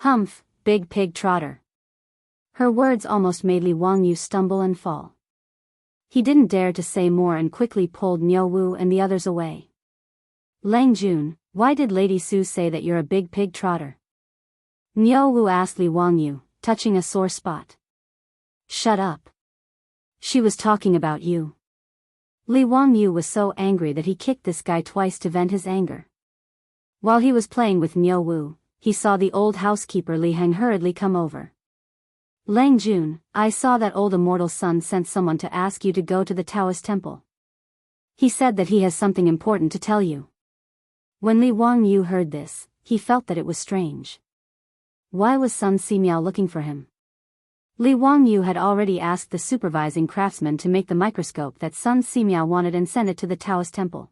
Humph, big pig trotter. Her words almost made Li Wangyu stumble and fall. He didn't dare to say more and quickly pulled Niu Wu and the others away. Lang Jun, why did Lady Su say that you're a big pig trotter? Niu Wu asked Li Wangyu, touching a sore spot. Shut up. She was talking about you. Li Wangyu was so angry that he kicked this guy twice to vent his anger. While he was playing with Niu Wu, he saw the old housekeeper Li Heng hurriedly come over. Lang Jun, I saw that old immortal son sent someone to ask you to go to the Daoist temple. He said that he has something important to tell you. When Li Wangyu heard this, he felt that it was strange. Why was Sun Simiao looking for him? Li Wangyu had already asked the supervising craftsman to make the microscope that Sun Simiao wanted and send it to the Daoist temple.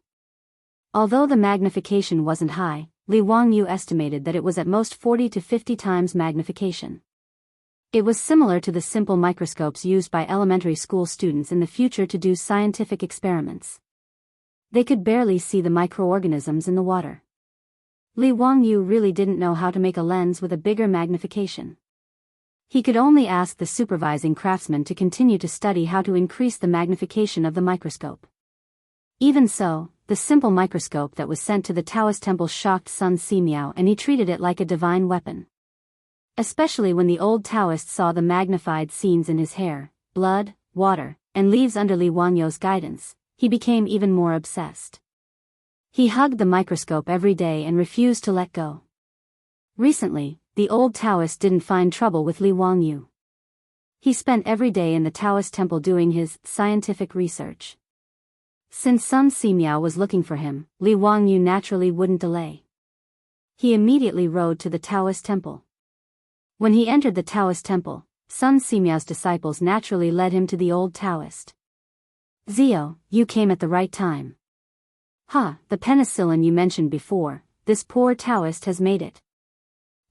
Although the magnification wasn't high, Li Wangyu estimated that it was at most 40 to 50 times magnification. It was similar to the simple microscopes used by elementary school students in the future to do scientific experiments. They could barely see the microorganisms in the water. Li Wangyu really didn't know how to make a lens with a bigger magnification. He could only ask the supervising craftsman to continue to study how to increase the magnification of the microscope. Even so, the simple microscope that was sent to the Daoist temple shocked Sun Simiao and he treated it like a divine weapon. Especially when the old Taoist saw the magnified scenes in his hair, blood, water, and leaves under Li Wangyu's guidance, he became even more obsessed. He hugged the microscope every day and refused to let go. Recently, the old Taoist didn't find trouble with Li Wangyu. He spent every day in the Daoist temple doing his scientific research. Since Sun Simiao was looking for him, Li Wangyu naturally wouldn't delay. He immediately rode to the Daoist temple. When he entered the Daoist temple, Sun Simiao's disciples naturally led him to the old Taoist. Zio, you came at the right time. The penicillin you mentioned before, this poor Taoist has made it.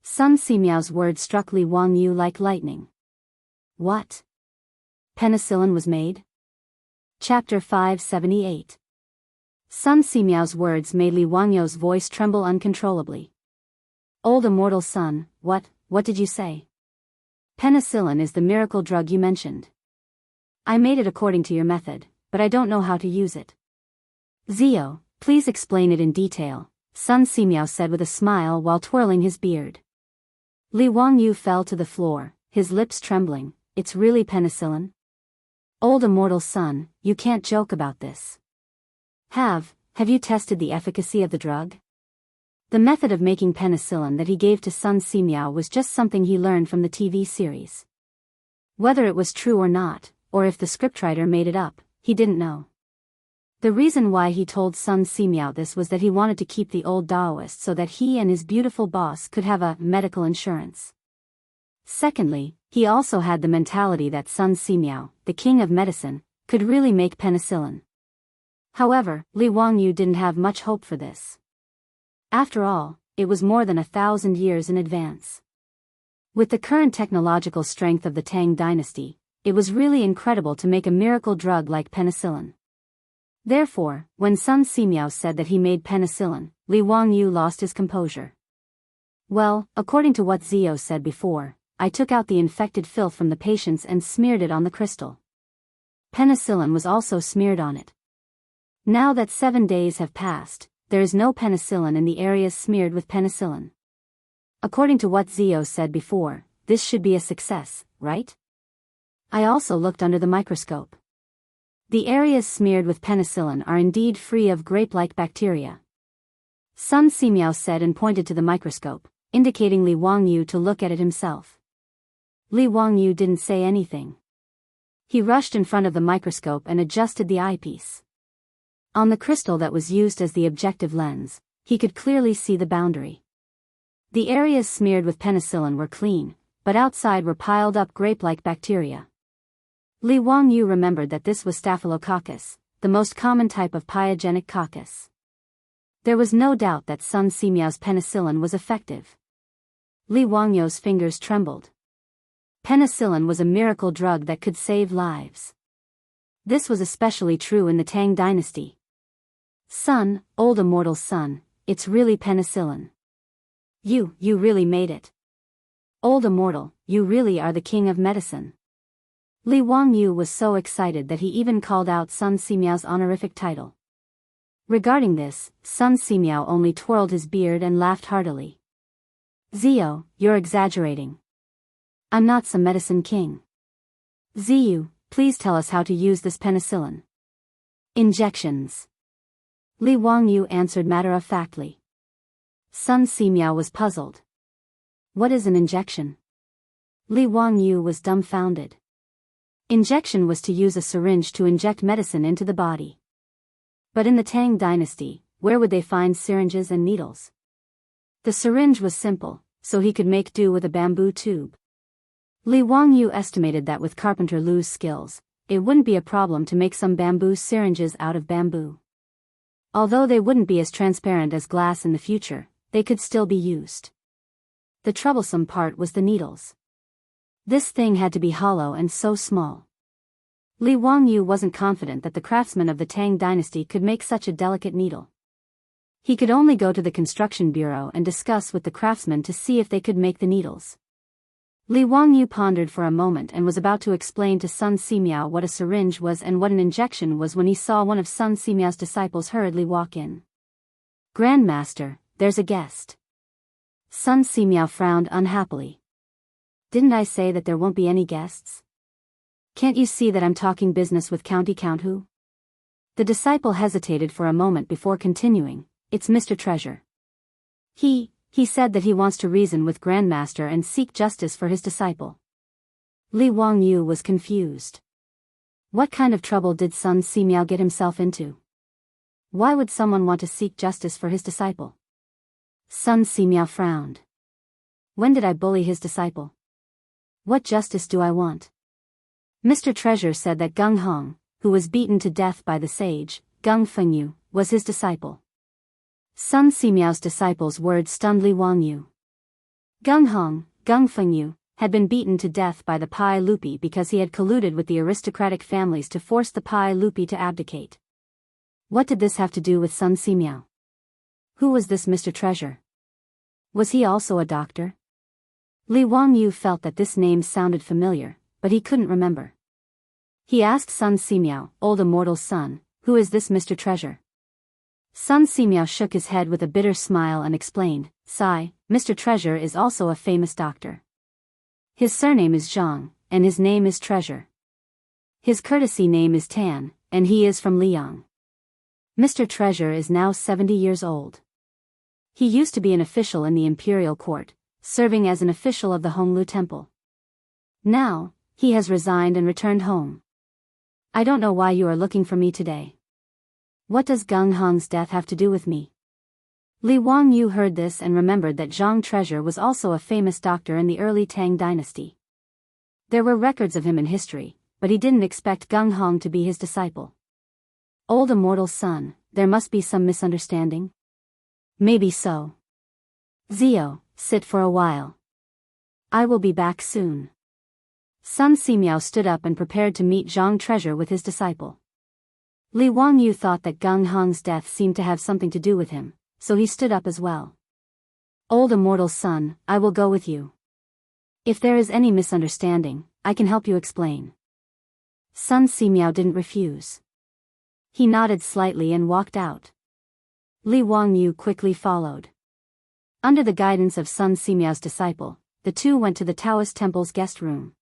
Sun Simiao's words struck Li Wangyu like lightning. What? Penicillin was made? Chapter 578. Sun Simiao's words made Li Wangyu's voice tremble uncontrollably. Old immortal son, what did you say? Penicillin is the miracle drug you mentioned. I made it according to your method, but I don't know how to use it. Zio, please explain it in detail, Sun Simiao said with a smile while twirling his beard. Li Wangyu fell to the floor, his lips trembling. It's really penicillin? Old immortal son, you can't joke about this. Have you tested the efficacy of the drug? The method of making penicillin that he gave to Sun Simiao was just something he learned from the TV series. Whether it was true or not, or if the scriptwriter made it up, he didn't know. The reason why he told Sun Simiao this was that he wanted to keep the old Daoist so that he and his beautiful boss could have a medical insurance. Secondly, he also had the mentality that Sun Simiao, the king of medicine, could really make penicillin. However, Li Wangyu didn't have much hope for this. After all, it was more than 1,000 years in advance. With the current technological strength of the Tang dynasty, it was really incredible to make a miracle drug like penicillin. Therefore, when Sun Simiao said that he made penicillin, Li Wangyu lost his composure. Well, according to what Zio said before, I took out the infected filth from the patients and smeared it on the crystal. Penicillin was also smeared on it. Now that 7 days have passed, there is no penicillin in the areas smeared with penicillin. According to what Zio said before, this should be a success, right? I also looked under the microscope. The areas smeared with penicillin are indeed free of grape-like bacteria. Sun Simiao said and pointed to the microscope, indicating Li Wangyu to look at it himself. Li Wangyu didn't say anything. He rushed in front of the microscope and adjusted the eyepiece. On the crystal that was used as the objective lens, he could clearly see the boundary. The areas smeared with penicillin were clean, but outside were piled up grape-like bacteria. Li Wangyu remembered that this was Staphylococcus, the most common type of pyogenic coccus. There was no doubt that Sun Simiao's penicillin was effective. Li Wangyu's fingers trembled. Penicillin was a miracle drug that could save lives. This was especially true in the Tang dynasty. Son, old immortal son, it's really penicillin. You really made it. Old immortal, you really are the king of medicine. Li Wangyu was so excited that he even called out Sun Simiao's honorific title. Regarding this, Sun Simiao only twirled his beard and laughed heartily. Zio, you're exaggerating. I'm not some medicine king. Ziyu, please tell us how to use this penicillin. Injections. Li Wangyu answered matter-of-factly. Sun Simiao was puzzled. What is an injection? Li Wangyu was dumbfounded. Injection was to use a syringe to inject medicine into the body. But in the Tang dynasty, where would they find syringes and needles? The syringe was simple, so he could make do with a bamboo tube. Li Wangyu estimated that with Carpenter Lu's skills, it wouldn't be a problem to make some bamboo syringes out of bamboo. Although they wouldn't be as transparent as glass in the future, they could still be used. The troublesome part was the needles. This thing had to be hollow and so small. Li Wangyu wasn't confident that the craftsmen of the Tang dynasty could make such a delicate needle. He could only go to the construction bureau and discuss with the craftsmen to see if they could make the needles. Li Wangyu pondered for a moment and was about to explain to Sun Simiao what a syringe was and what an injection was when he saw one of Sun Simiao's disciples hurriedly walk in. Grandmaster, there's a guest. Sun Simiao frowned unhappily. Didn't I say that there won't be any guests? Can't you see that I'm talking business with Count Who? The disciple hesitated for a moment before continuing. It's Mr. Treasure. He said that he wants to reason with Grandmaster and seek justice for his disciple. Li Wangyu was confused. What kind of trouble did Sun Simiao get himself into? Why would someone want to seek justice for his disciple? Sun Simiao frowned. When did I bully his disciple? What justice do I want? Mr. Treasure said that Gung Hong, who was beaten to death by the sage, Gung Fengyu, was his disciple. Sun Simiao's disciple's words stunned Li Wangyu. Gung Hong, Gung Fengyu, had been beaten to death by the Pai Lupi because he had colluded with the aristocratic families to force the Pai Lupi to abdicate. What did this have to do with Sun Simiao? Who was this Mr. Treasure? Was he also a doctor? Li Wangyu felt that this name sounded familiar, but he couldn't remember. He asked Sun Simiao, old immortal son, who is this Mr. Treasure? Sun Simiao shook his head with a bitter smile and explained, Sigh, Mr. Treasure is also a famous doctor. His surname is Zhang, and his name is Treasure. His courtesy name is Tan, and he is from Liang. Mr. Treasure is now 70 years old. He used to be an official in the imperial court, serving as an official of the Honglu Temple. Now, he has resigned and returned home. I don't know why you are looking for me today. What does Gung Hong's death have to do with me? Li Wangyu heard this and remembered that Zhang Treasure was also a famous doctor in the early Tang dynasty. There were records of him in history, but he didn't expect Gung Hong to be his disciple. Old immortal son, there must be some misunderstanding? Maybe so. Zio, sit for a while. I will be back soon. Sun Simiao stood up and prepared to meet Zhang Treasure with his disciple. Li Wangyu thought that Gung Hong's death seemed to have something to do with him, so he stood up as well. Old immortal son, I will go with you. If there is any misunderstanding, I can help you explain. Sun Simiao didn't refuse. He nodded slightly and walked out. Li Wangyu quickly followed. Under the guidance of Sun Simiao's disciple, the two went to the Taoist temple's guest room.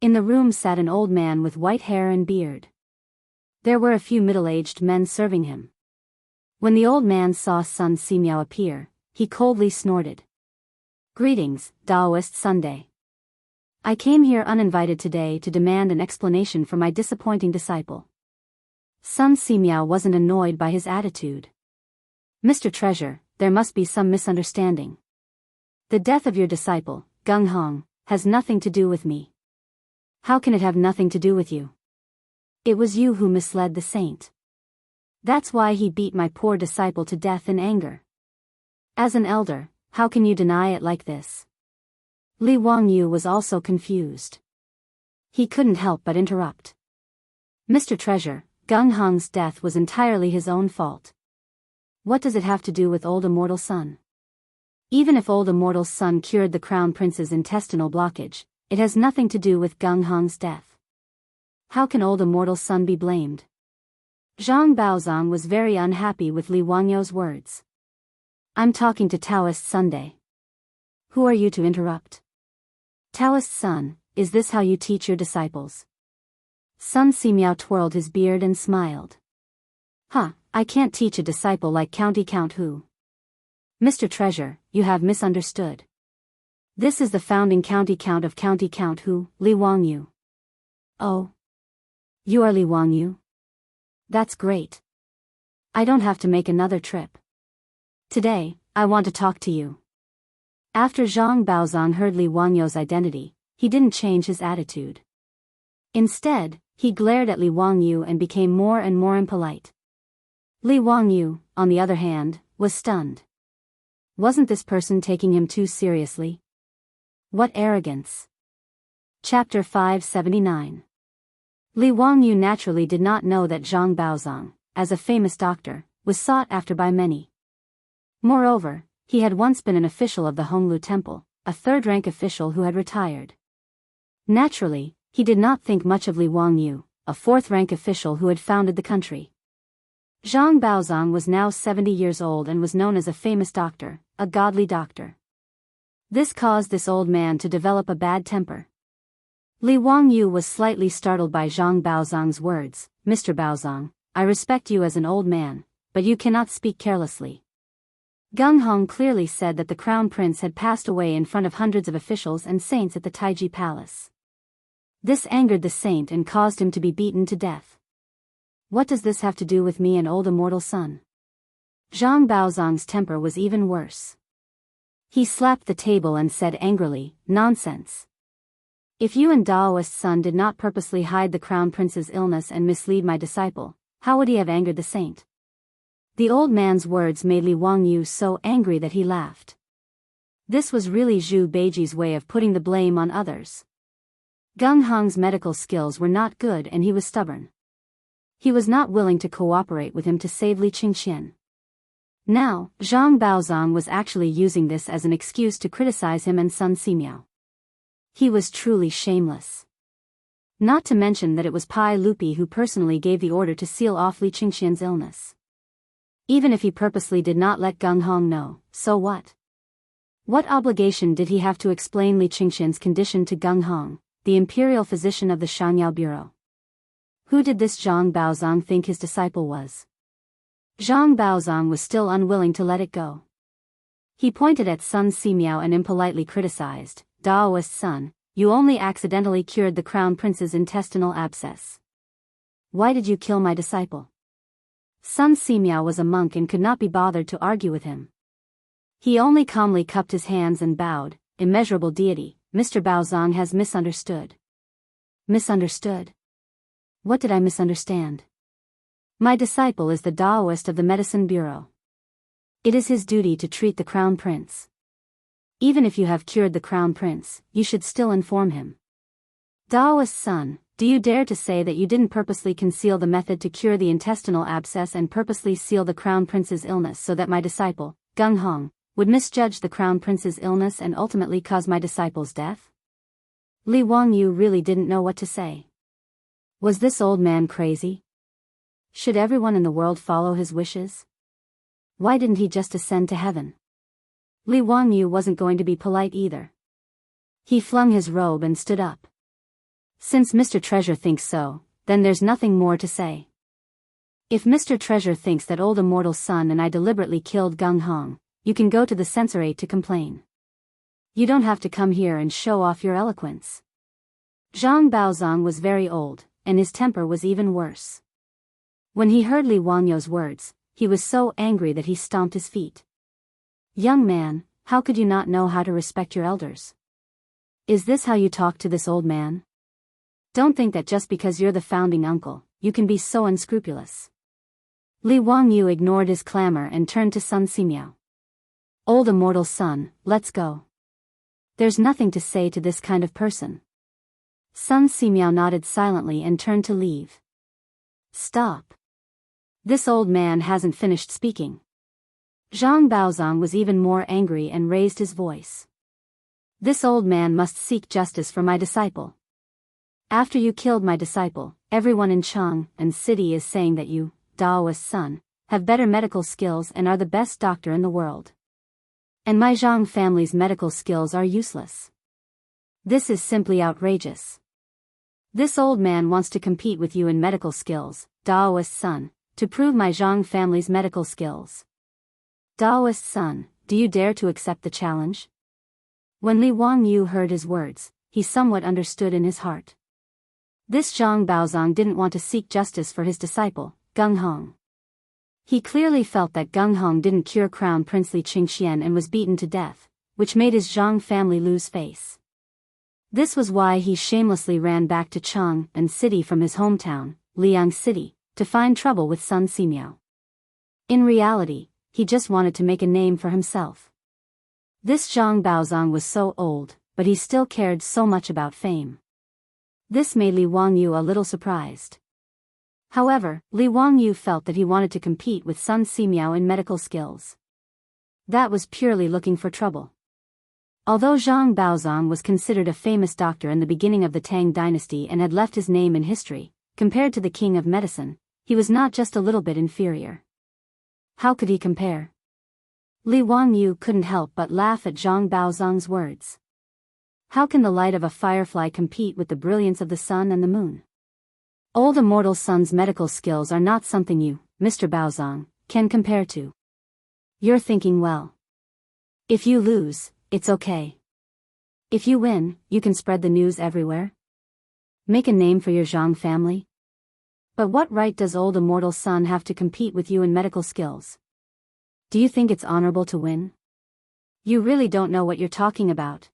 In the room sat an old man with white hair and beard. There were a few middle-aged men serving him. When the old man saw Sun Simiao appear, he coldly snorted. "Greetings, Daoist Sunday. I came here uninvited today to demand an explanation for my disappointing disciple." Sun Simiao wasn't annoyed by his attitude. "Mr. Treasure, there must be some misunderstanding. The death of your disciple, Gung Hong, has nothing to do with me." "How can it have nothing to do with you? It was you who misled the saint. That's why he beat my poor disciple to death in anger. As an elder, how can you deny it like this?" Li Wangyu was also confused. He couldn't help but interrupt. "Mr. Treasure, Gung Hong's death was entirely his own fault. What does it have to do with Old Immortal Sun? Even if Old Immortal Sun cured the Crown Prince's intestinal blockage, it has nothing to do with Gung Hong's death. How can Old Immortal Sun be blamed?" Zhang Baozong was very unhappy with Li Wangyu's words. "I'm talking to Taoist Sunday. Who are you to interrupt? Taoist Sun, is this how you teach your disciples?" Sun Simiao twirled his beard and smiled. "Huh, I can't teach a disciple like County Count Hu." "Mr. Treasure, you have misunderstood. This is the founding County Count of County Count Hu, Li Wangyu." "Oh. You are Li Wangyu? That's great. I don't have to make another trip. Today, I want to talk to you." After Zhang Baozong heard Li Wangyu's identity, he didn't change his attitude. Instead, he glared at Li Wangyu and became more and more impolite. Li Wangyu, on the other hand, was stunned. Wasn't this person taking him too seriously? What arrogance! Chapter 579. Li Wangyu naturally did not know that Zhang Baozong, as a famous doctor, was sought after by many. Moreover, he had once been an official of the Honglu Temple, a third-rank official who had retired. Naturally, he did not think much of Li Wangyu, a fourth-rank official who had founded the country. Zhang Baozong was now 70 years old and was known as a famous doctor, a godly doctor. This caused this old man to develop a bad temper. Li Wangyu was slightly startled by Zhang Baozong's words. "Mr. Baozong, I respect you as an old man, but you cannot speak carelessly. Gung Hong clearly said that the Crown Prince had passed away in front of hundreds of officials and saints at the Taiji Palace. This angered the saint and caused him to be beaten to death. What does this have to do with me and Old Immortal Sun?" Zhang Baozong's temper was even worse. He slapped the table and said angrily, "Nonsense. If you and Daoist Sun did not purposely hide the Crown Prince's illness and mislead my disciple, how would he have angered the saint?" The old man's words made Li Wangyu so angry that he laughed. This was really Zhu Beiji's way of putting the blame on others. Gung Hong's medical skills were not good and he was stubborn. He was not willing to cooperate with him to save Li Qingxian. Now, Zhang Baozong was actually using this as an excuse to criticize him and Sun Simiao. He was truly shameless. Not to mention that it was Pai Lupi who personally gave the order to seal off Li Qingxian's illness. Even if he purposely did not let Gung Hong know, so what? What obligation did he have to explain Li Qingxian's condition to Gung Hong, the imperial physician of the Shangyao Bureau? Who did this Zhang Baozong think his disciple was? Zhang Baozong was still unwilling to let it go. He pointed at Sun Simiao and impolitely criticized, "Daoist Sun, you only accidentally cured the Crown Prince's intestinal abscess. Why did you kill my disciple?" Sun Simiao was a monk and could not be bothered to argue with him. He only calmly cupped his hands and bowed. "Immeasurable deity, Mr. Baozong has misunderstood." "Misunderstood? What did I misunderstand?" "My disciple is the Daoist of the Medicine Bureau. It is his duty to treat the Crown Prince. Even if you have cured the Crown Prince, you should still inform him. Daoist Sun, do you dare to say that you didn't purposely conceal the method to cure the intestinal abscess and purposely seal the Crown Prince's illness so that my disciple, Gung Hong, would misjudge the Crown Prince's illness and ultimately cause my disciple's death?" Li Wangyu really didn't know what to say. Was this old man crazy? Should everyone in the world follow his wishes? Why didn't he just ascend to heaven? Li Wangyu wasn't going to be polite either. He flung his robe and stood up. "Since Mr. Treasure thinks so, then there's nothing more to say. If Mr. Treasure thinks that old immortal's son and I deliberately killed Gung Hong, you can go to the censorate to complain. You don't have to come here and show off your eloquence. Zhang Baozong was very old, and his temper was even worse. When he heard Li Wangyu's words, he was so angry that he stomped his feet. Young man, how could you not know how to respect your elders? Is this how you talk to this old man? Don't think that just because you're the founding uncle, you can be so unscrupulous. Li Wangyu ignored his clamor and turned to Sun Simiao. Old immortal's son, let's go. There's nothing to say to this kind of person. Sun Simiao nodded silently and turned to leave. Stop. This old man hasn't finished speaking. Zhang Baozong was even more angry and raised his voice. This old man must seek justice for my disciple. After you killed my disciple, everyone in Chang and city is saying that you, Daoist son, have better medical skills and are the best doctor in the world. And my Zhang family's medical skills are useless. This is simply outrageous. This old man wants to compete with you in medical skills, Daoist son, to prove my Zhang family's medical skills. Daoist son, do you dare to accept the challenge? When Li Wangyu heard his words, he somewhat understood in his heart. This Zhang Baozong didn't want to seek justice for his disciple, Gung Hong. He clearly felt that Gung Hong didn't cure Crown Prince Li Qingxian and was beaten to death, which made his Zhang family lose face. This was why he shamelessly ran back to Chang and city from his hometown, Liang City, to find trouble with Sun Simiao. In reality, he just wanted to make a name for himself. This Zhang Baozong was so old, but he still cared so much about fame. This made Li Wangyu a little surprised. However, Li Wangyu felt that he wanted to compete with Sun Simiao in medical skills. That was purely looking for trouble. Although Zhang Baozong was considered a famous doctor in the beginning of the Tang dynasty and had left his name in history, compared to the king of medicine, he was not just a little bit inferior. How could he compare? Li Wangyu couldn't help but laugh at Zhang Baozong's words. How can the light of a firefly compete with the brilliance of the sun and the moon? Old immortal son's medical skills are not something you, Mr. Baozong, can compare to. You're thinking well. If you lose, it's okay. If you win, you can spread the news everywhere. Make a name for your Zhang family. But what right does old immortal son have to compete with you in medical skills? Do you think it's honorable to win? You really don't know what you're talking about.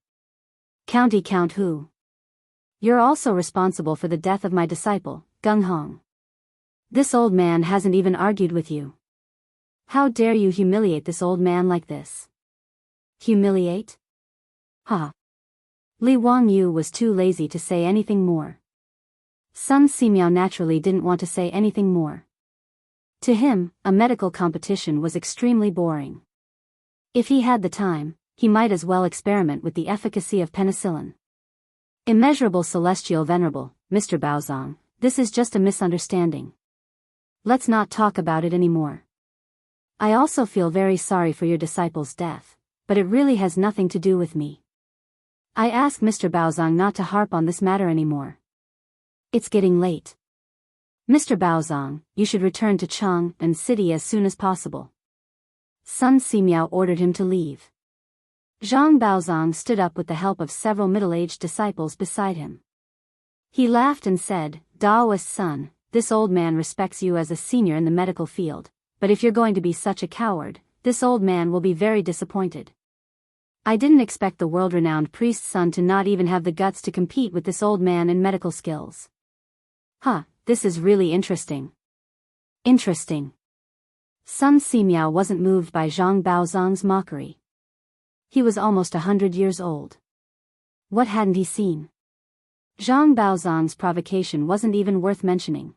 Count who? You're also responsible for the death of my disciple, Gung Hong. This old man hasn't even argued with you. How dare you humiliate this old man like this? Humiliate? Ha! Li Wangyu was too lazy to say anything more. Sun Simiao naturally didn't want to say anything more. To him, a medical competition was extremely boring. If he had the time, he might as well experiment with the efficacy of penicillin. Immeasurable celestial venerable, Mr. Baozong, this is just a misunderstanding. Let's not talk about it anymore. I also feel very sorry for your disciple's death, but it really has nothing to do with me. I ask Mr. Baozong not to harp on this matter anymore. It's getting late. Mr. Baozong, you should return to Chang and city as soon as possible. Sun Simiao ordered him to leave. Zhang Baozong stood up with the help of several middle-aged disciples beside him. He laughed and said, Daoist son, this old man respects you as a senior in the medical field, but if you're going to be such a coward, this old man will be very disappointed. I didn't expect the world-renowned priest's son to not even have the guts to compete with this old man in medical skills. Huh, this is really interesting. Interesting. Sun Simiao wasn't moved by Zhang Baozong's mockery. He was almost 100 years old. What hadn't he seen? Zhang Baozong's provocation wasn't even worth mentioning.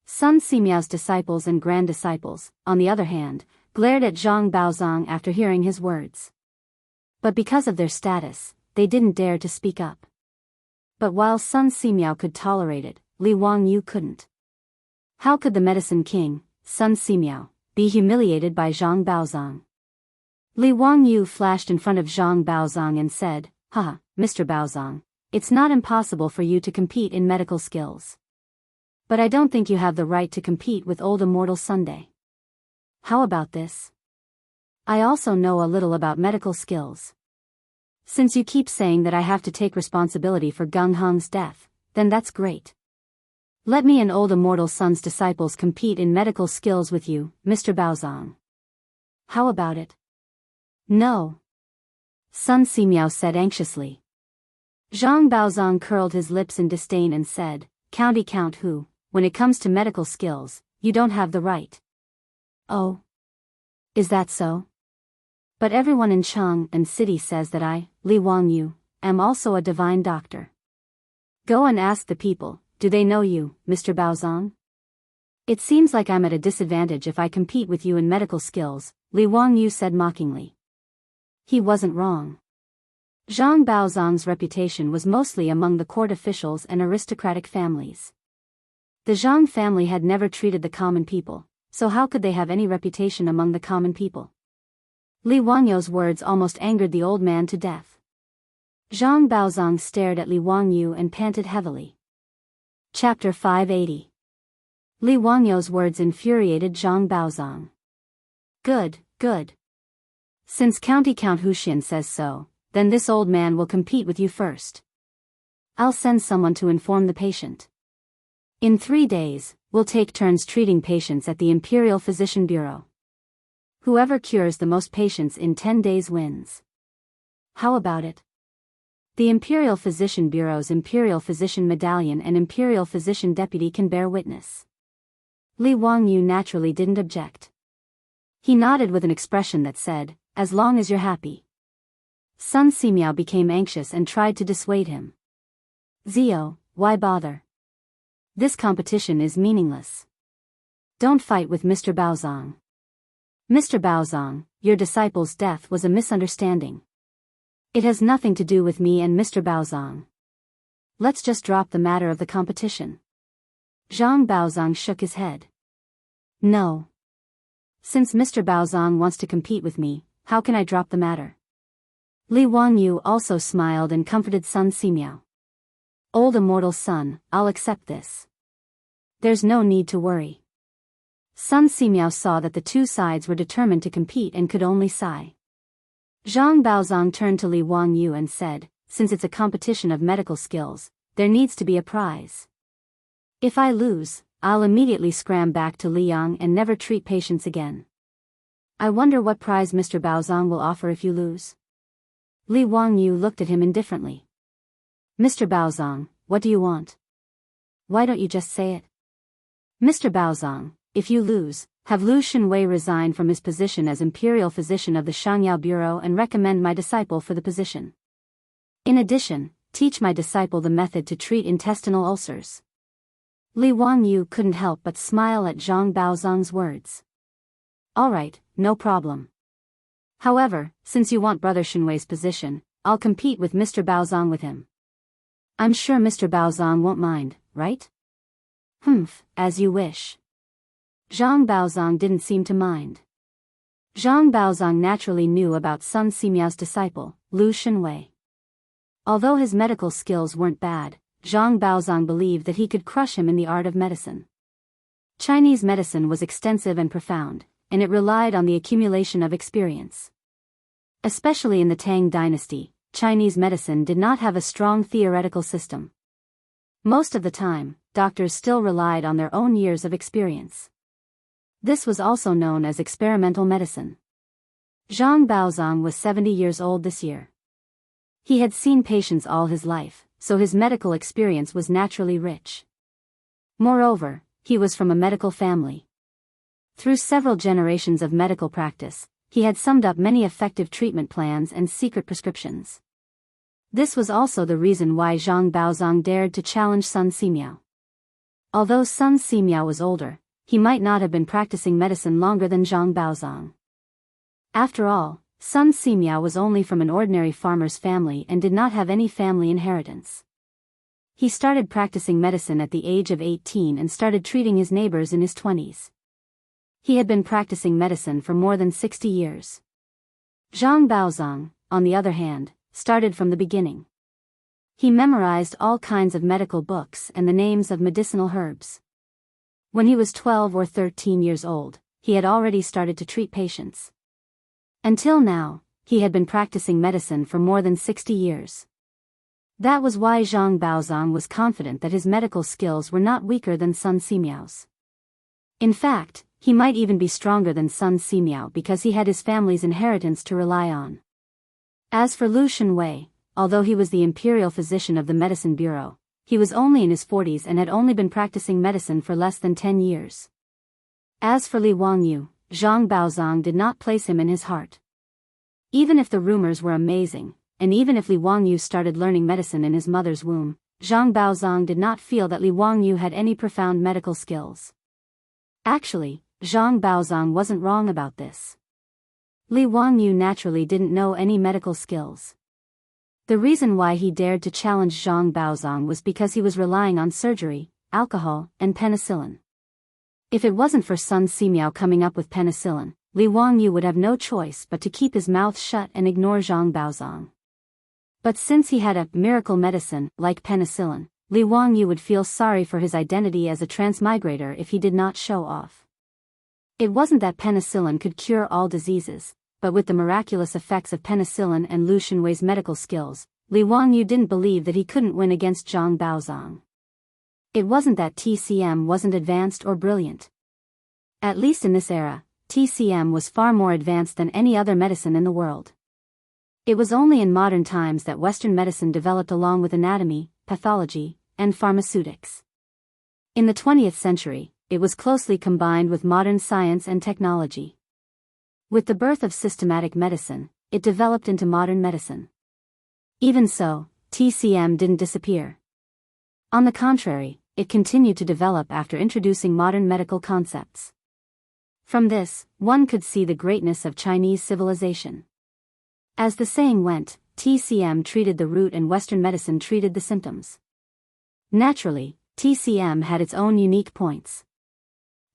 Sun Simiao's disciples and grand disciples, on the other hand, glared at Zhang Baozong after hearing his words. But because of their status, they didn't dare to speak up. But while Sun Simiao could tolerate it, Li Wangyu couldn't. How could the medicine king, Sun Simiao, be humiliated by Zhang Baozong? Li Wangyu flashed in front of Zhang Baozong and said, Haha, Mr. Baozong, it's not impossible for you to compete in medical skills. But I don't think you have the right to compete with old immortal Sunday. How about this? I also know a little about medical skills. Since you keep saying that I have to take responsibility for Gung Hong's death, then that's great. Let me and old immortal Sun's disciples compete in medical skills with you, Mr. Baozong. How about it? No. Sun Simiao said anxiously. Zhang Baozong curled his lips in disdain and said, County Count Hu, when it comes to medical skills, you don't have the right. Oh. Is that so? But everyone in Chang'an City says that I, Li Wangyu, am also a divine doctor. Go and ask the people, do they know you, Mr. Baozong? It seems like I'm at a disadvantage if I compete with you in medical skills, Li Wangyu said mockingly. He wasn't wrong. Zhang Baozong's reputation was mostly among the court officials and aristocratic families. The Zhang family had never treated the common people, so how could they have any reputation among the common people? Li Wangyu's words almost angered the old man to death. Zhang Baozong stared at Li Wangyu and panted heavily. Chapter 580. Li Wangyu's words infuriated Zhang Baozong. Good, good. Since County Count Huxian says so, then this old man will compete with you first. I'll send someone to inform the patient. In 3 days, we'll take turns treating patients at the Imperial Physician Bureau. Whoever cures the most patients in 10 days wins. How about it? The Imperial Physician Bureau's Imperial Physician Medallion and Imperial Physician Deputy can bear witness. Li Wangyu naturally didn't object. He nodded with an expression that said, as long as you're happy. Sun Simiao became anxious and tried to dissuade him. Zio, why bother? This competition is meaningless. Don't fight with Mr. Baozong. Mr. Baozong, your disciple's death was a misunderstanding. It has nothing to do with me and Mr. Baozong. Let's just drop the matter of the competition. Zhang Baozong shook his head. No. Since Mr. Baozong wants to compete with me, how can I drop the matter? Li Wangyu also smiled and comforted Sun Simiao. Old immortal Sun, I'll accept this. There's no need to worry. Sun Simiao saw that the two sides were determined to compete and could only sigh. Zhang Baozong turned to Li Wangyu and said, since it's a competition of medical skills, there needs to be a prize. If I lose, I'll immediately scram back to Liang and never treat patients again. I wonder what prize Mr. Baozong will offer if you lose. Li Wangyu looked at him indifferently. Mr. Baozong, what do you want? Why don't you just say it? Mr. Baozong, if you lose, have Lu Xinwei resign from his position as Imperial Physician of the Shangyao Bureau and recommend my disciple for the position. In addition, teach my disciple the method to treat intestinal ulcers. Li Wangyu couldn't help but smile at Zhang Baozong's words. All right, no problem. However, since you want Brother Xinwei's position, I'll compete with Mr. Baozong with him. I'm sure Mr. Baozong won't mind, right? As you wish. Zhang Baozong didn't seem to mind. Zhang Baozong naturally knew about Sun Simiao's disciple, Lu Xinwei. Although his medical skills weren't bad, Zhang Baozong believed that he could crush him in the art of medicine. Chinese medicine was extensive and profound, and it relied on the accumulation of experience. Especially in the Tang dynasty, Chinese medicine did not have a strong theoretical system. Most of the time, doctors still relied on their own years of experience. This was also known as experimental medicine. Zhang Baozong was 70 years old this year. He had seen patients all his life, so his medical experience was naturally rich. Moreover, he was from a medical family. Through several generations of medical practice, he had summed up many effective treatment plans and secret prescriptions. This was also the reason why Zhang Baozong dared to challenge Sun Simiao. Although Sun Simiao was older, he might not have been practicing medicine longer than Zhang Baozong. After all, Sun Simiao was only from an ordinary farmer's family and did not have any family inheritance. He started practicing medicine at the age of 18 and started treating his neighbors in his 20s. He had been practicing medicine for more than 60 years. Zhang Baozong, on the other hand, started from the beginning. He memorized all kinds of medical books and the names of medicinal herbs. When he was 12 or 13 years old, he had already started to treat patients. Until now, he had been practicing medicine for more than 60 years. That was why Zhang Baozong was confident that his medical skills were not weaker than Sun Simiao's. In fact, he might even be stronger than Sun Simiao because he had his family's inheritance to rely on. As for Lu Shenwei, although he was the imperial physician of the medicine bureau, he was only in his 40s and had only been practicing medicine for less than 10 years. As for Li Wangyu, Zhang Baozong did not place him in his heart. Even if the rumors were amazing, and even if Li Wangyu started learning medicine in his mother's womb, Zhang Baozong did not feel that Li Wangyu had any profound medical skills. Actually, Zhang Baozong wasn't wrong about this. Li Wangyu naturally didn't know any medical skills. The reason why he dared to challenge Zhang Baozong was because he was relying on surgery, alcohol, and penicillin. If it wasn't for Sun Simiao coming up with penicillin, Li Wangyu would have no choice but to keep his mouth shut and ignore Zhang Baozong. But since he had a miracle medicine, like penicillin, Li Wangyu would feel sorry for his identity as a transmigrator if he did not show off. It wasn't that penicillin could cure all diseases, but with the miraculous effects of penicillin and Lu Shenwei's medical skills, Li Wangyu didn't believe that he couldn't win against Zhang Baozong. It wasn't that TCM wasn't advanced or brilliant. At least in this era, TCM was far more advanced than any other medicine in the world. It was only in modern times that Western medicine developed along with anatomy, pathology, and pharmaceutics. In the 20th century, it was closely combined with modern science and technology. With the birth of systematic medicine, it developed into modern medicine. Even so, TCM didn't disappear. On the contrary, it continued to develop after introducing modern medical concepts. From this, one could see the greatness of Chinese civilization. As the saying went, TCM treated the root and Western medicine treated the symptoms. Naturally, TCM had its own unique points.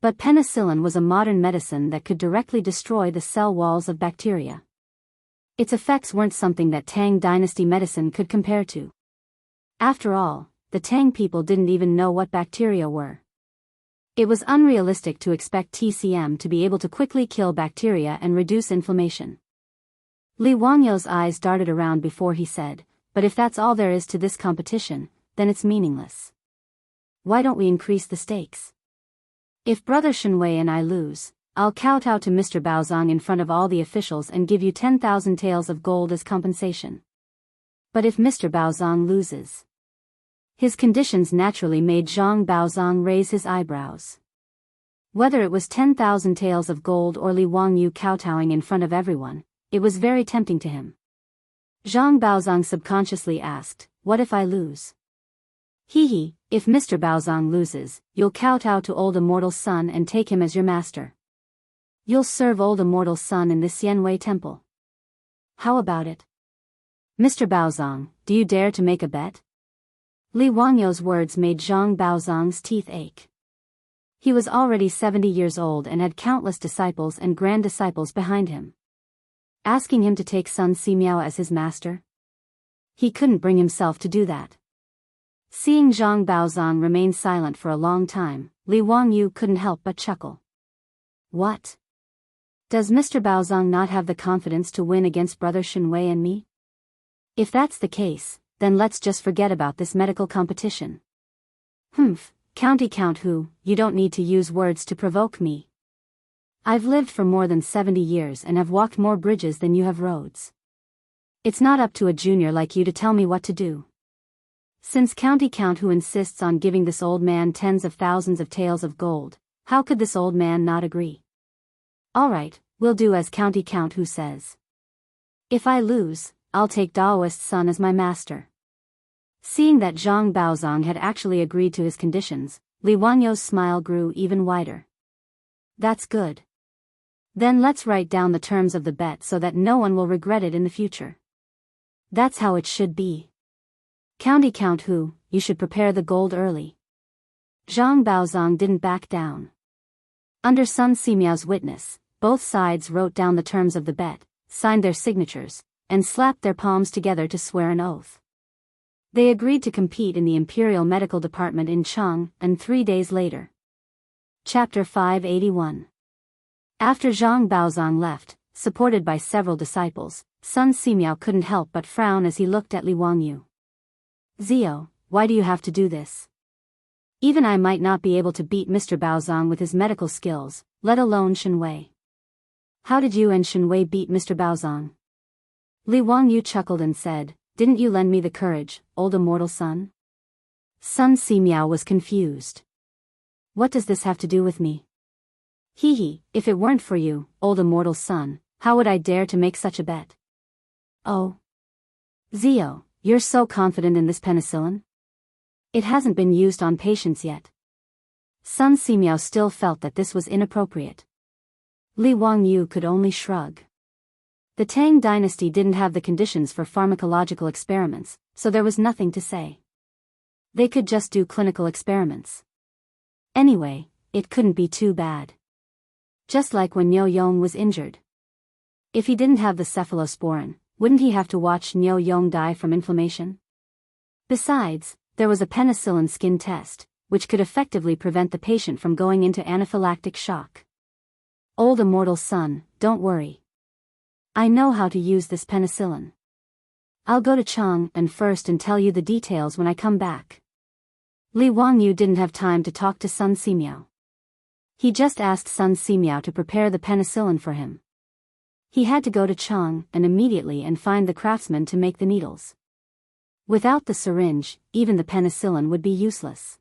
But penicillin was a modern medicine that could directly destroy the cell walls of bacteria. Its effects weren't something that Tang dynasty medicine could compare to. After all, the Tang people didn't even know what bacteria were. It was unrealistic to expect TCM to be able to quickly kill bacteria and reduce inflammation. Li Wangyu's eyes darted around before he said, "But if that's all there is to this competition, then it's meaningless. Why don't we increase the stakes? If Brother Shenwei and I lose, I'll kowtow to Mr. Baozong in front of all the officials and give you 10,000 taels of gold as compensation. But if Mr. Baozong loses..." His conditions naturally made Zhang Baozong raise his eyebrows. Whether it was 10,000 taels of gold or Li Wangyu kowtowing in front of everyone, it was very tempting to him. Zhang Baozong subconsciously asked, "What if I lose?" "Hee, if Mr. Baozong loses, you'll kowtow to old Immortal's son and take him as your master. You'll serve old Immortal's son in the Xianwei temple. How about it? Mr. Baozong, do you dare to make a bet?" Li Wangyu's words made Zhang Baozong's teeth ache. He was already 70 years old and had countless disciples and grand disciples behind him. Asking him to take Sun Simiao as his master? He couldn't bring himself to do that. Seeing Zhang Baozong remain silent for a long time, Li Wangyu couldn't help but chuckle. What? Does Mr. Baozong not have the confidence to win against Brother Shenwei and me? If that's the case, then let's just forget about this medical competition. County Count Hu, you don't need to use words to provoke me. I've lived for more than 70 years and have walked more bridges than you have roads. It's not up to a junior like you to tell me what to do. Since County Count Hu insists on giving this old man tens of thousands of taels of gold, how could this old man not agree? All right, we'll do as County Count Hu says. If I lose, I'll take Daoist's son as my master. Seeing that Zhang Baozong had actually agreed to his conditions, Li Wangyu's smile grew even wider. That's good. Then let's write down the terms of the bet so that no one will regret it in the future. That's how it should be. County Count Hu, you should prepare the gold early. Zhang Baozong didn't back down. Under Sun Simiao's witness, both sides wrote down the terms of the bet, signed their signatures, and slapped their palms together to swear an oath. They agreed to compete in the Imperial Medical Department in Chang, and 3 days later. Chapter 581. After Zhang Baozong left, supported by several disciples, Sun Simiao couldn't help but frown as he looked at Li Wangyu. Zio, why do you have to do this? Even I might not be able to beat Mr. Baozong with his medical skills, let alone Shenwei. How did you and Shenwei beat Mr. Baozong? Li Wangyu chuckled and said, didn't you lend me the courage, old immortal son? Sun Simiao was confused. What does this have to do with me? Hee, if it weren't for you, old immortal son, how would I dare to make such a bet? Oh. Zio, you're so confident in this penicillin? It hasn't been used on patients yet. Sun Simiao still felt that this was inappropriate. Li Wangyu could only shrug. The Tang dynasty didn't have the conditions for pharmacological experiments, so there was nothing to say. They could just do clinical experiments. Anyway, it couldn't be too bad. Just like when Niu Yong was injured. If he didn't have the cephalosporin, wouldn't he have to watch Niu Yong die from inflammation? Besides, there was a penicillin skin test, which could effectively prevent the patient from going into anaphylactic shock. Old immortal son, don't worry. I know how to use this penicillin. I'll go to Chang'an first and tell you the details when I come back. Li Wangyu didn't have time to talk to Sun Simiao. He just asked Sun Simiao to prepare the penicillin for him. He had to go to Chang'an immediately and find the craftsman to make the needles. Without the syringe, even the penicillin would be useless.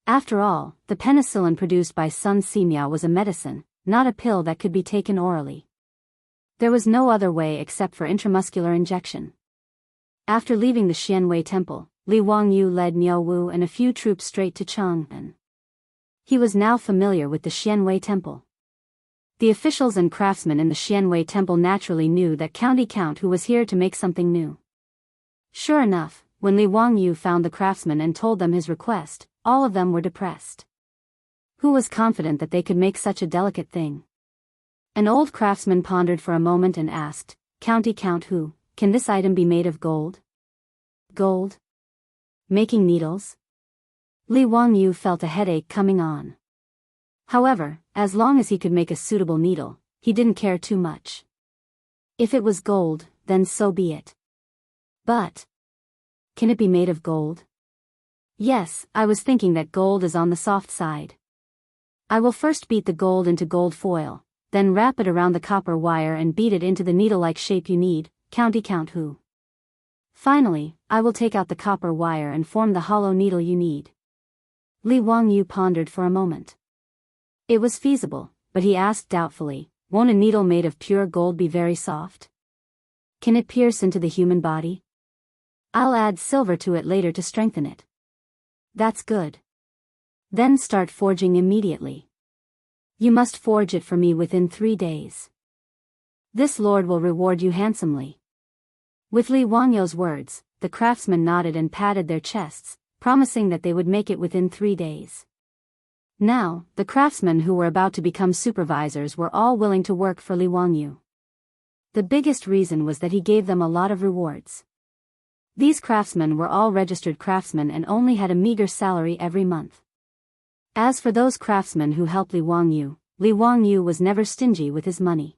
After all, the penicillin produced by Sun Simiao was a medicine, not a pill that could be taken orally. There was no other way except for intramuscular injection. After leaving the Xianwei temple, Li Wangyu led Niu Wu and a few troops straight to Chang'an. He was now familiar with the Xianwei temple. The officials and craftsmen in the Xianwei temple naturally knew that County Count who was here to make something new. Sure enough, when Li Wangyu found the craftsmen and told them his request, all of them were depressed. Who was confident that they could make such a delicate thing? An old craftsman pondered for a moment and asked, County Count who, can this item be made of gold? Gold? Making needles? Li Wangyu felt a headache coming on. However, as long as he could make a suitable needle, he didn't care too much. If it was gold, then so be it. But, can it be made of gold? Yes, I was thinking that gold is on the soft side. I will first beat the gold into gold foil, then wrap it around the copper wire and beat it into the needle-like shape you need, County Count who. Finally, I will take out the copper wire and form the hollow needle you need. Li Wangyu pondered for a moment. It was feasible, but he asked doubtfully, won't a needle made of pure gold be very soft? Can it pierce into the human body? I'll add silver to it later to strengthen it. That's good. Then start forging immediately. You must forge it for me within 3 days. This lord will reward you handsomely. With Li Wangyu's words, the craftsmen nodded and patted their chests, promising that they would make it within 3 days. Now, the craftsmen who were about to become supervisors were all willing to work for Li Wangyu. The biggest reason was that he gave them a lot of rewards. These craftsmen were all registered craftsmen and only had a meager salary every month. As for those craftsmen who helped Li Wangyu was never stingy with his money.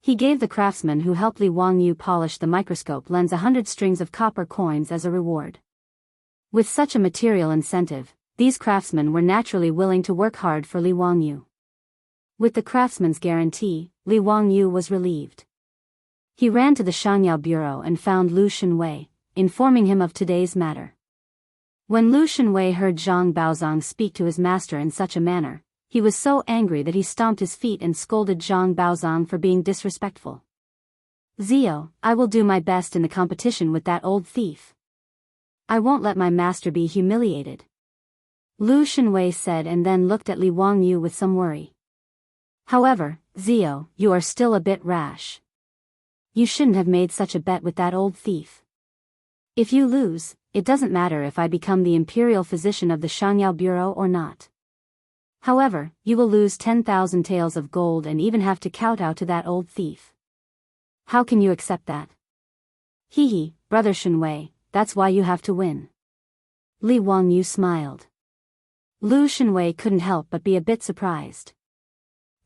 He gave the craftsmen who helped Li Wangyu polish the microscope lens 100 strings of copper coins as a reward. With such a material incentive, these craftsmen were naturally willing to work hard for Li Wangyu. With the craftsman's guarantee, Li Wangyu was relieved. He ran to the Shangyao bureau and found Lu Shenwei, informing him of today's matter. When Lu Shenwei heard Zhang Baozong speak to his master in such a manner, he was so angry that he stomped his feet and scolded Zhang Baozong for being disrespectful. Zio, I will do my best in the competition with that old thief. I won't let my master be humiliated. Lu Shenwei said and then looked at Li Wangyu with some worry. However, Zio, you are still a bit rash. You shouldn't have made such a bet with that old thief. If you lose, it doesn't matter if I become the imperial physician of the Shangyao Bureau or not. However, you will lose 10,000 taels of gold and even have to kowtow to that old thief. How can you accept that? Hee, brother Shenwei, that's why you have to win. Li Wangyu smiled. Lu Shenwei couldn't help but be a bit surprised.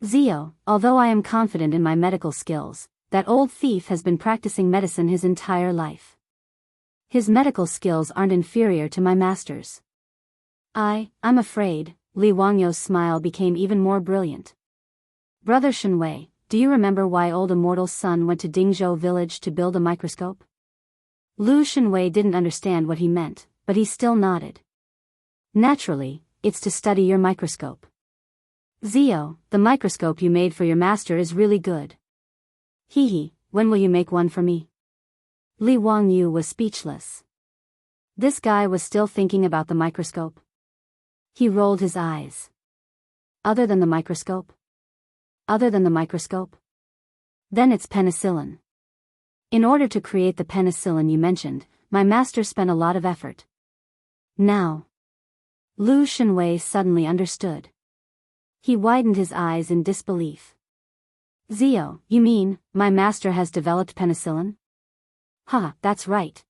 Zio, although I am confident in my medical skills, that old thief has been practicing medicine his entire life. His medical skills aren't inferior to my master's. I'm afraid. Li Wangyu's smile became even more brilliant. Brother Shenwei, do you remember why old immortal's son went to Dingzhou village to build a microscope? Lu Shenwei didn't understand what he meant, but he still nodded. Naturally, it's to study your microscope. Zio, the microscope you made for your master is really good. Hehe, when will you make one for me? Li Wangyu was speechless. This guy was still thinking about the microscope. He rolled his eyes. Other than the microscope? Other than the microscope? Then it's penicillin. In order to create the penicillin you mentioned, my master spent a lot of effort. Now. Lu Shenwei suddenly understood. He widened his eyes in disbelief. Zio, you mean, my master has developed penicillin? Ha, that's right.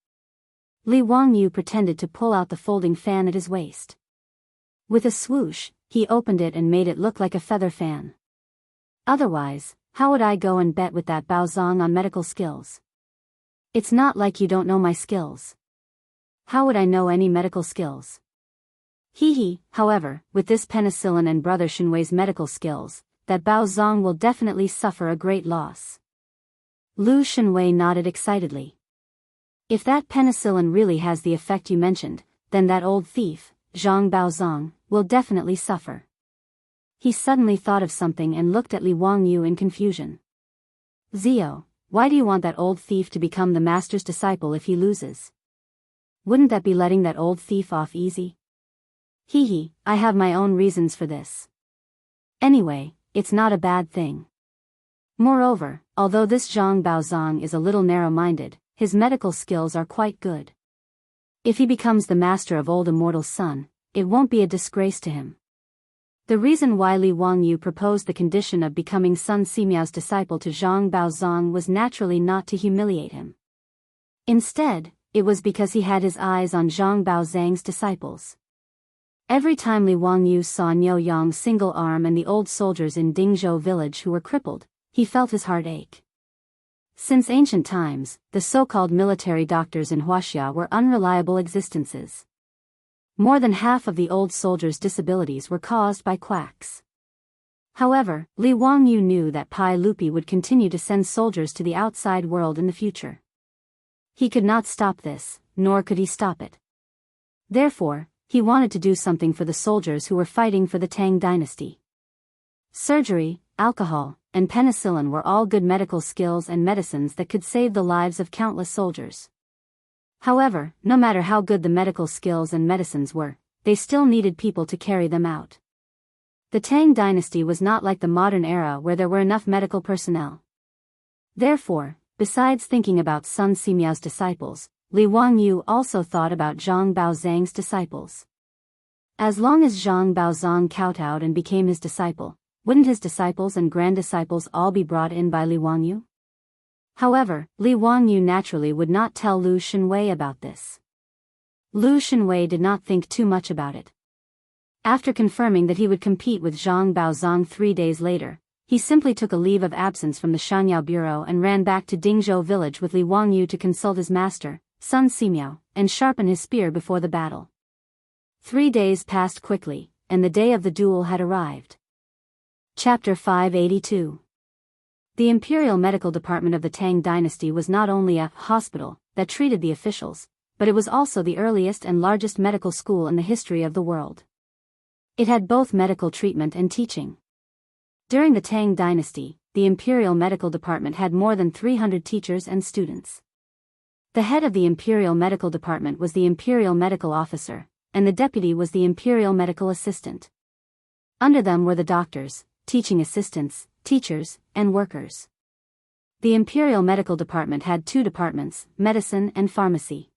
Li Wangyu pretended to pull out the folding fan at his waist. With a swoosh, he opened it and made it look like a feather fan. Otherwise, how would I go and bet with that Baozong on medical skills? It's not like you don't know my skills. How would I know any medical skills? Hehe, however, with this penicillin and Brother Shenwei's medical skills, that Baozong will definitely suffer a great loss. Lu Shenwei nodded excitedly. If that penicillin really has the effect you mentioned, then that old thief, Zhang Baozong, will definitely suffer. He suddenly thought of something and looked at Li Wangyu in confusion. Zio, why do you want that old thief to become the master's disciple if he loses? Wouldn't that be letting that old thief off easy? Hehe, I have my own reasons for this. Anyway, it's not a bad thing. Moreover, although this Zhang Baozong is a little narrow-minded, his medical skills are quite good. If he becomes the master of old immortal's son, it won't be a disgrace to him. The reason why Li Wangyu proposed the condition of becoming Sun Simiao's disciple to Zhang Baozong was naturally not to humiliate him. Instead, it was because he had his eyes on Zhang Baozong's disciples. Every time Li Wangyu saw Niu Yang's single arm and the old soldiers in Dingzhou village who were crippled, he felt his heart ache. Since ancient times, the so-called military doctors in Wuxia were unreliable existences. More than half of the old soldiers' disabilities were caused by quacks. However, Li Wangyu knew that Pai Lupi would continue to send soldiers to the outside world in the future. He could not stop this, nor could he stop it. Therefore, he wanted to do something for the soldiers who were fighting for the Tang dynasty. Surgery, alcohol, and penicillin were all good medical skills and medicines that could save the lives of countless soldiers. However, no matter how good the medical skills and medicines were, they still needed people to carry them out. The Tang dynasty was not like the modern era where there were enough medical personnel. Therefore, besides thinking about Sun Simiao's disciples, Li Wangyu also thought about Zhang Baozong's disciples. As long as Zhang Baozong kowtowed and became his disciple, wouldn't his disciples and grand-disciples all be brought in by Li Wangyu? However, Li Wangyu naturally would not tell Lu Shenwei about this. Lu Shenwei did not think too much about it. After confirming that he would compete with Zhang Baozong 3 days later, he simply took a leave of absence from the Shanyao bureau and ran back to Dingzhou village with Li Wangyu to consult his master, Sun Simiao, and sharpen his spear before the battle. 3 days passed quickly, and the day of the duel had arrived. Chapter 582. The Imperial Medical Department of the Tang Dynasty was not only a hospital that treated the officials, but it was also the earliest and largest medical school in the history of the world. It had both medical treatment and teaching. During the Tang Dynasty, the Imperial Medical Department had more than 300 teachers and students. The head of the Imperial Medical Department was the Imperial Medical Officer, and the deputy was the Imperial Medical Assistant. Under them were the doctors, teaching assistants, teachers, and workers. The Imperial Medical Department had 2 departments, medicine and pharmacy.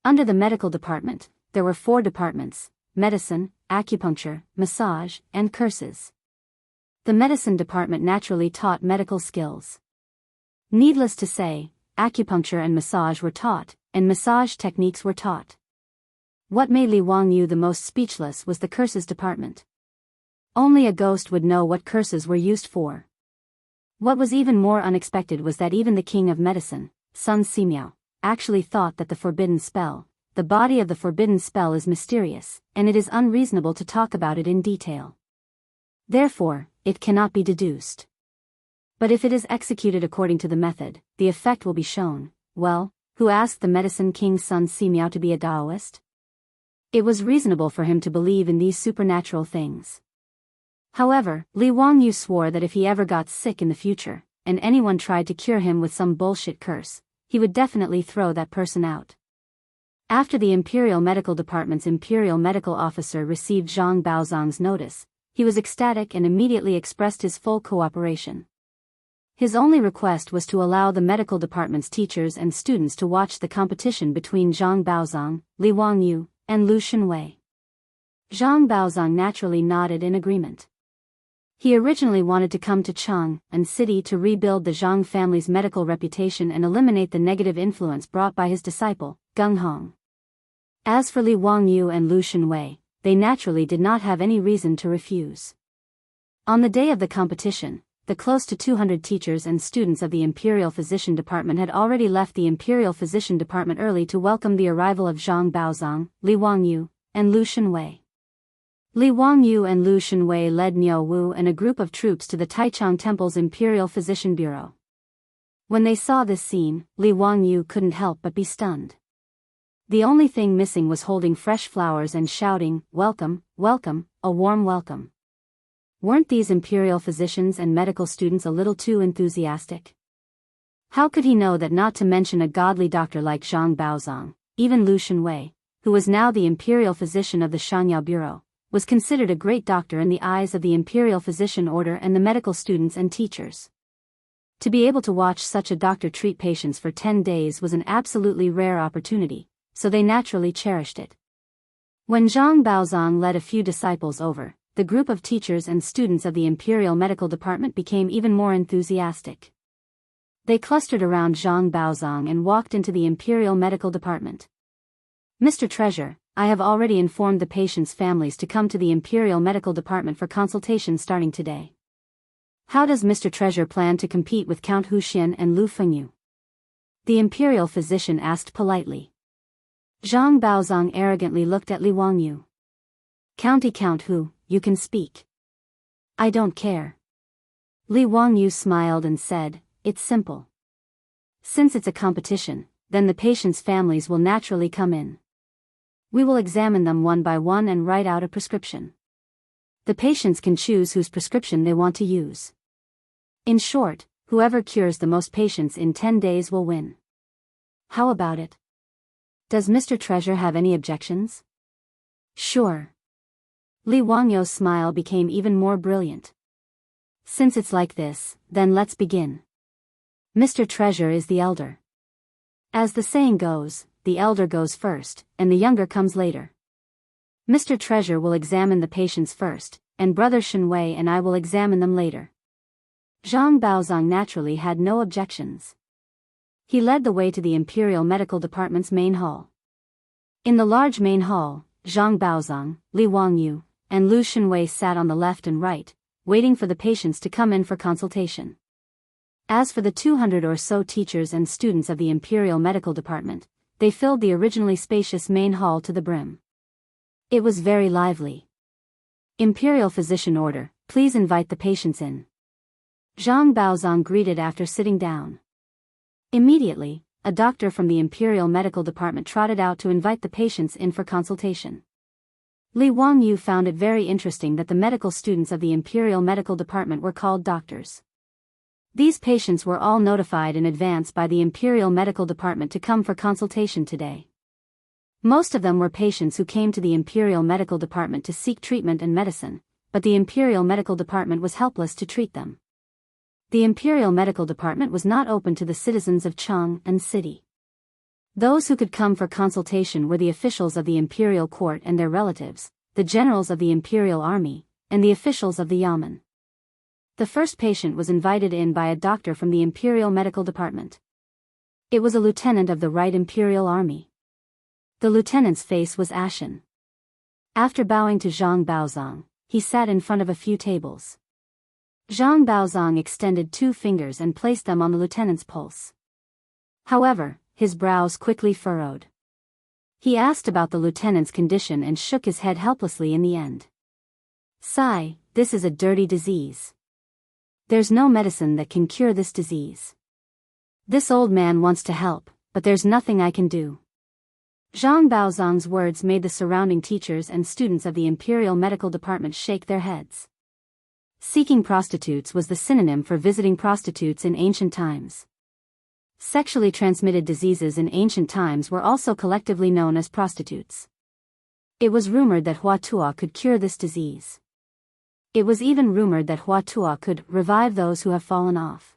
Under the medical department, there were 4 departments, medicine, acupuncture, massage, and curses. The medicine department naturally taught medical skills. Needless to say, acupuncture and massage were taught, and massage techniques were taught. What made Li Wangyu the most speechless was the curses department. Only a ghost would know what curses were used for. What was even more unexpected was that even the king of medicine, Sun Simiao, actually thought that the forbidden spell, the body of the forbidden spell, is mysterious, and it is unreasonable to talk about it in detail. Therefore, it cannot be deduced. But if it is executed according to the method, the effect will be shown. Well, who asked the medicine king Sun Simiao to be a Daoist? It was reasonable for him to believe in these supernatural things. However, Li Wangyu swore that if he ever got sick in the future, and anyone tried to cure him with some bullshit curse, he would definitely throw that person out. After the Imperial Medical Department's Imperial Medical Officer received Zhang Baozong's notice, he was ecstatic and immediately expressed his full cooperation. His only request was to allow the medical department's teachers and students to watch the competition between Zhang Baozong, Li Wangyu, and Lu Shenwei. Zhang Baozong naturally nodded in agreement. He originally wanted to come to Chang'an City to rebuild the Zhang family's medical reputation and eliminate the negative influence brought by his disciple, Gung Hong. As for Li Wangyu and Lu Shenwei, they naturally did not have any reason to refuse. On the day of the competition, the close to 200 teachers and students of the Imperial Physician Department had already left the Imperial Physician Department early to welcome the arrival of Zhang Baozong, Li Wangyu, and Lu Shenwei. Li Wangyu and Lu Shenwei led Niu Wu and a group of troops to the Taichung Temple's Imperial Physician Bureau. When they saw this scene, Li Wangyu couldn't help but be stunned. The only thing missing was holding fresh flowers and shouting, "Welcome, welcome, a warm welcome." Weren't these imperial physicians and medical students a little too enthusiastic? How could he know that not to mention a godly doctor like Zhang Baozong, even Lu Shenwei, who was now the imperial physician of the Shanyao Bureau, was considered a great doctor in the eyes of the Imperial Physician Order and the medical students and teachers. To be able to watch such a doctor treat patients for 10 days was an absolutely rare opportunity, so they naturally cherished it. When Zhang Baozong led a few disciples over, the group of teachers and students of the Imperial Medical Department became even more enthusiastic. They clustered around Zhang Baozong and walked into the Imperial Medical Department. "Mr. Treasure, I have already informed the patients' families to come to the Imperial Medical Department for consultation starting today. How does Mr. Treasure plan to compete with Count Huxian and Lu Fengyu?" The Imperial physician asked politely. Zhang Baozong arrogantly looked at Li Wangyu. Count Hu, you can speak." "I don't care." Li Wangyu smiled and said, "It's simple. Since it's a competition, then the patients' families will naturally come in. We will examine them one by one and write out a prescription. The patients can choose whose prescription they want to use. In short, whoever cures the most patients in 10 days will win. How about it? Does Mr. Treasure have any objections?" "Sure." Li Wangyu's smile became even more brilliant. "Since it's like this, then let's begin. Mr. Treasure is the elder. As the saying goes, the elder goes first, and the younger comes later. Mr. Treasure will examine the patients first, and Brother Shenwei and I will examine them later." Zhang Baozong naturally had no objections. He led the way to the Imperial Medical Department's main hall. In the large main hall, Zhang Baozong, Li Wangyu, and Lu Shenwei sat on the left and right, waiting for the patients to come in for consultation. As for the 200 or so teachers and students of the Imperial Medical Department, they filled the originally spacious main hall to the brim. It was very lively. "Imperial Physician Order, please invite the patients in." Zhang Baozong greeted after sitting down. Immediately, a doctor from the Imperial Medical Department trotted out to invite the patients in for consultation. Li Wangyu found it very interesting that the medical students of the Imperial Medical Department were called doctors. These patients were all notified in advance by the Imperial Medical Department to come for consultation today. Most of them were patients who came to the Imperial Medical Department to seek treatment and medicine, but the Imperial Medical Department was helpless to treat them. The Imperial Medical Department was not open to the citizens of Chang'an City. Those who could come for consultation were the officials of the Imperial Court and their relatives, the generals of the Imperial Army, and the officials of the Yamen. The first patient was invited in by a doctor from the Imperial Medical Department. It was a lieutenant of the Right Imperial Army. The lieutenant's face was ashen. After bowing to Zhang Baozong, he sat in front of a few tables. Zhang Baozong extended 2 fingers and placed them on the lieutenant's pulse. However, his brows quickly furrowed. He asked about the lieutenant's condition and shook his head helplessly in the end. Sigh, this is a dirty disease. There's no medicine that can cure this disease. This old man wants to help, but there's nothing I can do. Zhang Baozong's words made the surrounding teachers and students of the Imperial Medical Department shake their heads. Seeking prostitutes was the synonym for visiting prostitutes in ancient times. Sexually transmitted diseases in ancient times were also collectively known as prostitutes. It was rumored that Hua Tuo could cure this disease. It was even rumored that Hua Tuo could revive those who have fallen off.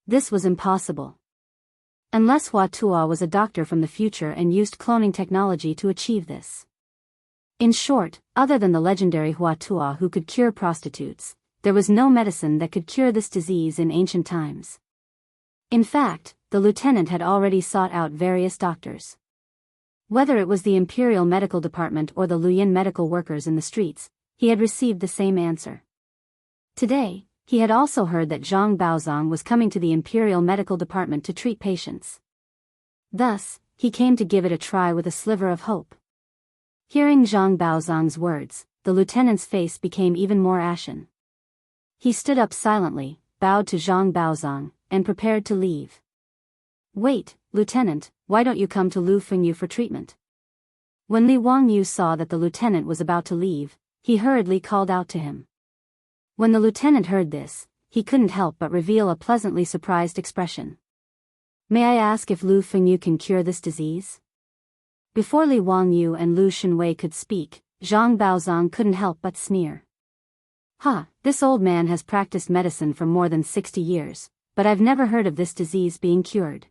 This was impossible. Unless Hua Tuo was a doctor from the future and used cloning technology to achieve this. In short, other than the legendary Hua Tuo who could cure prostitutes, there was no medicine that could cure this disease in ancient times. In fact, the lieutenant had already sought out various doctors. Whether it was the Imperial Medical Department or the Luyin medical workers in the streets, he had received the same answer. Today, he had also heard that Zhang Baozong was coming to the Imperial Medical Department to treat patients. Thus, he came to give it a try with a sliver of hope. Hearing Zhang Baozong's words, the lieutenant's face became even more ashen. He stood up silently, bowed to Zhang Baozong, and prepared to leave. Wait, Lieutenant, why don't you come to Lu Fengyu for treatment? When Li Wangyu saw that the lieutenant was about to leave, he hurriedly called out to him. When the lieutenant heard this, he couldn't help but reveal a pleasantly surprised expression. May I ask if Lu Fengyu can cure this disease? Before Li Wangyu and Lu Shenwei could speak, Zhang Baozong couldn't help but sneer. This old man has practiced medicine for more than 60 years, but I've never heard of this disease being cured.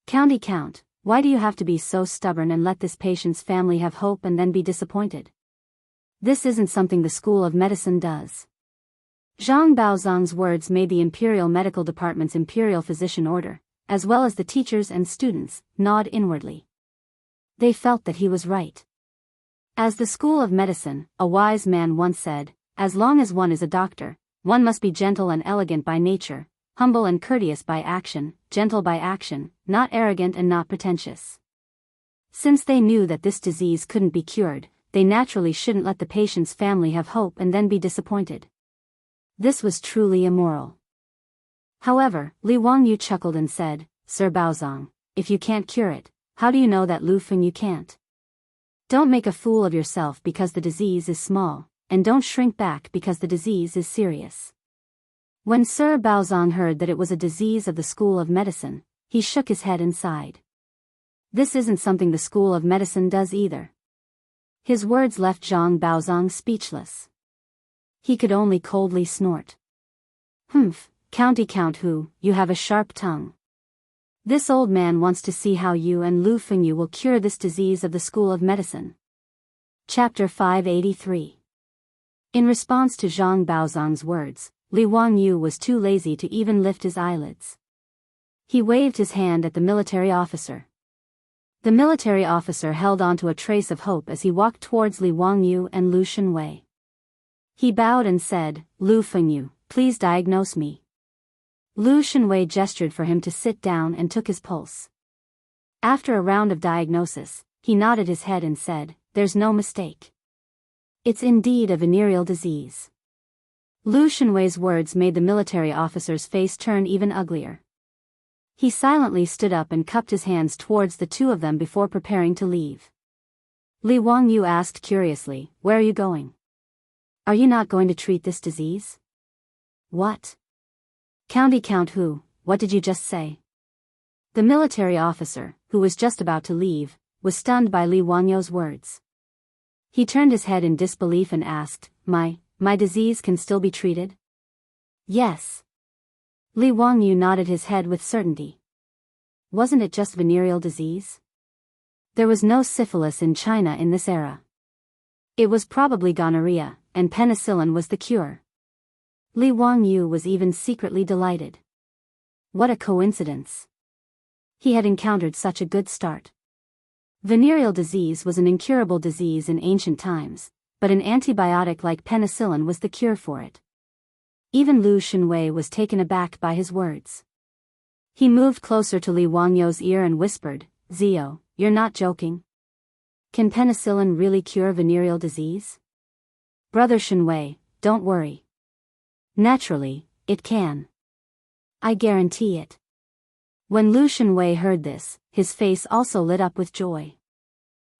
County Count, why do you have to be so stubborn and let this patient's family have hope and then be disappointed? This isn't something the School of Medicine does. Zhang Baozong's words made the Imperial Medical Department's Imperial Physician Order, as well as the teachers and students, nod inwardly. They felt that he was right. As the School of Medicine, a wise man once said, as long as one is a doctor, one must be gentle and elegant by nature, humble and courteous by action, gentle by action, not arrogant and not pretentious. Since they knew that this disease couldn't be cured, they naturally shouldn't let the patient's family have hope and then be disappointed. This was truly immoral. However, Li Wangyu chuckled and said, Sir Baozong, if you can't cure it, how do you know that Lu Fengyu can't? Don't make a fool of yourself because the disease is small, and don't shrink back because the disease is serious. When Sir Baozong heard that it was a disease of the School of Medicine, he shook his head and sighed. This isn't something the School of Medicine does either. His words left Zhang Baozong speechless. He could only coldly snort. County Count Hu, you have a sharp tongue. This old man wants to see how you and Lu Fengyu will cure this disease of the School of Medicine. Chapter 583. In response to Zhang Baozong's words, Li Wangyu was too lazy to even lift his eyelids. He waved his hand at the military officer. The military officer held on to a trace of hope as he walked towards Li Wangyu and Lu Shenwei. He bowed and said, Lu Fengyu, please diagnose me. Lu Shenwei gestured for him to sit down and took his pulse. After a round of diagnosis, he nodded his head and said, there's no mistake. It's indeed a venereal disease. Lu Shenwei's words made the military officer's face turn even uglier. He silently stood up and cupped his hands towards the two of them before preparing to leave. Li Wangyu asked curiously, where are you going? Are you not going to treat this disease? What? County Count Hu, what did you just say? The military officer, who was just about to leave, was stunned by Li Wangyu's words. He turned his head in disbelief and asked, My disease can still be treated? Yes. Li Wangyu nodded his head with certainty. Wasn't it just venereal disease? There was no syphilis in China in this era. It was probably gonorrhea, and penicillin was the cure. Li Wangyu was even secretly delighted. What a coincidence. He had encountered such a good start. Venereal disease was an incurable disease in ancient times, but an antibiotic like penicillin was the cure for it. Even Lu Xunwei was taken aback by his words. He moved closer to Li Wangyou's ear and whispered, "Zio, you're not joking? Can penicillin really cure venereal disease?" "Brother Xunwei, don't worry. Naturally, it can. I guarantee it." When Lu Xunwei heard this, his face also lit up with joy.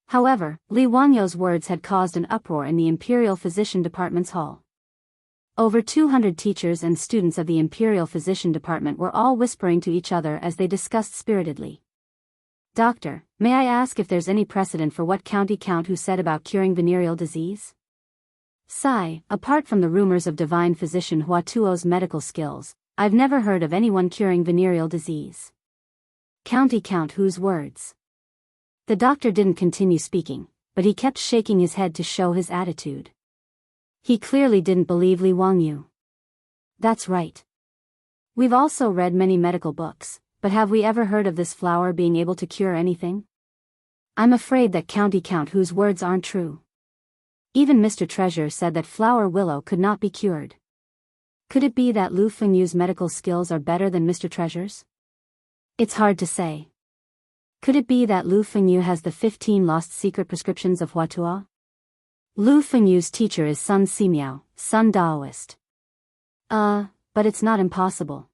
However, Li Wangyou's words had caused an uproar in the Imperial Physician Department's hall. Over 200 teachers and students of the Imperial Physician Department were all whispering to each other as they discussed spiritedly. "Doctor, may I ask if there's any precedent for what County Count who said about curing venereal disease?" "Sigh, apart from the rumors of divine physician Hua Tuo's medical skills, I've never heard of anyone curing venereal disease." County Count Hu's words. The doctor didn't continue speaking, but he kept shaking his head to show his attitude. He clearly didn't believe Li Wangyou. "That's right. We've also read many medical books, but have we ever heard of this flower being able to cure anything? I'm afraid that County Count Hu's words aren't true. Even Mr. Treasure said that flower willow could not be cured. Could it be that Lu Fengyu's medical skills are better than Mr. Treasure's? It's hard to say. Could it be that Lu Fengyu has the 15 lost secret prescriptions of Hua Tuo? Lu Fengyu's teacher is Sun Simiao, Sun Daoist. But it's not impossible."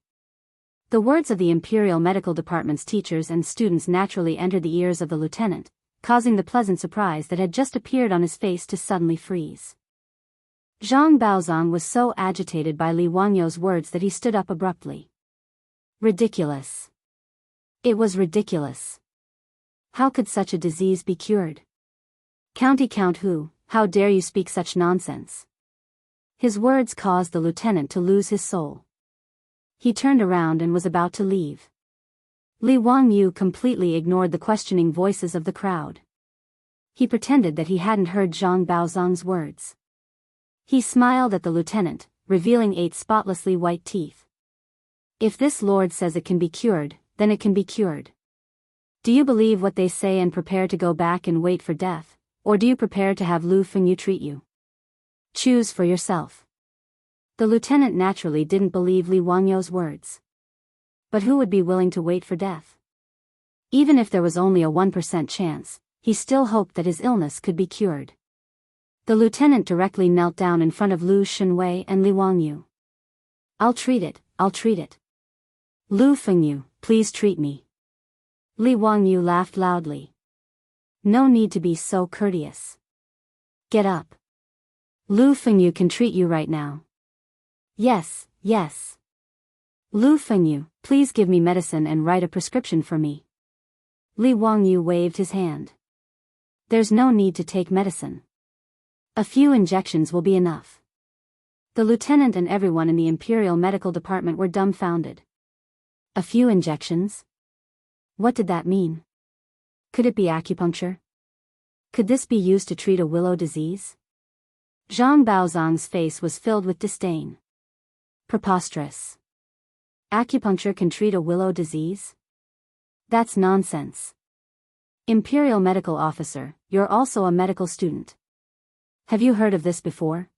The words of the Imperial Medical Department's teachers and students naturally entered the ears of the lieutenant, causing the pleasant surprise that had just appeared on his face to suddenly freeze. Zhang Baozong was so agitated by Li Wangyou's words that he stood up abruptly. Ridiculous. It was ridiculous. How could such a disease be cured? County Count Hu, how dare you speak such nonsense? His words caused the lieutenant to lose his soul. He turned around and was about to leave. Li Wangyou completely ignored the questioning voices of the crowd. He pretended that he hadn't heard Zhang Baozong's words. He smiled at the lieutenant, revealing 8 spotlessly white teeth. "If this lord says it can be cured, then it can be cured. Do you believe what they say and prepare to go back and wait for death, or do you prepare to have Lu Fengyu treat you? Choose for yourself." The lieutenant naturally didn't believe Li Wangyou's words. But who would be willing to wait for death? Even if there was only a 1% chance, he still hoped that his illness could be cured. The lieutenant directly knelt down in front of Lu Xunwei and Li Wangyou. I'll treat it. Lu Fengyu, please treat me." Li Wangyou laughed loudly. "No need to be so courteous. Get up. Lu Fengyu can treat you right now." Yes. "Lu Fengyu, please give me medicine and write a prescription for me." Li Wangyou waved his hand. "There's no need to take medicine. A few injections will be enough." The lieutenant and everyone in the Imperial Medical Department were dumbfounded. A few injections? What did that mean? Could it be acupuncture? Could this be used to treat a willow disease? Zhang Baozong's face was filled with disdain. Preposterous. Acupuncture can treat a willow disease? That's nonsense. Imperial Medical Officer, you're also a medical student. Have you heard of this before?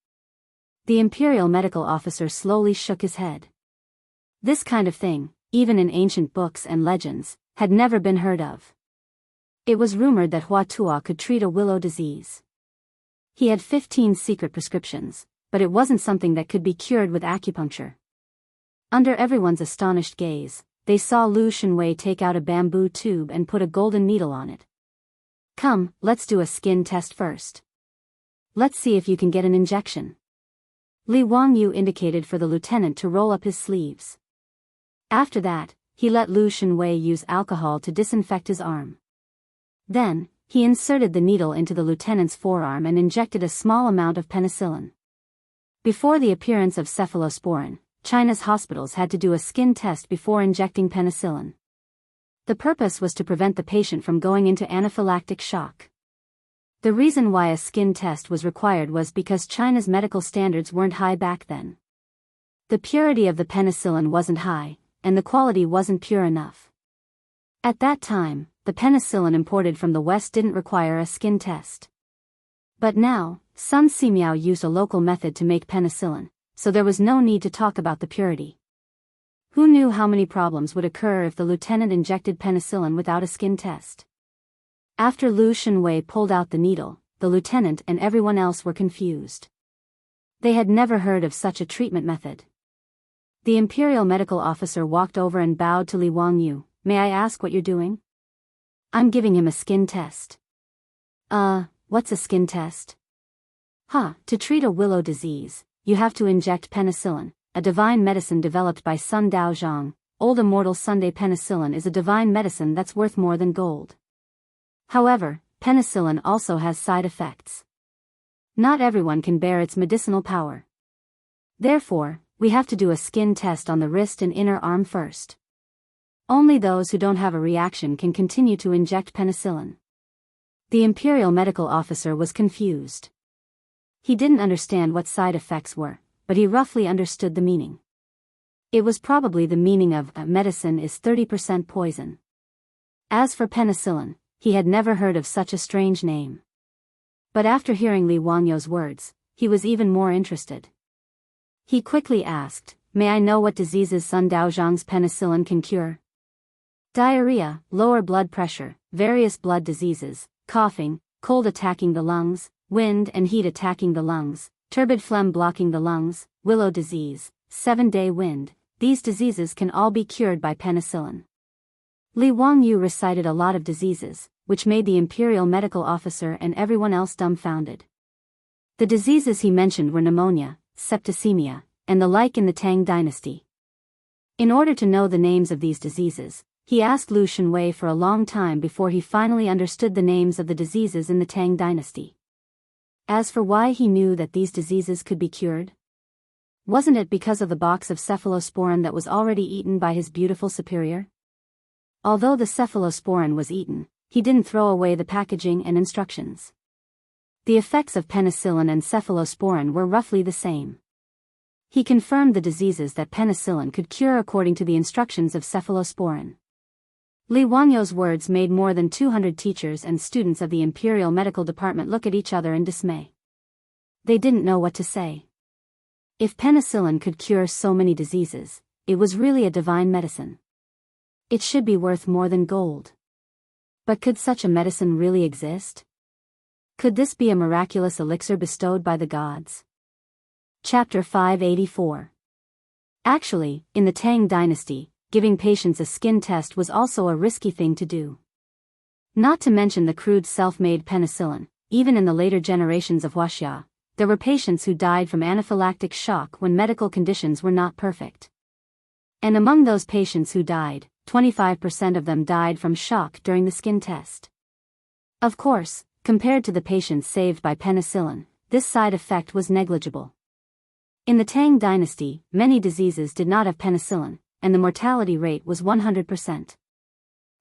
The Imperial Medical Officer slowly shook his head. This kind of thing, even in ancient books and legends, had never been heard of. It was rumored that Hua Tuo could treat a willow disease. He had 15 secret prescriptions, but it wasn't something that could be cured with acupuncture. Under everyone's astonished gaze, they saw Lu Xunwei take out a bamboo tube and put a golden needle on it. "Come, let's do a skin test first. Let's see if you can get an injection." Li Wangyou indicated for the lieutenant to roll up his sleeves. After that, he let Lu Xunwei use alcohol to disinfect his arm. Then, he inserted the needle into the lieutenant's forearm and injected a small amount of penicillin. Before the appearance of cephalosporin, China's hospitals had to do a skin test before injecting penicillin. The purpose was to prevent the patient from going into anaphylactic shock. The reason why a skin test was required was because China's medical standards weren't high back then. The purity of the penicillin wasn't high, and the quality wasn't pure enough. At that time, the the penicillin imported from the West didn't require a skin test. But now, Sun Simiao used a local method to make penicillin, so there was no need to talk about the purity. Who knew how many problems would occur if the lieutenant injected penicillin without a skin test? After Lu Shenwei pulled out the needle, the lieutenant and everyone else were confused. They had never heard of such a treatment method. The imperial medical officer walked over and bowed to Li Wangyu. "May I ask what you're doing?" "I'm giving him a skin test." What's a skin test?" To treat a willow disease, you have to inject penicillin, a divine medicine developed by Sun Daozhang. Old immortal Sunday penicillin is a divine medicine that's worth more than gold. However, penicillin also has side effects. Not everyone can bear its medicinal power. Therefore, we have to do a skin test on the wrist and inner arm first. Only those who don't have a reaction can continue to inject penicillin. The imperial medical officer was confused. He didn't understand what side effects were, but he roughly understood the meaning. It was probably the meaning of medicine is 30% poison. As for penicillin, he had never heard of such a strange name. But after hearing Li Wangyu's words, he was even more interested. He quickly asked, "May I know what diseases Sun Daozhang's penicillin can cure?" "Diarrhea, lower blood pressure, various blood diseases, coughing, cold attacking the lungs, wind and heat attacking the lungs, turbid phlegm blocking the lungs, willow disease, 7-day wind, these diseases can all be cured by penicillin." Li Wangyu recited a lot of diseases, which made the imperial medical officer and everyone else dumbfounded. The diseases he mentioned were pneumonia, septicemia, and the like in the Tang dynasty. In order to know the names of these diseases, he asked Lu Shenwei for a long time before he finally understood the names of the diseases in the Tang dynasty. As for why he knew that these diseases could be cured, wasn't it because of the box of cephalosporin that was already eaten by his beautiful superior? Although the cephalosporin was eaten, he didn't throw away the packaging and instructions. The effects of penicillin and cephalosporin were roughly the same. He confirmed the diseases that penicillin could cure according to the instructions of cephalosporin. Li Wangyu's words made more than 200 teachers and students of the Imperial Medical Department look at each other in dismay. They didn't know what to say. If penicillin could cure so many diseases, it was really a divine medicine. It should be worth more than gold. But could such a medicine really exist? Could this be a miraculous elixir bestowed by the gods? Chapter 584. Actually, in the Tang dynasty, giving patients a skin test was also a risky thing to do. Not to mention the crude self-made penicillin, even in the later generations of Wuxia, there were patients who died from anaphylactic shock when medical conditions were not perfect. And among those patients who died, 25% of them died from shock during the skin test. Of course, compared to the patients saved by penicillin, this side effect was negligible. In the Tang dynasty, many diseases did not have penicillin, and the mortality rate was 100%.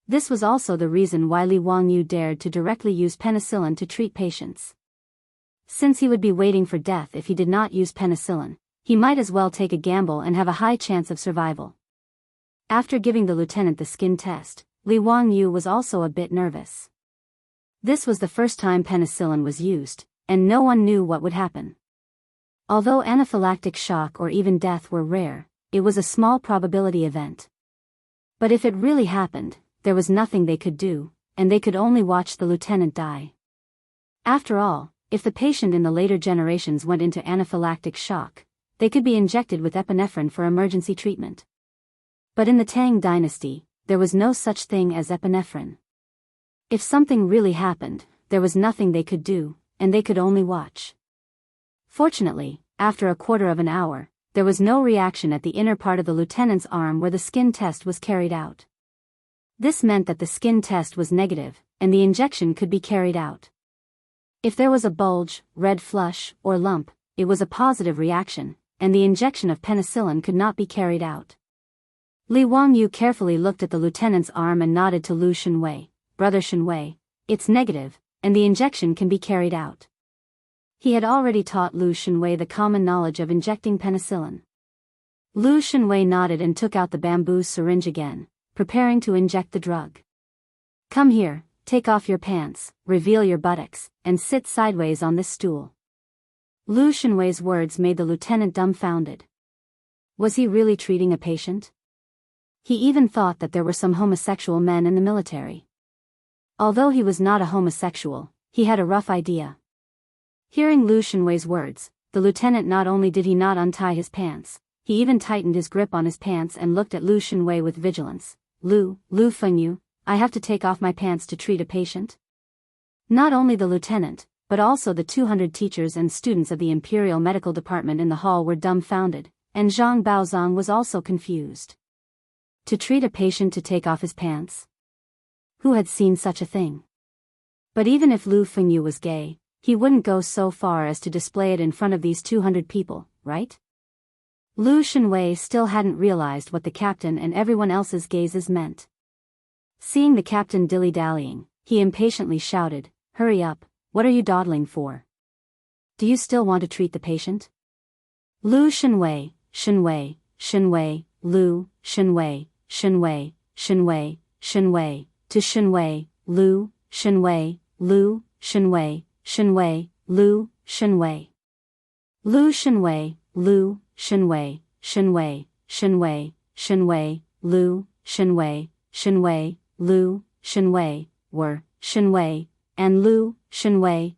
This was also the reason why Li Wangyu dared to directly use penicillin to treat patients. Since he would be waiting for death if he did not use penicillin, he might as well take a gamble and have a high chance of survival. After giving the lieutenant the skin test, Li Wangyu was also a bit nervous. This was the first time penicillin was used, and no one knew what would happen. Although anaphylactic shock or even death were rare, it was a small probability event. But if it really happened, there was nothing they could do, and they could only watch the lieutenant die. After all, if the patient in the later generations went into anaphylactic shock, they could be injected with epinephrine for emergency treatment. But in the Tang dynasty, there was no such thing as epinephrine. If something really happened, there was nothing they could do, and they could only watch. Fortunately, after a quarter of an hour, there was no reaction at the inner part of the lieutenant's arm where the skin test was carried out. This meant that the skin test was negative, and the injection could be carried out. If there was a bulge, red flush, or lump, it was a positive reaction, and the injection of penicillin could not be carried out. Li Wangyu carefully looked at the lieutenant's arm and nodded to Lu Shenwei. "Brother Shenwei, it's negative, and the injection can be carried out." He had already taught Lu Shenwei the common knowledge of injecting penicillin. Lu Shenwei nodded and took out the bamboo syringe again, preparing to inject the drug. Come here, take off your pants, reveal your buttocks, and sit sideways on this stool. Lu Shenwei's words made the lieutenant dumbfounded. Was he really treating a patient? He even thought that there were some homosexual men in the military. Although he was not a homosexual, he had a rough idea. Hearing Lu Shenwei's words, the lieutenant not only did he not untie his pants, he even tightened his grip on his pants and looked at Lu Shenwei with vigilance. Lu Fengyu, I have to take off my pants to treat a patient? Not only the lieutenant, but also the 200 teachers and students of the Imperial Medical Department in the hall were dumbfounded, and Zhang Baozong was also confused. To treat a patient to take off his pants? Who had seen such a thing? But even if Lu Fengyu was gay, he wouldn't go so far as to display it in front of these 200 people, right? Lu Shenwei still hadn't realized what the captain and everyone else's gazes meant. Seeing the captain dilly-dallying, he impatiently shouted, "Hurry up, what are you dawdling for? Do you still want to treat the patient?" Lu Shenwei, Lu, Shenwei, to Shenwei, Lu, Shenwei, Lu, Shenwei, Lu, Shenwei. Lu Shenwei, Lu, Shenwei, Lu, Shenwei, were, Shenwei, and Lu, Shenwei.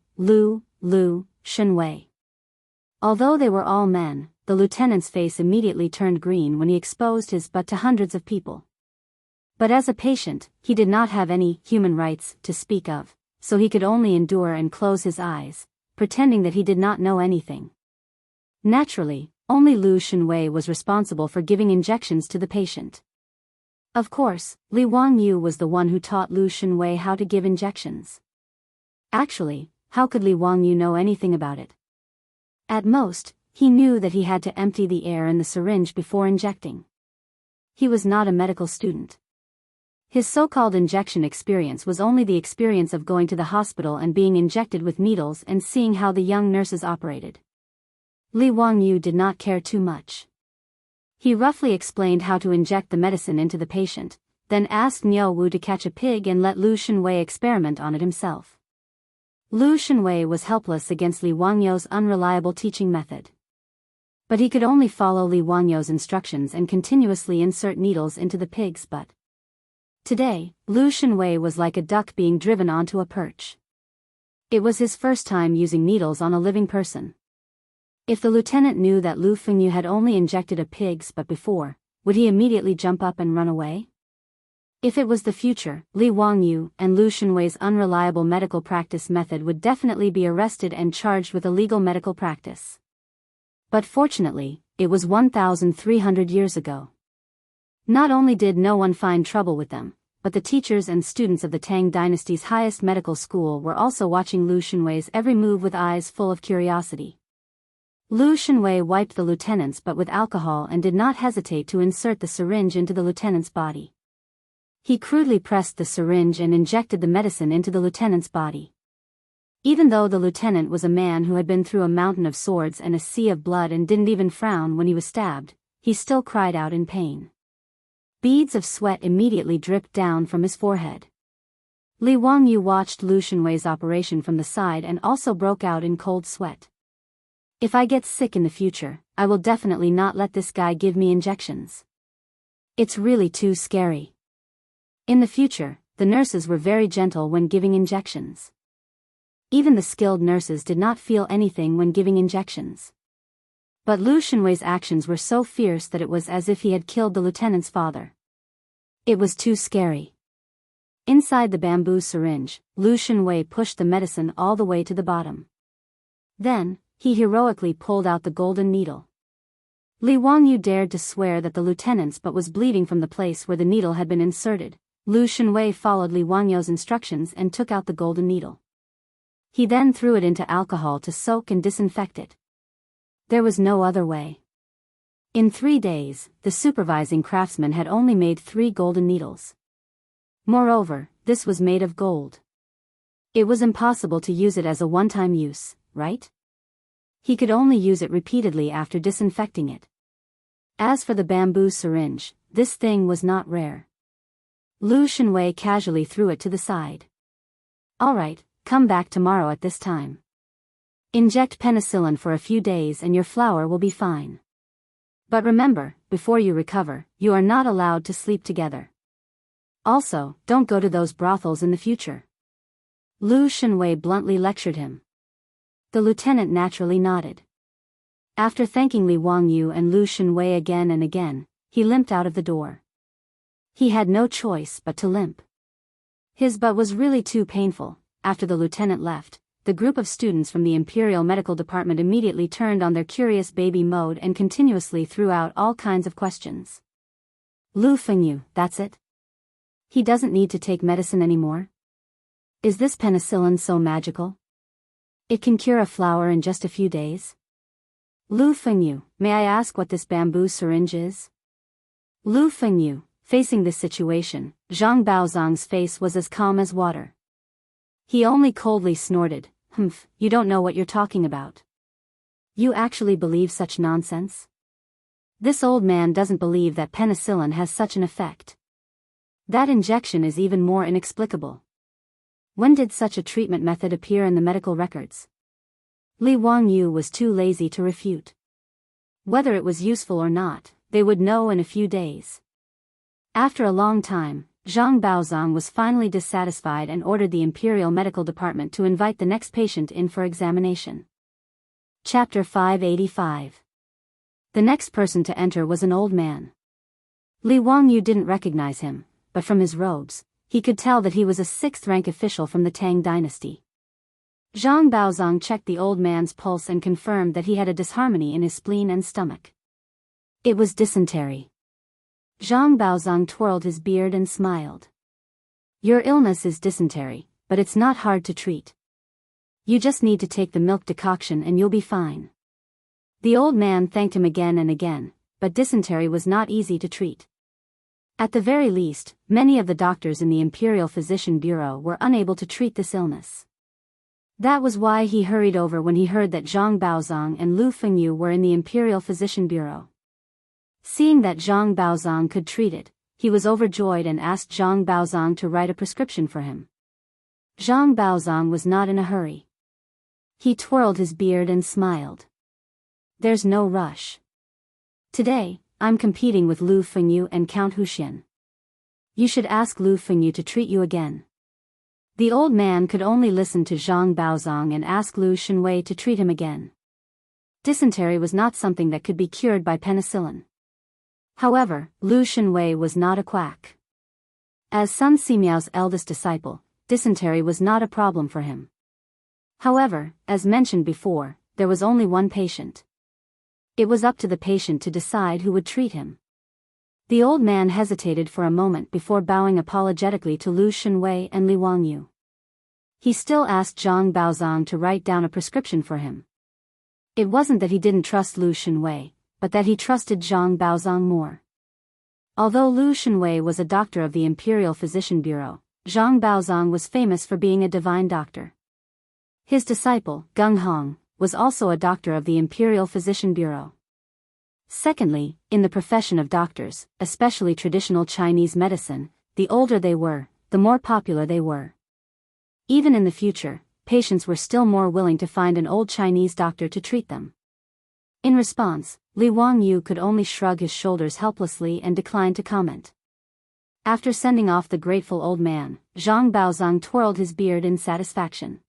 Although they were all men, the lieutenant's face immediately turned green when he exposed his butt to hundreds of people. But as a patient, he did not have any human rights to speak of, so he could only endure and close his eyes, pretending that he did not know anything. Naturally, only Lu Shenwei was responsible for giving injections to the patient. Of course, Li Wangyu was the one who taught Lu Shenwei how to give injections. Actually, how could Li Wangyu know anything about it? At most, he knew that he had to empty the air in the syringe before injecting. He was not a medical student. His so-called injection experience was only the experience of going to the hospital and being injected with needles and seeing how the young nurses operated. Li Wangyu did not care too much. He roughly explained how to inject the medicine into the patient, then asked Niu Wu to catch a pig and let Lu Shenwei experiment on it himself. Lu Shenwei was helpless against Li Wangyu's unreliable teaching method. But he could only follow Li Wangyu's instructions and continuously insert needles into the pig's butt. Today, Lu Shenwei was like a duck being driven onto a perch. It was his first time using needles on a living person. If the lieutenant knew that Lu Fengyu had only injected a pig's butt before, would he immediately jump up and run away? If it was the future, Li Wangyu and Lu Shenwei's unreliable medical practice method would definitely be arrested and charged with illegal medical practice. But fortunately, it was 1,300 years ago. Not only did no one find trouble with them, but the teachers and students of the Tang dynasty's highest medical school were also watching Lu Shenwei's every move with eyes full of curiosity. Lu Shenwei wiped the lieutenant's butt with alcohol and did not hesitate to insert the syringe into the lieutenant's body. He crudely pressed the syringe and injected the medicine into the lieutenant's body. Even though the lieutenant was a man who had been through a mountain of swords and a sea of blood and didn't even frown when he was stabbed, he still cried out in pain. Beads of sweat immediately dripped down from his forehead. Li Wangyu watched Lu Shenwei's operation from the side and also broke out in cold sweat. If I get sick in the future, I will definitely not let this guy give me injections. It's really too scary. In the future, the nurses were very gentle when giving injections. Even the skilled nurses did not feel anything when giving injections. But Lu Shenwei's actions were so fierce that it was as if he had killed the lieutenant's father. It was too scary. Inside the bamboo syringe, Lu Shenwei pushed the medicine all the way to the bottom. Then, he heroically pulled out the golden needle. Li Wangyu dared to swear that the lieutenant's butt was bleeding from the place where the needle had been inserted. Lu Shenwei followed Li Wangyu's instructions and took out the golden needle. He then threw it into alcohol to soak and disinfect it. There was no other way. In 3 days, the supervising craftsman had only made 3 golden needles. Moreover, this was made of gold. It was impossible to use it as a one-time use, right? He could only use it repeatedly after disinfecting it. As for the bamboo syringe, this thing was not rare. Lu Shenwei casually threw it to the side. All right, come back tomorrow at this time. Inject penicillin for a few days and your flower will be fine. But remember, before you recover, you are not allowed to sleep together. Also, don't go to those brothels in the future. Lu Shenwei bluntly lectured him. The lieutenant naturally nodded. After thanking Li Wangyu and Lu Shenwei again and again, he limped out of the door. He had no choice but to limp. His butt was really too painful. After the lieutenant left, the group of students from the Imperial Medical Department immediately turned on their curious baby mode and continuously threw out all kinds of questions. Lu Fengyu, that's it? He doesn't need to take medicine anymore? Is this penicillin so magical? It can cure a flower in just a few days? Lu Fengyu, may I ask what this bamboo syringe is? Lu Fengyu, facing this situation, Zhang Baozong's face was as calm as water. He only coldly snorted, "Humph, you don't know what you're talking about. You actually believe such nonsense?" This old man doesn't believe that penicillin has such an effect. That injection is even more inexplicable. When did such a treatment method appear in the medical records? Li Wangyu was too lazy to refute. Whether it was useful or not, they would know in a few days. After a long time, Zhang Baozong was finally dissatisfied and ordered the Imperial Medical Department to invite the next patient in for examination. Chapter 585. The next person to enter was an old man. Li Wangyu didn't recognize him, but from his robes, he could tell that he was a 6th-rank official from the Tang dynasty. Zhang Baozong checked the old man's pulse and confirmed that he had a disharmony in his spleen and stomach. It was dysentery. Zhang Baozong twirled his beard and smiled. Your illness is dysentery, but it's not hard to treat. You just need to take the milk decoction and you'll be fine. The old man thanked him again and again, but dysentery was not easy to treat. At the very least, many of the doctors in the Imperial Physician Bureau were unable to treat this illness. That was why he hurried over when he heard that Zhang Baozong and Lu Fengyu were in the Imperial Physician Bureau. Seeing that Zhang Baozong could treat it, he was overjoyed and asked Zhang Baozong to write a prescription for him. Zhang Baozong was not in a hurry. He twirled his beard and smiled. There's no rush. Today, I'm competing with Lu Fengyu and Count Huxian. You should ask Lu Fengyu to treat you again. The old man could only listen to Zhang Baozong and ask Lu Shenwei to treat him again. Dysentery was not something that could be cured by penicillin. However, Lu Shenwei was not a quack. As Sun Simiao's eldest disciple, dysentery was not a problem for him. However, as mentioned before, there was only one patient. It was up to the patient to decide who would treat him. The old man hesitated for a moment before bowing apologetically to Lu Shenwei and Li Wangyu. He still asked Zhang Baozong to write down a prescription for him. It wasn't that he didn't trust Lu Shenwei, but that he trusted Zhang Baozong more. Although Lu Shenwei was a doctor of the Imperial Physician Bureau, Zhang Baozong was famous for being a divine doctor. His disciple, Gung Hong, was also a doctor of the Imperial Physician Bureau. Secondly, in the profession of doctors, especially traditional Chinese medicine, the older they were, the more popular they were. Even in the future, patients were still more willing to find an old Chinese doctor to treat them. In response, Li Wangyu could only shrug his shoulders helplessly and decline to comment. After sending off the grateful old man, Zhang Baozong twirled his beard in satisfaction.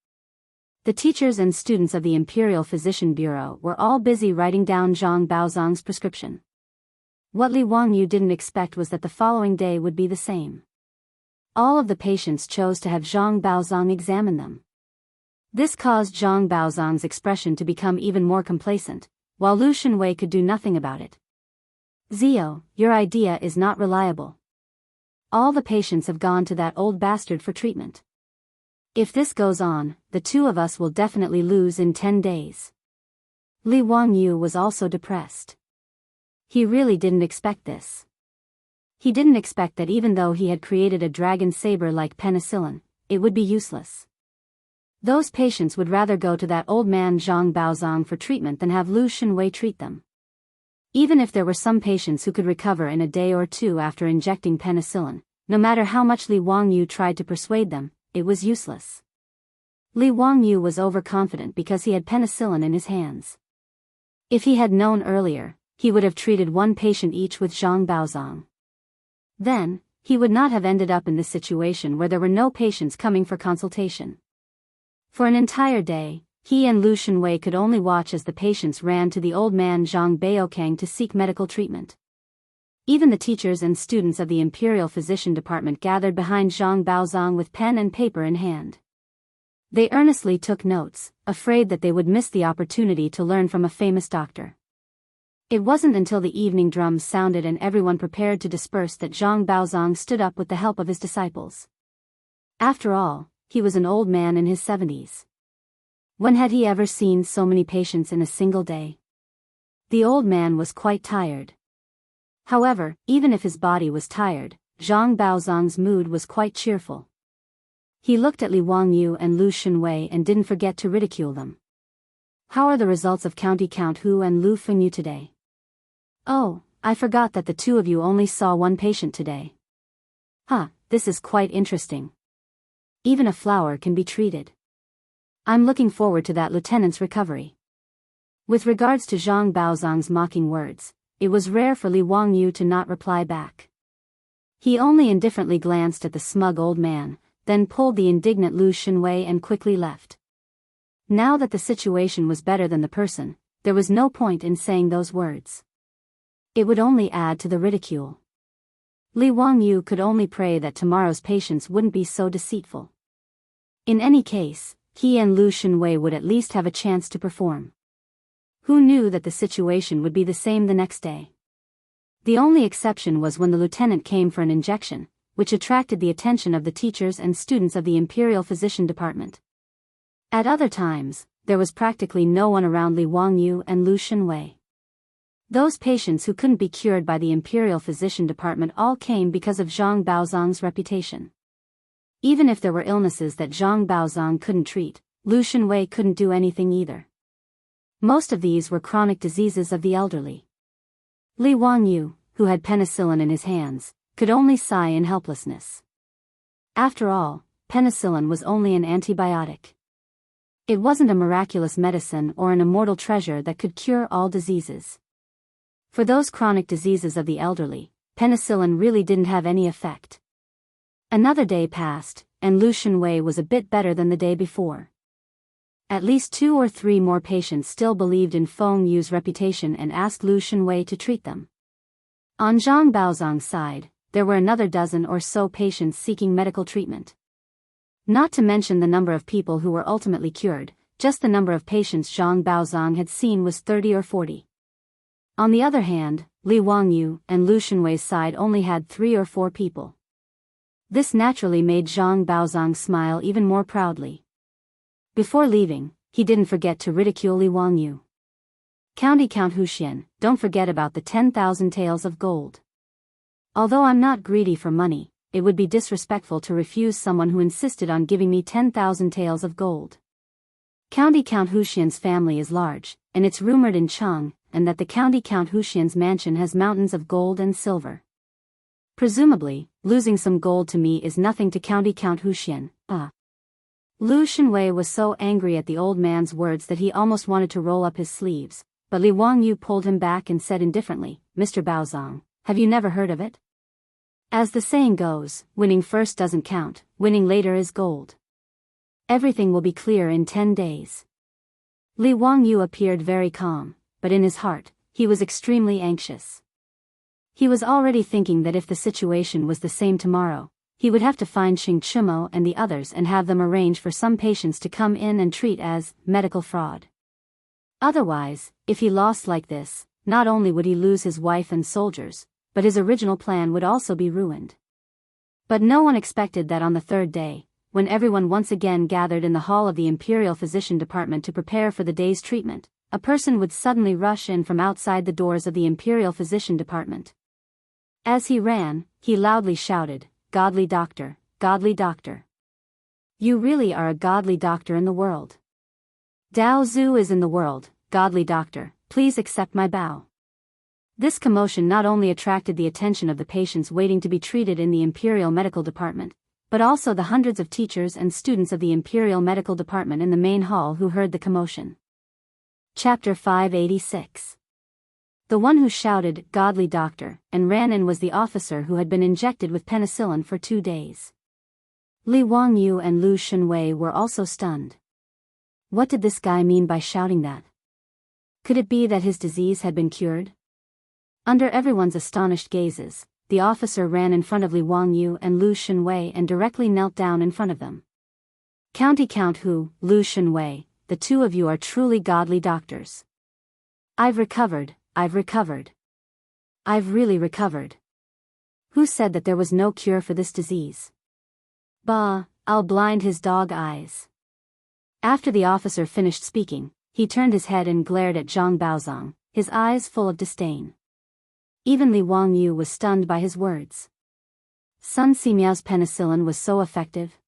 The teachers and students of the Imperial Physician Bureau were all busy writing down Zhang Baozong's prescription. What Li Wangyu didn't expect was that the following day would be the same. All of the patients chose to have Zhang Baozong examine them. This caused Zhang Baozong's expression to become even more complacent, while Lu Shenwei could do nothing about it. Zio, your idea is not reliable. All the patients have gone to that old bastard for treatment. If this goes on, the two of us will definitely lose in 10 days. Li Wangyu was also depressed. He really didn't expect this. He didn't expect that even though he had created a dragon saber like penicillin, it would be useless. Those patients would rather go to that old man Zhang Baozong for treatment than have Lu Shenwei treat them. Even if there were some patients who could recover in a day or two after injecting penicillin, no matter how much Li Wangyu tried to persuade them, it was useless. Li Wangyu was overconfident because he had penicillin in his hands. If he had known earlier, he would have treated one patient each with Zhang Baozong. Then, he would not have ended up in this situation where there were no patients coming for consultation. For an entire day, he and Lu Shenwei could only watch as the patients ran to the old man Zhang Baokang to seek medical treatment. Even the teachers and students of the Imperial Physician Department gathered behind Zhang Baozong with pen and paper in hand. They earnestly took notes, afraid that they would miss the opportunity to learn from a famous doctor. It wasn't until the evening drums sounded and everyone prepared to disperse that Zhang Baozong stood up with the help of his disciples. After all, he was an old man in his 70s. When had he ever seen so many patients in a single day? The old man was quite tired. However, even if his body was tired, Zhang Baozong's mood was quite cheerful. He looked at Li Wangyu and Lu Shenwei and didn't forget to ridicule them. How are the results of County Count Hu and Lu Fengyu today? Oh, I forgot that the two of you only saw one patient today. This is quite interesting. Even a flower can be treated. I'm looking forward to that lieutenant's recovery. With regards to Zhang Baozong's mocking words, it was rare for Li Wangyu to not reply back. He only indifferently glanced at the smug old man, then pulled the indignant Lu Shenwei and quickly left. Now that the situation was better than the person, there was no point in saying those words. It would only add to the ridicule. Li Wangyu could only pray that tomorrow's patients wouldn't be so deceitful. In any case, he and Lu Shenwei would at least have a chance to perform. Who knew that the situation would be the same the next day? The only exception was when the lieutenant came for an injection, which attracted the attention of the teachers and students of the Imperial Physician Department. At other times, there was practically no one around Li Wangyu and Lu Shenwei. Those patients who couldn't be cured by the Imperial Physician Department all came because of Zhang Baozong's reputation. Even if there were illnesses that Zhang Baozong couldn't treat, Lu Shenwei couldn't do anything either. Most of these were chronic diseases of the elderly. Li Wangyu, who had penicillin in his hands, could only sigh in helplessness. After all, penicillin was only an antibiotic. It wasn't a miraculous medicine or an immortal treasure that could cure all diseases. For those chronic diseases of the elderly, penicillin really didn't have any effect. Another day passed, and Lu Shenwei was a bit better than the day before. At least 2 or 3 more patients still believed in Feng Yu's reputation and asked Lu Shenwei to treat them. On Zhang Baozong's side, there were another dozen or so patients seeking medical treatment. Not to mention the number of people who were ultimately cured, just the number of patients Zhang Baozong had seen was 30 or 40. On the other hand, Li Wangyu and Lu Shenwei's side only had 3 or 4 people. This naturally made Zhang Baozong smile even more proudly. Before leaving, he didn't forget to ridicule Li Wangyu. County Count Huxian, don't forget about the 10,000 taels of gold. Although I'm not greedy for money, it would be disrespectful to refuse someone who insisted on giving me 10,000 taels of gold. County Count Huxian's family is large, and it's rumored in Chang, and that the County Count Huxian's mansion has mountains of gold and silver. Presumably, losing some gold to me is nothing to County Count Huxian. Lu Shenwei was so angry at the old man's words that he almost wanted to roll up his sleeves, but Li Wangyu pulled him back and said indifferently, "Mr. Baozong, have you never heard of it? As the saying goes, winning first doesn't count, winning later is gold. Everything will be clear in 10 days. Li Wangyu appeared very calm, but in his heart, he was extremely anxious. He was already thinking that if the situation was the same tomorrow, he would have to find Xing Chumo and the others and have them arrange for some patients to come in and treat as medical fraud. Otherwise, if he lost like this, not only would he lose his wife and soldiers, but his original plan would also be ruined. But no one expected that on the 3rd day, when everyone once again gathered in the hall of the Imperial Physician Department to prepare for the day's treatment, a person would suddenly rush in from outside the doors of the Imperial Physician Department. As he ran, he loudly shouted, "Godly doctor, godly doctor. You really are a godly doctor in the world. Dao Zhu is in the world, godly doctor, please accept my bow." This commotion not only attracted the attention of the patients waiting to be treated in the Imperial Medical Department, but also the hundreds of teachers and students of the Imperial Medical Department in the main hall who heard the commotion. Chapter 586. The one who shouted, "Godly doctor," and ran in was the officer who had been injected with penicillin for 2 days. Li Wangyu and Lu Shunwei were also stunned. What did this guy mean by shouting that? Could it be that his disease had been cured? Under everyone's astonished gazes, the officer ran in front of Li Wangyu and Lu Shunwei and directly knelt down in front of them. Count who, Lu Shunwei, the two of you are truly godly doctors. I've recovered, I've recovered. I've really recovered. Who said that there was no cure for this disease? Bah, I'll blind his dog eyes. After the officer finished speaking, he turned his head and glared at Zhang Baozong, his eyes full of disdain. Even Li Wangyu was stunned by his words. Sun Simiao's penicillin was so effective.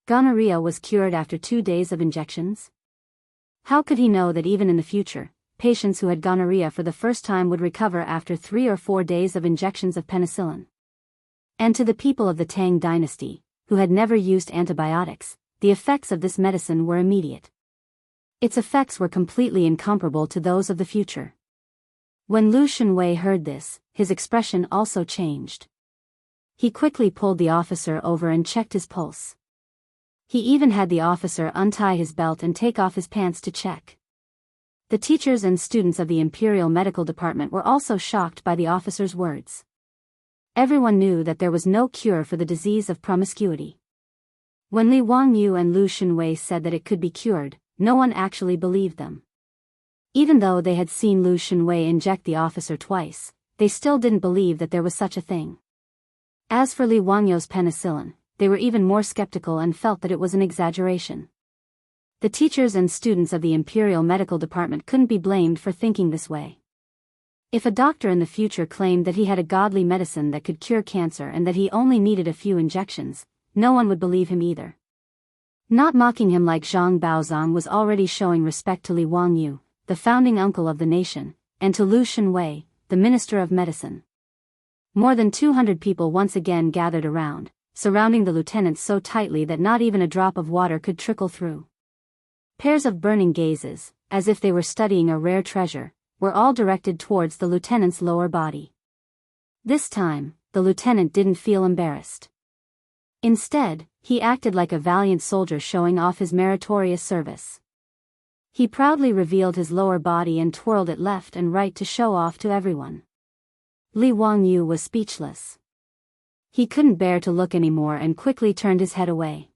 Gonorrhea was cured after 2 days of injections. How could he know that even in the future, patients who had gonorrhea for the first time would recover after 3 or 4 days of injections of penicillin? And to the people of the Tang dynasty, who had never used antibiotics, the effects of this medicine were immediate. Its effects were completely incomparable to those of the future. When Lu Shunwei heard this, his expression also changed. He quickly pulled the officer over and checked his pulse. He even had the officer untie his belt and take off his pants to check. The teachers and students of the Imperial Medical Department were also shocked by the officer's words. Everyone knew that there was no cure for the disease of promiscuity. When Li Wangyu and Lu Shunwei said that it could be cured, no one actually believed them. Even though they had seen Lu Shunwei inject the officer twice, they still didn't believe that there was such a thing. As for Li Wangyu's penicillin, they were even more skeptical and felt that it was an exaggeration. The teachers and students of the Imperial Medical Department couldn't be blamed for thinking this way. If a doctor in the future claimed that he had a godly medicine that could cure cancer and that he only needed a few injections, no one would believe him either. Not mocking him like Zhang Baozong was already showing respect to Li Wangyu, the founding uncle of the nation, and to Lu Shunwei, the Minister of Medicine. More than 200 people once again gathered around, surrounding the lieutenant so tightly that not even a drop of water could trickle through. Pairs of burning gazes, as if they were studying a rare treasure, were all directed towards the lieutenant's lower body. This time, the lieutenant didn't feel embarrassed. Instead, he acted like a valiant soldier showing off his meritorious service. He proudly revealed his lower body and twirled it left and right to show off to everyone. Li Wangyu was speechless. He couldn't bear to look anymore and quickly turned his head away.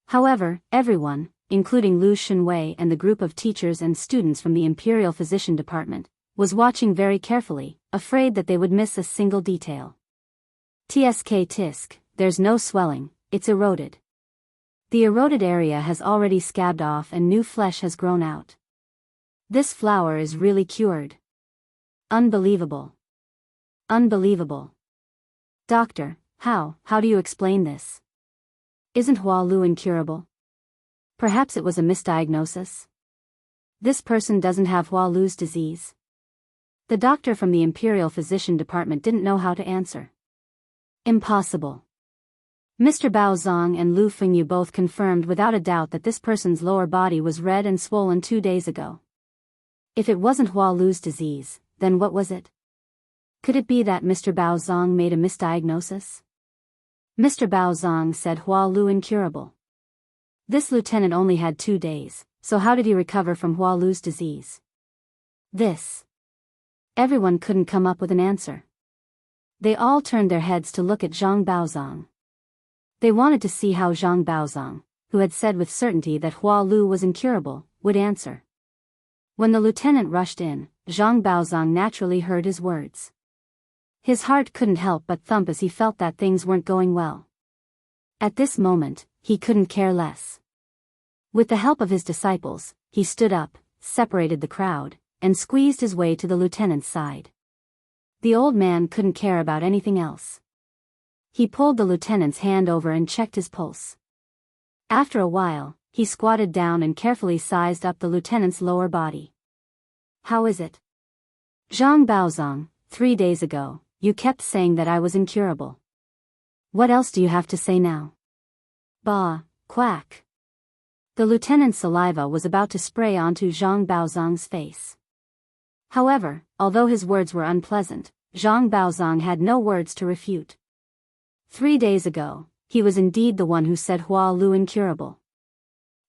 However, everyone, including Lu Shunwei and the group of teachers and students from the Imperial Physician Department, was watching very carefully, afraid that they would miss a single detail. Tisk, there's no swelling, it's eroded. The eroded area has already scabbed off and new flesh has grown out. This flower is really cured. Unbelievable. Unbelievable. Doctor, how do you explain this? Isn't Hua Lu incurable? Perhaps it was a misdiagnosis? This person doesn't have Hua Lu's disease. The doctor from the Imperial Physician Department didn't know how to answer. Impossible. Mr. Baozong and Lu Fengyu both confirmed without a doubt that this person's lower body was red and swollen 2 days ago. If it wasn't Hua Lu's disease, then what was it? Could it be that Mr. Baozong made a misdiagnosis? Mr. Baozong said Hua Lu incurable. This lieutenant only had 2 days, so how did he recover from Hua Lu's disease? This. Everyone couldn't come up with an answer. They all turned their heads to look at Zhang Baozong. They wanted to see how Zhang Baozong, who had said with certainty that Hua Lu was incurable, would answer. When the lieutenant rushed in, Zhang Baozong naturally heard his words. His heart couldn't help but thump as he felt that things weren't going well. At this moment, he couldn't care less. With the help of his disciples, he stood up, separated the crowd, and squeezed his way to the lieutenant's side. The old man couldn't care about anything else. He pulled the lieutenant's hand over and checked his pulse. After a while, he squatted down and carefully sized up the lieutenant's lower body. How is it? Zhang Baozong, 3 days ago, you kept saying that I was incurable. What else do you have to say now? Bah, quack. The lieutenant's saliva was about to spray onto Zhang Baozong's face. However, although his words were unpleasant, Zhang Baozong had no words to refute. 3 days ago, he was indeed the one who said Hua Lu incurable.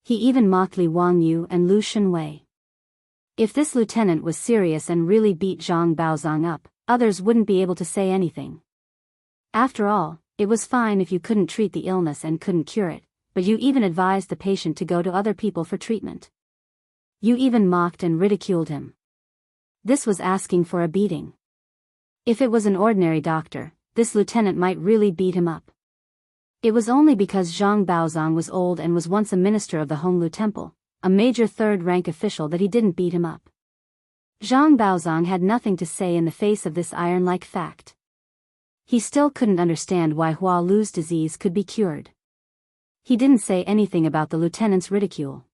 He even mocked Li Wangyu and Lu Shenwei. If this lieutenant was serious and really beat Zhang Baozong up, others wouldn't be able to say anything. After all, it was fine if you couldn't treat the illness and couldn't cure it, but you even advised the patient to go to other people for treatment. You even mocked and ridiculed him. This was asking for a beating. If it was an ordinary doctor, this lieutenant might really beat him up. It was only because Zhang Baozong was old and was once a minister of the Honglu Temple, a major third-rank official, that he didn't beat him up. Zhang Baozong had nothing to say in the face of this iron-like fact. He still couldn't understand why Hua Lu's disease could be cured. He didn't say anything about the lieutenant's ridicule.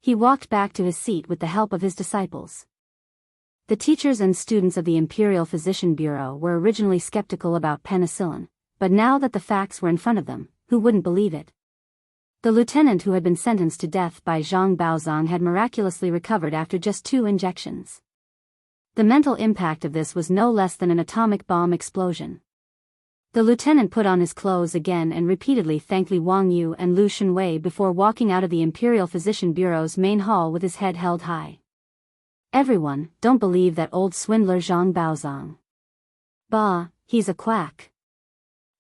He walked back to his seat with the help of his disciples. The teachers and students of the Imperial Physician Bureau were originally skeptical about penicillin, but now that the facts were in front of them, who wouldn't believe it? The lieutenant who had been sentenced to death by Zhang Baozong had miraculously recovered after just 2 injections. The mental impact of this was no less than an atomic bomb explosion. The lieutenant put on his clothes again and repeatedly thanked Li Wangyu and Lu Shenwei before walking out of the Imperial Physician Bureau's main hall with his head held high. Everyone, don't believe that old swindler Zhang Baozong. Bah, he's a quack.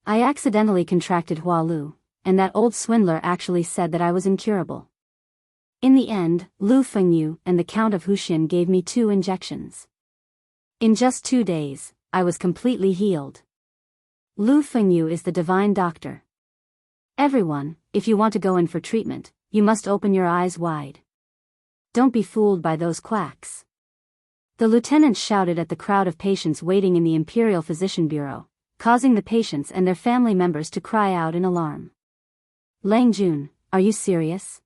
I accidentally contracted Hua Lu, and that old swindler actually said that I was incurable. In the end, Lu Fengyu and the Count of Huxian gave me 2 injections. In just 2 days, I was completely healed. Lu Fengyu is the divine doctor. Everyone, if you want to go in for treatment, you must open your eyes wide. Don't be fooled by those quacks. The lieutenant shouted at the crowd of patients waiting in the Imperial Physician Bureau, causing the patients and their family members to cry out in alarm. Lang Jun, are you serious?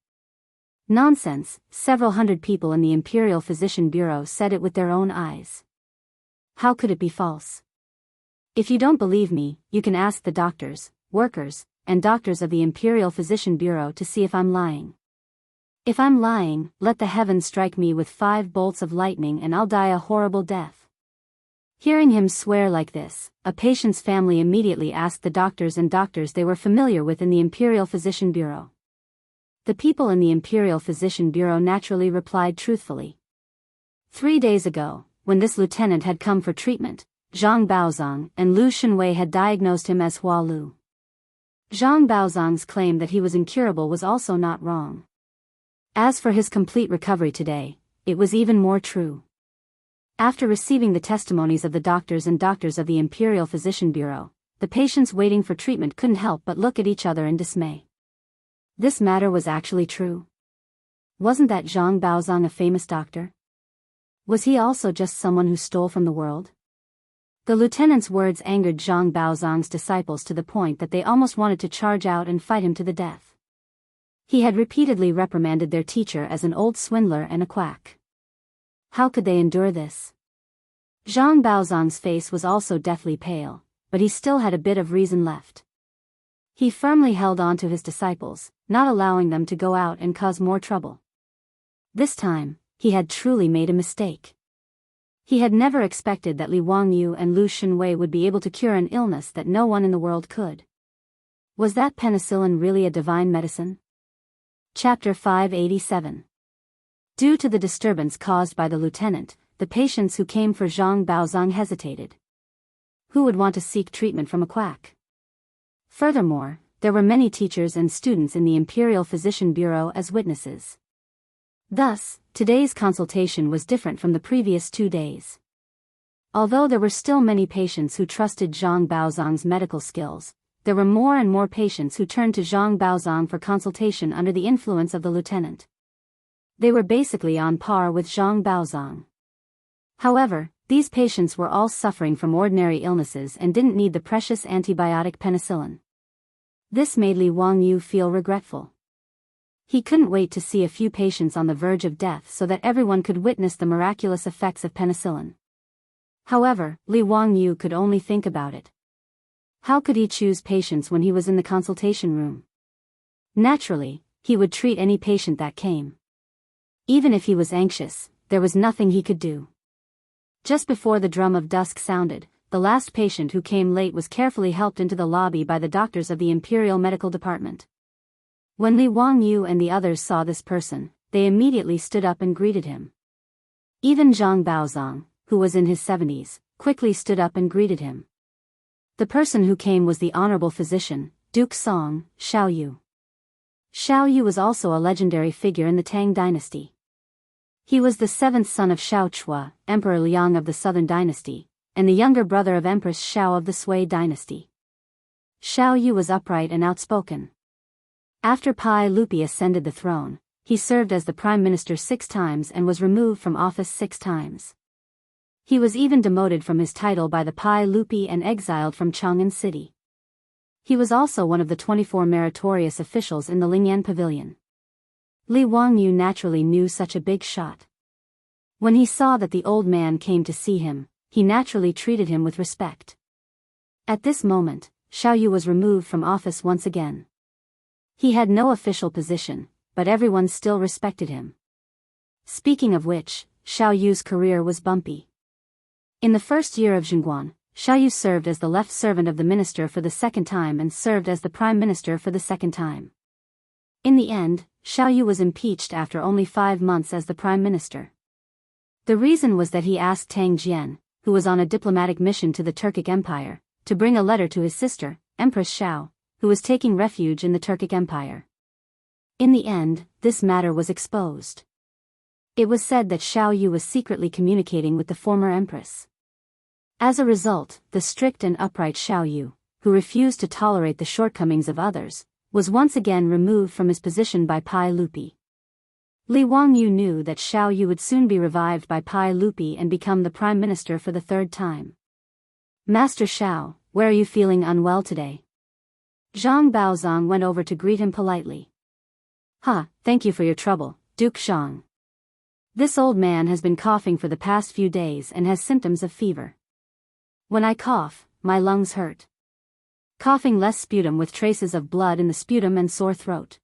Nonsense, several hundred people in the Imperial Physician Bureau said it with their own eyes. How could it be false? If you don't believe me, you can ask the doctors, workers, and doctors of the Imperial Physician Bureau to see if I'm lying. If I'm lying, let the heavens strike me with 5 bolts of lightning and I'll die a horrible death. Hearing him swear like this, a patient's family immediately asked the doctors and doctors they were familiar with in the Imperial Physician Bureau. The people in the Imperial Physician Bureau naturally replied truthfully. 3 days ago, when this lieutenant had come for treatment, Zhang Baozong and Lu Shenwei had diagnosed him as Hua Lu. Zhang Baozong's claim that he was incurable was also not wrong. As for his complete recovery today, it was even more true. After receiving the testimonies of the doctors and doctors of the Imperial Physician Bureau, the patients waiting for treatment couldn't help but look at each other in dismay. This matter was actually true. Wasn't that Zhang Baozong a famous doctor? Was he also just someone who stole from the world? The lieutenant's words angered Zhang Baozong's disciples to the point that they almost wanted to charge out and fight him to the death. He had repeatedly reprimanded their teacher as an old swindler and a quack. How could they endure this? Zhang Baozong's face was also deathly pale, but he still had a bit of reason left. He firmly held on to his disciples, not allowing them to go out and cause more trouble. This time, he had truly made a mistake. He had never expected that Li Wangyu and Lu Shenwei would be able to cure an illness that no one in the world could. Was that penicillin really a divine medicine? Chapter 587. Due to the disturbance caused by the lieutenant, the patients who came for Zhang Baozong hesitated. Who would want to seek treatment from a quack? Furthermore, there were many teachers and students in the Imperial Physician Bureau as witnesses. Thus, today's consultation was different from the previous 2 days. Although there were still many patients who trusted Zhang Baozong's medical skills, there were more and more patients who turned to Zhang Baozong for consultation under the influence of the lieutenant. They were basically on par with Zhang Baozong. However, these patients were all suffering from ordinary illnesses and didn't need the precious antibiotic penicillin. This made Li Wangyu feel regretful. He couldn't wait to see a few patients on the verge of death so that everyone could witness the miraculous effects of penicillin. However, Li Wangyu could only think about it. How could he choose patients when he was in the consultation room? Naturally, he would treat any patient that came. Even if he was anxious, there was nothing he could do. Just before the drum of dusk sounded, the last patient who came late was carefully helped into the lobby by the doctors of the Imperial Medical Department. When Li Wangyu and the others saw this person, they immediately stood up and greeted him. Even Zhang Baozong, who was in his 70s, quickly stood up and greeted him. The person who came was the honorable physician, Duke Song, Xiaoyu. Xiaoyu was also a legendary figure in the Tang dynasty. He was the seventh son of Xiao Chua, Emperor Liang of the Southern Dynasty, and the younger brother of Empress Xiao of the Sui Dynasty. Xiaoyu was upright and outspoken. After Pai Lupi ascended the throne, he served as the prime minister 6 times and was removed from office 6 times. He was even demoted from his title by the Pai Lupi and exiled from Chang'an City. He was also one of the 24 meritorious officials in the Lingyan Pavilion. Li Wangyu naturally knew such a big shot. When he saw that the old man came to see him, he naturally treated him with respect. At this moment, Xiaoyu was removed from office once again. He had no official position, but everyone still respected him. Speaking of which, Xiaoyu's career was bumpy. In the first year of Zhongguan, Xiaoyu served as the left servant of the minister for the 2nd time and served as the prime minister for the 2nd time. In the end, Xiaoyu was impeached after only 5 months as the prime minister. The reason was that he asked Tang Jian, who was on a diplomatic mission to the Turkic Empire, to bring a letter to his sister, Empress Xiao, who was taking refuge in the Turkic Empire. In the end, this matter was exposed. It was said that Xiaoyu was secretly communicating with the former empress. As a result, the strict and upright Xiaoyu, who refused to tolerate the shortcomings of others, was once again removed from his position by Pai Lupi. Li Wangyu knew that Xiaoyu would soon be revived by Pai Lupi and become the prime minister for the 3rd time. Master Xiao, where are you feeling unwell today? Zhang Baozong went over to greet him politely. Thank you for your trouble, Duke Zhang. This old man has been coughing for the past few days and has symptoms of fever. When I cough, my lungs hurt. Coughing less sputum with traces of blood in the sputum and sore throat.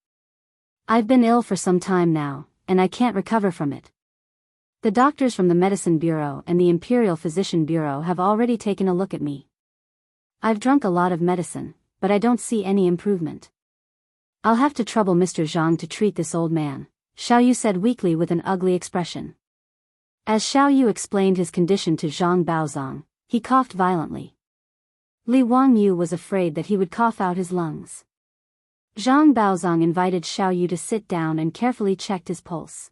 I've been ill for some time now, and I can't recover from it. The doctors from the Medicine Bureau and the Imperial Physician Bureau have already taken a look at me. I've drunk a lot of medicine, but I don't see any improvement. I'll have to trouble Mr. Zhang to treat this old man, Xiaoyu said weakly with an ugly expression. As Xiaoyu explained his condition to Zhang Baozong, he coughed violently. Li Wangyu was afraid that he would cough out his lungs. Zhang Baozong invited Xiaoyu to sit down and carefully checked his pulse.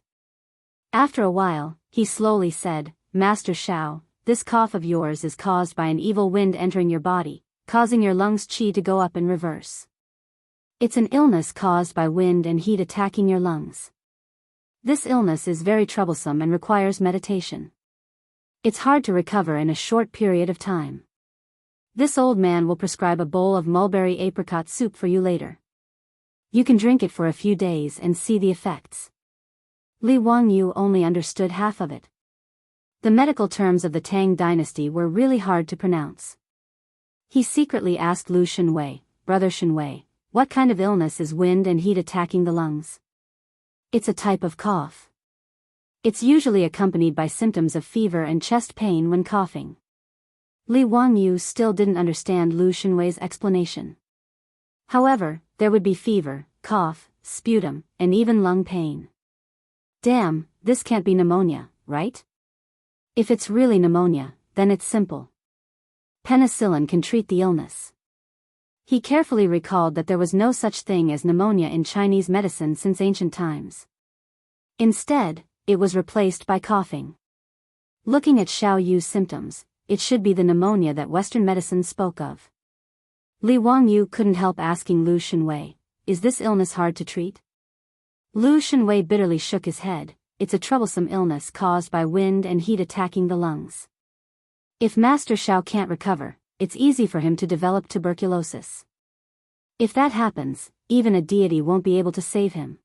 After a while, he slowly said, Master Xiao, this cough of yours is caused by an evil wind entering your body, causing your lungs' qi to go up in reverse. It's an illness caused by wind and heat attacking your lungs. This illness is very troublesome and requires meditation. It's hard to recover in a short period of time. This old man will prescribe a bowl of mulberry apricot soup for you later. You can drink it for a few days and see the effects. Li Wangyu only understood half of it. The medical terms of the Tang dynasty were really hard to pronounce. He secretly asked Lu Shenwei, Brother Shenwei, what kind of illness is wind and heat attacking the lungs? It's a type of cough. It's usually accompanied by symptoms of fever and chest pain when coughing. Li Wangyu still didn't understand Lu Shenwei's explanation. However, there would be fever, cough, sputum, and even lung pain. Damn, this can't be pneumonia, right? If it's really pneumonia, then it's simple. Penicillin can treat the illness. He carefully recalled that there was no such thing as pneumonia in Chinese medicine since ancient times. Instead, it was replaced by coughing. Looking at Xiaoyu's symptoms, it should be the pneumonia that Western medicine spoke of. Li Wangyu couldn't help asking Lu Shenwei, is this illness hard to treat? Lu Shenwei bitterly shook his head, it's a troublesome illness caused by wind and heat attacking the lungs. If Master Xiao can't recover, it's easy for him to develop tuberculosis. If that happens, even a deity won't be able to save him.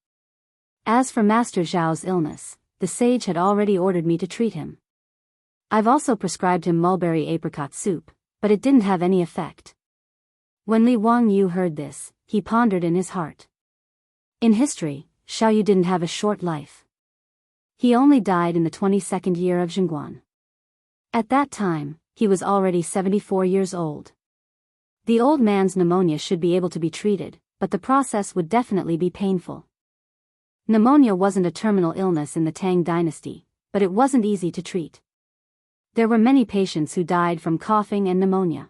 As for Master Zhao's illness, the sage had already ordered me to treat him. I've also prescribed him mulberry apricot soup, but it didn't have any effect. When Li Wangyu heard this, he pondered in his heart. In history, Xiaoyu didn't have a short life. He only died in the 22nd year of Zhengguan. At that time, he was already 74 years old. The old man's pneumonia should be able to be treated, but the process would definitely be painful. Pneumonia wasn't a terminal illness in the Tang dynasty, but it wasn't easy to treat. There were many patients who died from coughing and pneumonia.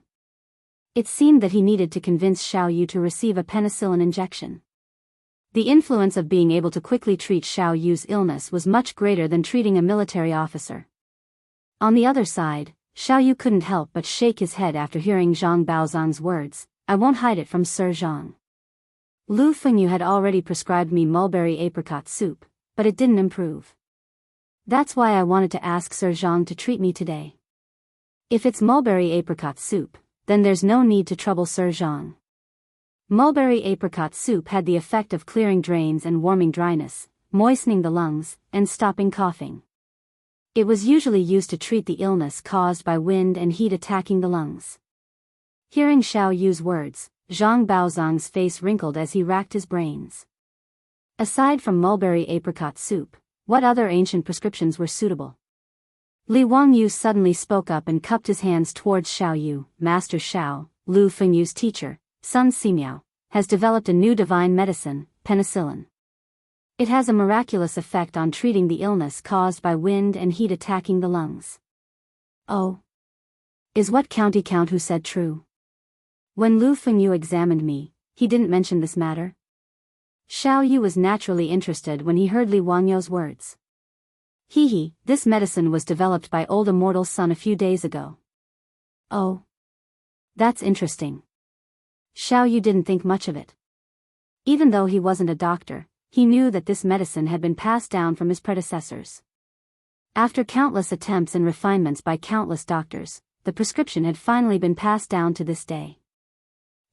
It seemed that he needed to convince Xiaoyu to receive a penicillin injection. The influence of being able to quickly treat Xiaoyu's illness was much greater than treating a military officer. On the other side, Xiaoyu couldn't help but shake his head after hearing Zhang Baozong's words, "I won't hide it from Sir Zhang. Lu Fengyu had already prescribed me mulberry apricot soup, but it didn't improve. That's why I wanted to ask Sir Zhang to treat me today. If it's mulberry apricot soup, then there's no need to trouble Sir Zhang." Mulberry apricot soup had the effect of clearing drains and warming dryness, moistening the lungs, and stopping coughing. It was usually used to treat the illness caused by wind and heat attacking the lungs. Hearing Xiaoyu's words, Zhang Baozong's face wrinkled as he racked his brains. Aside from mulberry apricot soup, what other ancient prescriptions were suitable? Li Wangyu suddenly spoke up and cupped his hands towards Xiaoyu. "Master Xiao, Lu Fengyu's teacher, Sun Simiao, has developed a new divine medicine, penicillin. It has a miraculous effect on treating the illness caused by wind and heat attacking the lungs." "Oh. Is what County Count who said true?" When Lu Fengyu examined me, he didn't mention this matter. Xiaoyu was naturally interested when he heard Li Wangyu's words. This medicine was developed by old immortal Sun a few days ago." "Oh. That's interesting." Xiaoyu didn't think much of it. Even though he wasn't a doctor, he knew that this medicine had been passed down from his predecessors. After countless attempts and refinements by countless doctors, the prescription had finally been passed down to this day.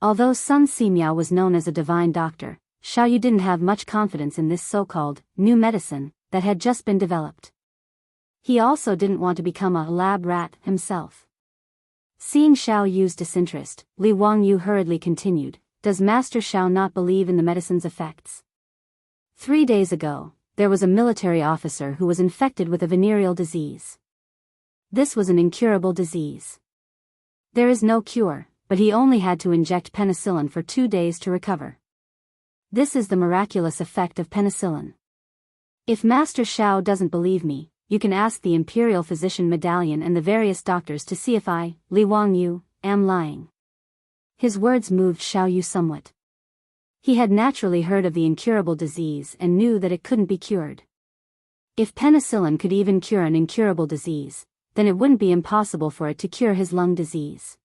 Although Sun Simiao was known as a divine doctor, Xiaoyu didn't have much confidence in this so-called new medicine that had just been developed. He also didn't want to become a lab rat himself. Seeing Xiaoyu's disinterest, Li Wangyu hurriedly continued, "Does Master Xiao not believe in the medicine's effects? 3 days ago, there was a military officer who was infected with a venereal disease. This was an incurable disease. There is no cure, but he only had to inject penicillin for 2 days to recover. This is the miraculous effect of penicillin. If Master Xiao doesn't believe me, you can ask the Imperial Physician Medallion and the various doctors to see if I, Li Wangyu, am lying." His words moved Xiaoyu somewhat. He had naturally heard of the incurable disease and knew that it couldn't be cured. If penicillin could even cure an incurable disease, then it wouldn't be impossible for it to cure his lung disease.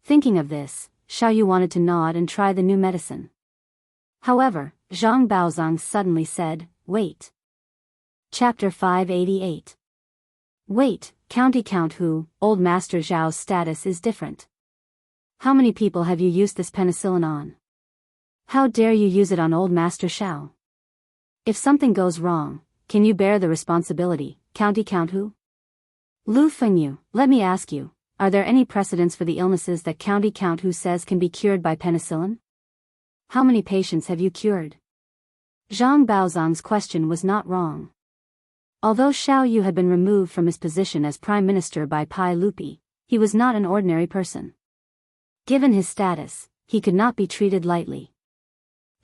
Thinking of this, Xiaoyu wanted to nod and try the new medicine. However, Zhang Baozong suddenly said, "Wait." Chapter 588. "Wait, County Count who, Old Master Zhao's status is different. How many people have you used this penicillin on? How dare you use it on Old Master Xiao? If something goes wrong, can you bear the responsibility, County Count who? Lu Fengyu, let me ask you, are there any precedents for the illnesses that County Count who says can be cured by penicillin? How many patients have you cured?" Zhang Baozong's question was not wrong. Although Xiaoyu had been removed from his position as Prime Minister by Pai Lupi, he was not an ordinary person. Given his status, he could not be treated lightly.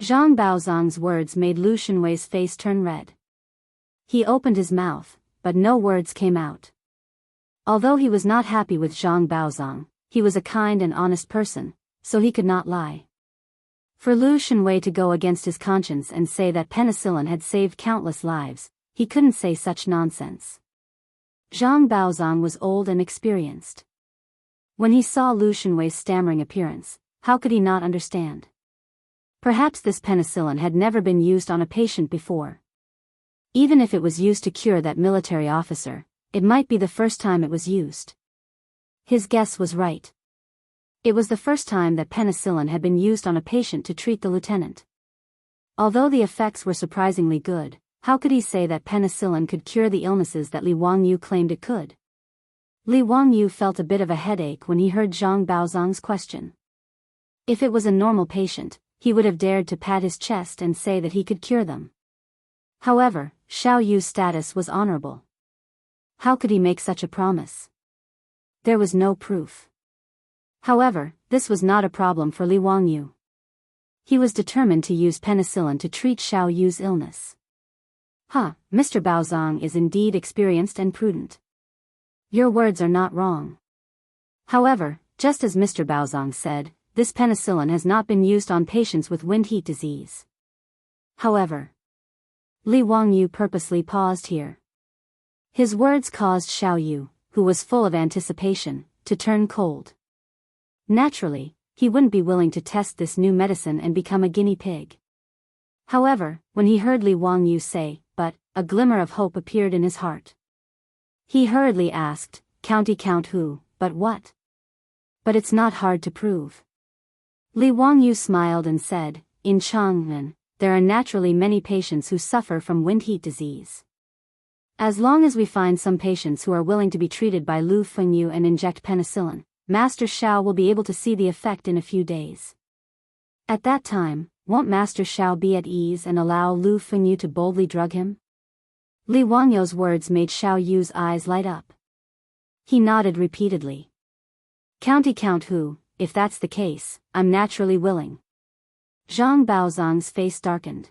Zhang Baozong's words made Lu Shenwei's face turn red. He opened his mouth, but no words came out. Although he was not happy with Zhang Baozong, he was a kind and honest person, so he could not lie. For Lu Shenwei to go against his conscience and say that penicillin had saved countless lives, he couldn't say such nonsense. Zhang Baozong was old and experienced. When he saw Lu Shenwei's stammering appearance, how could he not understand? Perhaps this penicillin had never been used on a patient before. Even if it was used to cure that military officer, it might be the first time it was used. His guess was right. It was the first time that penicillin had been used on a patient to treat the lieutenant. Although the effects were surprisingly good, how could he say that penicillin could cure the illnesses that Li Wangyu claimed it could? Li Wangyu felt a bit of a headache when he heard Zhang Baozong's question. If it was a normal patient, he would have dared to pat his chest and say that he could cure them. However, Xiao Yu's status was honorable. How could he make such a promise? There was no proof. However, this was not a problem for Li Wangyu. He was determined to use penicillin to treat Xiao Yu's illness. Mr. Baozong is indeed experienced and prudent. Your words are not wrong. However, just as Mr. Baozong said, this penicillin has not been used on patients with wind heat disease. However, Li Wangyu purposely paused here. His words caused Xiao Yu, who was full of anticipation, to turn cold. Naturally, he wouldn't be willing to test this new medicine and become a guinea pig. However, when he heard Li Wangyu say, "But," a glimmer of hope appeared in his heart. He hurriedly asked, Count who, but what? But it's not hard to prove. Li Wangyu smiled and said, in Chang'an, there are naturally many patients who suffer from wind heat disease. As long as we find some patients who are willing to be treated by Lu Fengyu and inject penicillin, Master Xiao will be able to see the effect in a few days. At that time, won't Master Xiao be at ease and allow Lu Fengyu to boldly drug him? Li Wangyu's words made Xiao Yu's eyes light up. He nodded repeatedly. Count who, if that's the case, I'm naturally willing. Zhang Baozong's face darkened.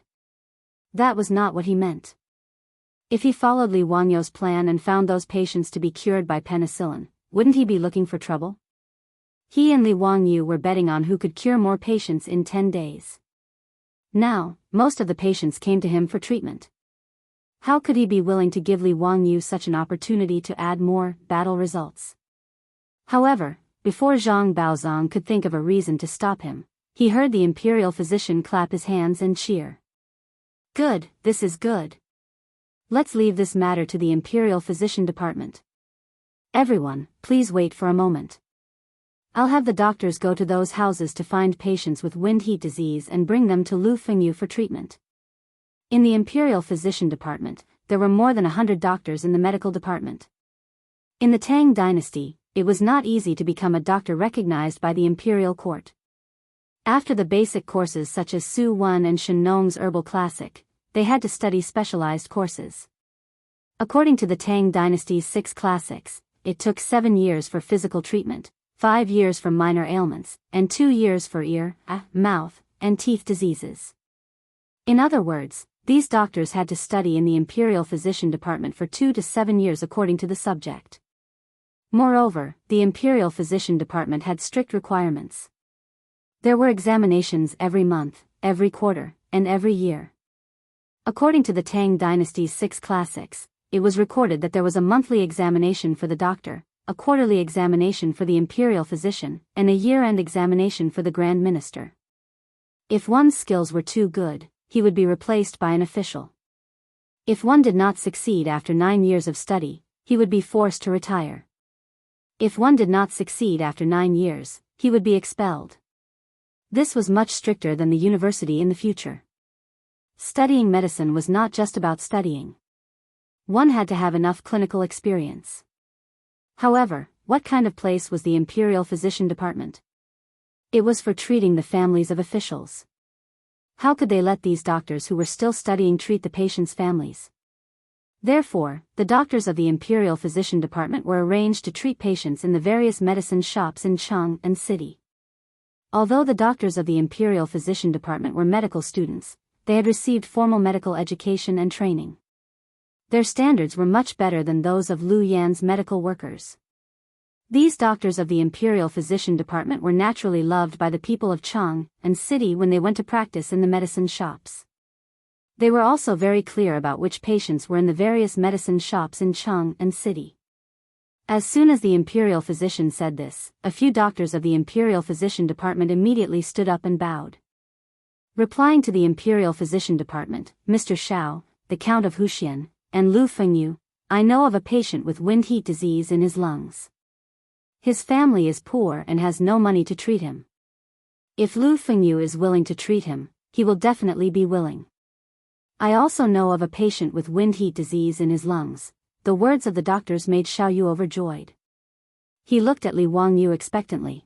That was not what he meant. If he followed Li Wangyu's plan and found those patients to be cured by penicillin, wouldn't he be looking for trouble? He and Li Wangyu were betting on who could cure more patients in 10 days. Now, most of the patients came to him for treatment. How could he be willing to give Li Wangyu such an opportunity to add more battle results? However, before Zhang Baozong could think of a reason to stop him, he heard the imperial physician clap his hands and cheer. Good, this is good. Let's leave this matter to the imperial physician department. Everyone, please wait for a moment. I'll have the doctors go to those houses to find patients with wind heat disease and bring them to Lu Fengyu for treatment. In the imperial physician department, there were more than 100 doctors in the medical department. In the Tang dynasty, it was not easy to become a doctor recognized by the imperial court. After the basic courses such as Su Wen and Shen Nong's Herbal Classic, they had to study specialized courses. According to the Tang dynasty's 6 classics, it took 7 years for physical treatment, 5 years for minor ailments, and 2 years for ear, mouth, and teeth diseases. In other words, these doctors had to study in the imperial physician department for 2 to 7 years according to the subject. Moreover, the imperial physician department had strict requirements. There were examinations every month, every quarter, and every year. According to the Tang dynasty's 6 classics, it was recorded that there was a monthly examination for the doctor, a quarterly examination for the imperial physician, and a year-end examination for the Grand Minister. If one's skills were too good, he would be replaced by an official. If one did not succeed after 9 years of study, he would be forced to retire. If one did not succeed after 9 years, he would be expelled. This was much stricter than the university in the future. Studying medicine was not just about studying. One had to have enough clinical experience. However, what kind of place was the imperial physician department? It was for treating the families of officials. How could they let these doctors who were still studying treat the patients' families? Therefore, the doctors of the imperial physician department were arranged to treat patients in the various medicine shops in Chang'an City. Although the doctors of the imperial physician department were medical students, they had received formal medical education and training. Their standards were much better than those of Lu Yan's medical workers. These doctors of the imperial physician department were naturally loved by the people of Chang'an City when they went to practice in the medicine shops. They were also very clear about which patients were in the various medicine shops in Chang'an City. As soon as the imperial physician said this, a few doctors of the imperial physician department immediately stood up and bowed. Replying to the imperial physician department, Mr. Xiao, the Count of Huxian, and Lu Fengyu, I know of a patient with wind heat disease in his lungs. His family is poor and has no money to treat him. If Lu Fengyu is willing to treat him, he will definitely be willing. I also know of a patient with wind heat disease in his lungs. The words of the doctors made Xiao Yu overjoyed. He looked at Li Wangyu expectantly.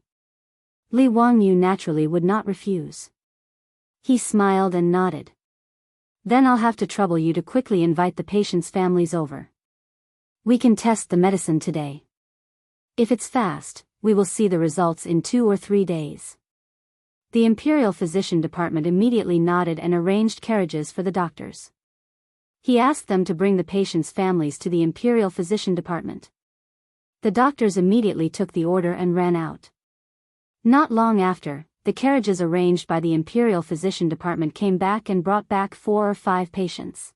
Li Wangyu naturally would not refuse. He smiled and nodded. Then I'll have to trouble you to quickly invite the patients' families over. We can test the medicine today. If it's fast, we will see the results in 2 or 3 days. The Imperial Physician Department immediately nodded and arranged carriages for the doctors. He asked them to bring the patients' families to the Imperial Physician Department. The doctors immediately took the order and ran out. Not long after, the carriages arranged by the Imperial Physician Department came back and brought back 4 or 5 patients.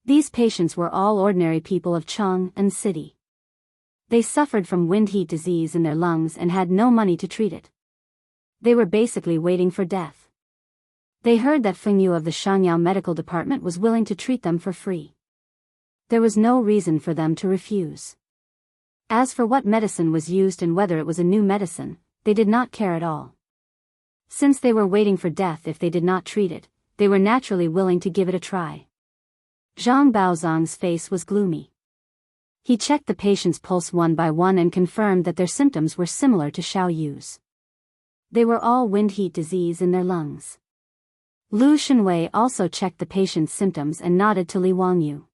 These patients were all ordinary people of Chang'an City. They suffered from wind-heat disease in their lungs and had no money to treat it. They were basically waiting for death. They heard that Fengyu of the Shangyao Medical Department was willing to treat them for free. There was no reason for them to refuse. As for what medicine was used and whether it was a new medicine, they did not care at all. Since they were waiting for death if they did not treat it, they were naturally willing to give it a try. Zhang Baozong's face was gloomy. He checked the patient's pulse one by one and confirmed that their symptoms were similar to Xiao Yu's. They were all wind-heat disease in their lungs. Lu Shenwei also checked the patient's symptoms and nodded to Li Wangyu.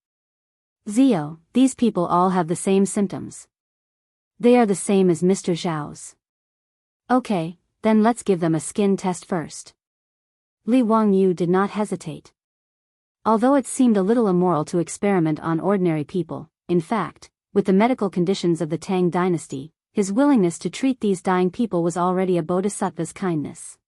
Zio, these people all have the same symptoms. They are the same as Mr. Zhao's. Okay, then let's give them a skin test first. Li Wangyu did not hesitate. Although it seemed a little immoral to experiment on ordinary people, in fact, with the medical conditions of the Tang dynasty, his willingness to treat these dying people was already a bodhisattva's kindness.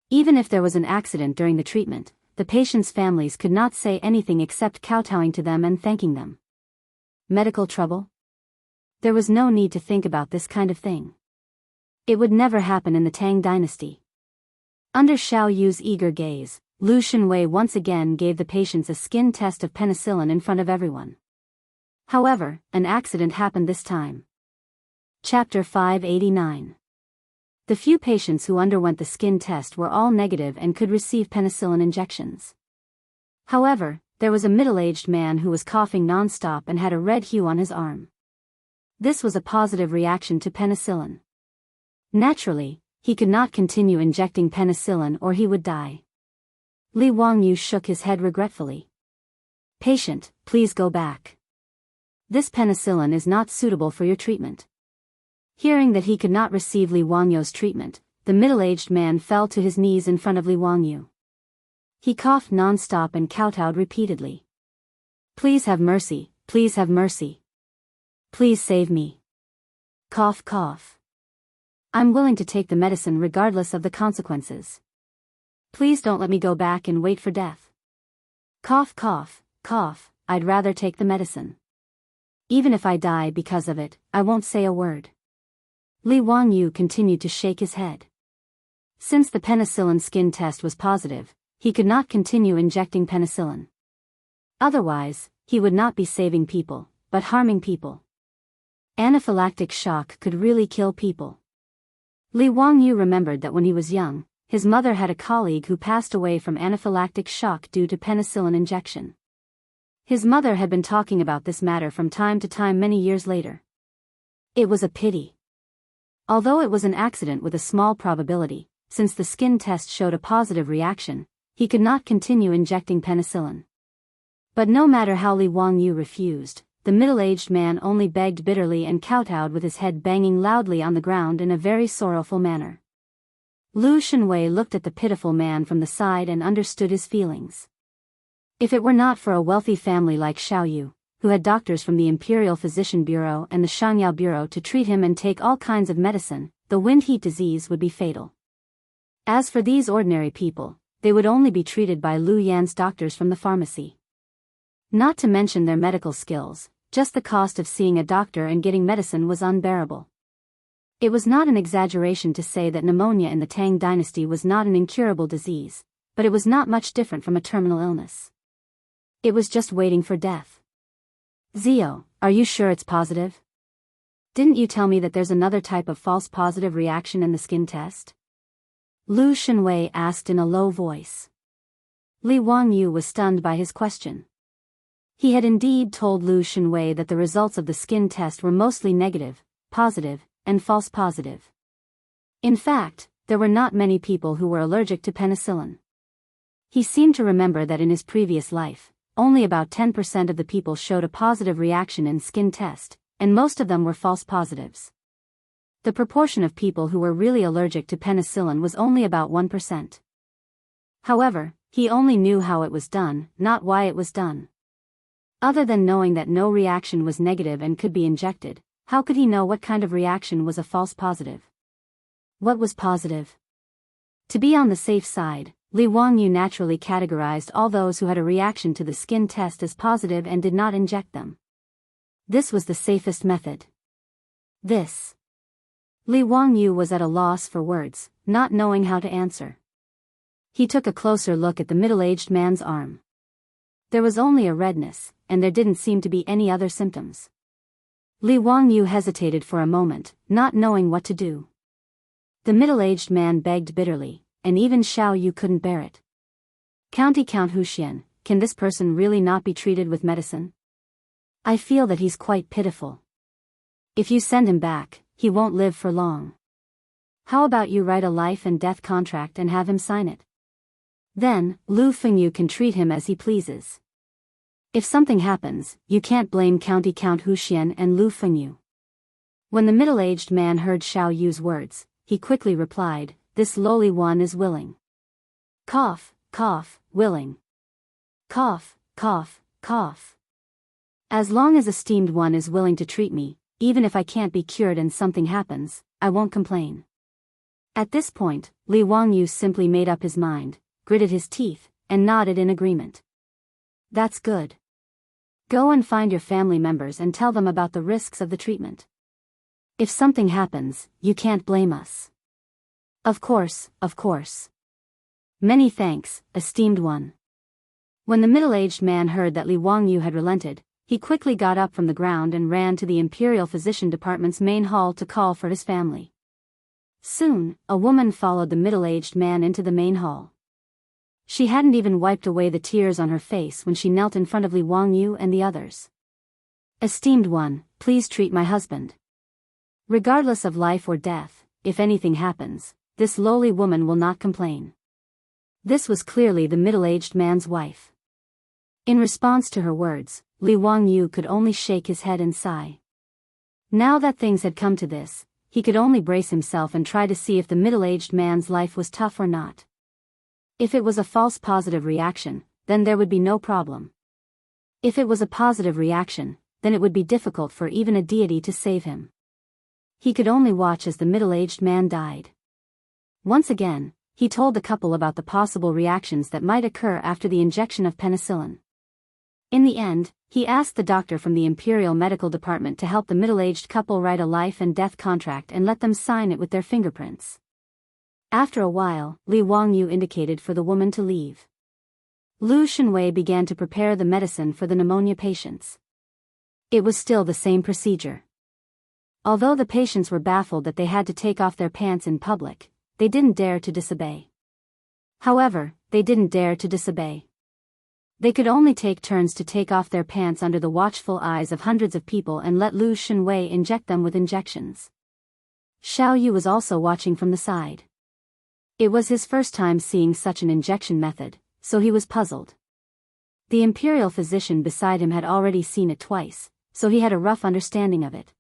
Even if there was an accident during the treatment, the patients' families could not say anything except kowtowing to them and thanking them. Medical trouble? There was no need to think about this kind of thing. It would never happen in the Tang dynasty. Under Xiao Yu's eager gaze, Lu Shenwei once again gave the patients a skin test of penicillin in front of everyone. However, an accident happened this time. Chapter 589. The few patients who underwent the skin test were all negative and could receive penicillin injections. However, there was a middle-aged man who was coughing non-stop and had a red hue on his arm. This was a positive reaction to penicillin. Naturally, he could not continue injecting penicillin or he would die. Li Wangyu shook his head regretfully. Patient, please go back. This penicillin is not suitable for your treatment. Hearing that he could not receive Li Wangyu's treatment, the middle-aged man fell to his knees in front of Li Wangyu. He coughed non-stop and kowtowed repeatedly. Please have mercy, please have mercy. Please save me. Cough, cough. I'm willing to take the medicine regardless of the consequences. Please don't let me go back and wait for death. Cough, cough, cough, I'd rather take the medicine. Even if I die because of it, I won't say a word. Li Wangyu continued to shake his head. Since the penicillin skin test was positive, he could not continue injecting penicillin. Otherwise, he would not be saving people, but harming people. Anaphylactic shock could really kill people. Li Wangyu remembered that when he was young, his mother had a colleague who passed away from anaphylactic shock due to penicillin injection. His mother had been talking about this matter from time to time many years later. It was a pity. Although it was an accident with a small probability, since the skin test showed a positive reaction, he could not continue injecting penicillin. But no matter how Li Wangyu refused, the middle-aged man only begged bitterly and kowtowed with his head banging loudly on the ground in a very sorrowful manner. Lu Shenwei looked at the pitiful man from the side and understood his feelings. If it were not for a wealthy family like Xiao Yu, who had doctors from the Imperial Physician Bureau and the Shangyao Bureau to treat him and take all kinds of medicine, the wind-heat disease would be fatal. As for these ordinary people, they would only be treated by Lu Yan's doctors from the pharmacy. Not to mention their medical skills, just the cost of seeing a doctor and getting medicine was unbearable. It was not an exaggeration to say that pneumonia in the Tang dynasty was not an incurable disease, but it was not much different from a terminal illness. It was just waiting for death. Zio, are you sure it's positive? Didn't you tell me that there's another type of false positive reaction in the skin test? Lu Shenwei asked in a low voice. Li Wangyu was stunned by his question. He had indeed told Lu Shenwei that the results of the skin test were mostly negative, positive, and false positive. In fact, there were not many people who were allergic to penicillin. He seemed to remember that in his previous life, only about 10% of the people showed a positive reaction in skin test, and most of them were false positives. The proportion of people who were really allergic to penicillin was only about 1%. However, he only knew how it was done, not why it was done. Other than knowing that no reaction was negative and could be injected, how could he know what kind of reaction was a false positive? What was positive? To be on the safe side, Li Wangyu naturally categorized all those who had a reaction to the skin test as positive and did not inject them. This was the safest method. Li Wangyu was at a loss for words, not knowing how to answer. He took a closer look at the middle-aged man's arm. There was only a redness, and there didn't seem to be any other symptoms. Li Wangyu hesitated for a moment, not knowing what to do. The middle-aged man begged bitterly, and even Xiao Yu couldn't bear it. Count Huxian, can this person really not be treated with medicine? I feel that he's quite pitiful. If you send him back, he won't live for long. How about you write a life and death contract and have him sign it? Then, Lu Fengyu can treat him as he pleases. If something happens, you can't blame Count Huxian and Lu Fengyu. When the middle-aged man heard Xiao Yu's words, he quickly replied, this lowly one is willing. Cough, cough, willing. Cough, cough, cough. As long as esteemed one is willing to treat me, even if I can't be cured and something happens, I won't complain. At this point, Li Wangyu simply made up his mind, gritted his teeth, and nodded in agreement. That's good. Go and find your family members and tell them about the risks of the treatment. If something happens, you can't blame us. Of course, of course. Many thanks, esteemed one. When the middle-aged man heard that Li Wangyu had relented, he quickly got up from the ground and ran to the Imperial Physician Department's main hall to call for his family. Soon, a woman followed the middle-aged man into the main hall. She hadn't even wiped away the tears on her face when she knelt in front of Li Wangyu and the others. Esteemed one, please treat my husband. Regardless of life or death, if anything happens, this lowly woman will not complain. This was clearly the middle-aged man's wife. In response to her words, Li Wangyu could only shake his head and sigh. Now that things had come to this, he could only brace himself and try to see if the middle-aged man's life was tough or not. If it was a false positive reaction, then there would be no problem. If it was a positive reaction, then it would be difficult for even a deity to save him. He could only watch as the middle-aged man died. Once again, he told the couple about the possible reactions that might occur after the injection of penicillin. In the end, he asked the doctor from the Imperial Medical Department to help the middle-aged couple write a life and death contract and let them sign it with their fingerprints. After a while, Li Wangyu indicated for the woman to leave. Lu Shenwei began to prepare the medicine for the pneumonia patients. It was still the same procedure. Although the patients were baffled that they had to take off their pants in public, they didn't dare to disobey. However, they didn't dare to disobey. They could only take turns to take off their pants under the watchful eyes of hundreds of people and let Lu Shenwei inject them with injections. Xiao Yu was also watching from the side. It was his first time seeing such an injection method, so he was puzzled. The imperial physician beside him had already seen it twice, so he had a rough understanding of it.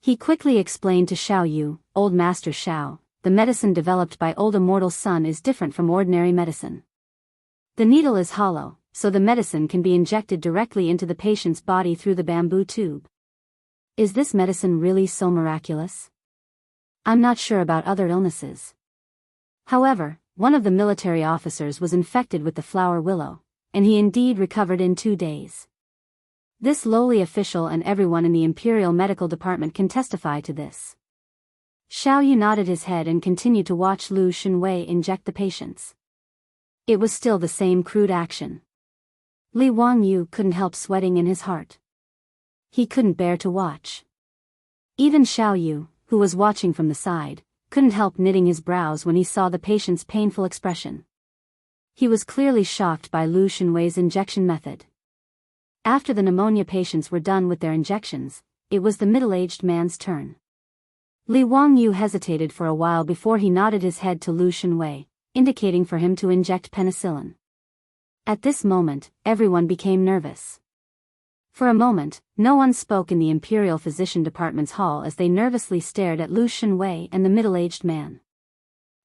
He quickly explained to Xiao Yu, Old Master Xiao, the medicine developed by Old Immortal's son is different from ordinary medicine. The needle is hollow, so the medicine can be injected directly into the patient's body through the bamboo tube. Is this medicine really so miraculous? I'm not sure about other illnesses. However, one of the military officers was infected with the flower willow, and he indeed recovered in 2 days. This lowly official and everyone in the Imperial Medical Department can testify to this. Xiao Yu nodded his head and continued to watch Lu Shenwei inject the patients. It was still the same crude action. Li Wangyu couldn't help sweating in his heart. He couldn't bear to watch. Even Xiao Yu, who was watching from the side, couldn't help knitting his brows when he saw the patient's painful expression. He was clearly shocked by Lu Shenwei's injection method. After the pneumonia patients were done with their injections, it was the middle-aged man's turn. Li Wangyu hesitated for a while before he nodded his head to Lu Shenwei, indicating for him to inject penicillin. At this moment, everyone became nervous. For a moment, no one spoke in the Imperial Physician Department's hall as they nervously stared at Lu Shenwei and the middle-aged man.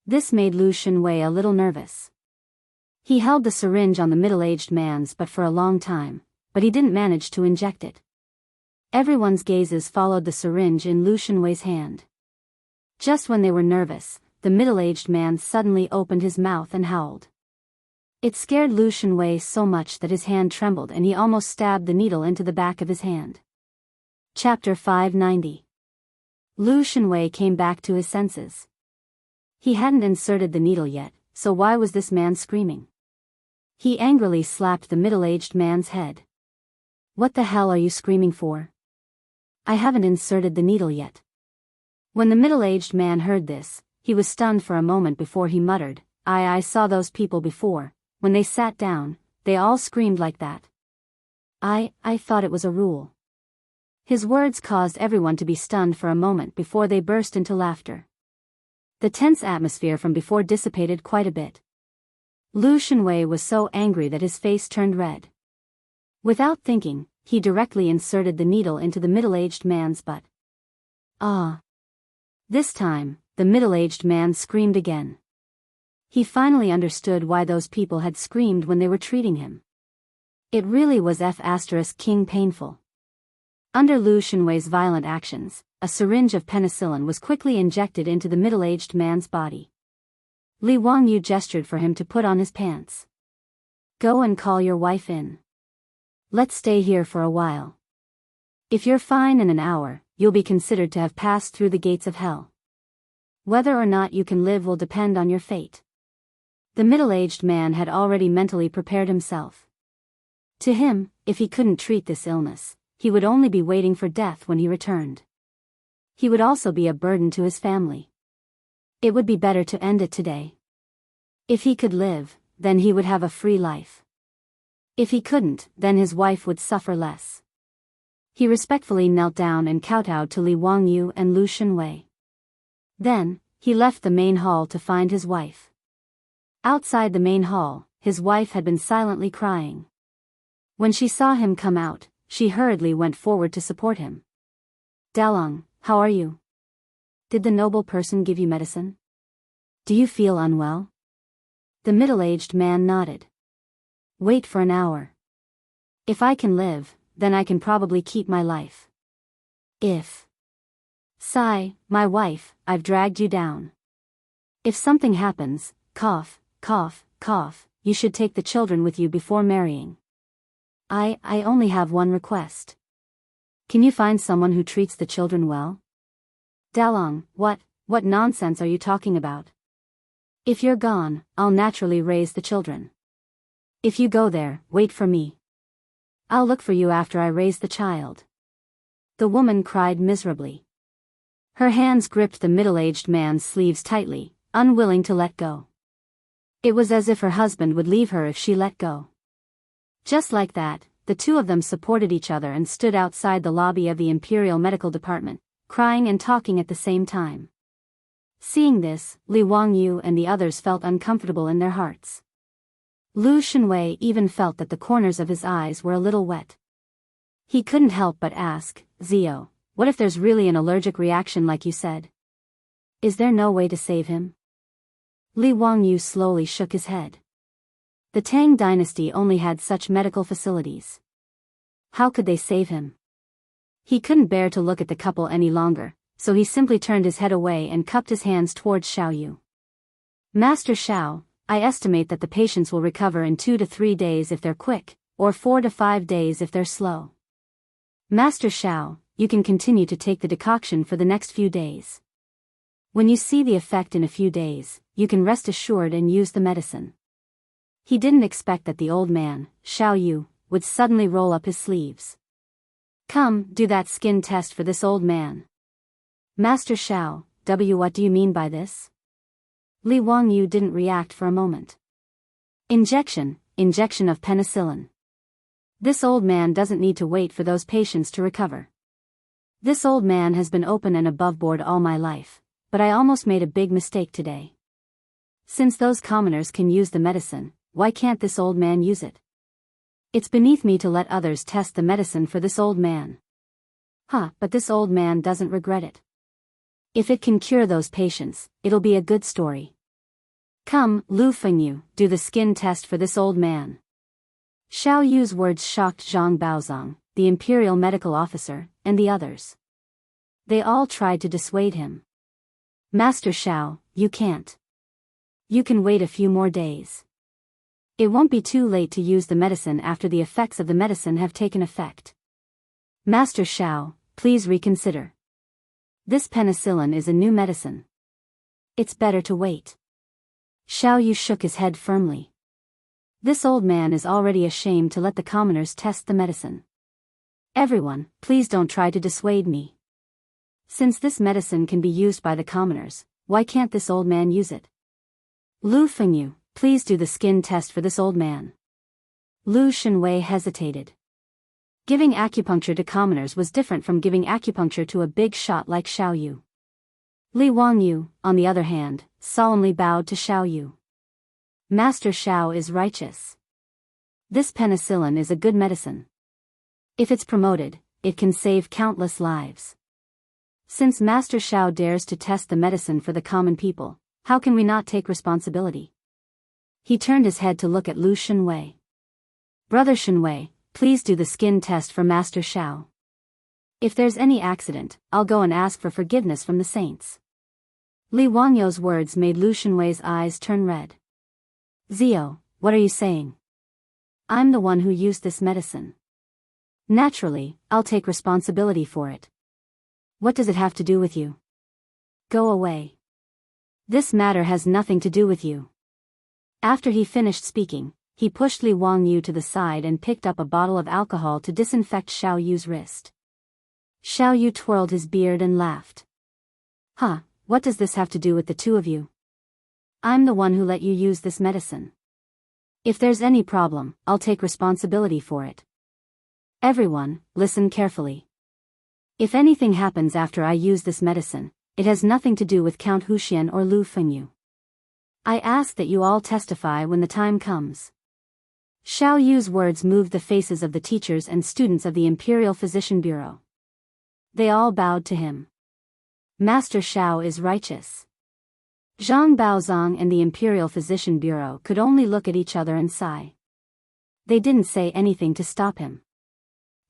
This made Lu Shenwei a little nervous. He held the syringe on the middle-aged man's for a long time, but he didn't manage to inject it. Everyone's gazes followed the syringe in Lu Shenwei's hand. Just when they were nervous, the middle-aged man suddenly opened his mouth and howled. It scared Lu Shenwei so much that his hand trembled and he almost stabbed the needle into the back of his hand. Chapter 590. Lu Shenwei came back to his senses. He hadn't inserted the needle yet, so why was this man screaming? He angrily slapped the middle-aged man's head. What the hell are you screaming for? I haven't inserted the needle yet. When the middle-aged man heard this, he was stunned for a moment before he muttered, I saw those people before. When they sat down, they all screamed like that. I thought it was a rule. His words caused everyone to be stunned for a moment before they burst into laughter. The tense atmosphere from before dissipated quite a bit. Lu Shenwei was so angry that his face turned red. Without thinking, he directly inserted the needle into the middle-aged man's butt. Ah! This time, the middle-aged man screamed again. He finally understood why those people had screamed when they were treating him. It really was King painful. Under Lu Shenwei's violent actions, a syringe of penicillin was quickly injected into the middle-aged man's body. Li Wangyu gestured for him to put on his pants. Go and call your wife in. Let's stay here for a while. If you're fine in an hour, you'll be considered to have passed through the gates of hell. Whether or not you can live will depend on your fate. The middle-aged man had already mentally prepared himself. To him, if he couldn't treat this illness, he would only be waiting for death when he returned. He would also be a burden to his family. It would be better to end it today. If he could live, then he would have a free life. If he couldn't, then his wife would suffer less. He respectfully knelt down and kowtowed to Li Wangyu and Lu Shenwei. Then, he left the main hall to find his wife. Outside the main hall, his wife had been silently crying. When she saw him come out, she hurriedly went forward to support him. Dalong, how are you? Did the noble person give you medicine? Do you feel unwell? The middle-aged man nodded. Wait for an hour. If I can live, then I can probably keep my life. If. Sigh, my wife, I've dragged you down. If something happens, cough, cough, cough, you should take the children with you before marrying. I only have one request. Can you find someone who treats the children well? Dalong, what nonsense are you talking about? If you're gone, I'll naturally raise the children. If you go there, wait for me. I'll look for you after I raise the child. The woman cried miserably. Her hands gripped the middle-aged man's sleeves tightly, unwilling to let go. It was as if her husband would leave her if she let go. Just like that, the two of them supported each other and stood outside the lobby of the Imperial Medical Department, crying and talking at the same time. Seeing this, Li Wangyu and the others felt uncomfortable in their hearts. Lu Shenwei even felt that the corners of his eyes were a little wet. He couldn't help but ask, Zio, what if there's really an allergic reaction like you said? Is there no way to save him? Li Wangyu slowly shook his head. The Tang dynasty only had such medical facilities. How could they save him? He couldn't bear to look at the couple any longer, so he simply turned his head away and cupped his hands towards Xiaoyu. Master Xiao, I estimate that the patients will recover in 2 to 3 days if they're quick, or 4 to 5 days if they're slow. Master Xiao, you can continue to take the decoction for the next few days. When you see the effect in a few days, you can rest assured and use the medicine. He didn't expect that the old man, Xiaoyu, would suddenly roll up his sleeves. Come, do that skin test for this old man. Master Xiao, what do you mean by this? Li Wangyu didn't react for a moment. Injection of penicillin. This old man doesn't need to wait for those patients to recover. This old man has been open and above board all my life, but I almost made a big mistake today. Since those commoners can use the medicine, why can't this old man use it? It's beneath me to let others test the medicine for this old man. But this old man doesn't regret it. If it can cure those patients, it'll be a good story. Come, Lu Fengyu, do the skin test for this old man. Xiao Yu's words shocked Zhang Baozong, the imperial medical officer, and the others. They all tried to dissuade him. Master Xiao, you can't. You can wait a few more days. It won't be too late to use the medicine after the effects of the medicine have taken effect. Master Xiao, please reconsider. This penicillin is a new medicine. It's better to wait. Xiao Yu shook his head firmly. This old man is already ashamed to let the commoners test the medicine. Everyone, please don't try to dissuade me. Since this medicine can be used by the commoners, why can't this old man use it? Lu Fengyu, please do the skin test for this old man. Lu Shenwei hesitated. Giving acupuncture to commoners was different from giving acupuncture to a big shot like Xiao Yu. Li Wangyu, on the other hand, solemnly bowed to Xiao Yu. Master Xiao is righteous. This penicillin is a good medicine. If it's promoted, it can save countless lives. Since Master Xiao dares to test the medicine for the common people, how can we not take responsibility? He turned his head to look at Lu Shenwei. Brother Shenwei, please do the skin test for Master Xiao. If there's any accident, I'll go and ask for forgiveness from the saints. Li Wangyou's words made Lu Shenwei's eyes turn red. Zio, what are you saying? I'm the one who used this medicine. Naturally, I'll take responsibility for it. What does it have to do with you? Go away. This matter has nothing to do with you. After he finished speaking, he pushed Li Wangyu to the side and picked up a bottle of alcohol to disinfect Xiao Yu's wrist. Xiao Yu twirled his beard and laughed. What does this have to do with the two of you? I'm the one who let you use this medicine. If there's any problem, I'll take responsibility for it. Everyone, listen carefully. If anything happens after I use this medicine, it has nothing to do with Count Huxian or Lu Fengyu. I ask that you all testify when the time comes. Xiao Yu's words moved the faces of the teachers and students of the Imperial Physician Bureau. They all bowed to him. Master Xiao is righteous. Zhang Baozong and the Imperial Physician Bureau could only look at each other and sigh. They didn't say anything to stop him.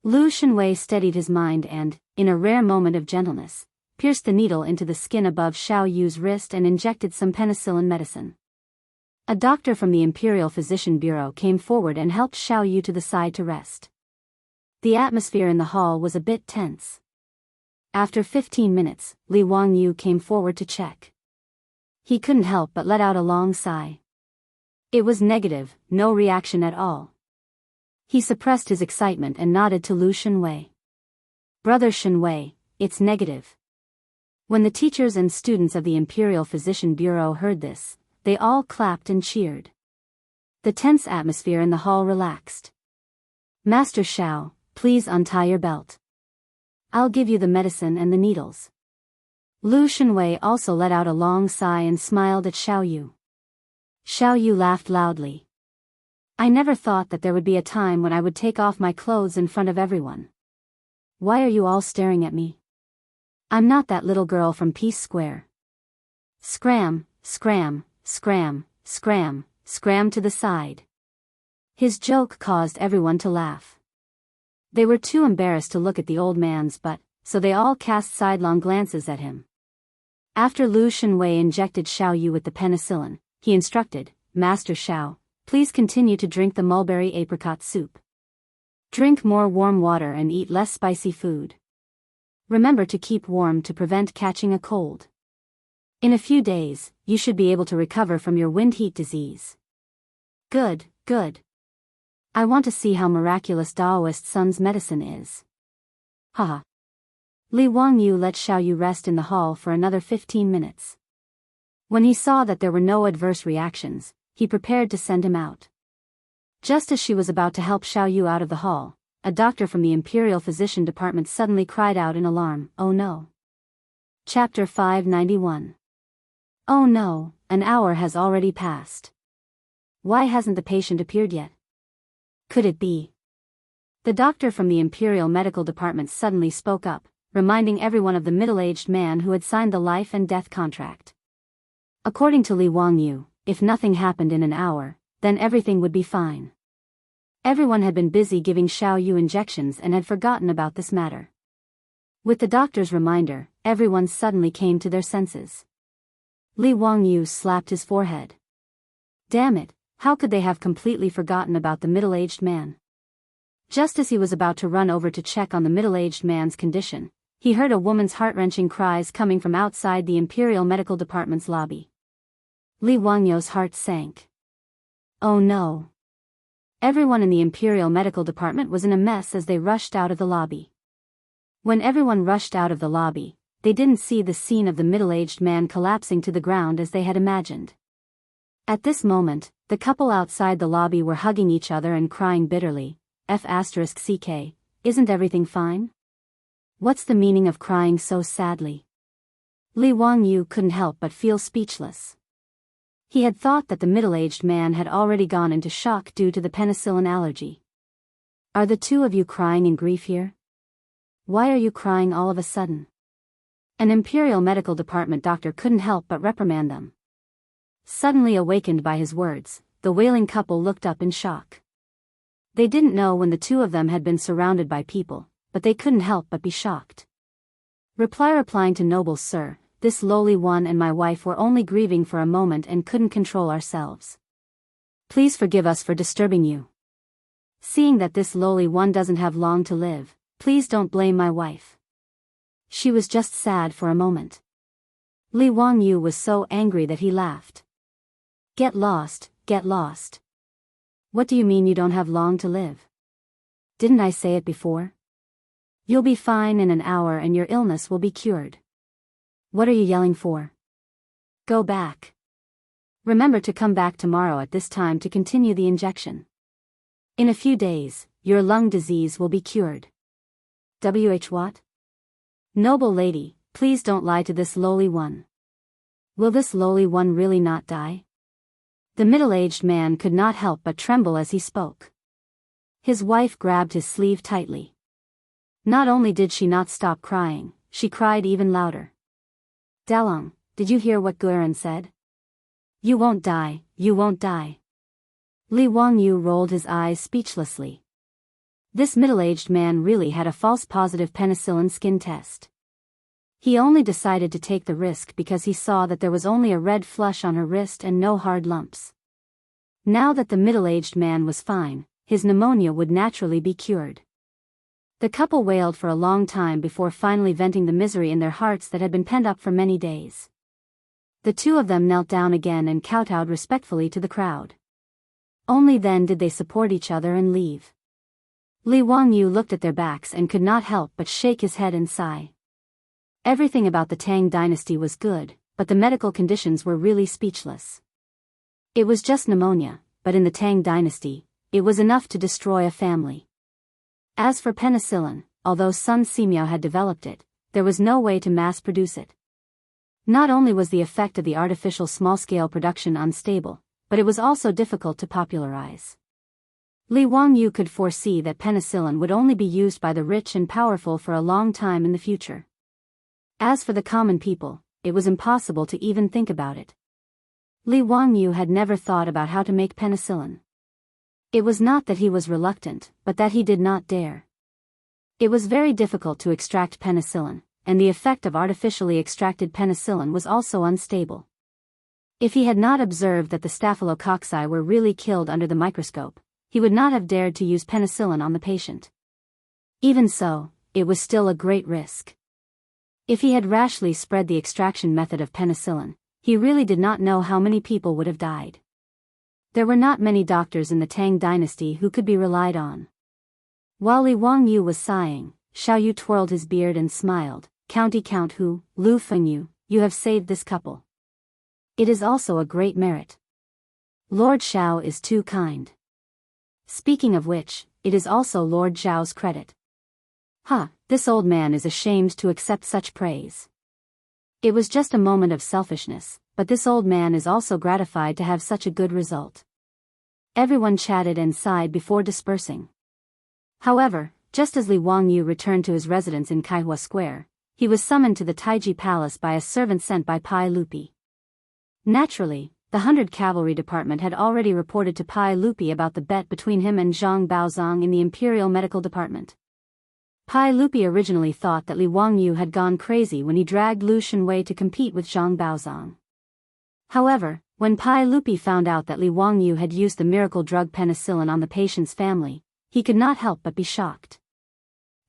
Lu Shenwei steadied his mind and, in a rare moment of gentleness, pierced the needle into the skin above Xiao Yu's wrist and injected some penicillin medicine. A doctor from the Imperial Physician Bureau came forward and helped Xiao Yu to the side to rest. The atmosphere in the hall was a bit tense. After 15 minutes, Li Wangyu came forward to check. He couldn't help but let out a long sigh. It was negative, no reaction at all. He suppressed his excitement and nodded to Lu Shenwei. Brother Shenwei, it's negative. When the teachers and students of the Imperial Physician Bureau heard this, they all clapped and cheered. The tense atmosphere in the hall relaxed. Master Xiao, please untie your belt. I'll give you the medicine and the needles. Lu Shenwei also let out a long sigh and smiled at Xiao Yu. Xiao Yu laughed loudly. I never thought that there would be a time when I would take off my clothes in front of everyone. Why are you all staring at me? I'm not that little girl from Peace Square. Scram, scram, scram, scram, scram to the side. His joke caused everyone to laugh. They were too embarrassed to look at the old man's butt, so they all cast sidelong glances at him. After Lu Shenwei injected Xiao Yu with the penicillin, he instructed, Master Xiao, please continue to drink the mulberry apricot soup. Drink more warm water and eat less spicy food. Remember to keep warm to prevent catching a cold. In a few days, you should be able to recover from your wind heat disease. Good, good. I want to see how miraculous Daoist Sun's medicine is. Haha. Li Wangyu let Xiao Yu rest in the hall for another 15 minutes. When he saw that there were no adverse reactions, he prepared to send him out. Just as she was about to help Xiao Yu out of the hall, a doctor from the Imperial Physician Department suddenly cried out in alarm, "Oh no!" Chapter 591. Oh no, an hour has already passed. Why hasn't the patient appeared yet? Could it be? The doctor from the Imperial Medical Department suddenly spoke up, reminding everyone of the middle-aged man who had signed the life and death contract. According to Li Wangyu, if nothing happened in an hour, then everything would be fine. Everyone had been busy giving Xiao Yu injections and had forgotten about this matter. With the doctor's reminder, everyone suddenly came to their senses. Li Wangyu slapped his forehead. Damn it, how could they have completely forgotten about the middle-aged man? Just as he was about to run over to check on the middle-aged man's condition, he heard a woman's heart-wrenching cries coming from outside the Imperial Medical Department's lobby. Li Wangyu's heart sank. Oh no. Everyone in the Imperial Medical Department was in a mess as they rushed out of the lobby. When everyone rushed out of the lobby, they didn't see the scene of the middle-aged man collapsing to the ground as they had imagined. At this moment, the couple outside the lobby were hugging each other and crying bitterly. F***ck, isn't everything fine? What's the meaning of crying so sadly? Li Wangyu couldn't help but feel speechless. He had thought that the middle-aged man had already gone into shock due to the penicillin allergy. Are the two of you crying in grief here? Why are you crying all of a sudden? An Imperial Medical Department doctor couldn't help but reprimand them. Suddenly awakened by his words, the wailing couple looked up in shock. They didn't know when the two of them had been surrounded by people, but they couldn't help but be shocked. Replying to noble sir, this lowly one and my wife were only grieving for a moment and couldn't control ourselves. Please forgive us for disturbing you. Seeing that this lowly one doesn't have long to live, please don't blame my wife. She was just sad for a moment. Li Wangyu was so angry that he laughed. Get lost, get lost. What do you mean you don't have long to live? Didn't I say it before? You'll be fine in an hour and your illness will be cured. What are you yelling for? Go back. Remember to come back tomorrow at this time to continue the injection. In a few days, your lung disease will be cured. What? Noble lady, please don't lie to this lowly one. Will this lowly one really not die? The middle-aged man could not help but tremble as he spoke. His wife grabbed his sleeve tightly. Not only did she not stop crying, she cried even louder. Dalong, did you hear what Guiran said? You won't die, you won't die. Li Wangyu rolled his eyes speechlessly. This middle-aged man really had a false positive penicillin skin test. He only decided to take the risk because he saw that there was only a red flush on her wrist and no hard lumps. Now that the middle-aged man was fine, his pneumonia would naturally be cured. The couple wailed for a long time before finally venting the misery in their hearts that had been pent up for many days. The two of them knelt down again and kowtowed respectfully to the crowd. Only then did they support each other and leave. Li Wangyu looked at their backs and could not help but shake his head and sigh. Everything about the Tang dynasty was good, but the medical conditions were really speechless. It was just pneumonia, but in the Tang dynasty, it was enough to destroy a family. As for penicillin, although Sun Simiao had developed it, there was no way to mass-produce it. Not only was the effect of the artificial small-scale production unstable, but it was also difficult to popularize. Li Wangyu could foresee that penicillin would only be used by the rich and powerful for a long time in the future. As for the common people, it was impossible to even think about it. Li Wangyu had never thought about how to make penicillin. It was not that he was reluctant, but that he did not dare. It was very difficult to extract penicillin, and the effect of artificially extracted penicillin was also unstable. If he had not observed that the staphylococci were really killed under the microscope, he would not have dared to use penicillin on the patient. Even so, it was still a great risk. If he had rashly spread the extraction method of penicillin, he really did not know how many people would have died. There were not many doctors in the Tang dynasty who could be relied on. While Li Wangyu was sighing, Xiao Yu twirled his beard and smiled. County Count Hu, Lu Fengyu, you have saved this couple. It is also a great merit. Lord Xiao is too kind. Speaking of which, it is also Lord Zhao's credit. This old man is ashamed to accept such praise. It was just a moment of selfishness, but this old man is also gratified to have such a good result. Everyone chatted and sighed before dispersing. However, just as Li Wangyu returned to his residence in Kaihua Square, he was summoned to the Taiji Palace by a servant sent by Pai Lupi. Naturally, the 100 Cavalry Department had already reported to Pai Lupi about the bet between him and Zhang Baozong in the Imperial Medical Department. Pai Lupi originally thought that Li Wangyu had gone crazy when he dragged Lu Shenwei to compete with Zhang Baozong. However, when Pai Lupi found out that Li Wangyu had used the miracle drug penicillin on the patient's family, he could not help but be shocked.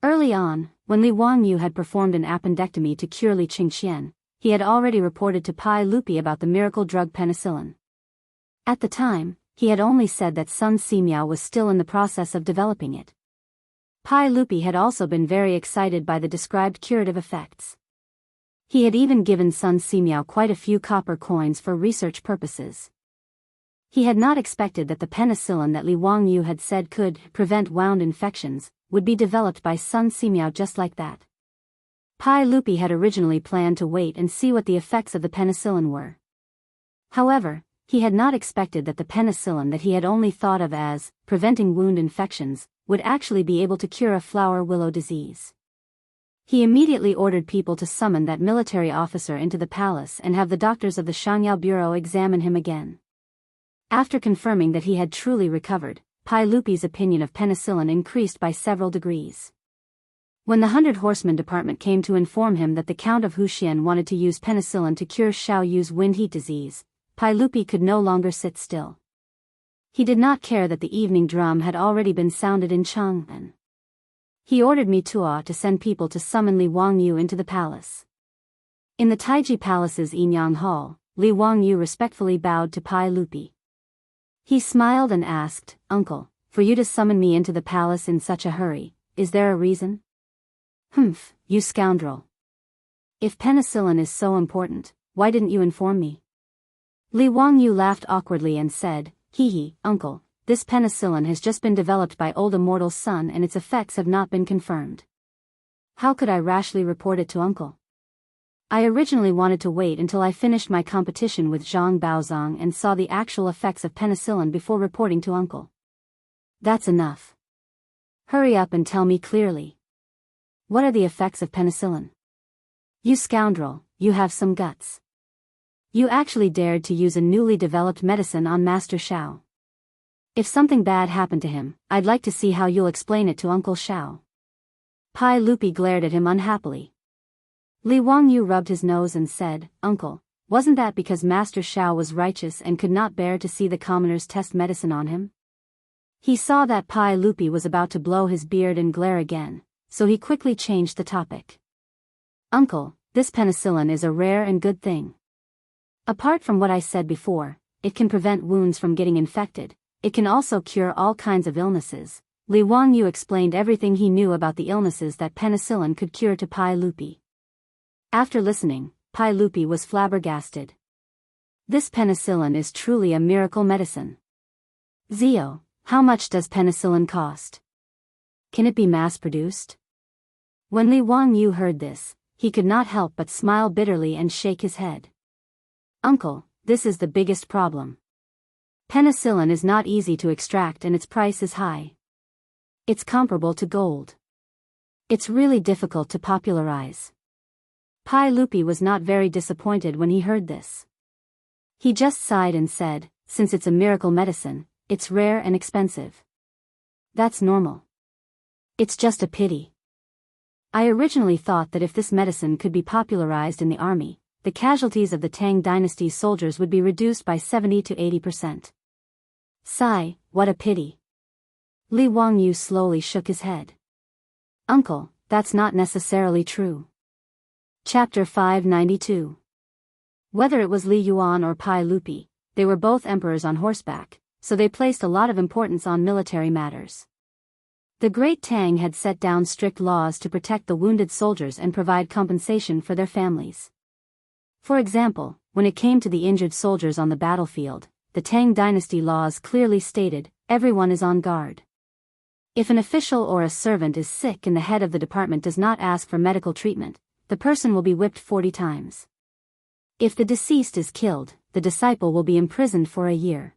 Early on, when Li Wangyu had performed an appendectomy to cure Li Qingxian, he had already reported to Pai Lupi about the miracle drug penicillin. At the time, he had only said that Sun Simiao was still in the process of developing it. Pai Lupi had also been very excited by the described curative effects. He had even given Sun Simiao quite a few copper coins for research purposes. He had not expected that the penicillin that Li Wangyu had said could prevent wound infections would be developed by Sun Simiao just like that. Pai Lupi had originally planned to wait and see what the effects of the penicillin were. However, he had not expected that the penicillin that he had only thought of as preventing wound infections would actually be able to cure a flower willow disease. He immediately ordered people to summon that military officer into the palace and have the doctors of the Shangyao Bureau examine him again. After confirming that he had truly recovered, Pai Lupi's opinion of penicillin increased by several degrees. When the 100 Horsemen Department came to inform him that the Count of Huxian wanted to use penicillin to cure Xiao Yu's wind heat disease, Pai Lupi could no longer sit still. He did not care that the evening drum had already been sounded in Chang'an. He ordered Mitua to send people to summon Li Wangyu into the palace. In the Taiji Palace's Yinyang Hall, Li Wangyu respectfully bowed to Pai Lupi. He smiled and asked, "Uncle, for you to summon me into the palace in such a hurry, is there a reason?" "Humph, you scoundrel. If penicillin is so important, why didn't you inform me?" Li Wangyu laughed awkwardly and said, "Hee, uncle, this penicillin has just been developed by old Immortal's son and its effects have not been confirmed. How could I rashly report it to uncle? I originally wanted to wait until I finished my competition with Zhang Baozong and saw the actual effects of penicillin before reporting to uncle." "That's enough. Hurry up and tell me clearly. What are the effects of penicillin? You scoundrel, you have some guts. You actually dared to use a newly developed medicine on Master Xiao. If something bad happened to him, I'd like to see how you'll explain it to Uncle Xiao." Pai Lupi glared at him unhappily. Li Wangyu rubbed his nose and said, "Uncle, wasn't that because Master Xiao was righteous and could not bear to see the commoners test medicine on him?" He saw that Pai Lupi was about to blow his beard and glare again, so he quickly changed the topic. "Uncle, this penicillin is a rare and good thing. Apart from what I said before, it can prevent wounds from getting infected, it can also cure all kinds of illnesses." Li Wangyu explained everything he knew about the illnesses that penicillin could cure to Pai Lupi. After listening, Pai Lupi was flabbergasted. This penicillin is truly a miracle medicine. "Zio, how much does penicillin cost? Can it be mass-produced?" When Li Wangyu heard this, he could not help but smile bitterly and shake his head. "Uncle, this is the biggest problem. Penicillin is not easy to extract and its price is high. It's comparable to gold. It's really difficult to popularize." Pai Lupi was not very disappointed when he heard this. He just sighed and said, "Since it's a miracle medicine, it's rare and expensive. That's normal. It's just a pity. I originally thought that if this medicine could be popularized in the army, the casualties of the Tang dynasty's soldiers would be reduced by 70 to 80%. Sigh, what a pity." Li Wangyu slowly shook his head. "Uncle, that's not necessarily true." Chapter 592. Whether it was Li Yuan or Pai Lupi, they were both emperors on horseback, so they placed a lot of importance on military matters. The great Tang had set down strict laws to protect the wounded soldiers and provide compensation for their families. For example, when it came to the injured soldiers on the battlefield, the Tang dynasty laws clearly stated, everyone is on guard. If an official or a servant is sick and the head of the department does not ask for medical treatment, the person will be whipped 40 times. If the deceased is killed, the disciple will be imprisoned for a year.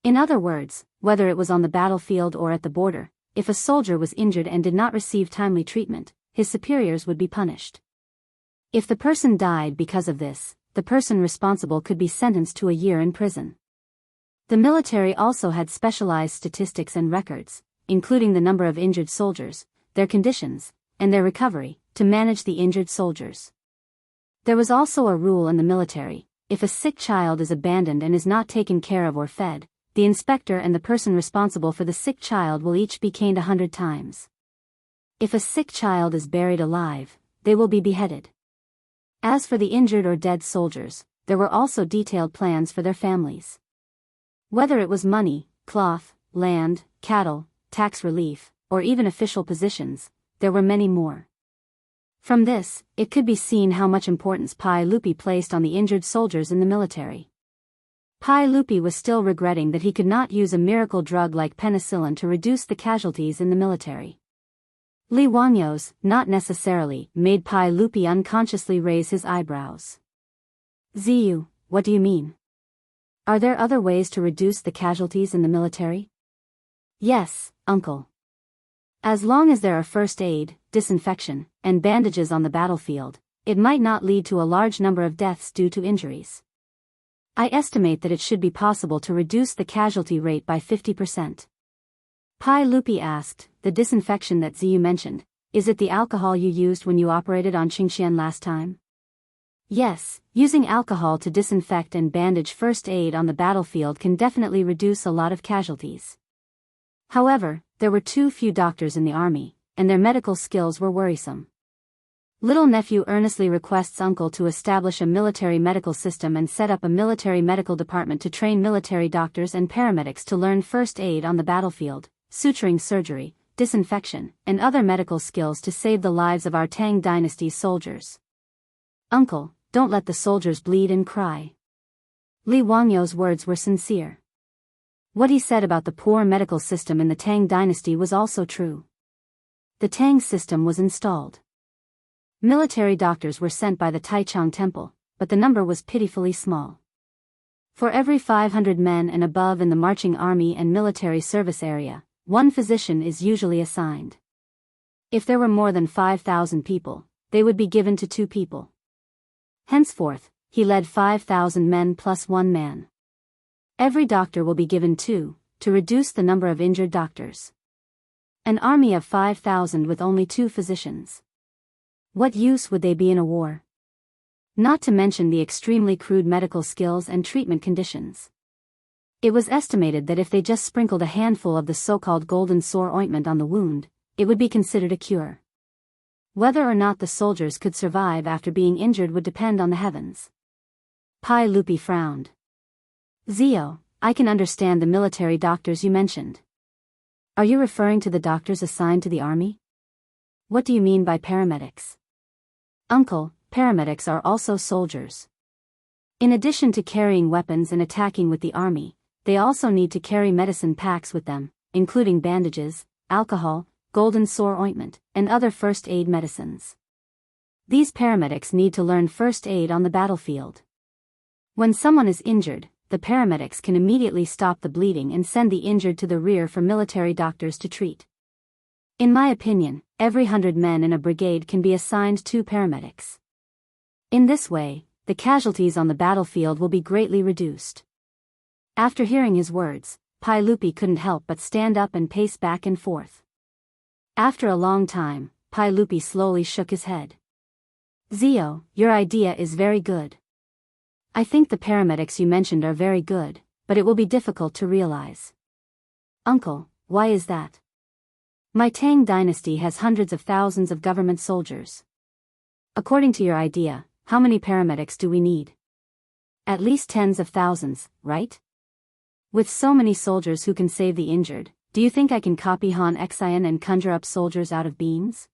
In other words, whether it was on the battlefield or at the border, if a soldier was injured and did not receive timely treatment, his superiors would be punished. If the person died because of this, the person responsible could be sentenced to a year in prison. The military also had specialized statistics and records, including the number of injured soldiers, their conditions, and their recovery, to manage the injured soldiers. There was also a rule in the military: if a sick child is abandoned and is not taken care of or fed, the inspector and the person responsible for the sick child will each be caned 100 times. If a sick child is buried alive, they will be beheaded. As for the injured or dead soldiers, there were also detailed plans for their families. Whether it was money, cloth, land, cattle, tax relief, or even official positions, there were many more. From this, it could be seen how much importance Pai Lupi placed on the injured soldiers in the military. Pai Lupi was still regretting that he could not use a miracle drug like penicillin to reduce the casualties in the military. Li Wangyos, not necessarily, made Pai Lupi unconsciously raise his eyebrows. Ziyu, what do you mean? Are there other ways to reduce the casualties in the military? Yes, uncle. As long as there are first aid, disinfection, and bandages on the battlefield, it might not lead to a large number of deaths due to injuries. I estimate that it should be possible to reduce the casualty rate by 50%. Pai Lupi asked, the disinfection that Ziyu mentioned, is it the alcohol you used when you operated on Qingxian last time? Yes, using alcohol to disinfect and bandage first aid on the battlefield can definitely reduce a lot of casualties. However, there were too few doctors in the army, and their medical skills were worrisome. Little nephew earnestly requests uncle to establish a military medical system and set up a military medical department to train military doctors and paramedics to learn first aid on the battlefield, suturing surgery, disinfection, and other medical skills to save the lives of our Tang dynasty's soldiers. Uncle, don't let the soldiers bleed and cry. Li Wangyou's words were sincere. What he said about the poor medical system in the Tang dynasty was also true. The Tang system was installed. Military doctors were sent by the Taichung Temple, but the number was pitifully small. For every 500 men and above in the marching army and military service area, one physician is usually assigned. If there were more than 5,000 people, they would be given to 2 people. Henceforth, he led 5,000 men plus 1 man. Every doctor will be given 2, to reduce the number of injured doctors. An army of 5,000 with only 2 physicians. What use would they be in a war? Not to mention the extremely crude medical skills and treatment conditions. It was estimated that if they just sprinkled a handful of the so-called golden sore ointment on the wound, it would be considered a cure. Whether or not the soldiers could survive after being injured would depend on the heavens. Pai Lupi frowned. Zio, I can understand the military doctors you mentioned. Are you referring to the doctors assigned to the army? What do you mean by paramedics? Uncle, paramedics are also soldiers. In addition to carrying weapons and attacking with the army, they also need to carry medicine packs with them, including bandages, alcohol, golden sore ointment, and other first aid medicines. These paramedics need to learn first aid on the battlefield. When someone is injured, the paramedics can immediately stop the bleeding and send the injured to the rear for military doctors to treat. In my opinion, every 100 men in a brigade can be assigned 2 paramedics. In this way, the casualties on the battlefield will be greatly reduced. After hearing his words, Pai Lupi couldn't help but stand up and pace back and forth. After a long time, Pai Lupi slowly shook his head. Zio, your idea is very good. I think the paramedics you mentioned are very good, but it will be difficult to realize. Uncle, why is that? My Tang dynasty has hundreds of thousands of government soldiers. According to your idea, how many paramedics do we need? At least tens of thousands, right? With so many soldiers who can save the injured, do you think I can copy Han Xian and conjure up soldiers out of beans?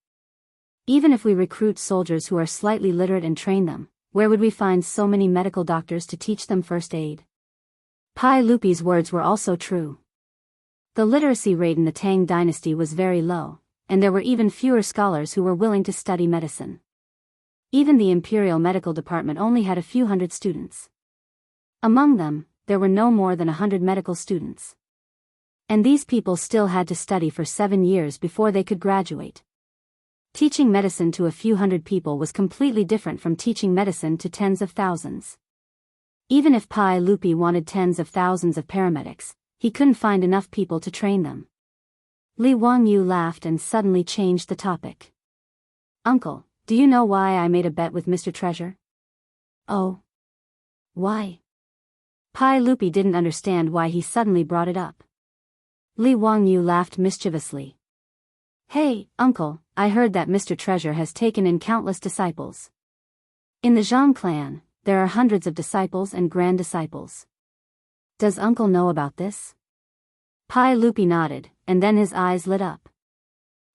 Even if we recruit soldiers who are slightly literate and train them, where would we find so many medical doctors to teach them first aid? Pai Lupi's words were also true. The literacy rate in the Tang dynasty was very low, and there were even fewer scholars who were willing to study medicine. Even the imperial medical department only had a few hundred students. Among them, there were no more than 100 medical students. And these people still had to study for 7 years before they could graduate. Teaching medicine to a few hundred people was completely different from teaching medicine to tens of thousands. Even if Pai Lupi wanted tens of thousands of paramedics, he couldn't find enough people to train them. Li Wangyu laughed and suddenly changed the topic. Uncle, do you know why I made a bet with Mr. Treasure? Oh. Why? Pai Lupi didn't understand why he suddenly brought it up. Li Wangyu laughed mischievously. Hey, uncle, I heard that Mr. Treasure has taken in countless disciples. In the Zhang clan, there are hundreds of disciples and grand disciples. Does uncle know about this? Pai Lupi nodded, and then his eyes lit up.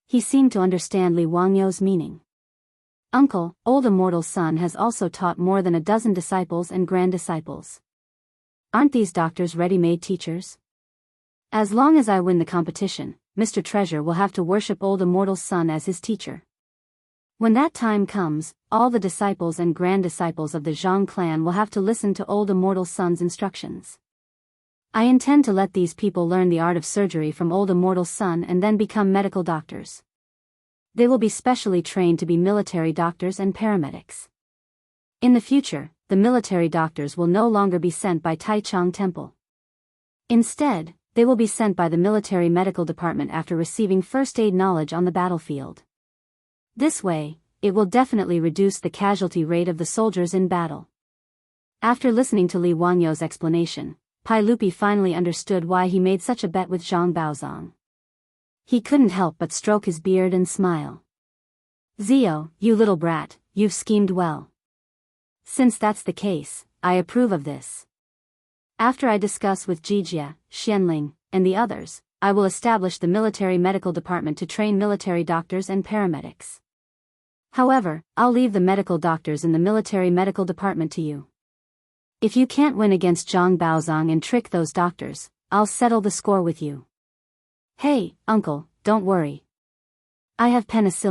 He seemed to understand Li Wangyu's meaning. Uncle, old immortal's son has also taught more than a dozen disciples and grand disciples. Aren't these doctors ready-made teachers? As long as I win the competition, Mr. Treasure will have to worship old immortal's son as his teacher. When that time comes, all the disciples and grand disciples of the Zhang clan will have to listen to old immortal's son's instructions. I intend to let these people learn the art of surgery from old immortal's son and then become medical doctors. They will be specially trained to be military doctors and paramedics. In the future, the military doctors will no longer be sent by Taichung Temple. Instead, they will be sent by the military medical department after receiving first aid knowledge on the battlefield. This way, it will definitely reduce the casualty rate of the soldiers in battle. After listening to Li Wangyu's explanation, Pai Lupi finally understood why he made such a bet with Zhang Baozong. He couldn't help but stroke his beard and smile. Zio, you little brat, you've schemed well. Since that's the case, I approve of this. After I discuss with Wuxia Xianxia, and the others, I will establish the military medical department to train military doctors and paramedics. However, I'll leave the medical doctors in the military medical department to you. If you can't win against Zhang Baozong and trick those doctors, I'll settle the score with you. Hey, uncle, don't worry. I have penicillin.